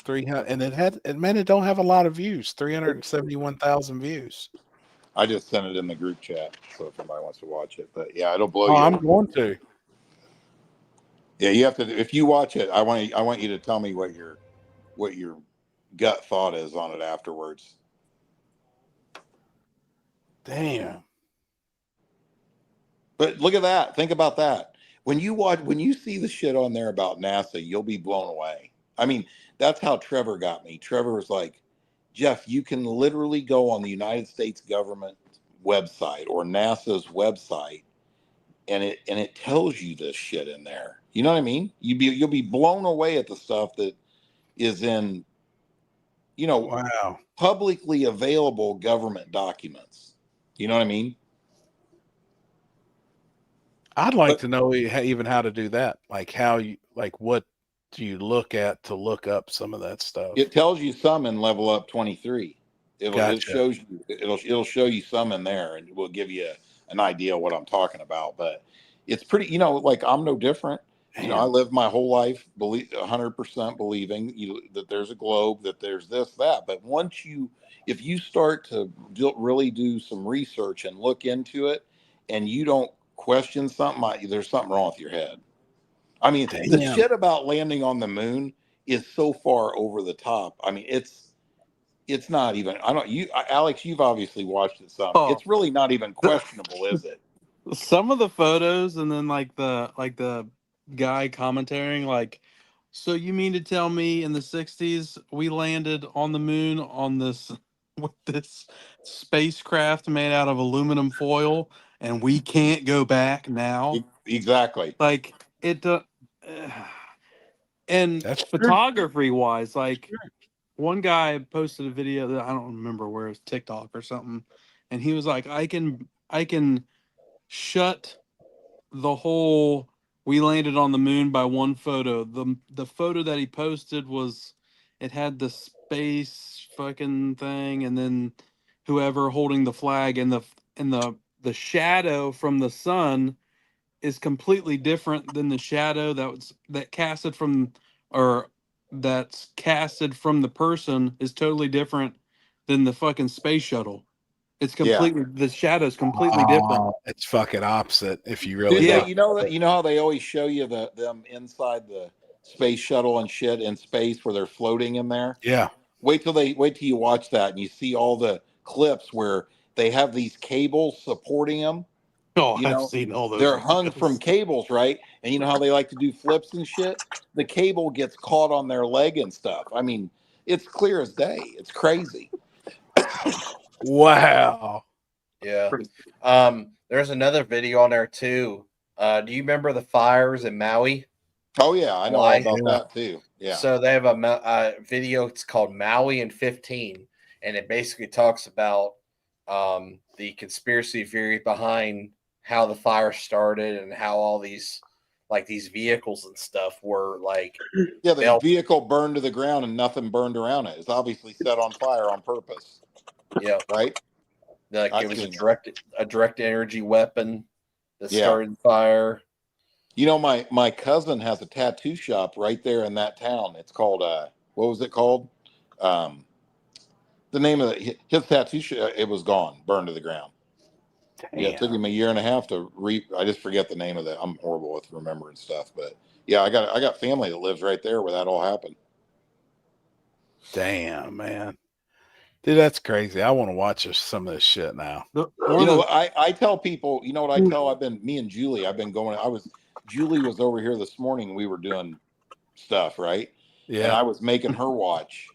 300, and it don't have a lot of views. 371,000 views. I just sent it in the group chat, so if anybody wants to watch it. But yeah, it'll blow Oh, you. I'm going to. Yeah, you have to. If you watch it, I want you to tell me what your gut thought is on it afterwards. Damn. But look at that. Think about that. When you see the shit on there about NASA, you'll be blown away. I mean, that's how Trevor got me. Trevor was like, Jeff, you can literally go on the United States government website or NASA's website, and it tells you this shit in there. You know what I mean? You'll be blown away at the stuff that is in, Wow. publicly available government documents. You know what I mean? I'd like to know even how to do that. Like what do you look at to look up some of that stuff? It tells you some in Level Up 23. It Gotcha. shows you it'll show you some in there, and it will give you an idea of what I'm talking about. But it's pretty, like I'm no different. I live my whole life 100% believing that there's a globe, that there's this, that. But if you start to really do some research and look into it, and you don't question something, there's something wrong with your head. I mean, the shit about landing on the moon is so far over the top. I mean, it's not even. Alex, you've obviously watched it some. Oh. It's really not even questionable, is it? Some of the photos, and then like the guy commentating, like, so you mean to tell me in the 60s we landed on the moon on this with this spacecraft made out of aluminum foil, and we can't go back now? Exactly. Like it. And That's photography wise, like one guy posted a video that I don't remember where it's TikTok or something, and he was like, I can shut the whole we landed on the moon by one photo. The photo that he posted was, it had the space fucking thing, and then whoever holding the flag, and the shadow from the sun is completely different than the shadow that casted from, or that's casted from the person, is totally different than the fucking space shuttle. It's completely, the shadow's completely different. It's fucking opposite if you really Dude, look. you know how they always show you them inside the space shuttle and shit in space where they're floating in there? Yeah. Wait till you watch that and you see all the clips where they have these cables supporting them. Oh, I've seen all those. They're hung from cables, right? And you know how they like to do flips and shit? The cable gets caught on their leg and stuff. I mean, it's clear as day. It's crazy. Wow. Yeah. There's another video on there too. Do you remember the fires in Maui? Oh yeah, I know all about that too. Yeah. So they have a video. It's called Maui in 15, and it basically talks about the conspiracy theory behind how the fire started and how all these vehicles and stuff were like. Yeah, the vehicle burned to the ground and nothing burned around it. It's obviously set on fire on purpose. Yeah. right? Like I it was a just- direct energy weapon that Yeah. started fire. You know, my cousin has a tattoo shop right there in that town. It's called what was it called? The name of his tattoo shop, it was gone, burned to the ground. Yeah, it took him a year and a half to I just forget the name of that. I'm horrible with remembering stuff, but yeah, I got family that lives right there where that all happened. Damn, man. Dude, that's crazy. I want to watch some of this shit now. I tell people, you know what I tell? Me and Julie, Julie was over here this morning. We were doing stuff, right? Yeah. And I was making her watch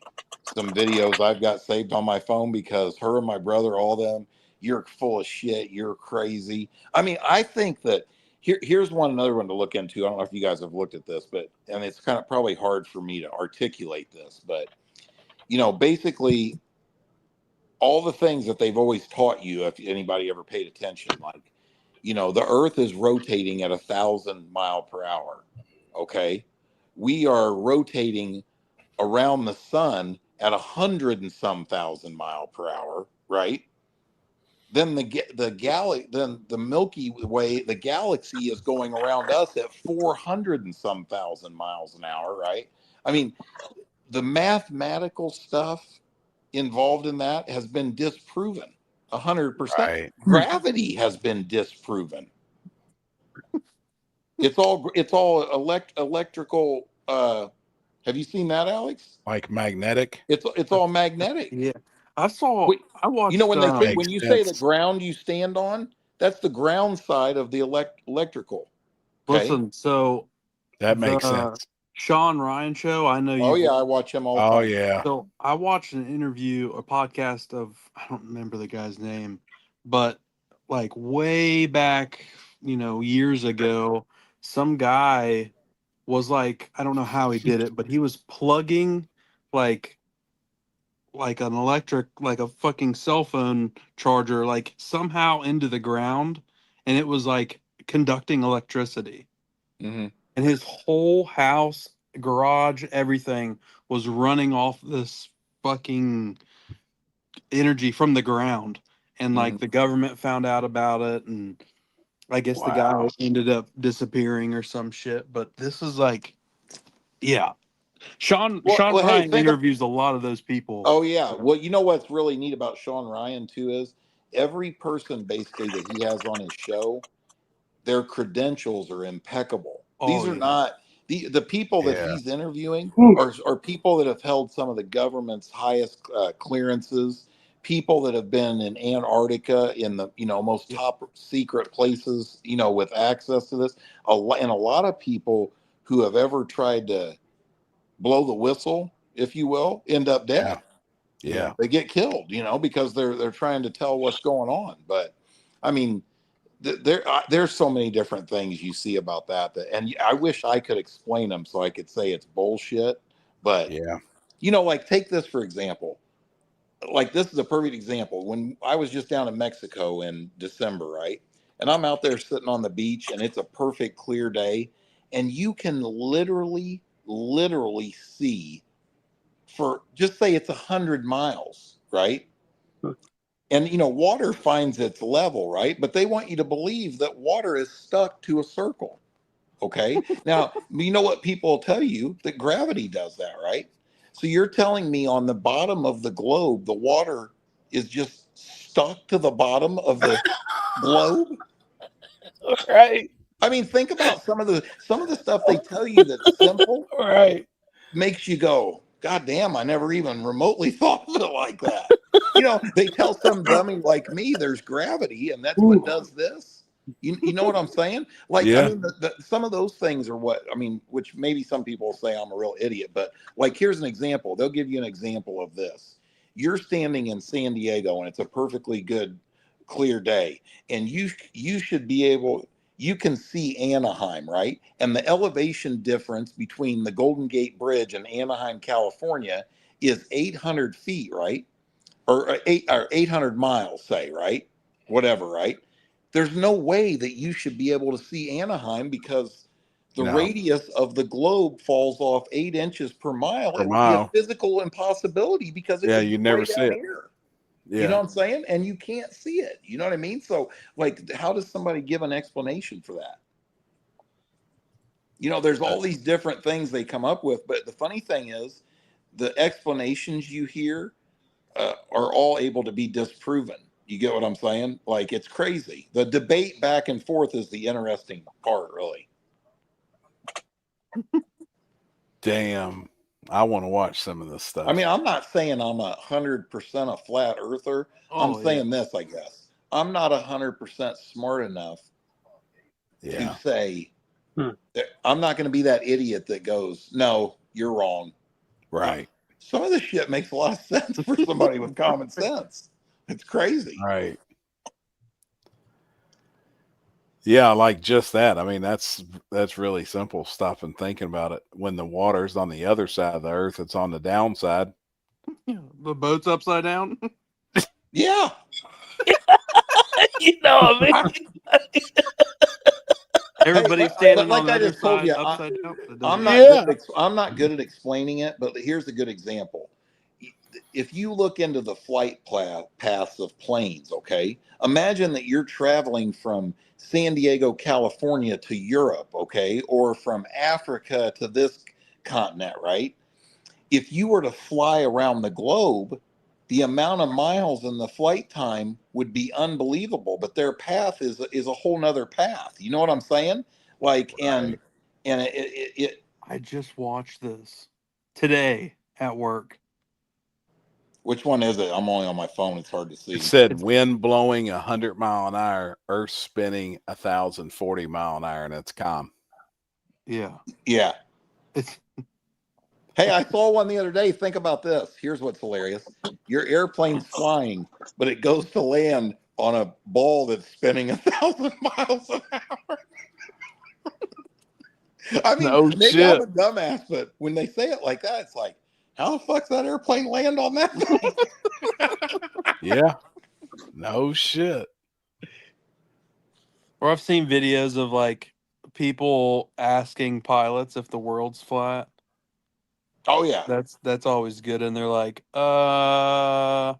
some videos I've got saved on my phone because her and my brother, all them, you're full of shit. You're crazy. I mean, I think that here's another one to look into. I don't know if you guys have looked at this, and it's kind of probably hard for me to articulate this, but basically all the things that they've always taught you, if anybody ever paid attention, like, the earth is rotating at 1,000 miles per hour. Okay. We are rotating around the sun at 100 and some thousand miles per hour. Right. Then the Milky Way, the galaxy is going around us at 400 and some thousand miles an hour. Right. I mean, the mathematical stuff involved in that has been disproven 100%. Right. Gravity has been disproven. It's all electrical. Have you seen that, Alex? Like magnetic? It's all magnetic. Yeah, I watched. When you say the ground you stand on, that's the ground side of the electrical. Okay? Listen, so that makes sense. Sean Ryan show. I know you. Oh yeah, I watch him all the time. Oh yeah. So I watched an interview, a podcast of, I don't remember the guy's name, but like way back, years ago, some guy was like, I don't know how he did it, but he was plugging like an electric, like a fucking cell phone charger, like somehow into the ground, and it was like conducting electricity. Mm-hmm. And his whole house, garage, everything was running off this fucking energy from the ground. And like the government found out about it, and I guess the guy ended up disappearing or some shit. But this is like, yeah. Sean Ryan interviews a lot of those people. Oh yeah. Well, you know what's really neat about Sean Ryan too is every person basically that he has on his show, their credentials are impeccable. These are not the people that he's interviewing are people that have held some of the government's highest clearances, people that have been in Antarctica in the most top secret places, with access to this. And a lot of people who have ever tried to blow the whistle, if you will, end up dead. Yeah. They get killed, because they're trying to tell what's going on. But I mean, there's so many different things you see about that, and I wish I could explain them so I could say it's bullshit. But like take this for example. Like this is a perfect example. When I was just down in Mexico in December, right? And I'm out there sitting on the beach and it's a perfect clear day. And you can literally see for just say it's 100 miles, right? And water finds its level, right? But they want you to believe that water is stuck to a circle. Okay. Now, you know what people will tell you? That gravity does that, right? So you're telling me on the bottom of the globe, the water is just stuck to the bottom of the globe? Right. I mean, think about some of the stuff they tell you that's simple. Right. Makes you go, God damn, I never even remotely thought of it like that. They tell some dummy like me there's gravity and that's what does this. You know what I'm saying? Like, I mean, some of those things are which maybe some people will say I'm a real idiot, but like, here's an example. They'll give you an example of this. You're standing in San Diego and it's a perfectly good, clear day. And you should be able, you can see Anaheim, right? And the elevation difference between the Golden Gate Bridge and Anaheim, California is 800 feet, right? Or 800 miles, say, right? Whatever, right? There's no way that you should be able to see Anaheim because the radius of the globe falls off 8 inches per mile. It would be a physical impossibility because it would you be never right see down it. here. You know what I'm saying? And you can't see it. You know what I mean? So, like, how does somebody give an explanation for that? You know, there's all these different things they come up with. But the funny thing is, the explanations you hear are all able to be disproven. You get what I'm saying? Like, it's crazy. The debate back and forth is the interesting part, really. Damn. I want to watch some of this stuff. I mean, I'm not saying I'm 100% a flat earther. I'm saying this, I guess. I'm not 100% smart enough to say, I'm not going to be that idiot that goes, no, you're wrong. Right. Some of this shit makes a lot of sense for somebody with common sense. It's crazy. Right. Yeah, like just that. I mean, that's really simple. Stop and thinking about it. When the water's on the other side of the earth, it's on the downside. The boat's upside down. Yeah. You know what I mean? Everybody's standing like on the I other just told side, you, upside down. I'm not good at explaining it, but here's a good example. If you look into the flight paths of planes, okay, imagine that you're traveling from San Diego, California to Europe, okay, or from Africa to this continent, right? If you were to fly around the globe, the amount of miles and the flight time would be unbelievable, but their path is a whole nother path. You know what I'm saying? Like, and I just watched this today at work. Which one is it? I'm only on my phone. It's hard to see. It said wind blowing 100 mile an hour, earth spinning 1,040 mile an hour, and it's calm. Yeah. Yeah. Hey, I saw one the other day. Think about this. Here's what's hilarious. Your airplane's flying, but it goes to land on a ball that's spinning 1,000 miles an hour. I mean, maybe I'm a dumbass, but when they say it like that, it's like, how the fuck's that airplane land on that thing? Yeah. No shit. Or I've seen videos of like people asking pilots if the world's flat. Oh yeah. That's always good. And they're like, I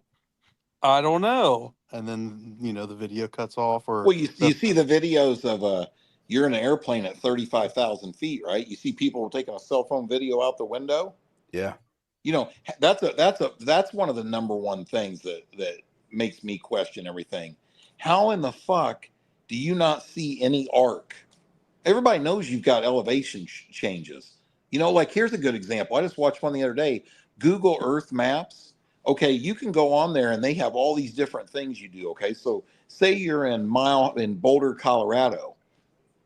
don't know. And then, the video cuts off. Or well, you see the videos of you're in an airplane at 35,000 feet, right? You see people taking a cell phone video out the window. Yeah. That's one of the number one things that makes me question everything. How in the fuck do you not see any arc? Everybody knows you've got elevation changes. Like here's a good example. I just watched one the other day. Google Earth Maps. Okay, you can go on there and they have all these different things you do. Okay, so say you're in Boulder, Colorado.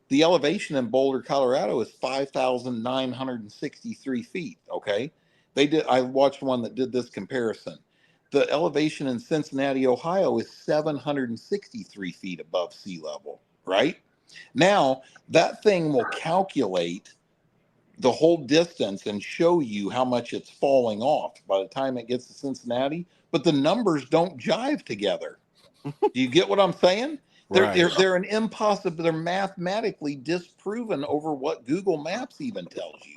The elevation in Boulder, Colorado is 5,963 feet. Okay. I watched one that did this comparison. The elevation in Cincinnati, Ohio is 763 feet above sea level, right? Now, that thing will calculate the whole distance and show you how much it's falling off by the time it gets to Cincinnati, but the numbers don't jive together. Do you get what I'm saying? They're an impossible. They're mathematically disproven over what Google Maps even tells you.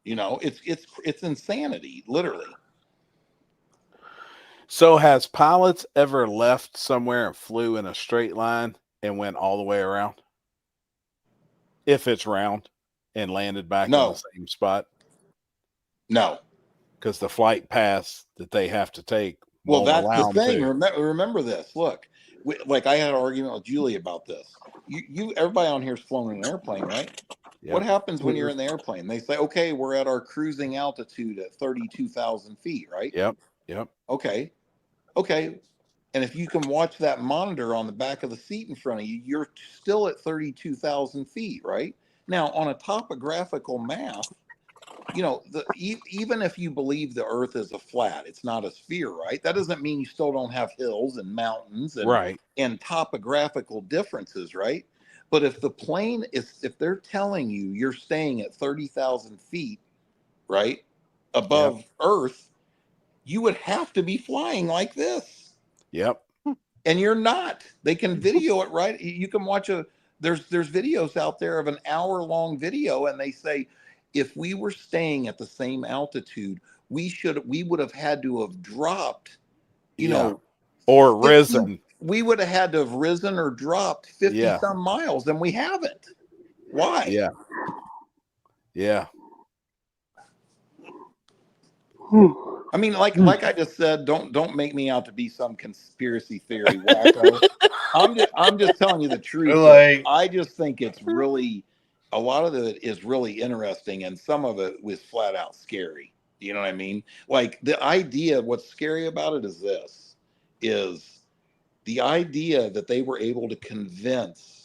It's insanity, literally. So has pilots ever left somewhere and flew in a straight line and went all the way around? If it's round and landed back in the same spot? No. Because the flight paths that they have to take. Well, that's the thing. Remember this. Look, like I had an argument with Julie about this. Everybody on here's flown in an airplane, right? Yep. What happens when you're in the airplane? They say, okay, we're at our cruising altitude at 32,000 feet, right? Yep. Okay. And if you can watch that monitor on the back of the seat in front of you, you're still at 32,000 feet, right? Now, on a topographical map, even if you believe the Earth is a flat, it's not a sphere, right? That doesn't mean you still don't have hills and mountains and topographical differences, right? But if the plane if they're telling you you're staying at 30,000 feet, right, above Earth, you would have to be flying like this. Yep. And you're not. They can video it, right? You can watch there's videos out there of an hour-long video, and they say, if we were staying at the same altitude, we would have had to have dropped you Yeah. know, Or 50 risen. we would have had to have risen or dropped 50 Yeah. some miles, and we haven't. Why? Yeah. Yeah. I mean, like I just said, don't make me out to be some conspiracy theory wacko. I'm just telling you the truth. Like, I just think it's really, a lot of it is really interesting, and some of it was flat out scary. You know what I mean? Like the idea, what's scary about it is the idea that they were able to convince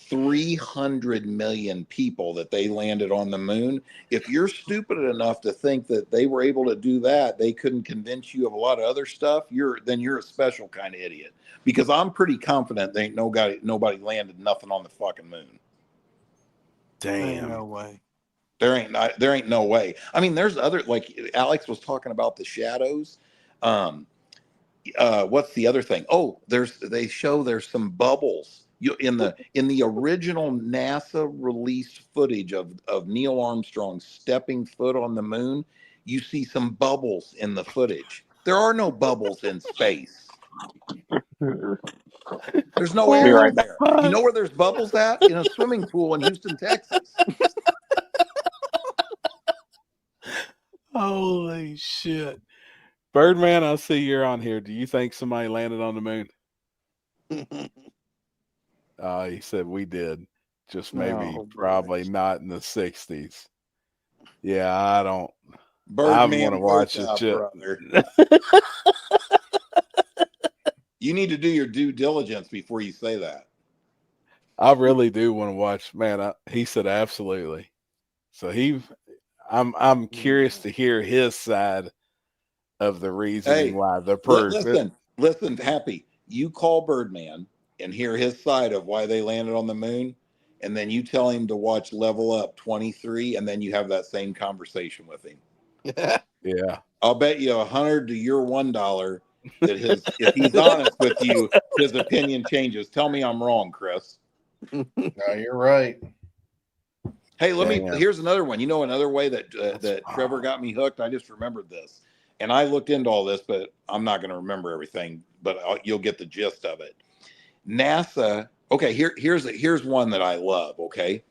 300 million people that they landed on the moon. If you're stupid enough to think that they were able to do that, they couldn't convince you of a lot of other stuff, you're a special kind of idiot. Because I'm pretty confident there ain't nobody landed nothing on the fucking moon. Ain't Damn. no way. There ain't no way. I mean, there's other, like Alex was talking about the shadows. What's the other thing? Oh, they show there's some bubbles. In the original NASA released footage of Neil Armstrong stepping foot on the moon, you see some bubbles in the footage. There are no bubbles in space. There's no Be air right in there. You know where there's bubbles at? In a swimming pool in Houston, Texas. Holy shit. Birdman, I see you're on here. Do you think somebody landed on the moon? He said we did. Just maybe Oh, boy. probably not in the 60s. Yeah, I don't. I Birdman want to watch goes this out, shit. brother. You need to do your due diligence before you say that. I really do want to watch. Man, he said absolutely. So I'm curious to hear his side of the reasoning Hey, why the proof. listen, Happy. You call Birdman and hear his side of why they landed on the moon, and then you tell him to watch Level Up 23, and then you have that same conversation with him. Yeah. I'll bet you 100 to your $1 that if he's honest with you, his opinion changes. Tell me I'm wrong, Chris. no, you're right. Hey, Damn. here's another one. You know, another way that Trevor got me hooked. I just remembered this, and I looked into all this, but I'm not going to remember everything. But you'll get the gist of it. NASA. Okay, here's one that I love. Okay,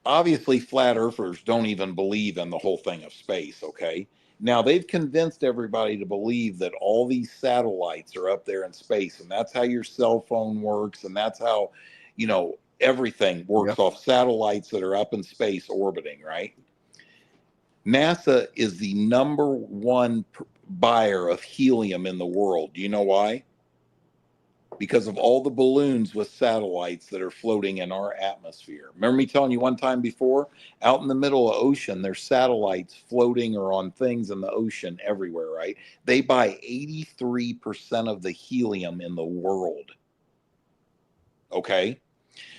obviously, flat earthers don't even believe in the whole thing of space. Okay, now they've convinced everybody to believe that all these satellites are up there in space, and that's how your cell phone works, and that's how, everything works off satellites that are up in space orbiting, right? NASA is the number one buyer of helium in the world. Do you know why? Because of all the balloons with satellites that are floating in our atmosphere. Remember me telling you one time before, out in the middle of the ocean, there's satellites floating or on things in the ocean everywhere, right? They buy 83% of the helium in the world. Okay?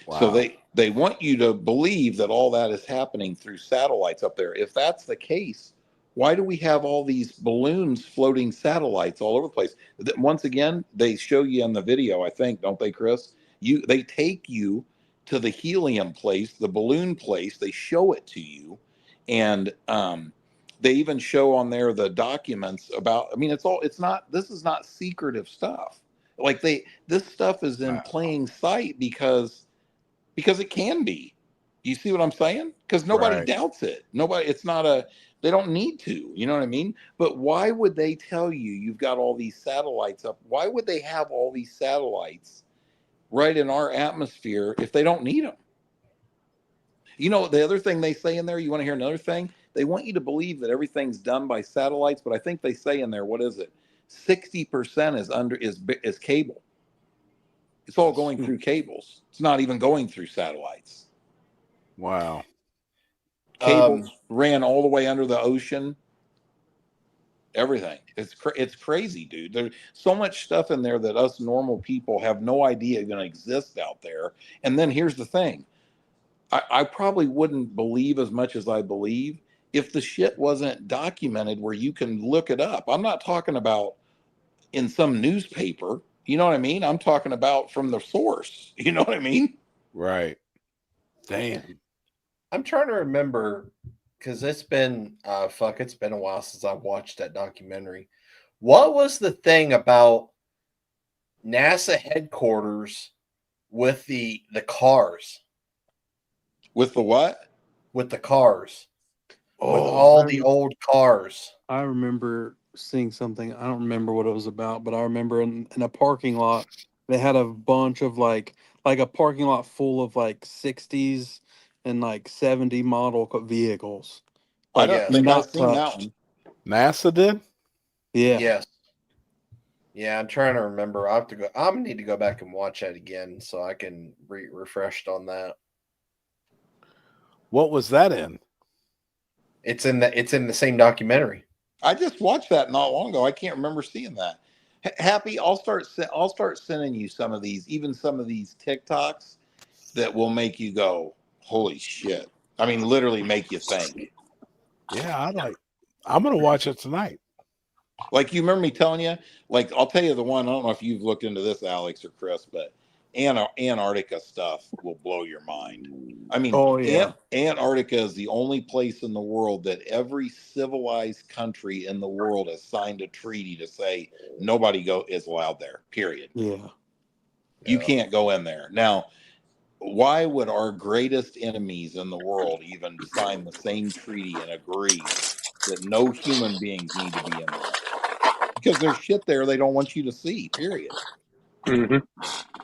Wow. So they want you to believe that all that is happening through satellites up there. If that's the case, why do we have all these balloons floating satellites all over the place? Once again, they show you in the video, I think, don't they, Chris? They take you to the helium place, the balloon place. They show it to you, and they even show on there the documents about. I mean, this is not secretive stuff. Like this stuff is in plain sight because it can be. You see what I'm saying? Because nobody doubts it. They don't need to, you know what I mean? But why would they tell you you've got all these satellites up? Why would they have all these satellites right in our atmosphere if they don't need them? You know, the other thing they say in there, you want to hear another thing? They want you to believe that everything's done by satellites, but I think they say in there, what is it? 60% is cable. It's all going through cables. It's not even going through satellites. Wow. Cables ran all the way under the ocean. Everything. It's crazy, dude. There's so much stuff in there that us normal people have no idea even exists out there. And then here's the thing. I probably wouldn't believe as much as I believe if the shit wasn't documented where you can look it up. I'm not talking about in some newspaper. You know what I mean? I'm talking about from the source. You know what I mean? Right. Damn. I'm trying to remember because it's been a while since I've watched that documentary. What was the thing about NASA headquarters with the cars? With the what? With the cars. Oh, with all the old cars. I remember seeing something. I don't remember what it was about, but I remember in a parking lot, they had a bunch of like a parking lot full of like 60s and like 70 model vehicles. I Like don't think I've not seen that touched. one. NASA did? Yeah. Yes. Yeah, I'm trying to remember. I have to go. I'm gonna need to go back and watch that again so I can refreshed on that. What was that in? It's in the same documentary. I just watched that not long ago. I can't remember seeing that. Happy, I'll start sending you some of these, even some of these TikToks that will make you go, "Holy shit!" I mean, literally make you think. Yeah, I'm gonna watch it tonight. Like, you remember me telling you? Like, I'll tell you the one. I don't know if you've looked into this, Alex or Chris, but Antarctica stuff will blow your mind. I mean, Oh yeah. Antarctica is the only place in the world that every civilized country in the world has signed a treaty to say nobody is allowed there. Period. Yeah. You can't go in there. Now, why would our greatest enemies in the world even sign the same treaty and agree that no human beings need to be in there? Because there's shit there they don't want you to see, period. Mm-hmm.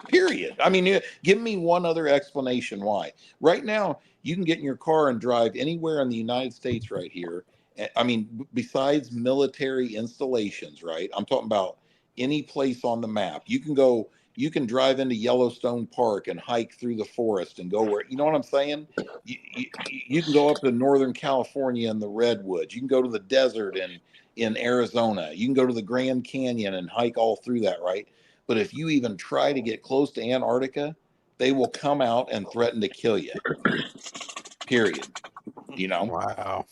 Period. I mean, give me one other explanation why. Right now, you can get in your car and drive anywhere in the United States right here. I mean, besides military installations, right? I'm talking about any place on the map. You can drive into Yellowstone Park and hike through the forest and go where, you know what I'm saying? You can go up to Northern California in the redwoods. You can go to the desert in Arizona. You can go to the Grand Canyon and hike all through that, right? But if you even try to get close to Antarctica, they will come out and threaten to kill you. Period. You know? Wow.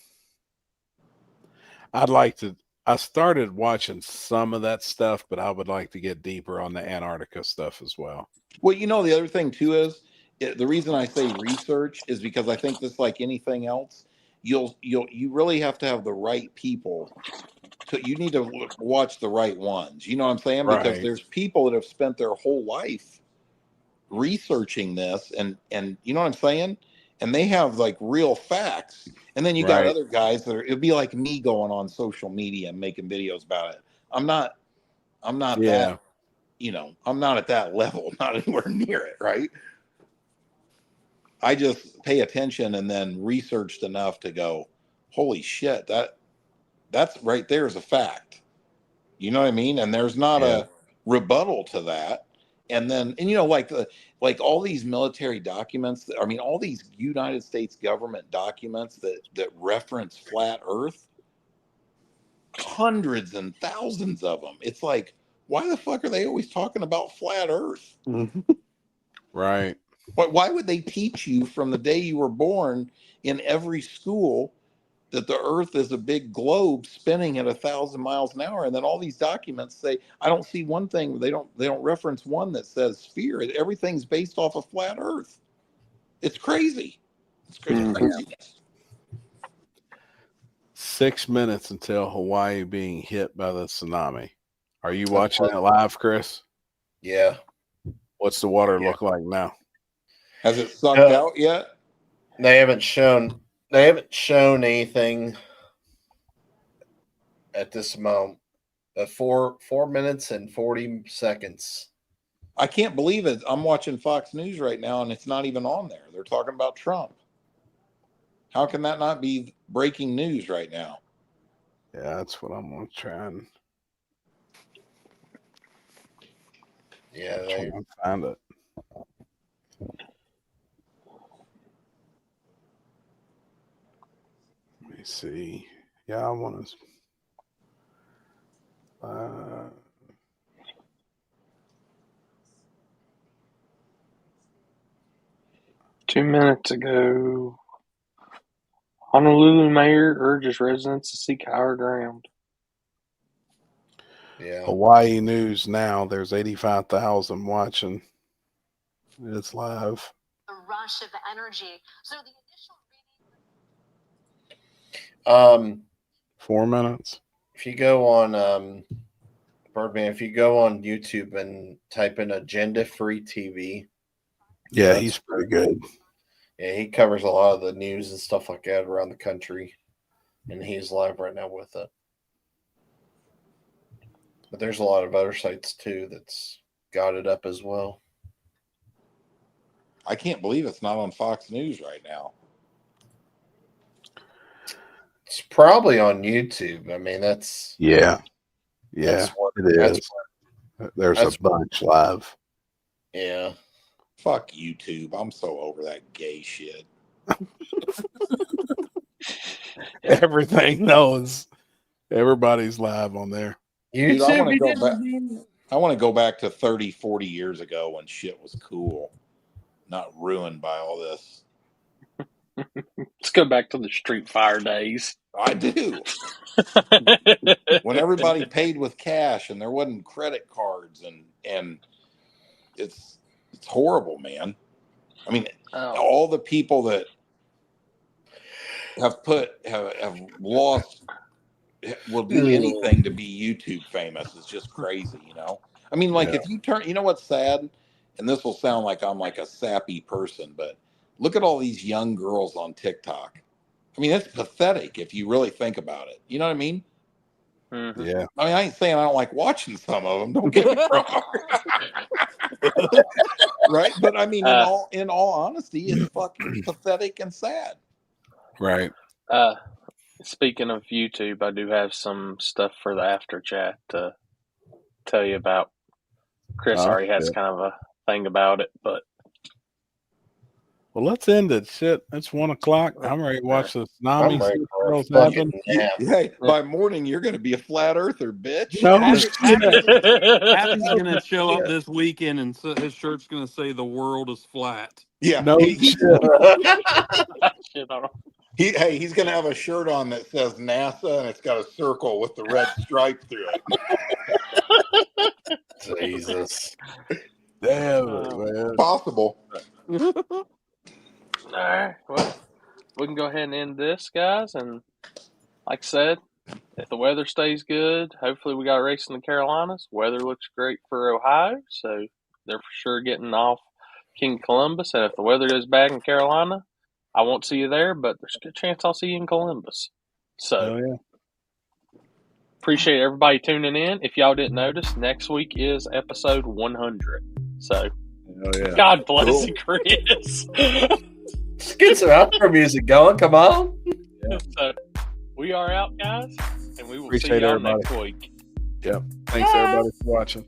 I started watching some of that stuff, but I would like to get deeper on the Antarctica stuff as well. Well, you know, the other thing too is the reason I say research is because I think this, like anything else, you really have to have the right people. You need to watch the right ones. You know what I'm saying? Because Right. there's people that have spent their whole life researching this, and you know what I'm saying? And they have like real facts. And then you got Right. other guys that it'd be like me going on social media and making videos about it. I'm not Yeah. that, I'm not at that level, not anywhere near it, right? I just pay attention and then researched enough to go, holy shit, that's right there is a fact. You know what I mean? And there's not Yeah. a rebuttal to that. And then, like all these military documents, I mean, all these United States government documents that reference flat Earth, hundreds and thousands of them. It's like, why the fuck are they always talking about flat Earth? Right. Why would they teach you from the day you were born in every school that the Earth is a big globe spinning at 1,000 miles an hour? And then all these documents say, I don't see one thing. They don't reference one that says sphere. Everything's based off of flat Earth. It's crazy. It's crazy. Mhm. Craziness. 6 minutes until Hawaii being hit by the tsunami. Are you watching it live, Chris? Yeah. What's the water look like now? Has it sucked out yet? They haven't shown anything at this moment. 4 minutes and 40 seconds. I can't believe it. I'm watching Fox News right now, and it's not even on there. They're talking about Trump. How can that not be breaking news right now? Yeah, that's what I'm going to try and find it. Let me see. Yeah, I want to. 2 minutes ago, Honolulu mayor urges residents to seek higher ground. Yeah. Hawaii News Now. There's 85,000 watching. It's live. A rush of energy. So the initial 4 minutes. If you go on Birdman, if you go on YouTube and type in agenda free TV, Yeah, he's pretty good. Yeah, he covers a lot of the news and stuff like that around the country. And he's live right now with it. But there's a lot of other sites too that's got it up as well. I can't believe it's not on Fox News right now. It's probably on YouTube. I mean, that's Yeah, that's what, it is. There's a bunch live. Yeah. Fuck YouTube. I'm so over that gay shit. Everything knows. Everybody's live on there. Dude, I want to go back. I want to go back to 30, 40 years ago when shit was cool, not ruined by all this. Let's go back to the Street Fighter days. I do. When everybody paid with cash and there wasn't credit cards and it's horrible, man. I mean, all the people that have lost will do anything to be YouTube famous is just crazy, you know? I mean, like if you turn, you know what's sad? And this will sound like I'm like a sappy person, but look at all these young girls on TikTok. I mean, it's pathetic if you really think about it. You know what I mean? Mm-hmm. Yeah. I mean, I ain't saying I don't like watching some of them. Don't get me wrong. Right? But I mean, in all honesty, it's fucking pathetic and sad. Right. Speaking of YouTube, I do have some stuff for the after chat to tell you about. Chris already has kind of a thing about it, but well, let's end it. Shit, it's 1 o'clock. I'm ready to watch the tsunami. Hey, by morning you're going to be a flat earther, bitch. No, Happy's gonna show up this weekend, and his shirt's gonna say "The world is flat." Yeah. No he's going to have a shirt on that says NASA and it's got a circle with the red stripe through it. Jesus. Damn it, man. Possible. all right. Well, we can go ahead and end this, guys. And like I said, if the weather stays good, hopefully we got a race in the Carolinas. Weather looks great for Ohio, so they're for sure getting off King Columbus. And if the weather is bad in Carolina, I won't see you there, but there's a good chance I'll see you in Columbus. So appreciate everybody tuning in. If y'all didn't notice, next week is episode 100. So God bless you, Chris. Let's get some outro music going. Come on. So we are out, guys, and we will Appreciate see y'all everybody. next week. Yep. Thanks everybody for watching.